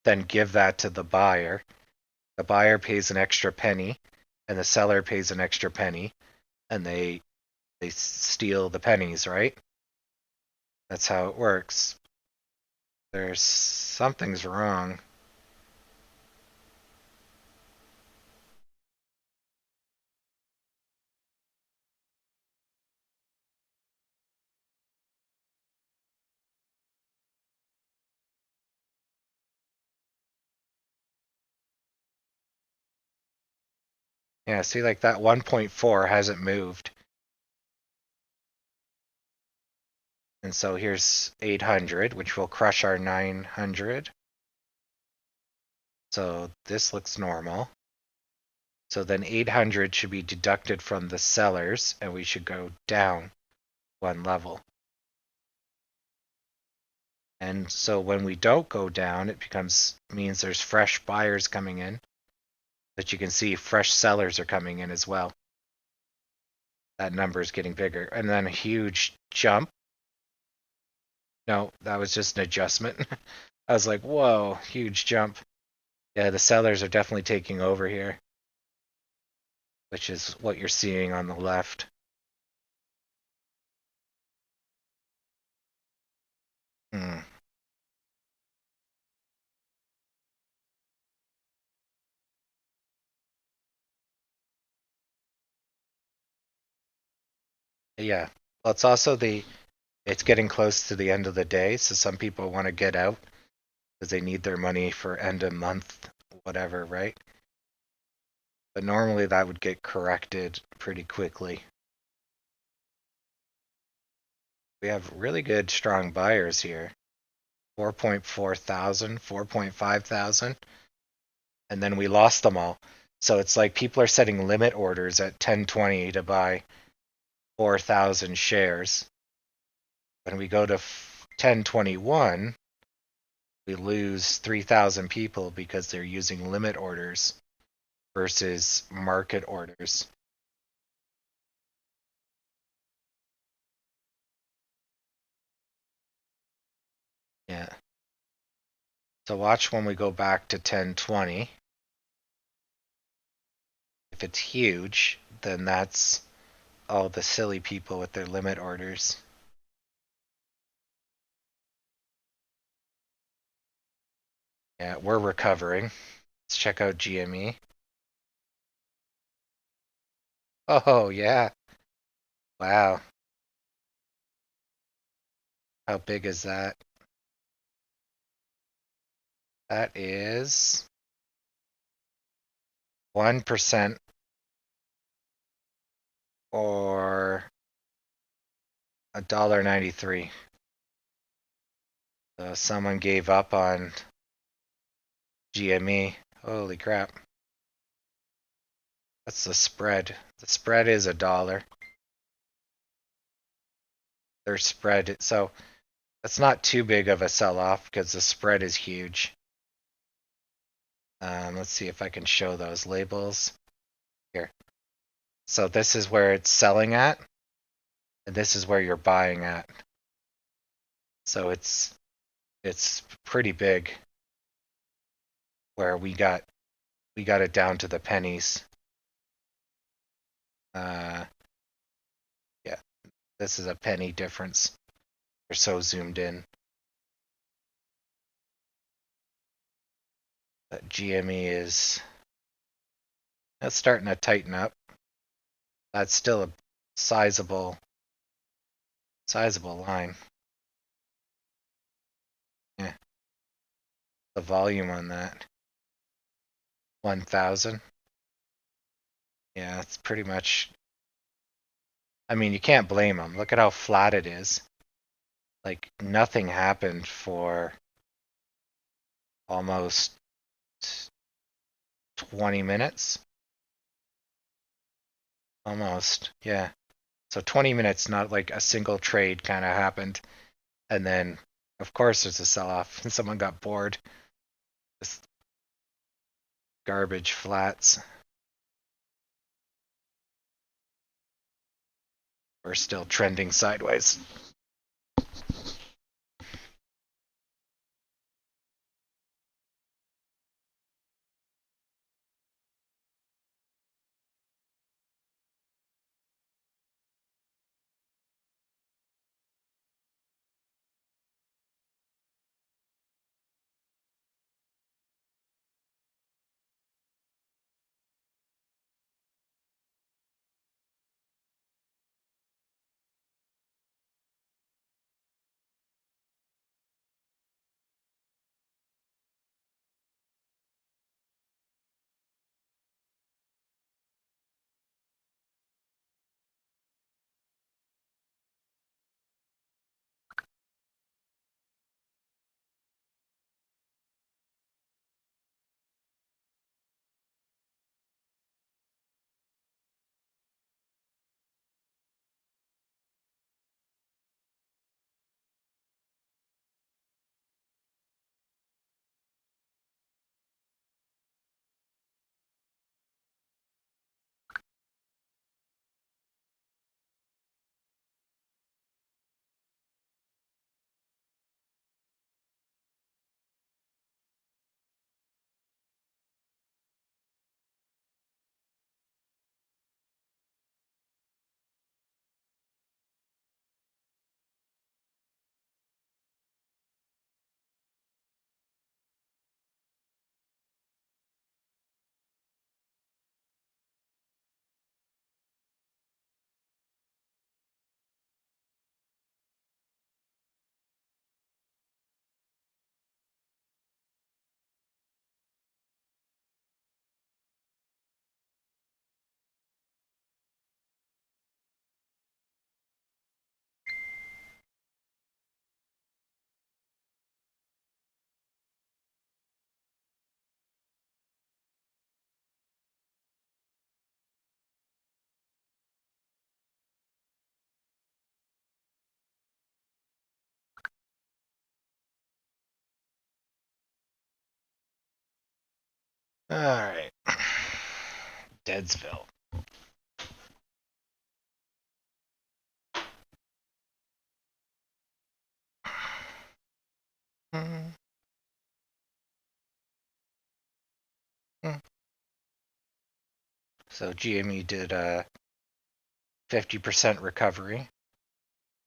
B: then give that to the buyer. The buyer pays an extra penny, and the seller pays an extra penny, and they steal the pennies, right? That's how it works. There's something's wrong. Yeah, see, like that 1.4 hasn't moved. And so here's 800, which will crush our 900. So this looks normal. So then 800 should be deducted from the sellers, and we should go down one level. And so when we don't go down, it means there's fresh buyers coming in. But you can see fresh sellers are coming in as well. That number is getting bigger. And then a huge jump. No, that was just an adjustment. I was like, whoa, huge jump. Yeah, the sellers are definitely taking over here, which is what you're seeing on the left. Hmm. Yeah. Well, it's getting close to the end of the day, so some people want to get out because they need their money for end of month, whatever, right? But normally that would get corrected pretty quickly. We have really good, strong buyers here. 4.4 thousand, 4.5 thousand, and then we lost them all. So it's like people are setting limit orders at 1020 to buy 4,000 shares. When we go to 1021, we lose 3,000 people because they're using limit orders versus market orders. Yeah. So watch when we go back to 1020. If it's huge, then that's all the silly people with their limit orders. Yeah, we're recovering. Let's check out GME. Oh, yeah. Wow. How big is that? That is 1% or $1.93. So someone gave up on GME. Holy crap. That's the spread. The spread is $1. Their spread, so that's not too big of a sell-off because the spread is huge. Let's see if I can show those labels here. So this is where it's selling at, and this is where you're buying at. So it's pretty big where we got it down to the pennies. Uh, yeah, this is a penny difference. They're so zoomed in. But GME is that's starting to tighten up. That's still a sizable line. Yeah, the volume on that 1,000. Yeah, it's pretty much. I mean, you can't blame them. Look at how flat it is. Like nothing happened for almost 20 minutes. Almost, yeah. So 20 minutes, not like a single trade kind of happened. And then, of course, there's a sell off. Someone got bored. Just garbage flats. We're still trending sideways. All right. Deadsville. So GME did a 50% recovery.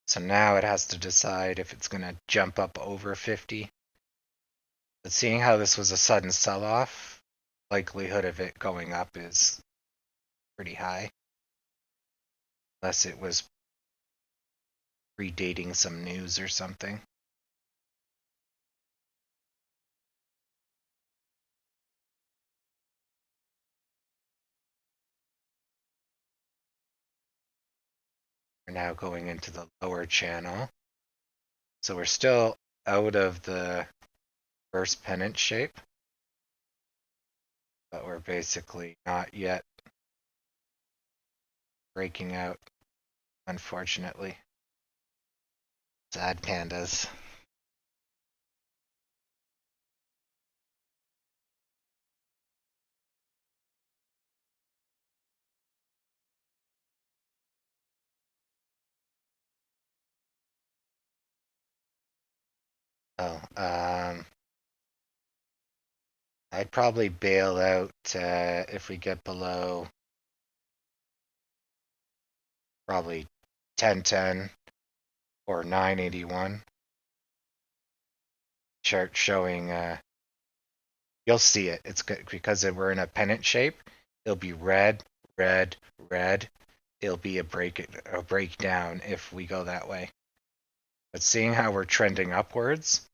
B: So now it has to decide if it's going to jump up over 50. But seeing how this was a sudden sell-off, likelihood of it going up is pretty high. Unless it was predating some news or something. We're now going into the lower channel. So we're still out of the first pennant shape, but we're basically not yet breaking out, unfortunately. Sad pandas. Oh, I'd probably bail out if we get below probably 1010 or 981. Chart showing, you'll see it. It's good because we're in a pennant shape. It'll be red, red, red. It'll be a breakdown if we go that way. But seeing how we're trending upwards,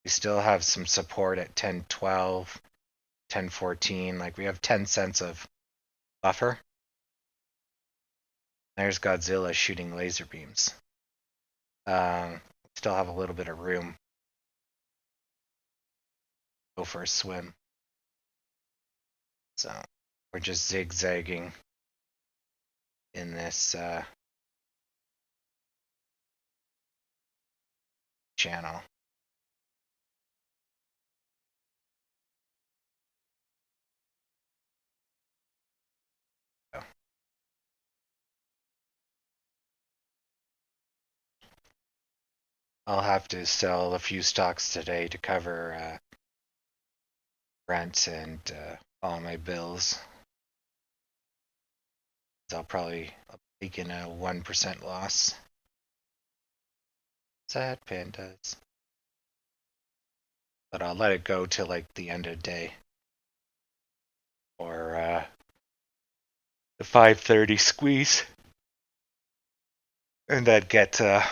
B: we still have some support at 1012, 1014. Like we have 10 cents of buffer. There's Godzilla shooting laser beams. Still have a little bit of room. Go for a swim. So we're just zigzagging in this channel. So I'll have to sell a few stocks today to cover rent and all my bills. So I'll probably take in a 1% loss. Sad pandas. But I'll let it go till like the end of the day. Or the 5:30 squeeze. And then get a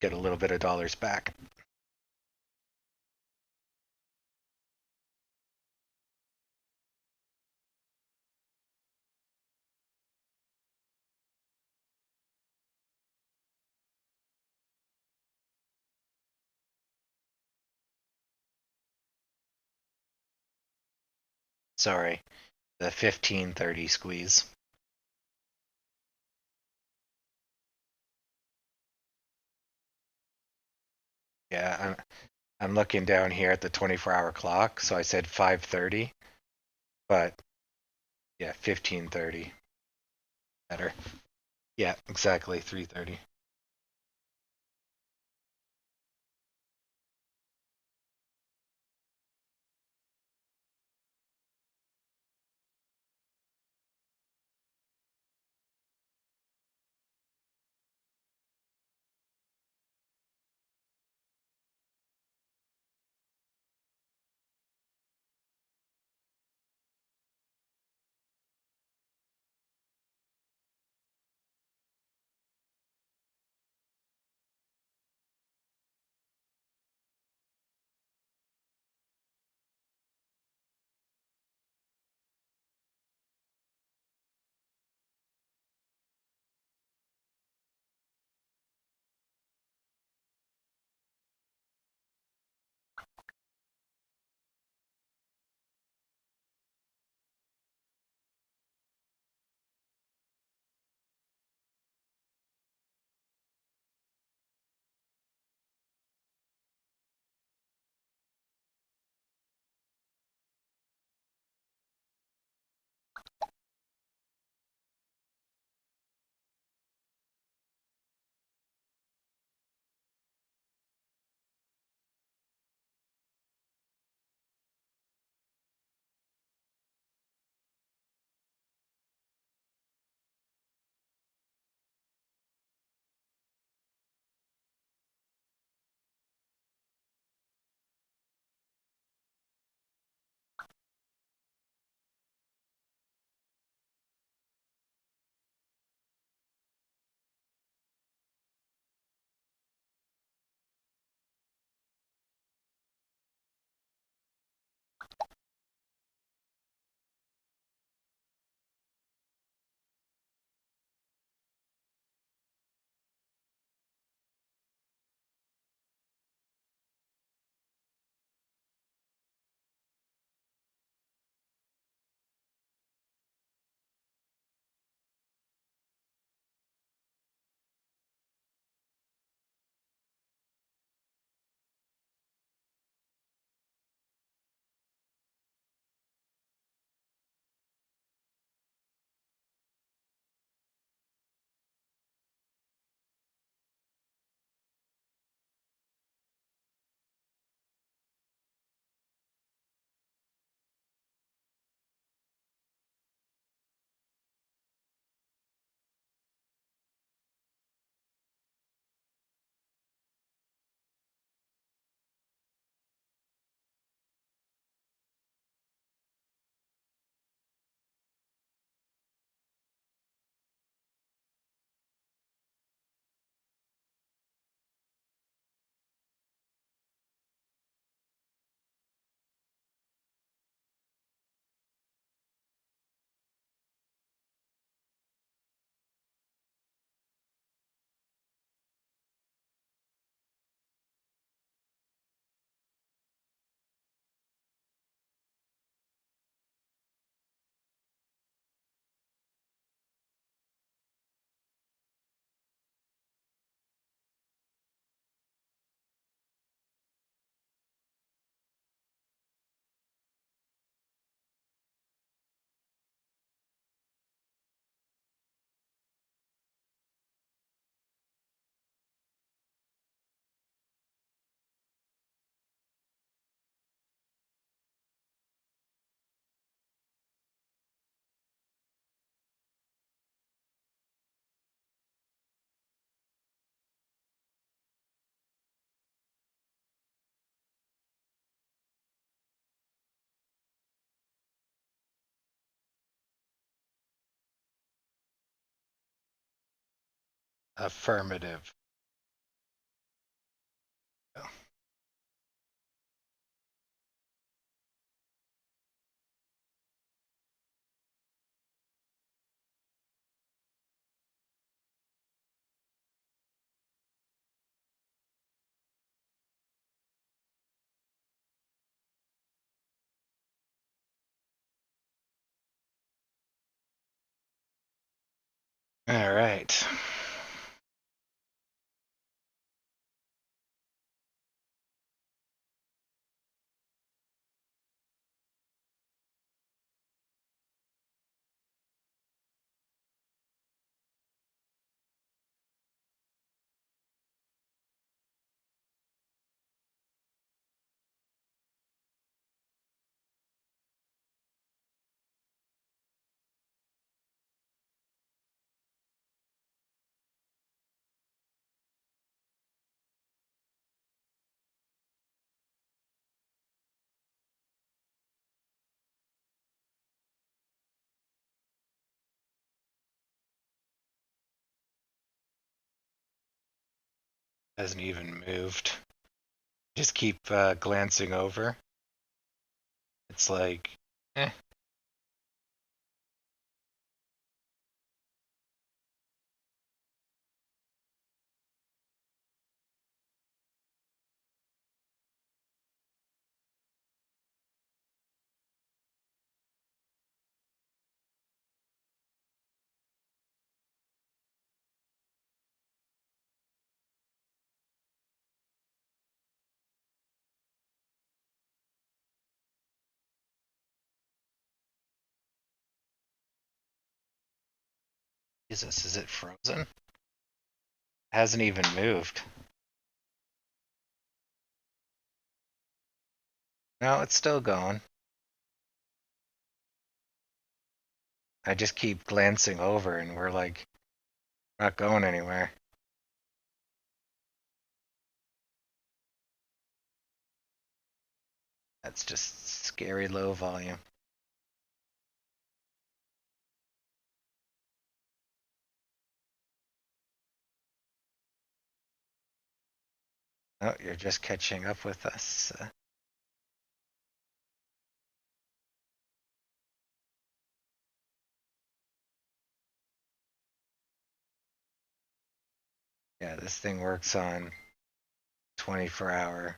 B: little bit of dollars back. Sorry, the 15:30 squeeze. Yeah, I'm looking down here at the 24-hour clock, so I said 5:30, but yeah, 15:30. Better. Yeah, exactly, 3:30. Affirmative. All right. Hasn't even moved. Just keep glancing over. It's like, eh. Jesus, is it frozen? Hasn't even moved. No, it's still going. I just keep glancing over and we're like, not going anywhere. That's just scary low volume. Oh, you're just catching up with us. Yeah, this thing works on 24-hour,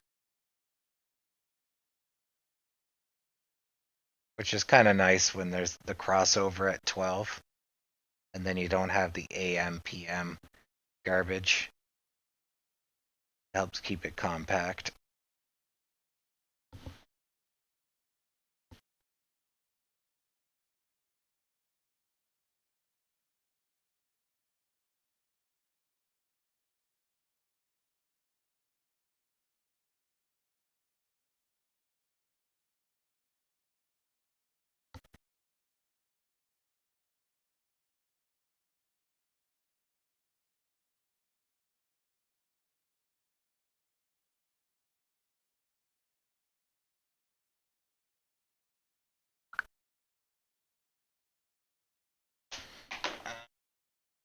B: which is kind of nice when there's the crossover at 12, and then you don't have the AM PM garbage. It helps keep it compact.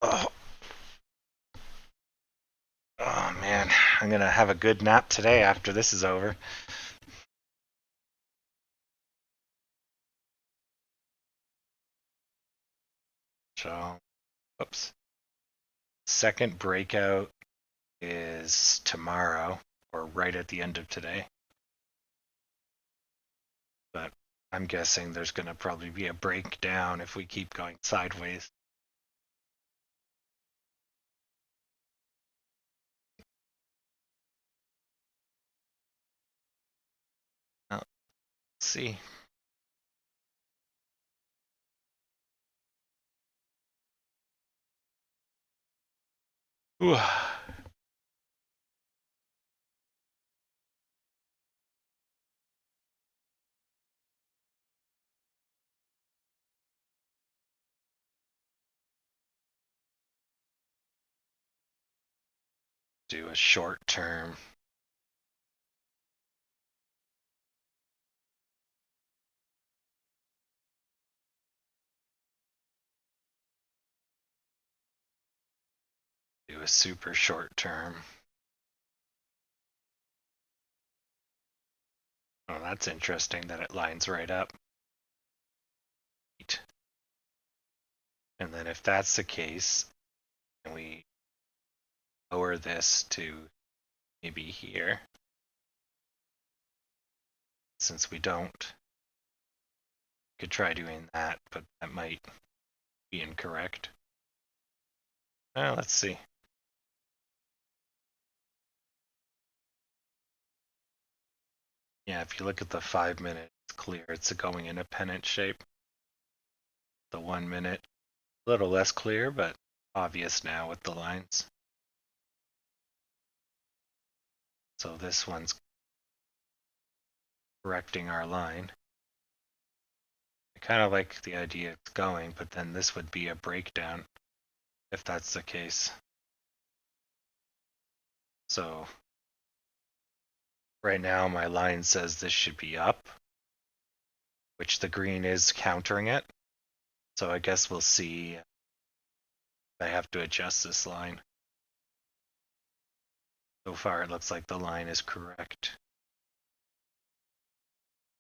B: Oh, oh man, I'm gonna have a good nap today after this is over. So, oops. Second breakout is tomorrow, or right at the end of today. But I'm guessing there's going to probably be a breakdown if we keep going sideways. Let's see. Ooh. Do a short term. Do a a super short term. Oh, that's interesting that it lines right up. And then if that's the case, and we lower this to maybe here, since we don't, could try doing that, but that might be incorrect. Well, let's see. Yeah, if you look at the 5 minute, it's clear it's a going in a pennant shape. The 1 minute, a little less clear, but obvious now with the lines. So this one's correcting our line. I kind of like the idea it's going, but then this would be a breakdown if that's the case. So right now my line says this should be up, which the green is countering it. So I guess we'll see if I have to adjust this line. So far it looks like the line is correct.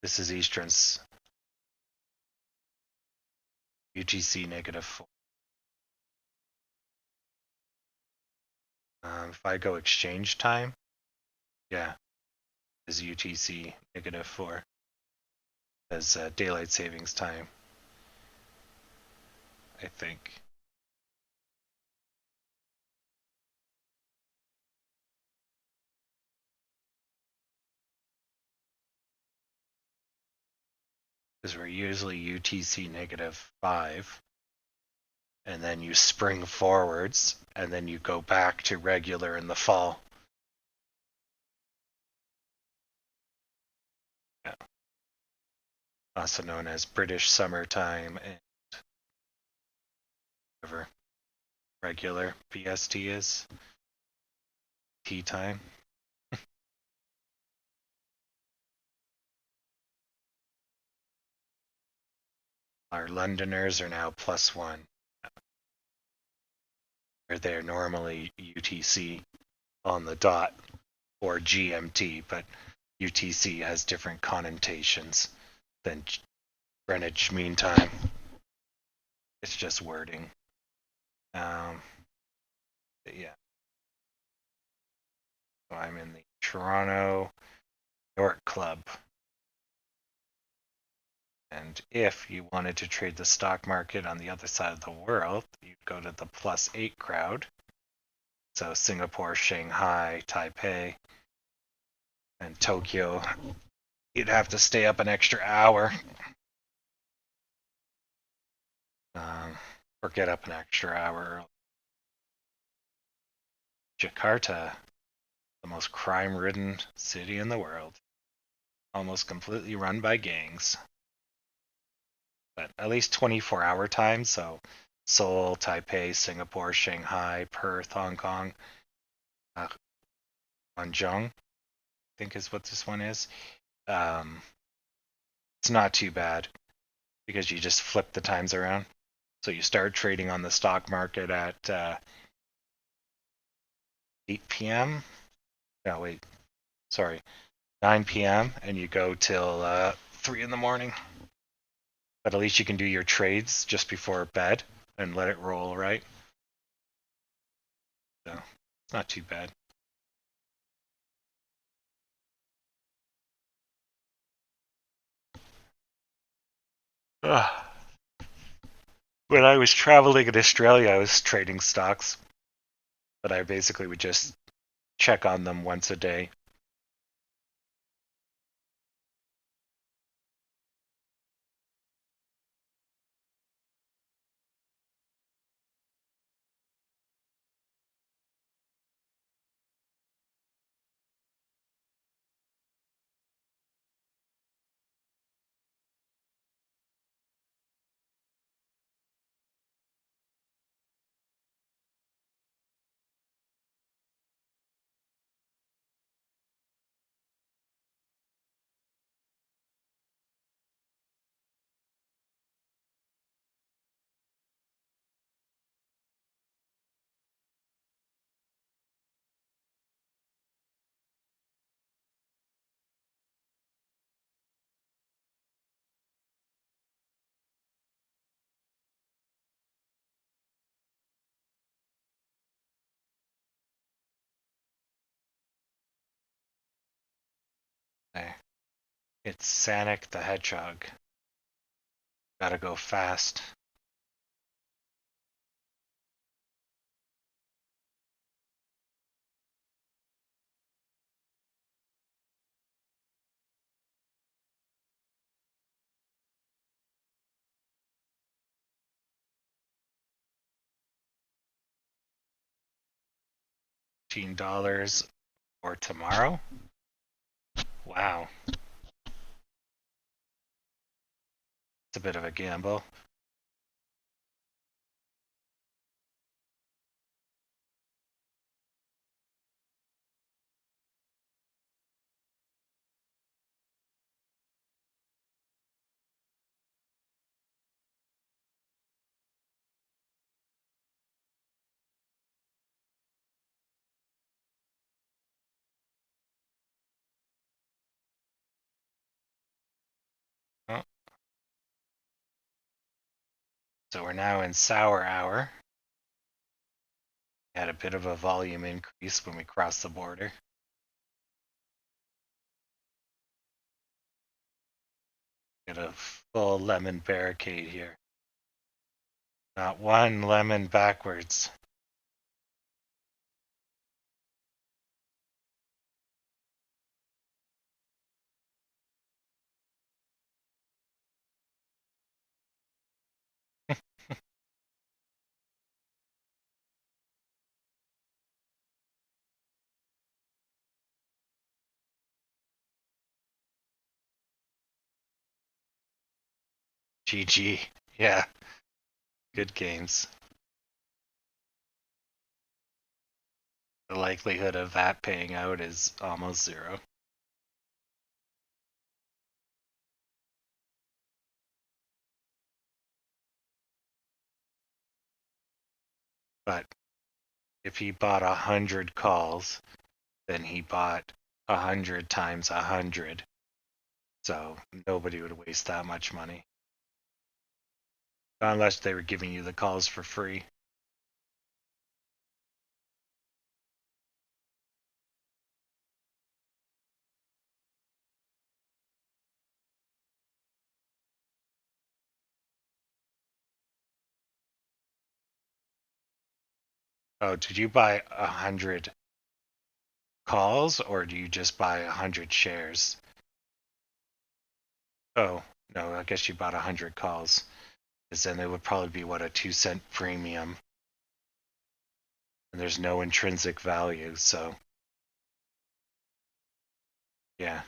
B: This is Eastern's UTC -4. If I go exchange time, yeah, is UTC -4 as daylight savings time, I think. Because we're usually UTC -5, and then you spring forwards, and then you go back to regular in the fall. Yeah. Also known as British summertime and whatever regular BST is. Tea time. Our Londoners are now +1. They're normally UTC on the dot or GMT, but UTC has different connotations than Greenwich Mean Time. It's just wording. Yeah. So I'm in the Toronto York Club. And if you wanted to trade the stock market on the other side of the world, you'd go to the +8 crowd. So Singapore, Shanghai, Taipei, and Tokyo. You'd have to stay up an extra hour. Or get up an extra hour. Jakarta, the most crime-ridden city in the world. Almost completely run by gangs. But at least 24-hour time, so Seoul, Taipei, Singapore, Shanghai, Perth, Hong Kong, Guangzhou, I think is what this one is. It's not too bad because you just flip the times around. So you start trading on the stock market at 8 p.m. No, wait, sorry, 9 p.m. and you go till 3 in the morning. But at least you can do your trades just before bed and let it roll, right? So it's not too bad. Ugh. When I was traveling in Australia, I was trading stocks, but I basically would just check on them once a day. It's Sonic the Hedgehog. Gotta go fast. $15 for tomorrow. Wow, it's a bit of a gamble. Oh, so we're now in sour hour. Had a bit of a volume increase when we crossed the border. Get a full lemon barricade here. Not one lemon backwards. GG. Yeah, good games. The likelihood of that paying out is almost zero. But if he bought 100 calls, then he bought 100 times 100. So nobody would waste that much money. Unless they were giving you the calls for free. Oh, did you buy 100 calls or do you just buy 100 shares? Oh, no, I guess you bought 100 calls. Because then it would probably be, what, a 2-cent premium. And there's no intrinsic value, so yeah.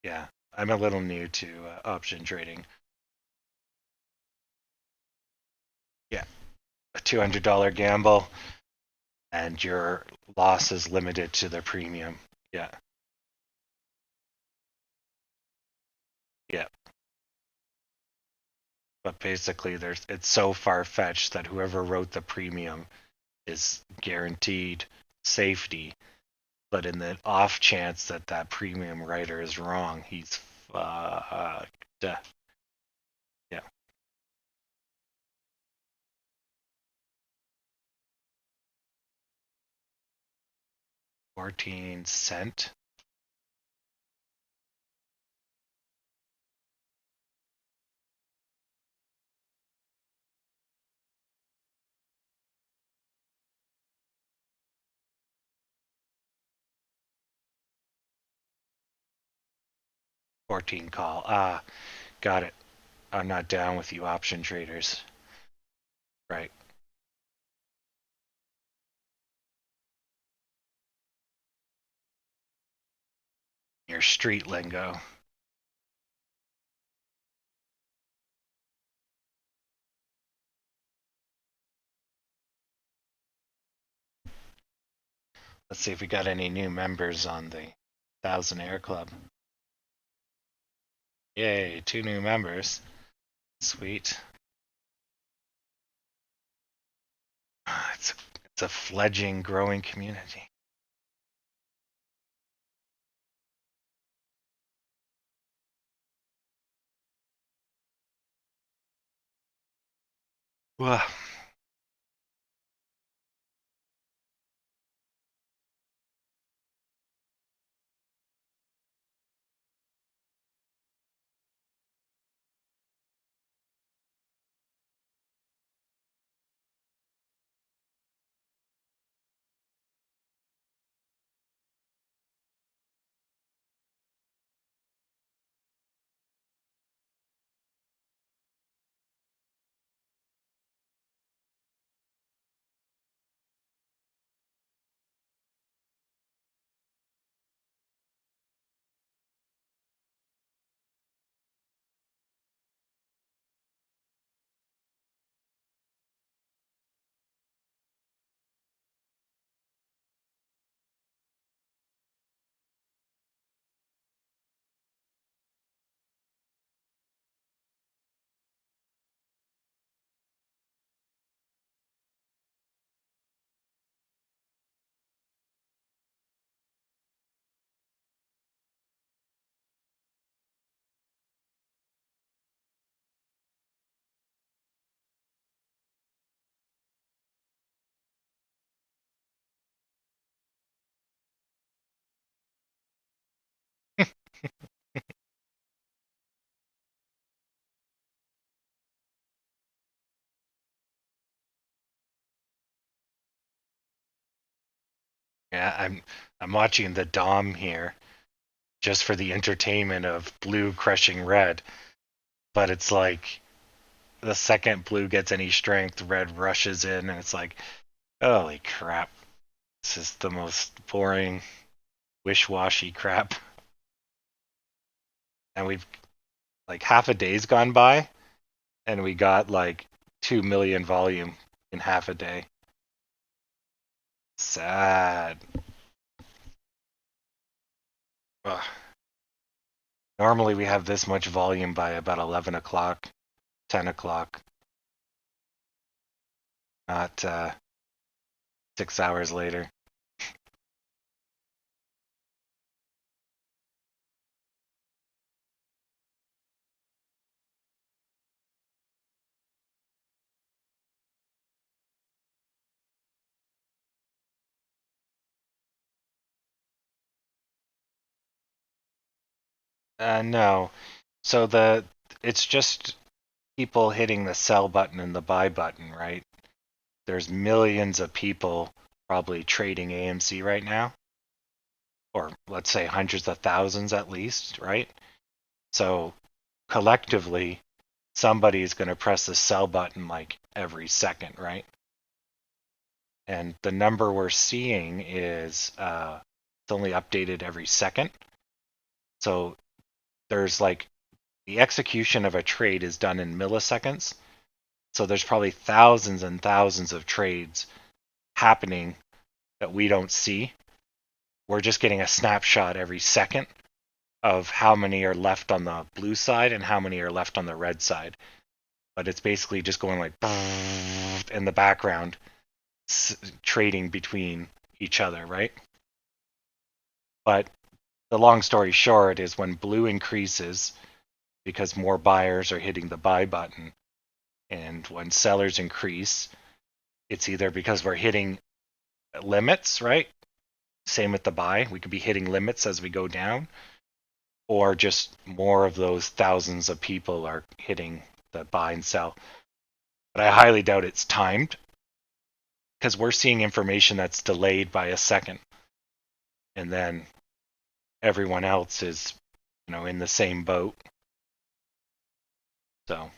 B: Yeah, I'm a little new to option trading. Yeah, a $200 gamble, and your loss is limited to the premium. Yeah, yeah. But basically, it's so far-fetched that whoever wrote the premium is guaranteed safety. But in the off chance that that premium writer is wrong, he's fucked. Yeah, 14 cent. Fourteen call. Ah, got it. I'm not down with you option traders. Right. Your street lingo. Let's see if we got any new members on the Thousand Air Club. Yay, 2 new members. Sweet. It's a fledging, growing community. Well, Yeah, I'm watching the Dom here just for the entertainment of blue crushing red, but it's like the second blue gets any strength, red rushes in, and it's like, holy crap, this is the most boring, wish-washy crap. And we've like half a day's gone by, and we got like 2 million volume in half a day. Sad. Ugh. Normally we have this much volume by about 11 o'clock, 10 o'clock, not 6 hours later. No. So it's just people hitting the sell button and the buy button, right? There's millions of people probably trading AMC right now, or let's say hundreds of thousands at least, right? So collectively, somebody's going to press the sell button like every second, right? And the number we're seeing is it's only updated every second. So there's like the execution of a trade is done in milliseconds. So there's probably thousands and thousands of trades happening that we don't see. We're just getting a snapshot every second of how many are left on the blue side and how many are left on the red side. But it's basically just going like in the background, trading between each other, right? But the long story short is when blue increases because more buyers are hitting the buy button, and when sellers increase, it's either because we're hitting limits, right? Same with the buy. We could be hitting limits as we go down, or just more of those thousands of people are hitting the buy and sell. But I highly doubt it's timed because we're seeing information that's delayed by a second. And then everyone else is, in the same boat. So,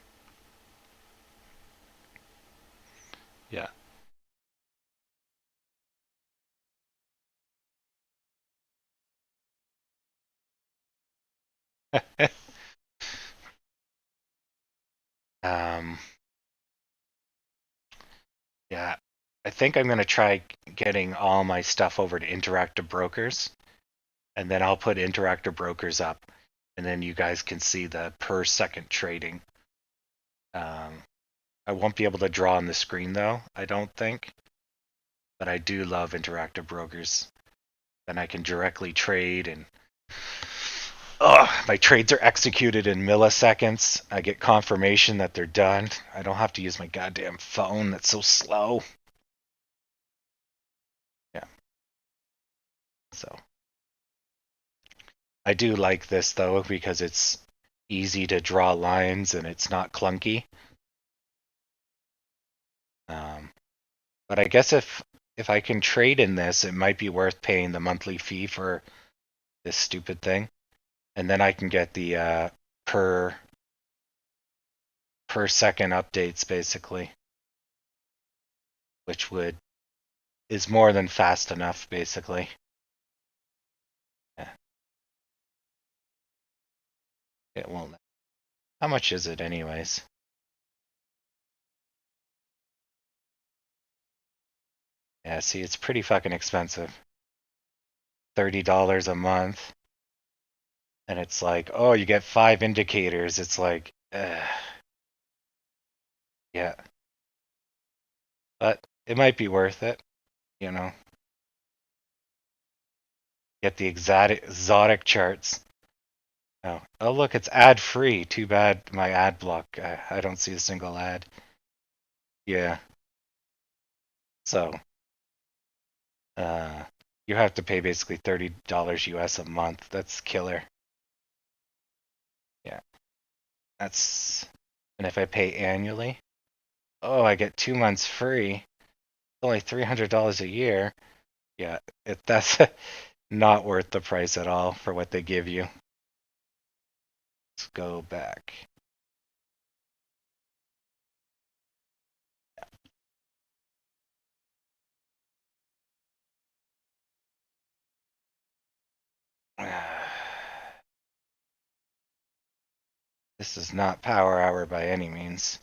B: yeah. um, yeah. I think I'm going to try getting all my stuff over to Interactive Brokers, and then I'll put Interactive Brokers up, and then you guys can see the per second trading. I won't be able to draw on the screen though, I don't think, but I do love Interactive Brokers. Then I can directly trade, and my trades are executed in milliseconds. I get confirmation that they're done. I don't have to use my goddamn phone that's so slow. Yeah. So I do like this though because it's easy to draw lines and it's not clunky. Um, but I guess if I can trade in this, it might be worth paying the monthly fee for this stupid thing, and then I can get the per second updates basically, which is more than fast enough basically. Yeah, it won't. How much is it anyways? Yeah, see, it's pretty fucking expensive. $30 a month, and it's like, oh, you get 5 indicators. It's like, yeah, but it might be worth it, you know. Get the exotic charts. Oh, look, it's ad free. Too bad my ad block. I don't see a single ad. Yeah, so uh, you have to pay basically $30 US a month. That's killer. Yeah, that's. And if I pay annually, oh, I get 2 months free. It's only $300 a year. Yeah, that's not worth the price at all for what they give you. Let's go back. This is not power hour by any means.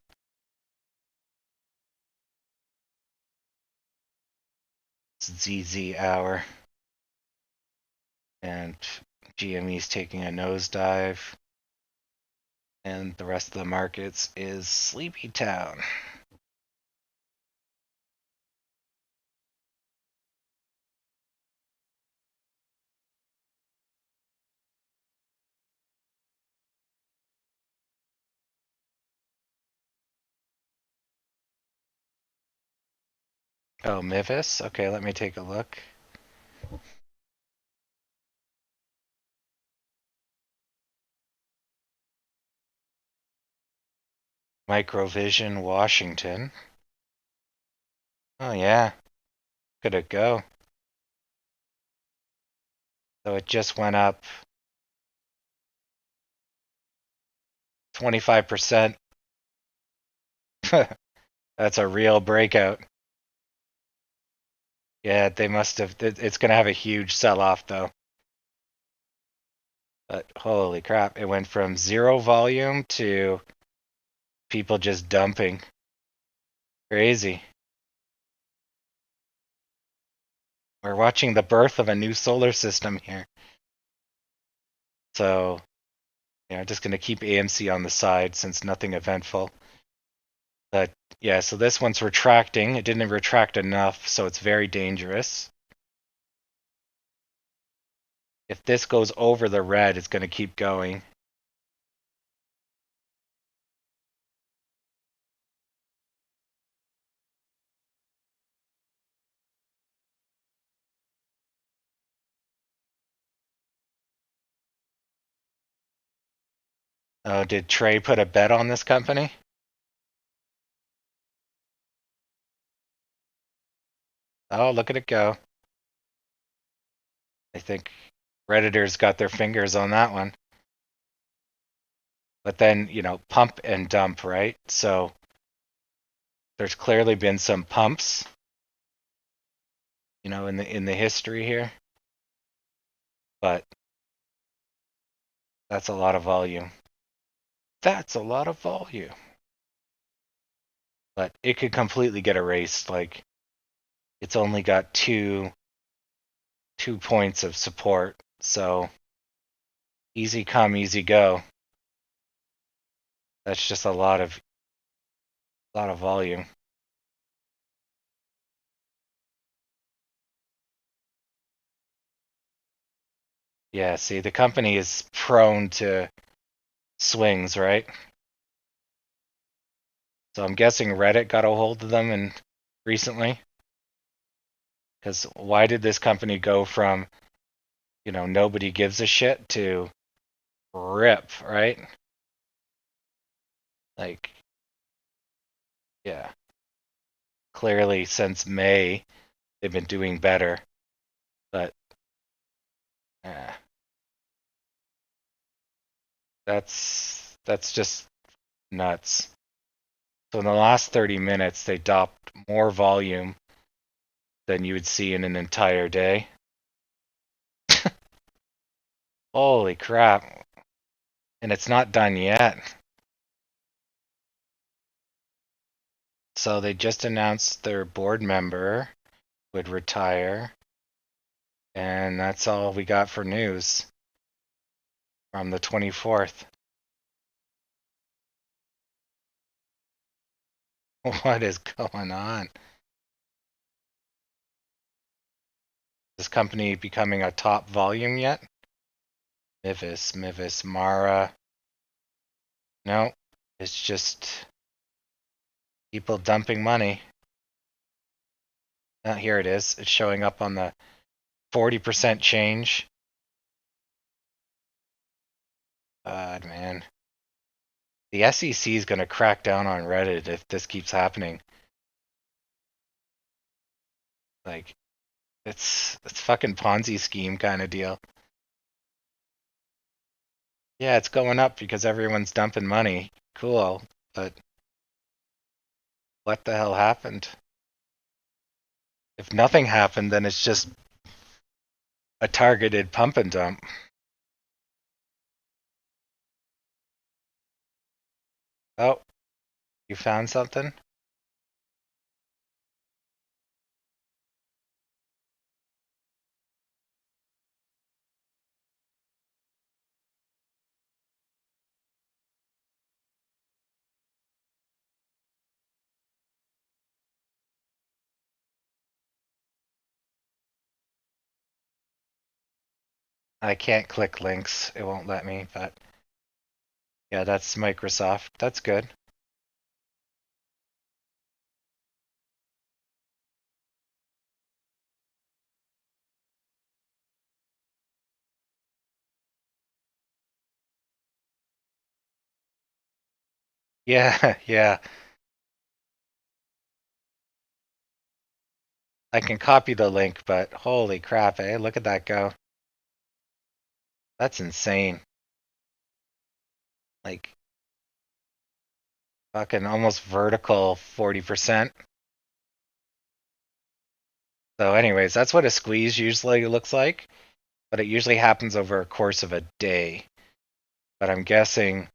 B: It's ZZ hour. And GME's taking a nosedive. And the rest of the markets is Sleepy Town. Oh, Mivis? Okay, let me take a look. Microvision, Washington. Oh, yeah. Could it go? So it just went up 25%. That's a real breakout. Yeah, they must have. It's going to have a huge sell off, though. But holy crap, it went from zero volume to people just dumping. Crazy. We're watching the birth of a new solar system here. So, yeah, just going to keep AMC on the side since nothing eventful. But yeah, so this one's retracting. It didn't retract enough, so it's very dangerous. If this goes over the red, it's going to keep going. Oh, did Trey put a bet on this company? Oh, look at it go. I think Redditors got their fingers on that one. But then, pump and dump, right? So there's clearly been some pumps, in the history here. But that's a lot of volume. That's a lot of volume. But it could completely get erased. Like, it's only got two points of support. So easy come, easy go. That's just a lot of volume. Yeah, see, the company is prone to swings, right? So I'm guessing Reddit got a hold of them and recently. Because why did this company go from, nobody gives a shit to rip, right? Like, yeah. Clearly since May, they've been doing better. But uh, that's just nuts. So in the last 30 minutes, they dropped more volume than you would see in an entire day. Holy crap. And it's not done yet. So they just announced their board member would retire. And that's all we got for news from the 24th. What is going on? Is this company becoming a top volume yet? Mivis, Mara. No, it's just people dumping money. Here it is. It's showing up on the 40% change. God, man. The SEC is going to crack down on Reddit if this keeps happening. Like, It's fucking Ponzi scheme kind of deal. Yeah, it's going up because everyone's dumping money. Cool, but what the hell happened? If nothing happened, then it's just a targeted pump and dump. Oh, you found something? I can't click links. It won't let me, but yeah, that's Microsoft. That's good. Yeah, yeah. I can copy the link, but holy crap, eh? Look at that go. That's insane. Like fucking almost vertical 40%. So anyways, that's what a squeeze usually looks like, but it usually happens over a course of a day. But I'm guessing,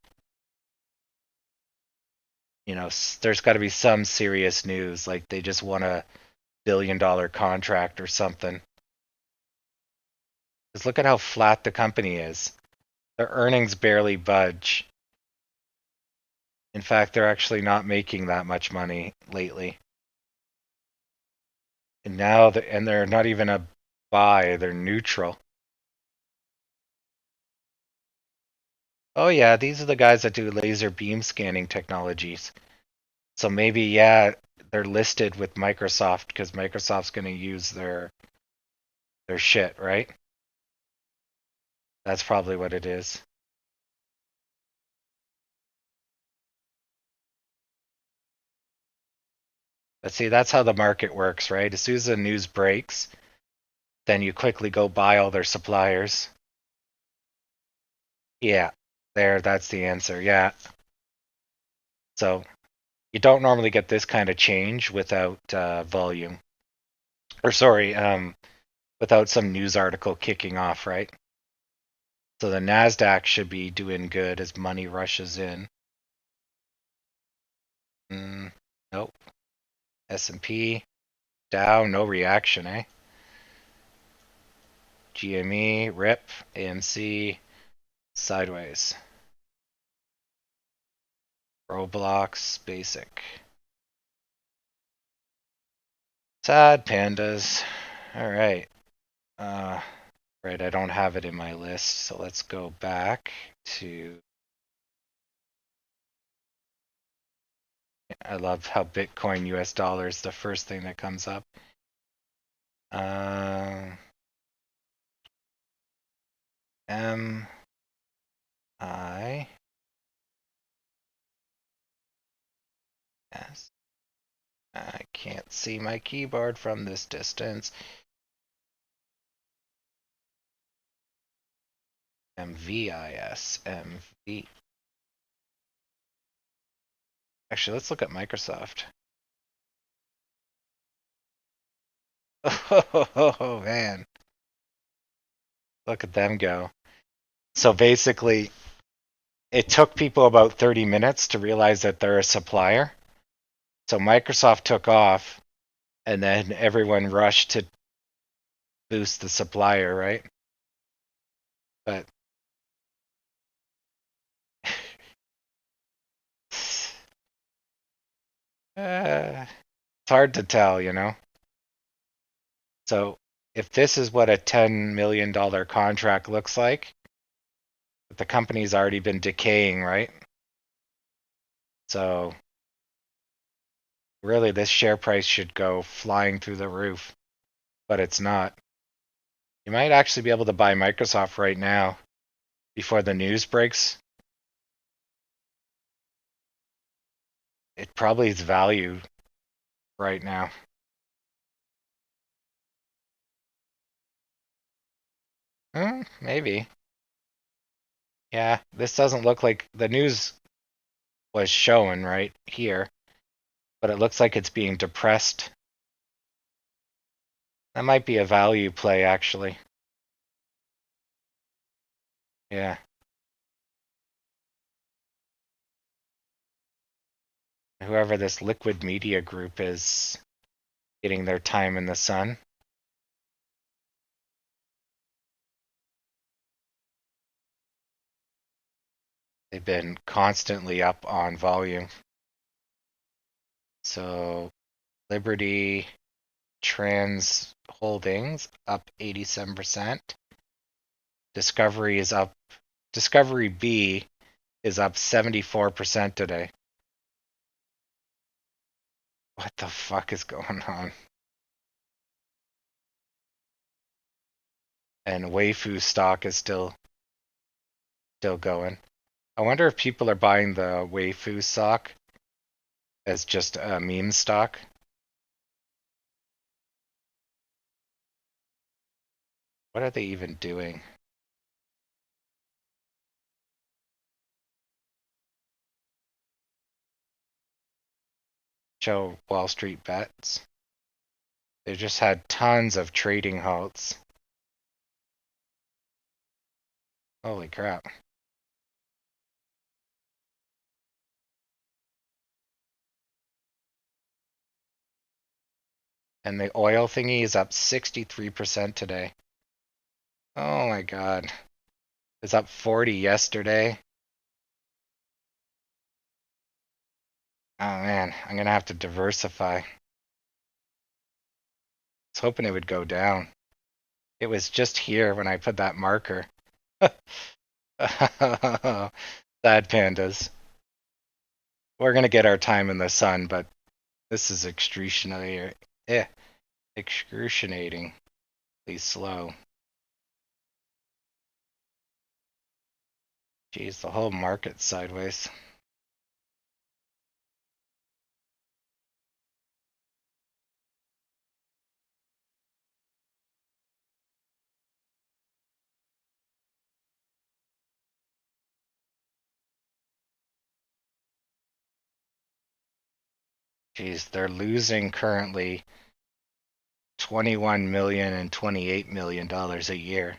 B: there's got to be some serious news, like they just won a $1 billion contract or something. Just look at how flat the company is. Their earnings barely budge. In fact, they're actually not making that much money lately. And and they're not even a buy, they're neutral. Oh yeah, these are the guys that do laser beam scanning technologies. So maybe yeah, they're listed with Microsoft because Microsoft's going to use their shit, right? That's probably what it is. But see, that's how the market works, right? As soon as the news breaks, then you quickly go buy all their suppliers. Yeah, that's the answer. Yeah. So you don't normally get this kind of change without volume. Or sorry, without some news article kicking off, right? So the Nasdaq should be doing good as money rushes in. Nope. S&P down, no reaction, eh? GME, RIP, AMC sideways. Roblox basic. Sad pandas. All right. Right, I don't have it in my list, so let's go back to. I love how Bitcoin US dollar is the first thing that comes up. M I S. I can't see my keyboard from this distance. MVIS. Actually, let's look at Microsoft. Oh man, look at them go. So basically, it took people about 30 minutes to realize that they're a supplier. So Microsoft took off, and then everyone rushed to boost the supplier, right? But it's hard to tell. So if this is what a $10 million contract looks like, the company's already been decaying, right? So really, this share price should go flying through the roof, but it's not. You might actually be able to buy Microsoft right now before the news breaks. It probably is value right now. Maybe. Yeah, this doesn't look like the news was showing right here, but it looks like it's being depressed. That might be a value play, actually. Yeah. Whoever this liquid media group is getting their time in the sun. They've been constantly up on volume. So Liberty Trans Holdings up 87%. Discovery is up. Discovery B is up 74% today. What the fuck is going on? And Weifu stock is still going. I wonder if people are buying the Weifu stock as just a meme stock. What are they even doing? Show Wall Street bets. They just had tons of trading halts. Holy crap. And the oil thingy is up 63% today. Oh my god. It's up 40 yesterday. Oh man, I'm gonna have to diversify. I was hoping it would go down. It was just here when I put that marker. Sad pandas. We're gonna get our time in the sun, but this is excruciatingly slow. Geez, the whole market's sideways. Geez, they're losing currently 21 million and 28 million dollars a year.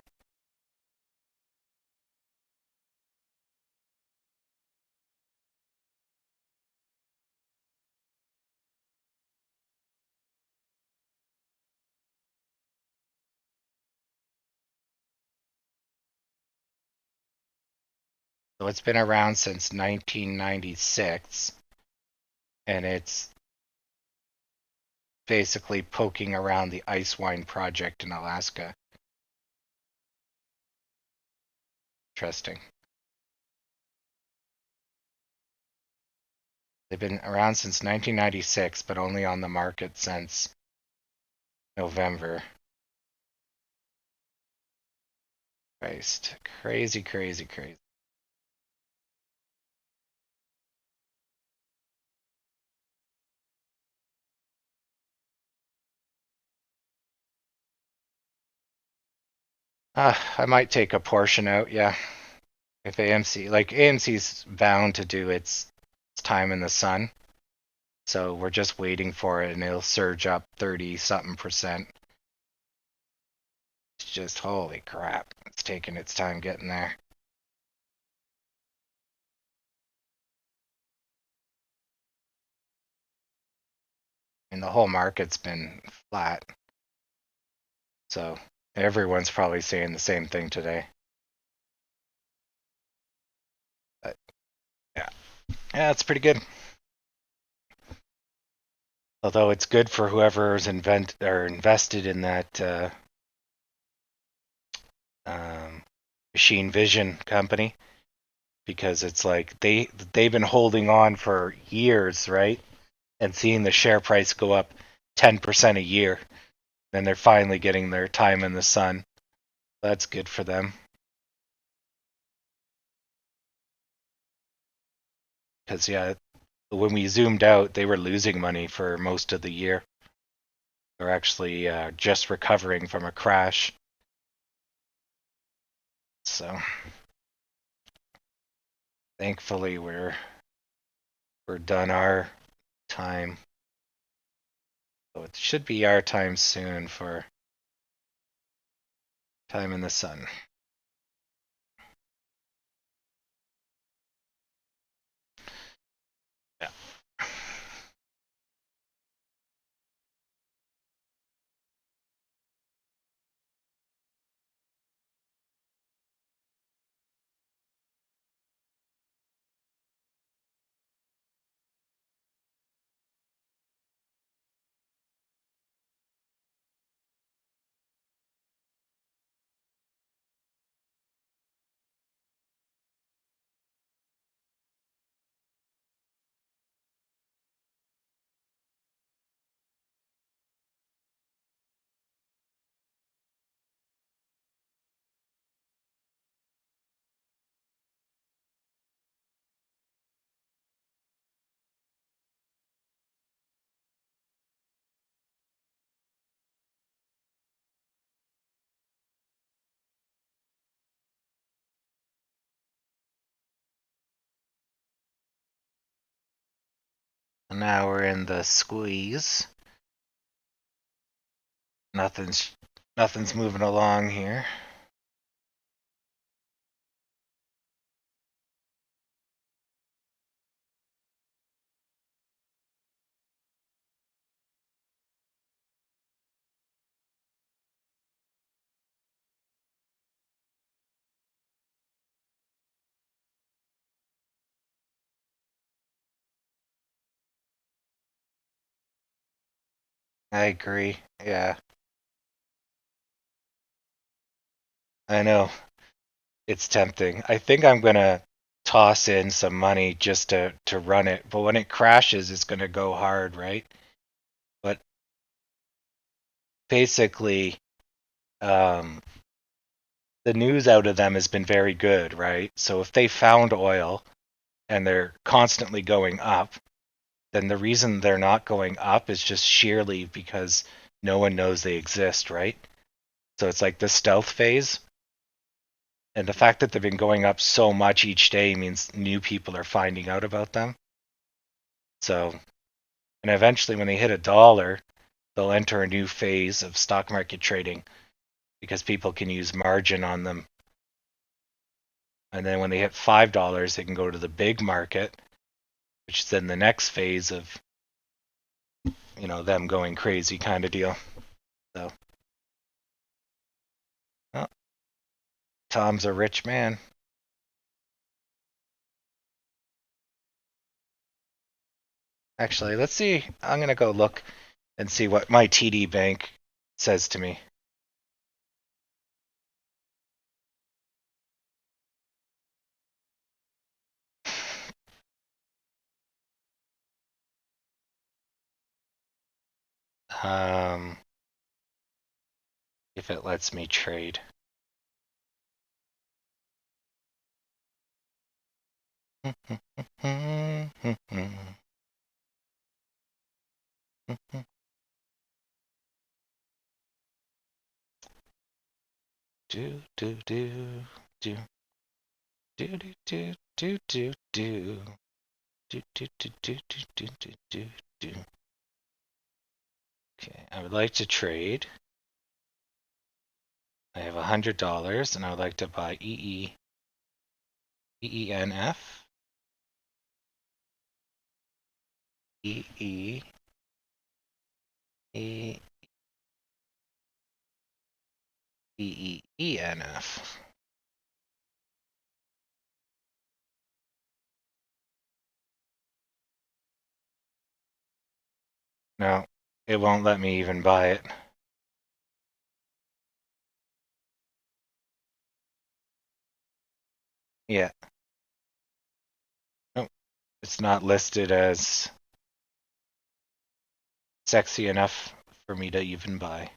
B: So it's been around since 1996, and it's basically poking around the ice wine project in Alaska. Interesting. They've been around since 1996, but only on the market since November. Christ. Crazy, crazy, crazy. I might take a portion out, yeah. If AMC's bound to do its time in the sun. So we're just waiting for it and it'll surge up 30 something percent. It's just holy crap. It's taking its time getting there. And the whole market's been flat. So everyone's probably saying the same thing today. But yeah. Yeah, it's pretty good. Although it's good for whoever's invested in that machine vision company, because it's like they've been holding on for years, right? And seeing the share price go up 10% a year. Then they're finally getting their time in the sun. That's good for them. Because yeah, when we zoomed out, they were losing money for most of the year. They're actually just recovering from a crash. So thankfully we're done our time. So it should be our time soon for time in the sun. Yeah. Now we're in the squeeze. Nothing's moving along here. I agree. Yeah, I know. It's tempting. I think I'm gonna toss in some money just to run it, but when it crashes, it's gonna go hard, right? But basically, um, the news out of them has been very good, right? So if they found oil and they're constantly going up, then the reason they're not going up is just sheerly because no one knows they exist, right? So it's like the stealth phase. And the fact that they've been going up so much each day means new people are finding out about them. So, and eventually when they hit $1, they'll enter a new phase of stock market trading because people can use margin on them. And then when they hit $5, they can go to the big market, which is then the next phase of, them going crazy kind of deal. So, well, Tom's a rich man. Actually, let's see. I'm going to go look and see what my TD Bank says to me. Um, if it lets me trade. Do do do do do do do do do do do do do do do do do do. Okay, I would like to trade. I have $100 and I would like to buy EENF, EE, EEENF. No, it won't let me even buy it. Yeah. Nope. It's not listed as sexy enough for me to even buy.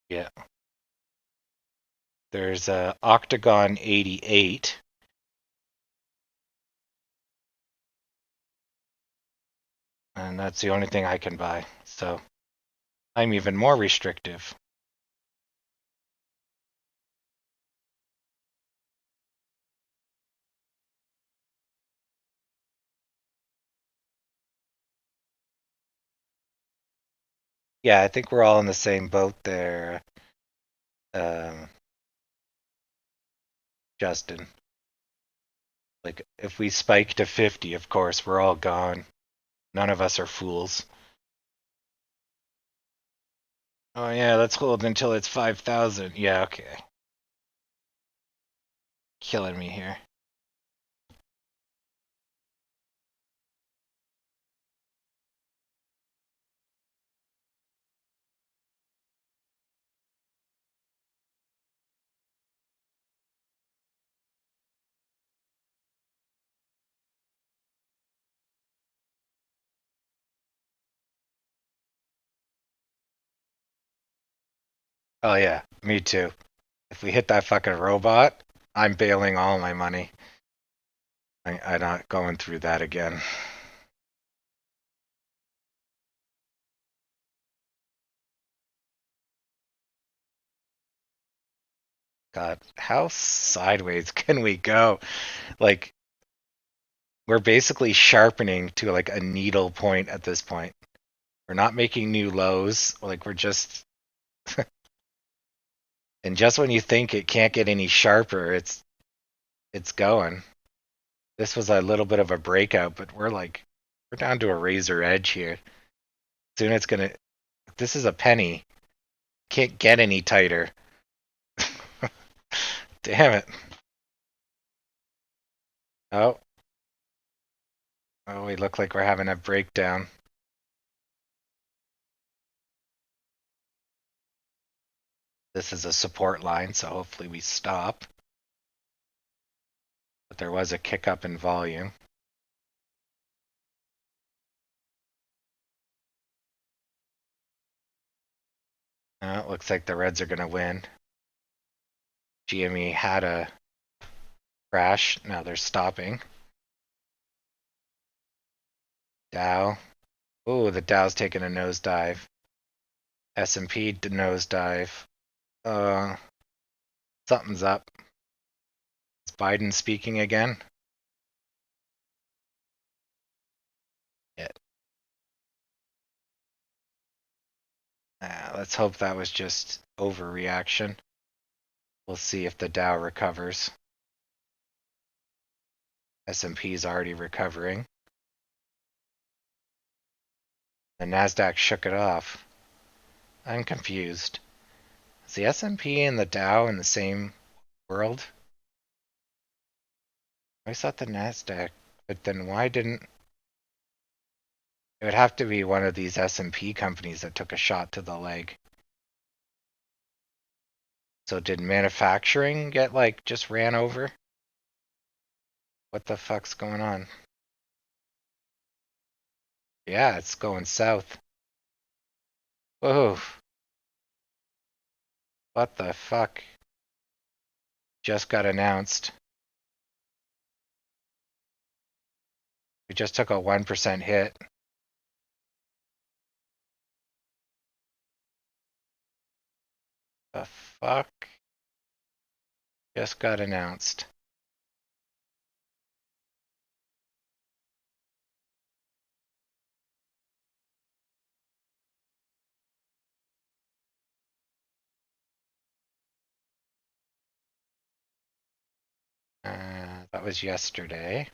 B: Yeah. There's a Octagon 88 and that's the only thing I can buy. So I'm even more restrictive. Yeah, I think we're all in the same boat there, um, Justin. Like, if we spike to 50, of course, we're all gone. None of us are fools. Oh, yeah, let's hold until it's 5,000. Yeah, okay. Killing me here. Oh, yeah, me too. If we hit that fucking robot, I'm bailing all my money. I'm not going through that again. God, how sideways can we go? Like, we're basically sharpening to like a needle point at this point. We're not making new lows. Like, we're just, and just when you think it can't get any sharper, it's going. This was a little bit of a breakout, but we're down to a razor edge here. Soon it's gonna. This is a penny. Can't get any tighter. Damn it. Oh, oh, we look like we're having a breakdown. This is a support line, so hopefully we stop. But there was a kick up in volume. It looks like the Reds are going to win. GME had a crash. Now they're stopping. Dow. Oh, the Dow's taking a nosedive. S&P nosedive. Uh, Something's up. Is Biden speaking again? Yeah. Let's hope that was just overreaction. We'll see if the Dow recovers. S&P is already recovering. The Nasdaq shook it off. I'm confused. Is the S&P and the Dow in the same world? I thought the Nasdaq, but then why didn't it would have to be one of these S&P companies that took a shot to the leg. So did manufacturing get like just ran over? What the fuck's going on? Yeah, it's going south. Whoa. What the fuck? Just got announced. We just took a 1% hit. The fuck? Just got announced. That was yesterday.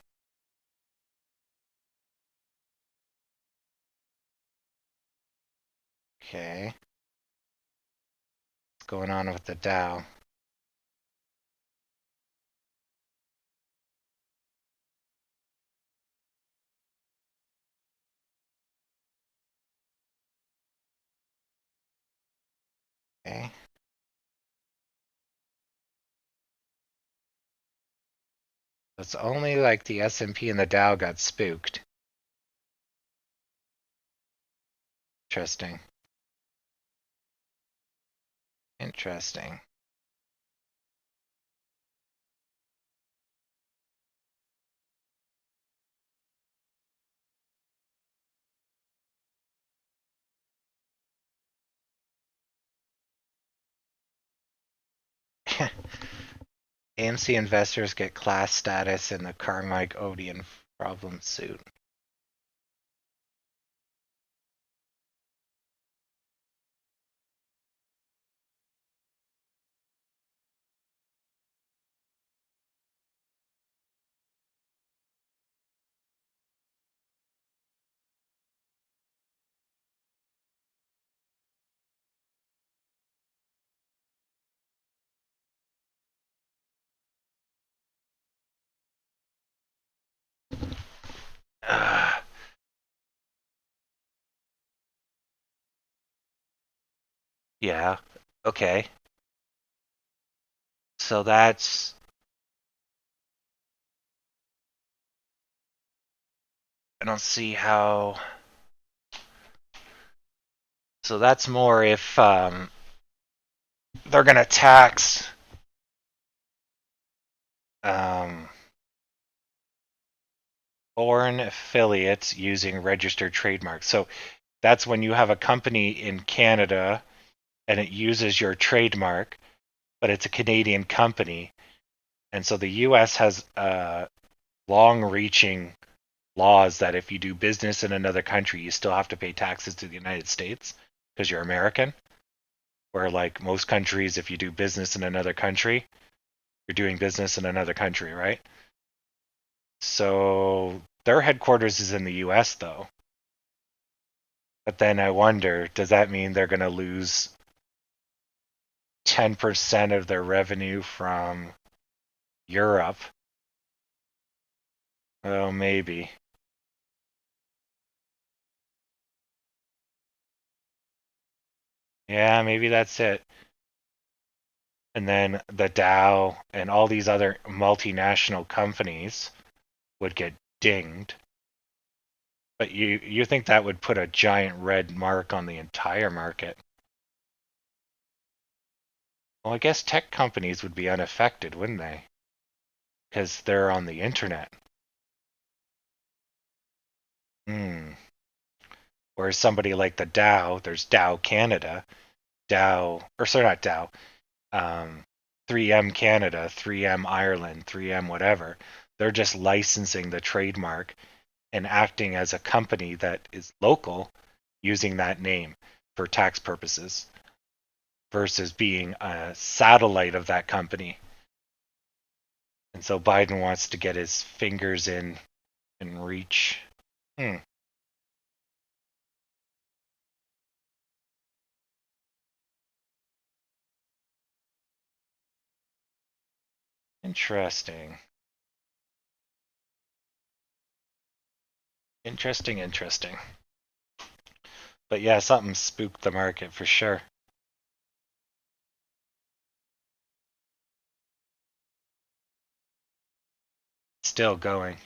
B: Okay. What's going on with the Dow? Okay. It's only like the S&P and the Dow got spooked. Interesting. Interesting. AMC investors get class status in the Carmike Odeon problem suit. Uh, yeah. Okay. So that's. I don't see how. So that's more if they're gonna tax um, foreign affiliates using registered trademarks. So that's when you have a company in Canada and it uses your trademark, but it's a Canadian company. And so the US has long reaching laws that if you do business in another country, you still have to pay taxes to the United States because you're American. Where, like most countries, if you do business in another country, you're doing business in another country, right? So their headquarters is in the US, though. But then I wonder, does that mean they're going to lose 10% of their revenue from Europe? Oh, maybe. Yeah, maybe that's it. And then the Dow and all these other multinational companies would get dinged. But you think that would put a giant red mark on the entire market? Well, I guess tech companies would be unaffected, wouldn't they? Because they're on the internet. Hmm. Whereas somebody like the Dow, there's Dow Canada, Dow, or sorry, not Dow, 3M Canada, 3M Ireland, 3M whatever. They're just licensing the trademark and acting as a company that is local using that name for tax purposes versus being a satellite of that company. And so Biden wants to get his fingers in and reach. Hmm. Interesting. Interesting. But yeah, something spooked the market for sure. Still going.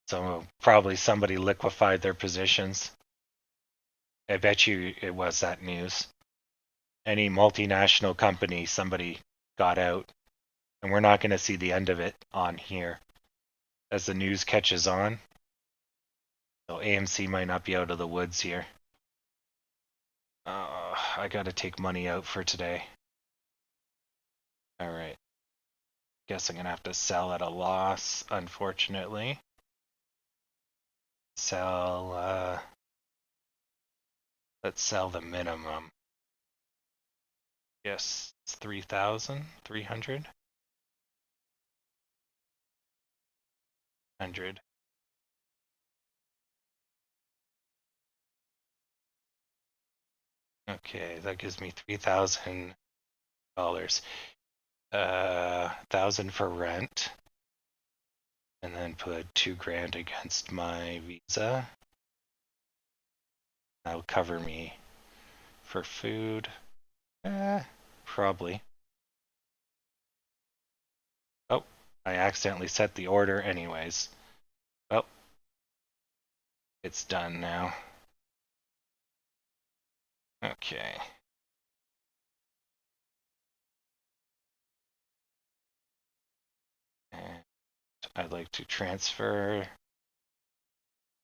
B: So probably somebody liquefied their positions. I bet you it was that news. Any multinational company, somebody got out, and we're not going to see the end of it on here as the news catches on. So AMC might not be out of the woods here. I got to take money out for today. All right. Guess I'm going to have to sell at a loss, unfortunately. Let's sell the minimum. Yes, it's 3,300. 100. Okay, that gives me $3,000. 1,000 for rent, and then put 2 grand against my visa. That'll cover me for food. Probably. Oh, I accidentally set the order anyways. Oh, it's done now. Okay. And I'd like to transfer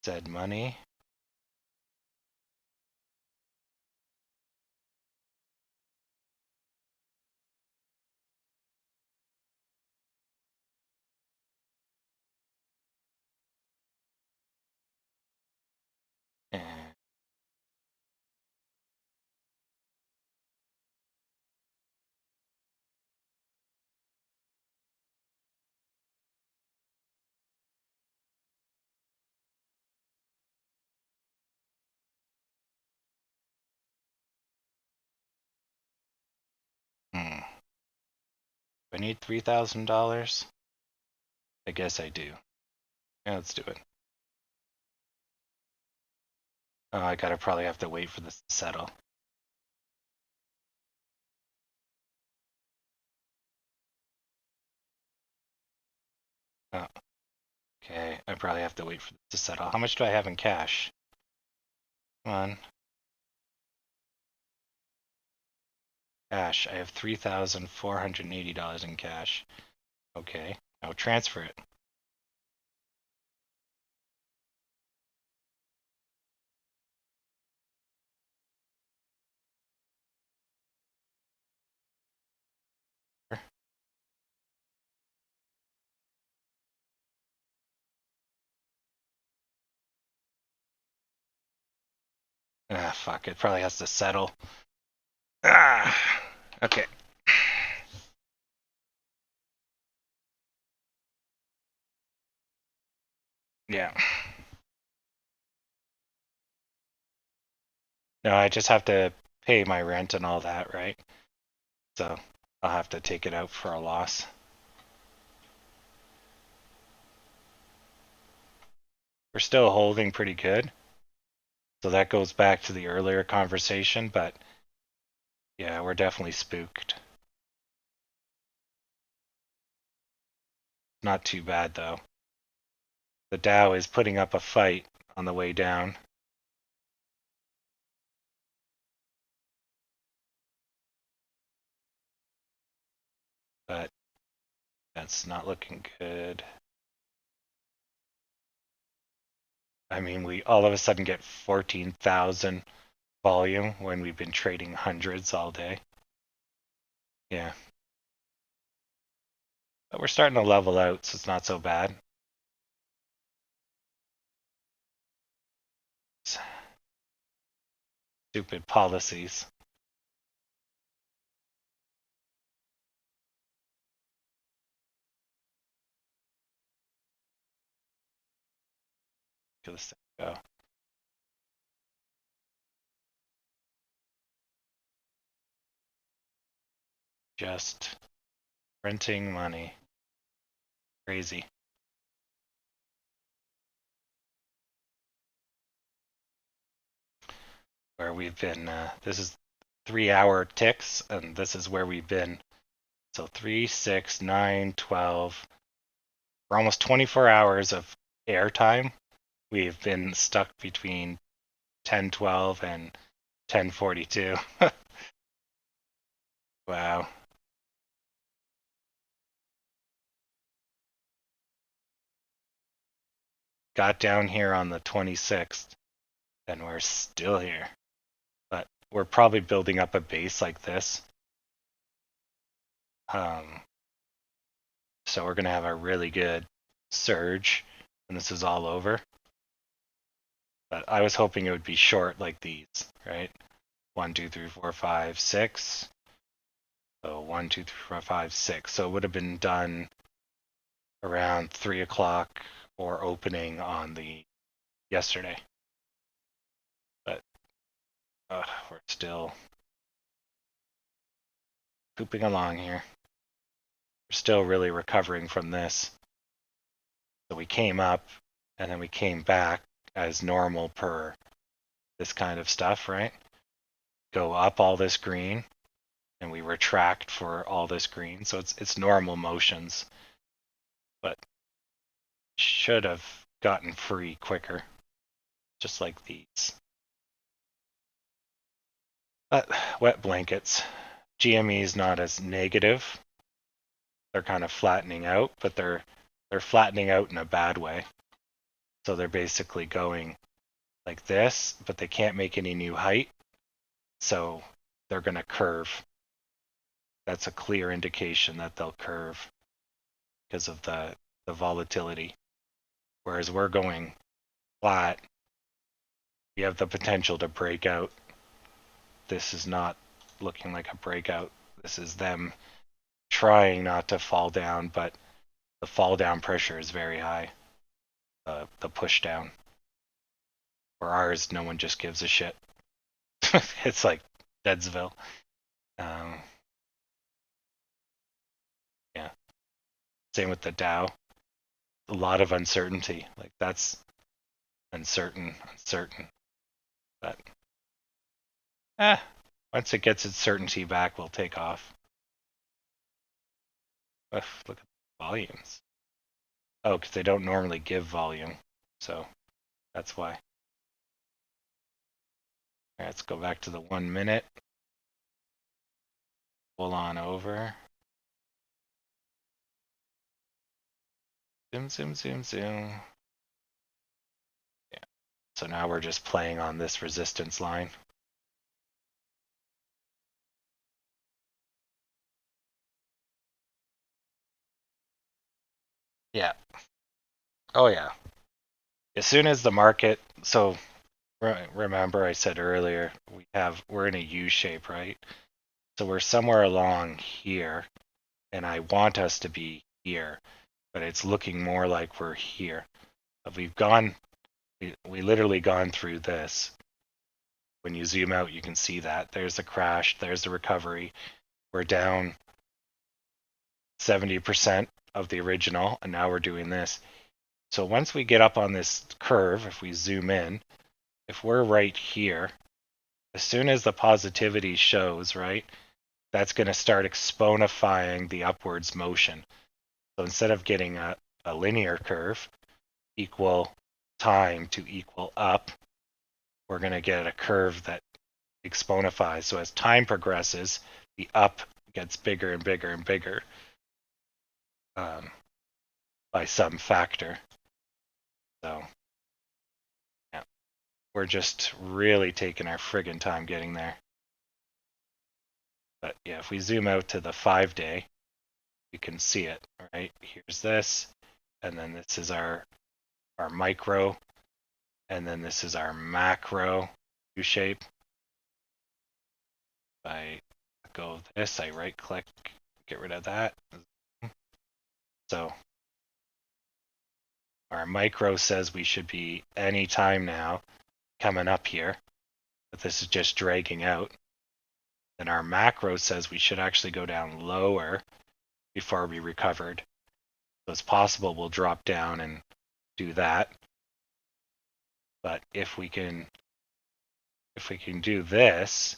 B: said money. I need $3,000? I guess I do. Yeah, let's do it. Oh, I gotta probably have to wait for this to settle. Oh, okay, I probably have to wait for this to settle. How much do I have in cash? Come on. Cash. I have $3,480 in cash. Okay, I'll transfer it. Ah, fuck, it probably has to settle. Ah, okay. Yeah. No, I just have to pay my rent and all that, right? So I'll have to take it out for a loss. We're still holding pretty good. So that goes back to the earlier conversation, but yeah, we're definitely spooked. Not too bad though. The Dow is putting up a fight on the way down. But that's not looking good. I mean, we all of a sudden get 14,000 volume when we've been trading hundreds all day. Yeah. But we're starting to level out, so it's not so bad. Stupid policies. Look at this thing go. Just printing money. Crazy. Where we've been, this is 3 hour ticks, and this is where we've been. So 3, 6, 9, 12. For almost 24 hours of airtime, we've been stuck between 10:12 and 10:42. Wow. Got down here on the 26th, and we're still here. But we're probably building up a base like this. Um, so we're going to have a really good surge when this is all over. But I was hoping it would be short like these, right? 1, 2, 3, 4, 5, 6. So 1, 2, 3, 4, 5, 6. So it would have been done around 3 o'clock or opening on the yesterday. But we're still pooping along here. We're still really recovering from this. So we came up and then we came back as normal per this kind of stuff, right? Go up all this green and we retract for all this green. So it's normal motions, but should have gotten free quicker, just like these. But wet blankets. GME is not as negative. They're kind of flattening out, but they're flattening out in a bad way. So they're basically going like this, but they can't make any new height. So they're going to curve. That's a clear indication that they'll curve because of the volatility. Whereas we're going flat, we have the potential to break out. This is not looking like a breakout. This is them trying not to fall down, but the fall down pressure is very high. The push down. For ours, no one just gives a shit. It's like Deadsville. Um, Same with the Dow. A lot of uncertainty. Like that's uncertain. But once it gets its certainty back, we'll take off. Look at the volumes. Oh, because they don't normally give volume, so that's why. All right, let's go back to the 1 minute. Pull on over. Zoom, zoom, zoom, zoom. Yeah. So now we're just playing on this resistance line. Yeah. Oh yeah. As soon as the market, so remember I said earlier we're in a U shape, right? So we're somewhere along here, and I want us to be here, but it's looking more like we're here. But we literally gone through this. When you zoom out, you can see that. There's the crash, there's the recovery. We're down 70% of the original, and now we're doing this. So once we get up on this curve, if we zoom in, if we're right here, as soon as the positivity shows, right, that's going to start exponifying the upwards motion. So instead of getting a linear curve, equal time to equal up, we're going to get a curve that exponentifies. So as time progresses, the up gets bigger and bigger and bigger by some factor. So yeah, we're just really taking our friggin' time getting there. But yeah, if we zoom out to the 5-day, you can see it, right? Here's this, and then this is our micro, and then this is our macro U shape. If I go this, I right click, get rid of that. So our micro says we should be any time now coming up here, but this is just dragging out. Then our macro says we should actually go down lower before we recovered. So it's possible we'll drop down and do that. But if we can do this,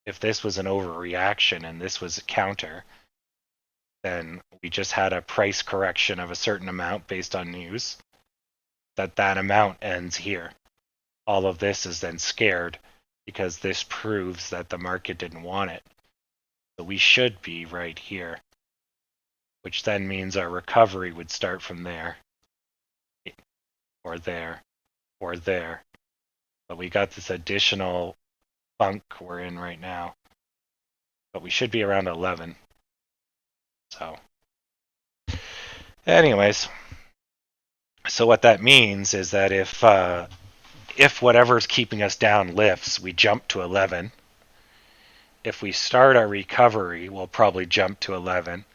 B: if this was an overreaction and this was a counter, then we just had a price correction of a certain amount based on news. That amount ends here. All of this is then scared because this proves that the market didn't want it. So we should be right here, which then means our recovery would start from there, or there, or there. But we got this additional funk we're in right now. But we should be around 11. So anyways, so what that means is that if whatever's keeping us down lifts, we jump to 11. If we start our recovery, we'll probably jump to 11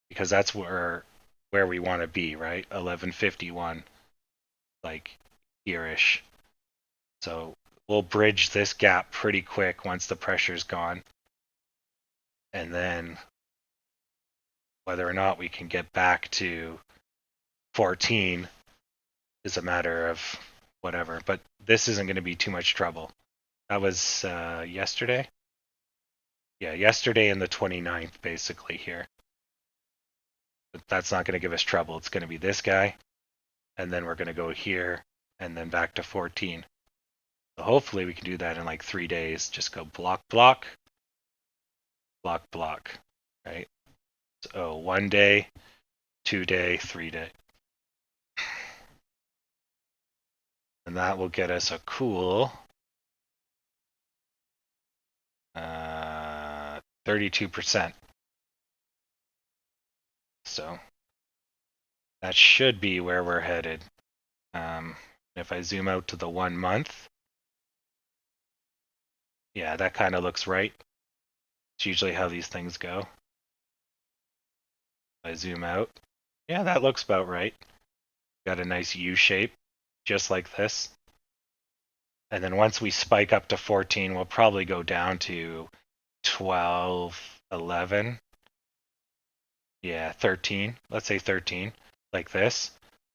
B: because that's where we want to be, right? 1151, like here-ish. So we'll bridge this gap pretty quick once the pressure's gone. And then whether or not we can get back to 14 is a matter of whatever. But this isn't going to be too much trouble. That was yesterday. Yeah, yesterday and the 29th, basically, here. But that's not going to give us trouble. It's going to be this guy, and then we're going to go here, and then back to 14. So hopefully we can do that in like 3 days. Just go block, block, block, block, right? So 1 day, 2 day, 3 day. And that will get us a cool 32%. So that should be where we're headed. If I zoom out to the 1 month, yeah, that kind of looks right. It's usually how these things go. If I zoom out, yeah, that looks about right. Got a nice U shape, just like this. And then once we spike up to 14, we'll probably go down to 12, 11. Yeah, 13. Let's say 13, like this.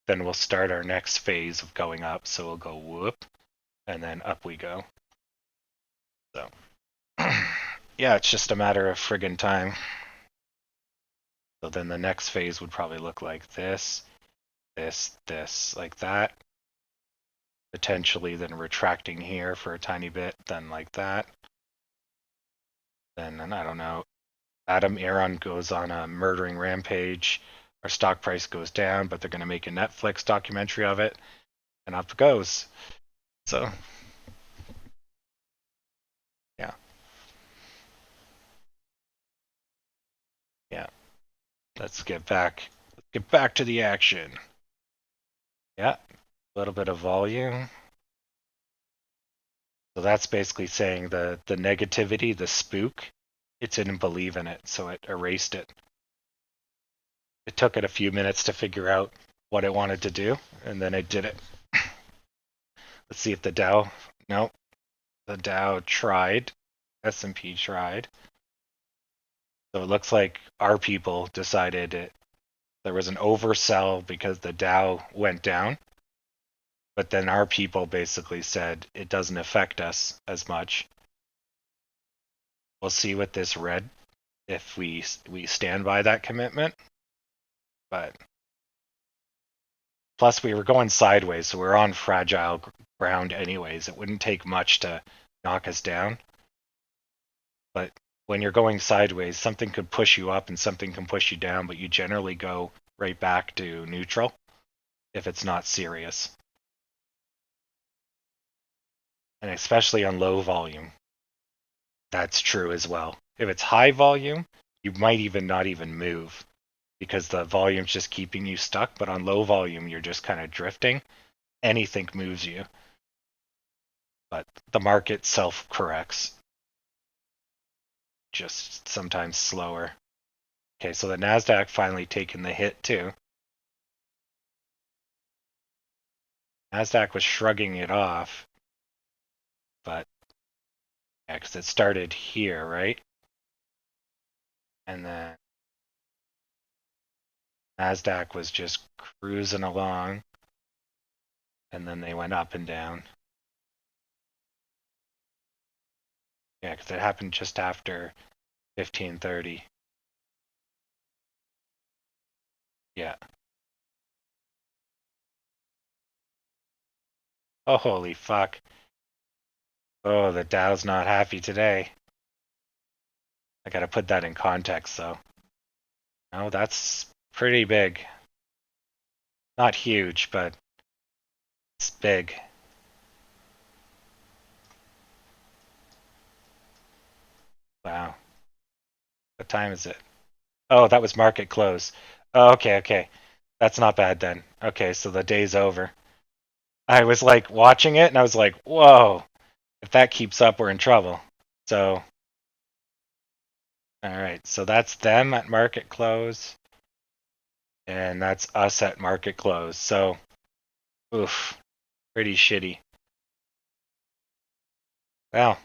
B: Then we'll start our next phase of going up. So we'll go whoop, and then up we go. So, yeah, it's just a matter of friggin' time. So then the next phase would probably look like this, this, like that. Potentially then retracting here for a tiny bit, then like that. Then, and I don't know, Adam Aaron goes on a murdering rampage. Our stock price goes down, but they're going to make a Netflix documentary of it, and up it goes. So, yeah, yeah. Let's get back. Let's get back to the action. Yeah, a little bit of volume. So that's basically saying the negativity, the spook, it didn't believe in it, so it erased it. It took it a few minutes to figure out what it wanted to do, and then it did it. Let's see if the Dow. No, the Dow tried. S&P tried. So it looks like our people decided there was an oversell because the Dow went down. But then our people basically said it doesn't affect us as much. We'll see with this red if we stand by that commitment. But plus we were going sideways, so we're on fragile ground anyways. It wouldn't take much to knock us down. But when you're going sideways, something could push you up and something can push you down, but you generally go right back to neutral if it's not serious. And especially on low volume, that's true as well. If it's high volume, you might even not even move because the volume's just keeping you stuck. But on low volume, you're just kind of drifting. Anything moves you. But the market self corrects, just sometimes slower. Okay, so the NASDAQ finally taken the hit too. NASDAQ was shrugging it off, but yeah, because it started here, right? And then NASDAQ was just cruising along, and then they went up and down. Yeah, because it happened just after 1530. Yeah. Oh, holy fuck. Oh, the Dow's not happy today. I gotta put that in context, though. No, that's pretty big. Not huge, but it's big. Wow. What time is it? Oh, that was market close. Oh, okay, okay. That's not bad then. Okay, so the day's over. I was like watching it and I was like, whoa, if that keeps up, we're in trouble. So, all right, so that's them at market close, and that's us at market close. So, oof, pretty shitty. Well,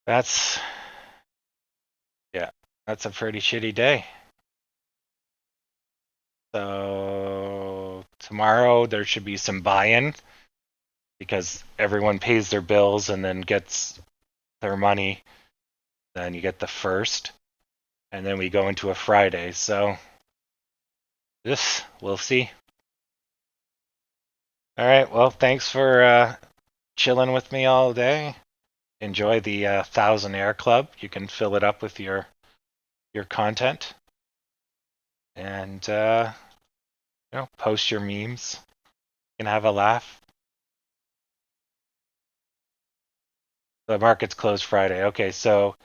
B: that's, yeah, that's a pretty shitty day. So, tomorrow there should be some buy in because everyone pays their bills and then gets their money. Then you get the first, and then we go into a Friday. So, this, we'll see. All right. Well, thanks for chilling with me all day. Enjoy the Thousand Air Club. You can fill it up with your content, and post your memes. You can have a laugh. The market's closed Friday. Okay, so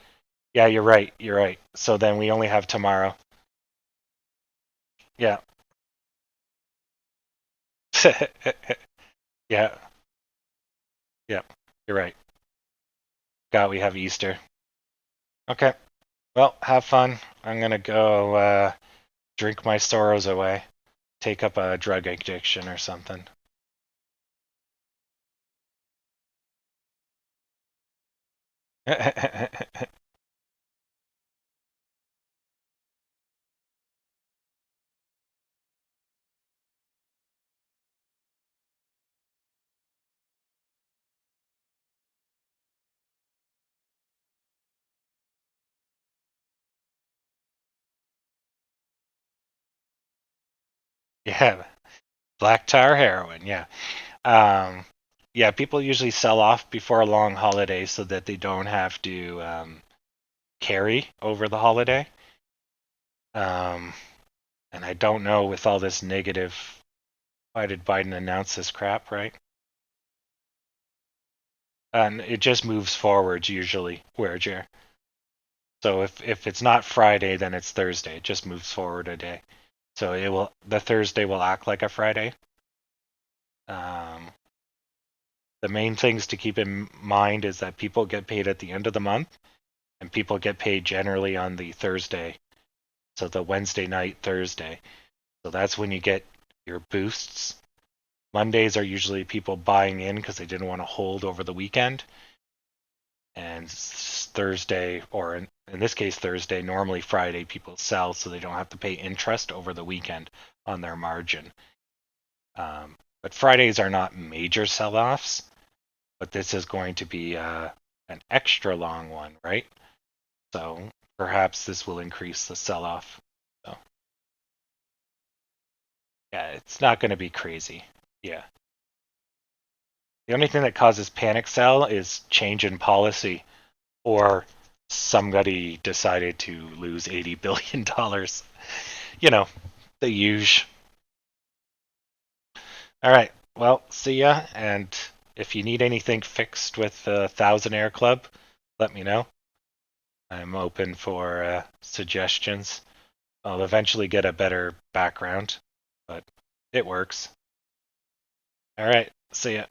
B: yeah, you're right. You're right. So then we only have tomorrow. Yeah. Yeah. Yeah. You're right. God, we have Easter. Okay. Well, have fun. I'm gonna go drink my sorrows away. Take up a drug addiction or something. Yeah, black tar heroin. Yeah. Um, yeah, people usually sell off before a long holiday so that they don't have to carry over the holiday. Um, and I don't know with all this negative, why did Biden announce this crap, right? And it just moves forwards usually, Jer. So if it's not Friday, then it's Thursday. It just moves forward a day. So the Thursday will act like a Friday. Um, the main things to keep in mind is that people get paid at the end of the month, and people get paid generally on the Thursday. So the Wednesday night, Thursday. So that's when you get your boosts. Mondays are usually people buying in because they didn't want to hold over the weekend. And Thursday, or in this case Thursday, normally Friday, people sell so they don't have to pay interest over the weekend on their margin. But Fridays are not major sell-offs, but this is going to be an extra long one, right? So perhaps this will increase the sell-off. So yeah, it's not going to be crazy. Yeah. The only thing that causes panic sell is change in policy, or somebody decided to lose $80 billion. You know, the usual. All right. Well, see ya. And if you need anything fixed with the Thousand Air Club, let me know. I'm open for suggestions. I'll eventually get a better background, but it works. All right. See ya.